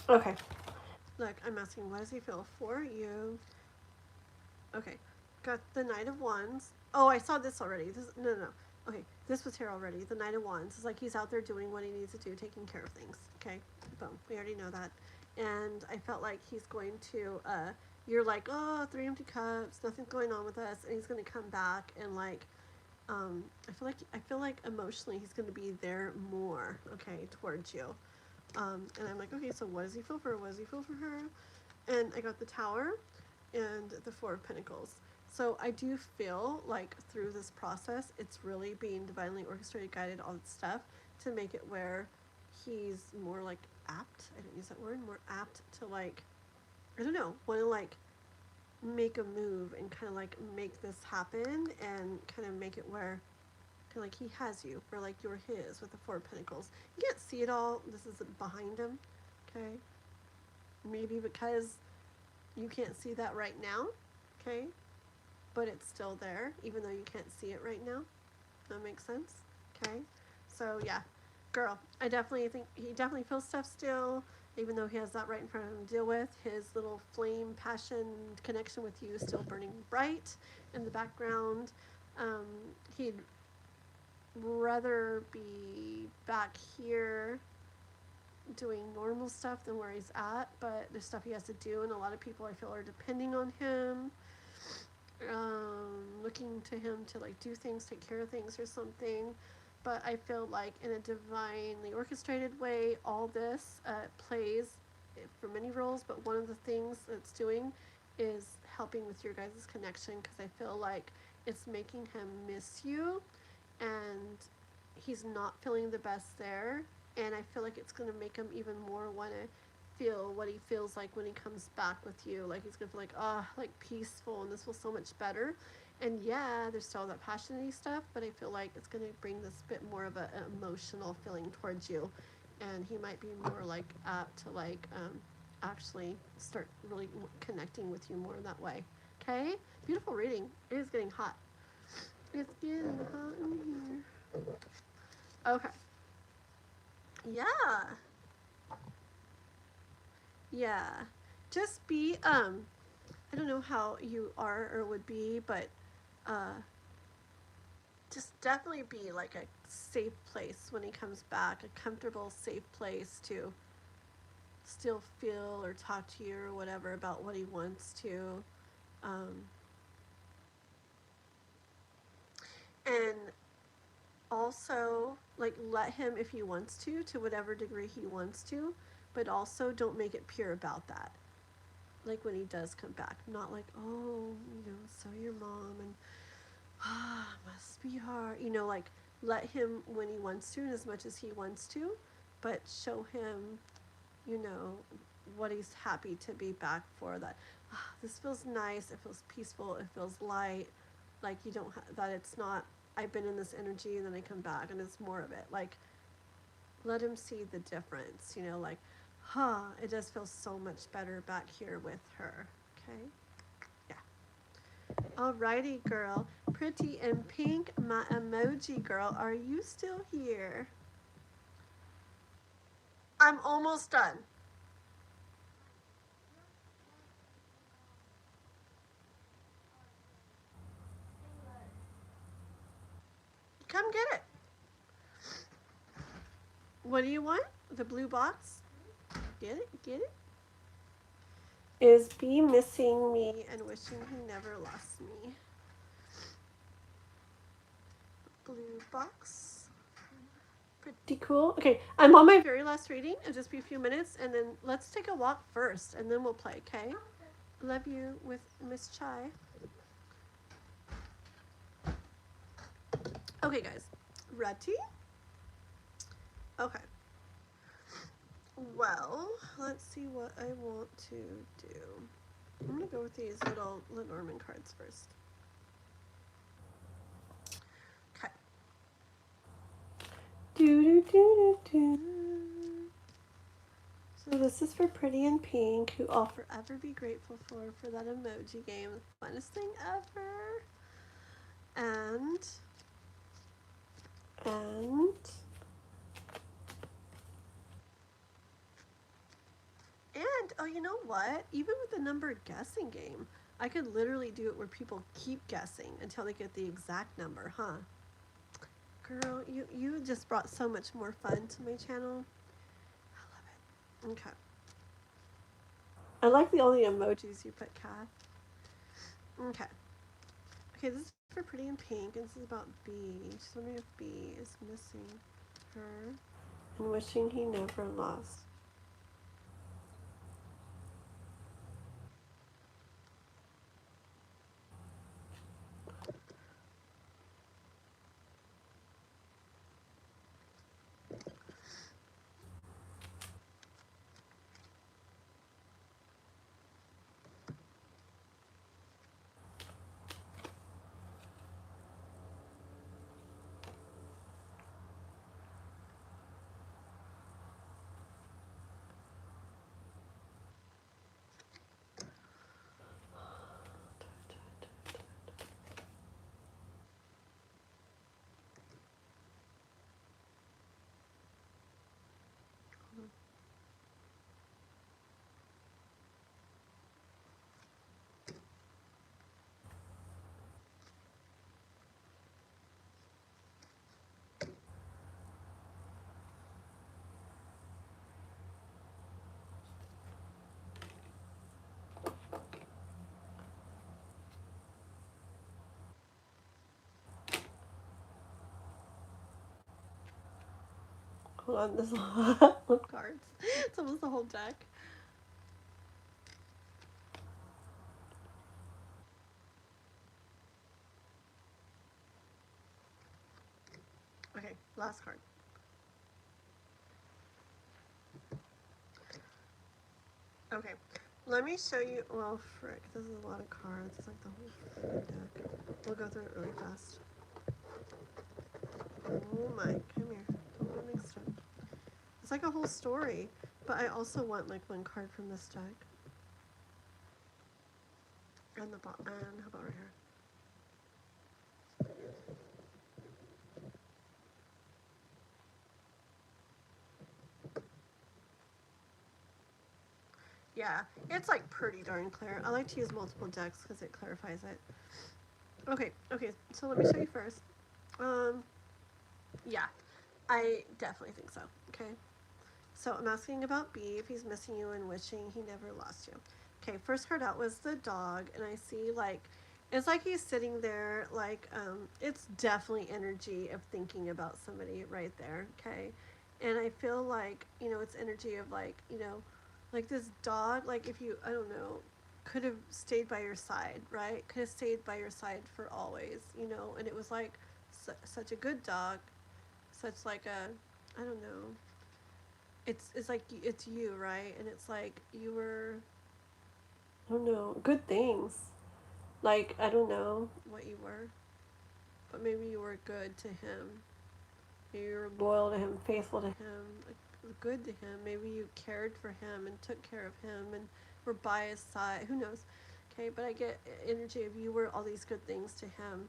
Okay. Look, I'm asking, what does he feel for you? Okay. Got the Knight of Wands. Oh, I saw this already. No. Okay, this was here already. The Knight of Wands. It's like he's out there doing what he needs to do, taking care of things. Okay, boom. We already know that. And I felt like he's going to, you're like, oh, 3 empty cups, nothing's going on with us. And he's going to come back and like, I feel like emotionally he's going to be there more, okay, towards you. And I'm like, okay, so what does he feel for her? What does he feel for her? And I got the Tower and the Four of Pentacles. So I do feel like through this process, it's really being divinely orchestrated, guided, all that stuff to make it where he's more like apt. I didn't use that word. More apt to like, I don't know, want to like make a move and kind of like make this happen and kind of make it where kind of like he has you, where like you're his with the Four of Pentacles. You can't see it all. This is behind him. Okay. Maybe because you can't see that right now. Okay. But it's still there, even though you can't see it right now. That makes sense? Okay? So, yeah. Girl, I definitely think he definitely feels stuff still, even though he has that right in front of him to deal with. His little flame, passion, connection with you is still burning bright in the background. He'd rather be back here doing normal stuff than where he's at, but there's stuff he has to do, and a lot of people I feel are depending on him. Looking to him to like do things, take care of things or something. But I feel like in a divinely orchestrated way, all this plays for many roles, but one of the things it's doing is helping with your guys' connection, because I feel like it's making him miss you and he's not feeling the best there, and I feel like it's going to make him even more want to feel what he feels like when he comes back with you. Like he's gonna feel like, oh, like peaceful, and this feels so much better. And yeah, there's still that passionate stuff, but I feel like it's gonna bring this bit more of an emotional feeling towards you, and he might be more like apt to like actually start really connecting with you more in that way. Okay, beautiful reading. It is getting hot. It's getting hot in here. Okay. Yeah. Yeah. Just be I don't know how you are or would be, but uh, just definitely be like a safe place when he comes back, a comfortable, safe place to still feel or talk to you or whatever about what he wants to. Um, and also, like, let him if he wants to whatever degree he wants to, but also don't make it pure about that. Like when he does come back, not like, oh, so your mom and must be hard. Like let him when he wants to and as much as he wants to, but show him, you know, what he's happy to be back for. That this feels nice, it feels peaceful, it feels light. Like you don't that it's not, I've been in this energy and then I come back and it's more of it. Like let him see the difference, like, it does feel so much better back here with her. Okay. Alrighty, girl. Pretty in pink, my emoji girl. Are you still here? I'm almost done. Come get it. What do you want? The blue box? Get it? Get it? Is B missing me and wishing he never lost me? Blue box. Pretty cool. Okay, I'm on my very last reading. It'll just be a few minutes, and then let's take a walk first, and then we'll play, okay? Love you with Miss Chai. Okay, guys. Ready? Okay. Well, let's see what I want to do. I'm going to go with these little Lenormand cards first. Do, do, do, do, do. So this is for Pretty in Pink, who I'll forever be grateful for that emoji game. The funnest thing ever. And oh, you know what? Even with the number guessing game, I could literally do it where people keep guessing until they get the exact number, huh? Girl, you just brought so much more fun to my channel. I love it. Okay. I like all the emojis you put, Kath. Okay. Okay, this is for Pretty in Pink, and this is about B. She's wondering if B is missing her and wishing he never lost. Hold on, this is a lot of cards. It's almost the whole deck. Okay, last card. Okay, let me show you. Well, frick, this is a lot of cards. It's like the whole deck. We'll go through it really fast. Oh my, come here. Don't get mixed up. It's like a whole story, but I also want like one card from this deck. And the bottom. And how about right here? Yeah, it's like pretty darn clear. I like to use multiple decks because it clarifies it. Okay, so let me show you first. Yeah, I definitely think so. Okay, so I'm asking about B, if he's missing you and wishing he never lost you. Okay, first card out was the dog, and I see like, it's like he's sitting there, like, it's definitely energy of thinking about somebody right there, okay? And I feel like, it's energy of like, like this dog, like if you, I don't know, could have stayed by your side, right? Could have stayed by your side for always, and it was like such a good dog, such like I don't know, it's like it's you, right? And it's like you were, I don't know, good things. Like I don't know what you were, but maybe you were good to him. Maybe you were loyal to him, faithful to him, like, good to him. Maybe you cared for him and took care of him and were by his side. Who knows? Okay, but I get energy of you were all these good things to him,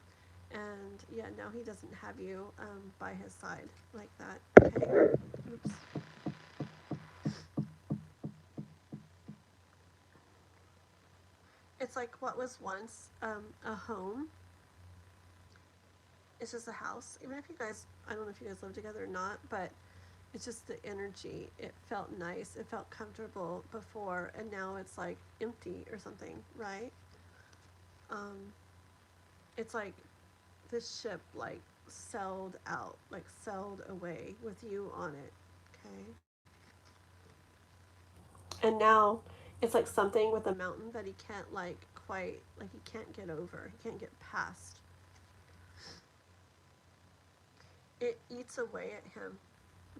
and yeah, now he doesn't have you by his side like that. Okay. Oops. It's like what was once a home. It's just a house. Even if you guys, I don't know if you guys live together or not, but it's just the energy. It felt nice. It felt comfortable before, and now it's like empty or something, right? Um, it's like this ship like sailed out, like sailed away with you on it. Okay. And now it's like something with a mountain that he can't like quite, like he can't get over. He can't get past. It eats away at him.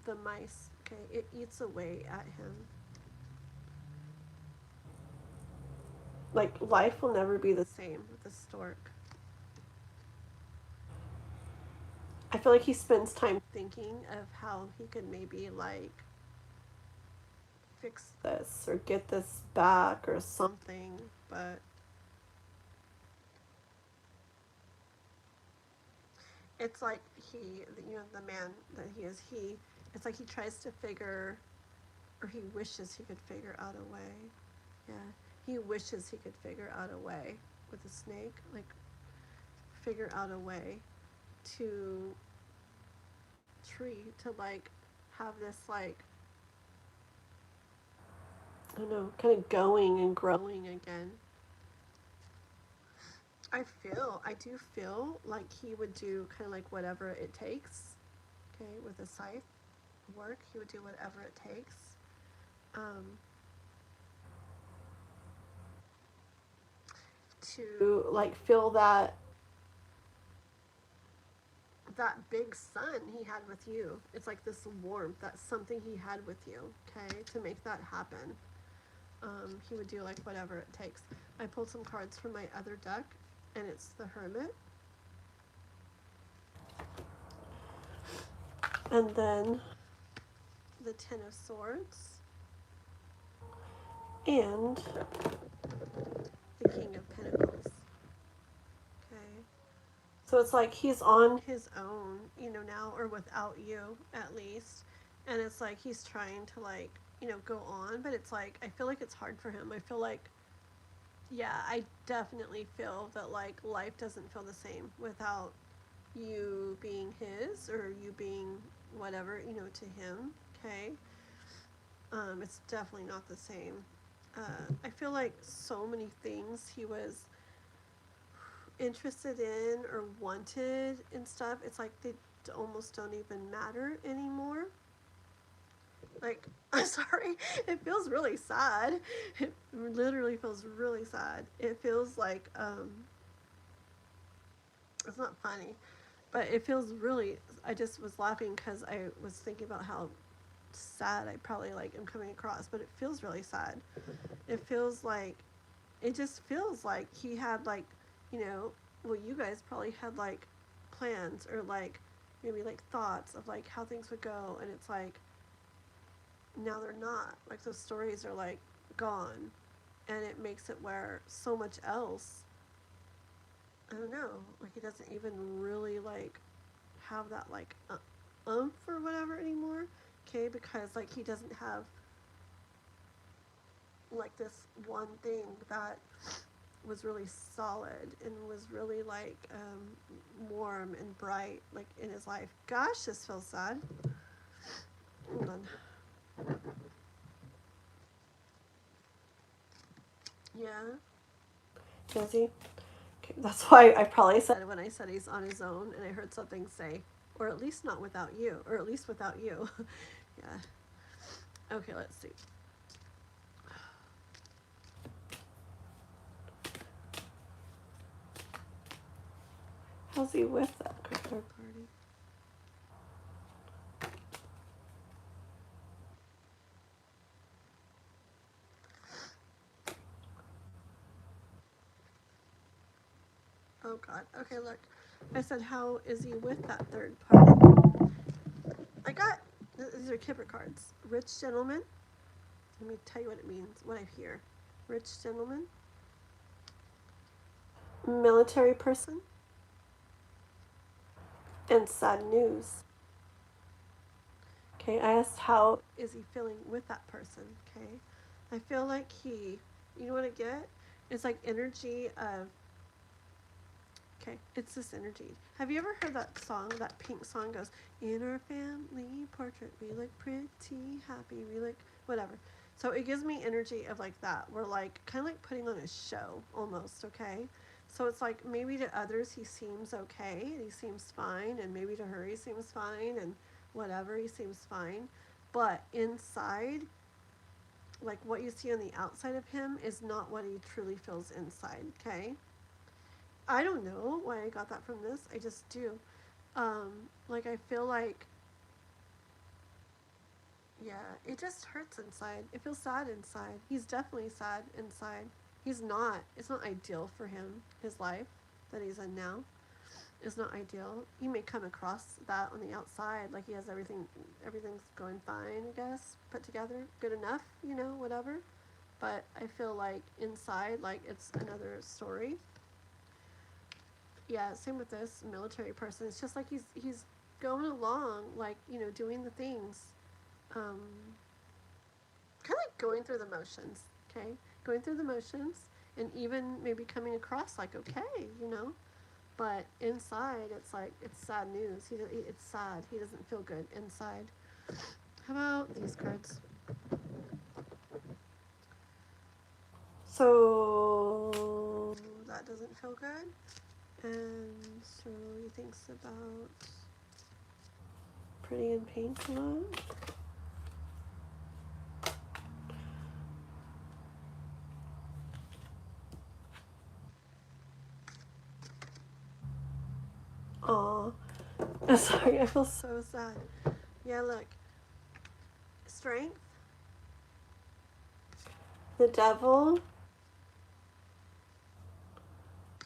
The mice, okay, it eats away at him. Like life will never be the same with the stork. I feel like he spends time thinking of how he could maybe like fix this or get this back or something, but it's like the man that he is, it's like he tries to figure, or he wishes he could figure out a way. Yeah, he wishes he could figure out a way with the snake, like figure out a way to to like have this like I don't know, kind of going and growing again. I do feel like he would do kind of like whatever it takes. Okay, with a scythe work, he would do whatever it takes. Um, to like feel that big sun he had with you. It's like this warmth, that's something he had with you. Okay, to make that happen, he would do like whatever it takes. I pulled some cards from my other deck, and it's the Hermit, and then the Ten of Swords, and the King of Pentacles. Okay. So it's like he's on his own, now, or without you at least. And it's like he's trying to like, go on, but it's like I feel like it's hard for him. I feel like yeah, I definitely feel that like life doesn't feel the same without you being his or you being whatever, to him, okay? It's definitely not the same. I feel like so many things he was interested in or wanted and stuff, it's like they almost don't even matter anymore. Like, I'm sorry, it feels really sad. It literally feels really sad. It feels like, it's not funny, but it feels really, I just was laughing because I was thinking about how sad I probably like am coming across, but it feels really sad. It feels like, it just feels like he had like, you know, well, you guys probably had like plans or like maybe like thoughts of like how things would go, and it's like now they're not. Like those stories are like gone, and it makes it where so much else. I don't know. Like he doesn't even really like have that like or whatever anymore. Okay, because like he doesn't have like this one thing that was really solid and was really like warm and bright like in his life. Gosh, this feels sad. Hold on. Yeah. Does he? Okay, that's why I probably said when I said he's on his own, and I heard something say, or at least not without you, or at least without you. Yeah. Okay, let's see. How's he with that third party? Oh God. Okay, look. I said, how is he with that third party? I got these are Kipper cards. Rich gentleman. Let me tell you what it means. What I hear. Rich gentleman. Military person. And sad news. Okay, I asked how is he feeling with that person. Okay, I feel like you know what I get? It's like energy of, okay, it's this energy. Have you ever heard that song, that Pink song goes, in our family portrait, we look pretty happy, we look, whatever. So it gives me energy of like that. We're like, kind of like putting on a show almost, okay? So it's like maybe to others he seems okay, he seems fine, and maybe to her he seems fine, and whatever, he seems fine. But inside, like what you see on the outside of him is not what he truly feels inside, okay? I don't know why I got that from this. I just do. Like I feel like, yeah, it just hurts inside. It feels sad inside. He's definitely sad inside. He's not. It's not ideal for him, his life that he's in now. is not ideal. You may come across that on the outside, like he has everything's going fine, I guess, put together, good enough, whatever. But I feel like inside, like it's another story. Yeah, same with this military person. It's just like he's going along, like doing the things, um, kind of like going through the motions. Okay, going through the motions, and even maybe coming across like okay. But inside, it's like it's sad news. It's sad. He doesn't feel good inside. How about these cards? So that doesn't feel good. And so he thinks about Pretty in Pink a lot. Aw. Sorry, I feel so sad. Yeah, look. Strength. The Devil.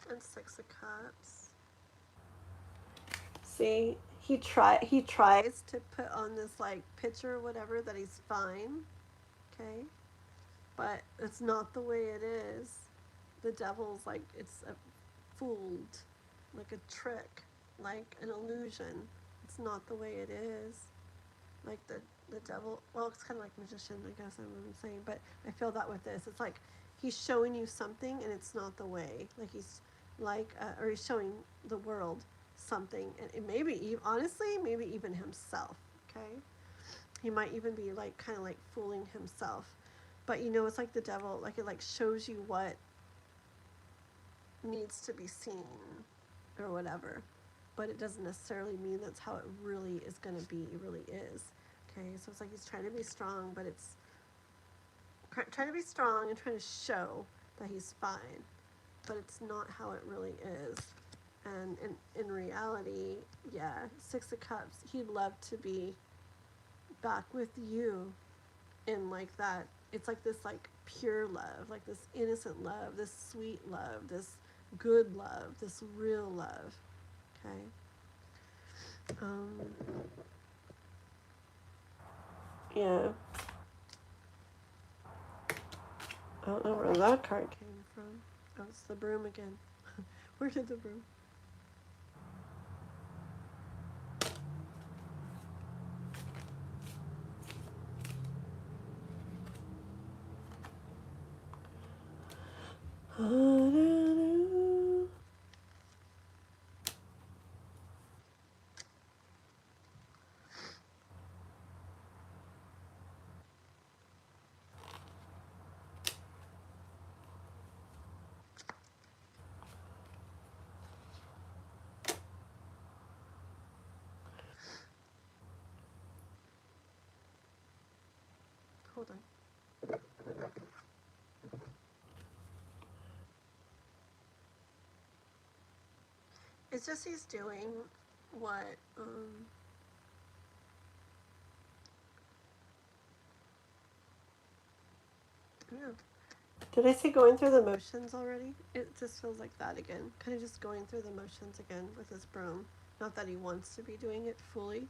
And Six of Cups. See, he tries to put on this like picture or whatever that he's fine. Okay? But it's not the way it is. The devil's like it's a fooled, like a trick, like an illusion. It's not the way it is. Like the devil. Well, it's kind of like magician, I guess I'm saying. But I feel that with this, it's like he's showing you something, and it's not the way. Like he's like, or he's showing the world something, and it maybe honestly, maybe even himself. Okay, he might even be like kind of like fooling himself. But it's like the devil. Like it like shows you what needs to be seen or whatever, but it doesn't necessarily mean that's how it really is going to be. It really is. Okay, so it's like he's trying to be strong, but it's trying to be strong and trying to show that he's fine, but it's not how it really is. And in reality, yeah, Six of Cups, he'd love to be back with you in like that. It's like this like pure love, like this innocent love, this sweet love, this good love, this real love. Okay. Yeah. I don't know where that card came from. Oh, it's the broom again. Where did the broom? Hold on. It's just he's doing what I don't know. Did I say going through the motions already? It just feels like that again. Kind of just going through the motions again with his broom. Not that he wants to be doing it fully.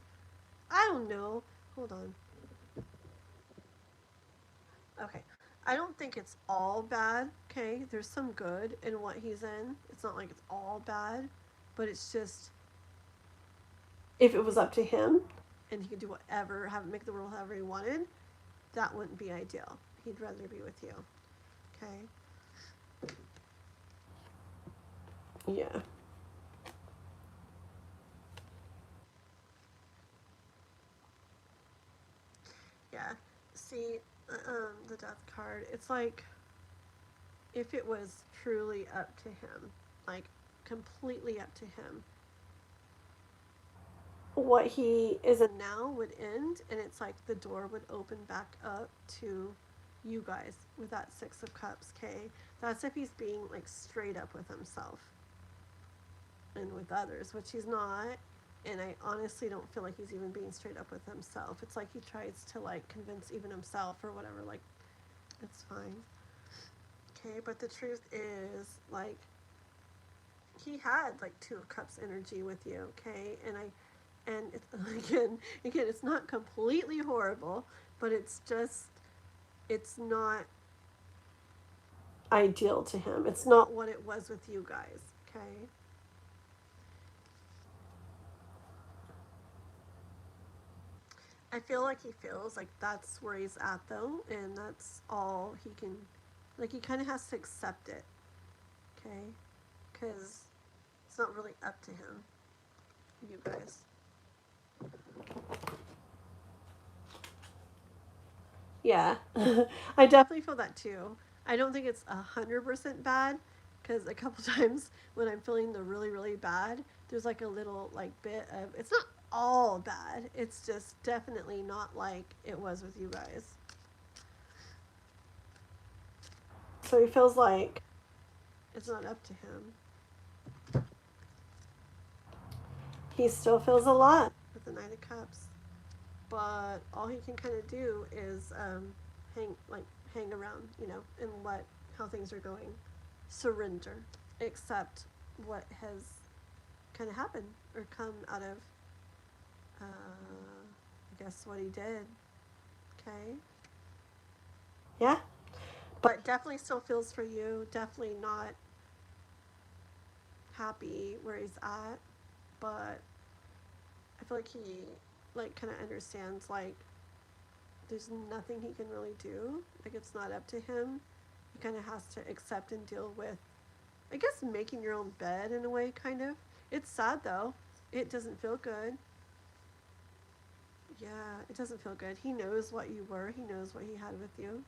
I don't know. Hold on. Okay. I don't think it's all bad. Okay. There's some good in what he's in. It's not like it's all bad, but it's just if it was up to him and he could do whatever, make the world however he wanted, that wouldn't be ideal. He'd rather be with you. Okay. Yeah. Yeah. See, the death card. It's like if it was truly up to him, like completely up to him, what he is in now would end, and it's like the door would open back up to you guys with that Six of Cups. Okay, that's if he's being like straight up with himself and with others, which he's not. And I honestly don't feel like he's even being straight up with himself. It's like he tries to like convince even himself or whatever, like it's fine. Okay, but the truth is like he had like Two of Cups energy with you, okay? And it's, again, it's not completely horrible, but it's just, it's not ideal to him. It's not what it was with you guys, okay? I feel like he feels like that's where he's at though, and that's all he can, like, he kind of has to accept it, okay? Because it's not really up to him, you guys. Yeah, I definitely feel that too. I don't think it's 100% bad, because a couple times when I'm feeling the really really bad, there's like a little like bit of, it's not all bad. It's just definitely not like it was with you guys. So he feels like it's not up to him. He still feels a lot with the Knight of Cups, but all he can kind of do is hang around, and let how things are going, surrender, accept what has kind of happened or come out of, I guess, what he did. Okay. Yeah, but definitely still feels for you. Definitely not happy where he's at, but I feel like he like kind of understands like there's nothing he can really do. Like it's not up to him. He kind of has to accept and deal with, I guess, making your own bed in a way, kind of. It's sad though. It doesn't feel good. Yeah, it doesn't feel good. He knows what you were. He knows what he had with you.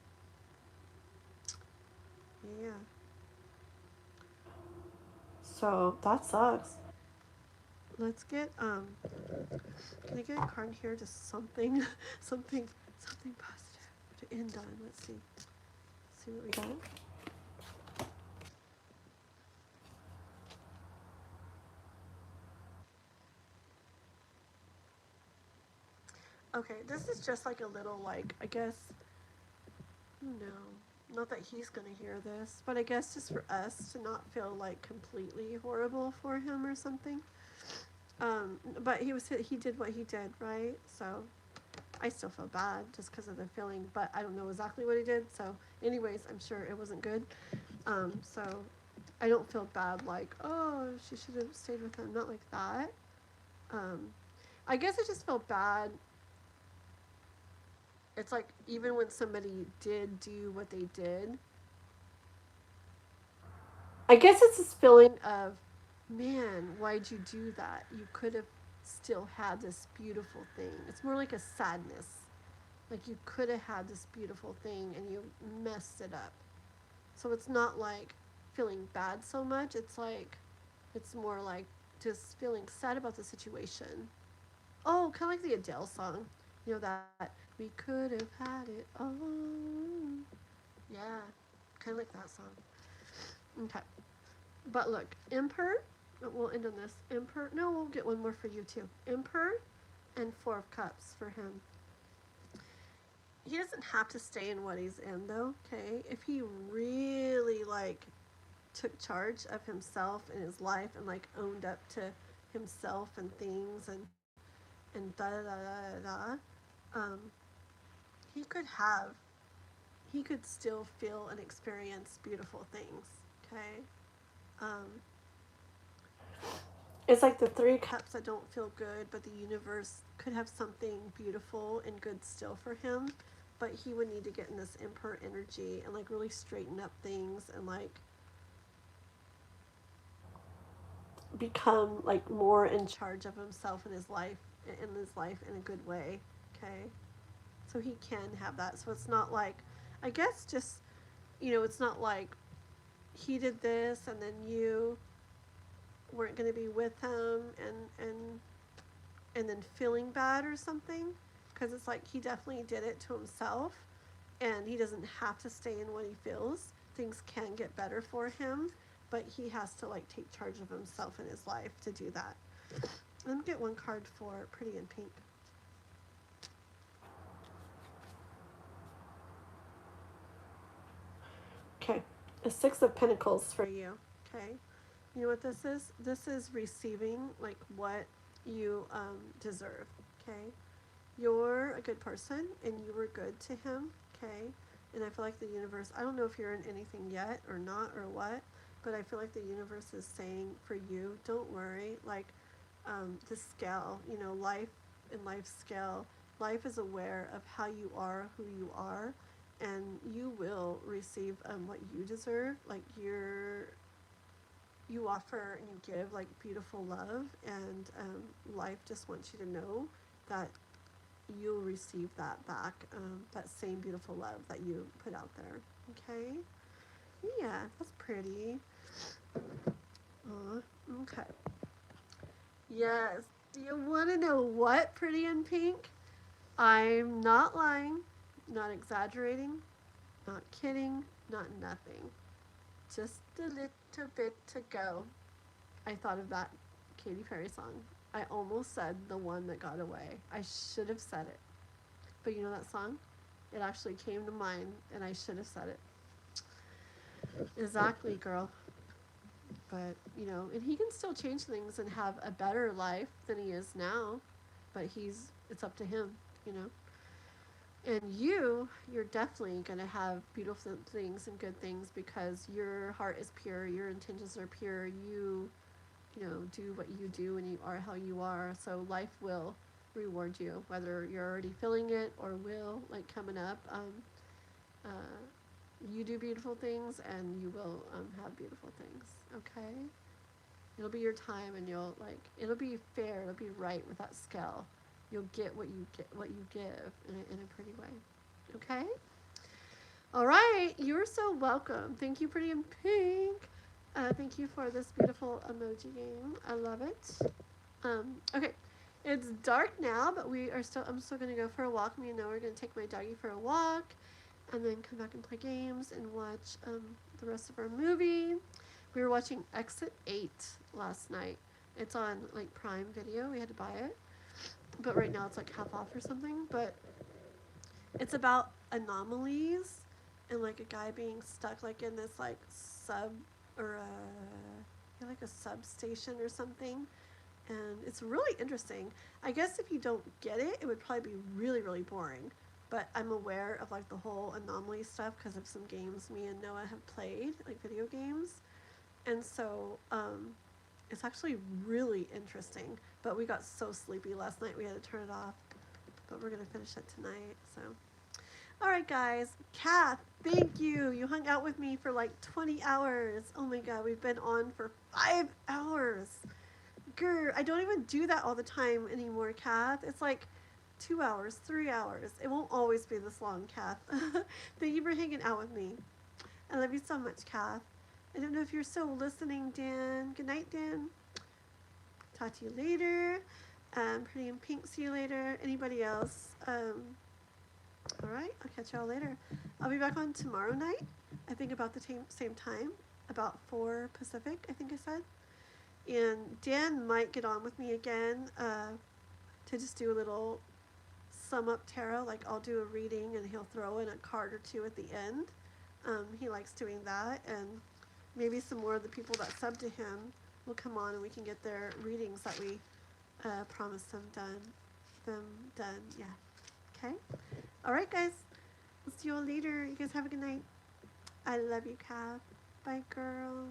Yeah. So that sucks. Let's get can I get a card here? Just something something positive to end on. Let's see. See what we got. Okay, this is just like a little like, I guess, no, not that he's gonna hear this, but I guess just for us to not feel like completely horrible for him or something. But he did what he did, right? So I still feel bad just because of the feeling, but I don't know exactly what he did. So, anyways, I'm sure it wasn't good. So I don't feel bad like, oh, she should have stayed with him. Not like that. Um, I guess I just felt bad. It's like even when somebody did do what they did, I guess it's this feeling of, man, why'd you do that? You could have still had this beautiful thing. It's more like a sadness. Like you could have had this beautiful thing and you messed it up. So it's not like feeling bad so much. It's more like just feeling sad about the situation. Oh, kind of like the Adele song. You know that we could have had it all. Yeah, kind of like that song. Okay. But look, Emperor, we'll end on this. Emperor, no, we'll get one more for you too. Emperor and Four of Cups for him. He doesn't have to stay in what he's in though, okay? If he really like took charge of himself and his life and like owned up to himself and things and da da da da da, um, he could have he could still feel and experience beautiful things, okay? Um, it's like the Three Cups that don't feel good, but the universe could have something beautiful and good still for him. But he would need to get in this Emperor energy and like really straighten up things and like become like more in charge of himself and his life in a good way. Okay, so he can have that. So it's not like, I guess, just, it's not like he did this and then you weren't going to be with him and then feeling bad or something, because it's like he definitely did it to himself and he doesn't have to stay in what he feels. Things can get better for him, but he has to like take charge of himself and his life to do that. Let me get one card for Pretty in Pink. Okay, a Six of Pentacles for you. Okay, You know what this is? This is receiving like what you deserve. Okay, you're a good person and you were good to him. Okay, and I feel like the universe. I don't know if you're in anything yet or not or what, but I feel like the universe is saying for you, don't worry. Like the scale, you know, life and life scale. Life is aware of how you are, who you are, and you will receive what you deserve. Like you offer and you give like beautiful love, and life just wants you to know that you'll receive that back, that same beautiful love that you put out there. Okay? Yeah, that's pretty. Okay. Yes. Do you want to know what pretty in pink? I'm not lying, not exaggerating, not kidding, not nothing. Just a little bit to go. I thought of that Katy Perry song. I almost said the one that got away. I should have said it. But you know that song? It actually came to mind and I should have said it. Exactly, girl. But, you know, and he can still change things and have a better life than he is now. But it's up to him, you know. And you're definitely going to have beautiful things and good things because your heart is pure, your intentions are pure, you know, do what you do and you are how you are. So life will reward you, whether you're already feeling it or will, like coming up. Uh, you do beautiful things and you will have beautiful things, okay? It'll be your time and it'll be fair, it'll be right with that scale. You'll get what you give in a pretty way, okay? All right, you're so welcome. Thank you, Pretty in Pink. Thank you for this beautiful emoji game. I love it. Okay, it's dark now, but I'm still gonna go for a walk. Me and Noah are gonna take my doggy for a walk, and then come back and play games and watch the rest of our movie. We were watching Exit 8 last night. It's on like Prime Video. We had to buy it, but right now it's like half off or something. But it's about anomalies and like a guy being stuck like in this like sub or like a substation or something, and it's really interesting. I guess if you don't get it, it would probably be really really boring. But I'm aware of like the whole anomaly stuff because of some games me and Noah have played, like video games, and so it's actually really interesting. But we got so sleepy last night we had to turn it off. But we're gonna finish it tonight. So, all right, guys. Kath, thank you. You hung out with me for like 20 hours. Oh my God, we've been on for 5 hours. Grr, I don't even do that all the time anymore, Kath. It's like 2 hours, 3 hours. It won't always be this long, Kath. Thank you for hanging out with me. I love you so much, Kath. I don't know if you're still listening, Dan. Good night, Dan. Talk to you later. Pretty in Pink, see you later. Anybody else? All right, I'll catch y'all later. I'll be back on tomorrow night. I think about the same time, about 4 Pacific, I think I said. And Dan might get on with me again to just do a little sum up tarot. Like I'll do a reading and he'll throw in a card or two at the end. He likes doing that, and maybe some more of the people that sub to him will come on and we can get their readings that we promised them done. Yeah. Okay. All right, guys. We'll see you all later. You guys have a good night. I love you, Kath. Bye, girl.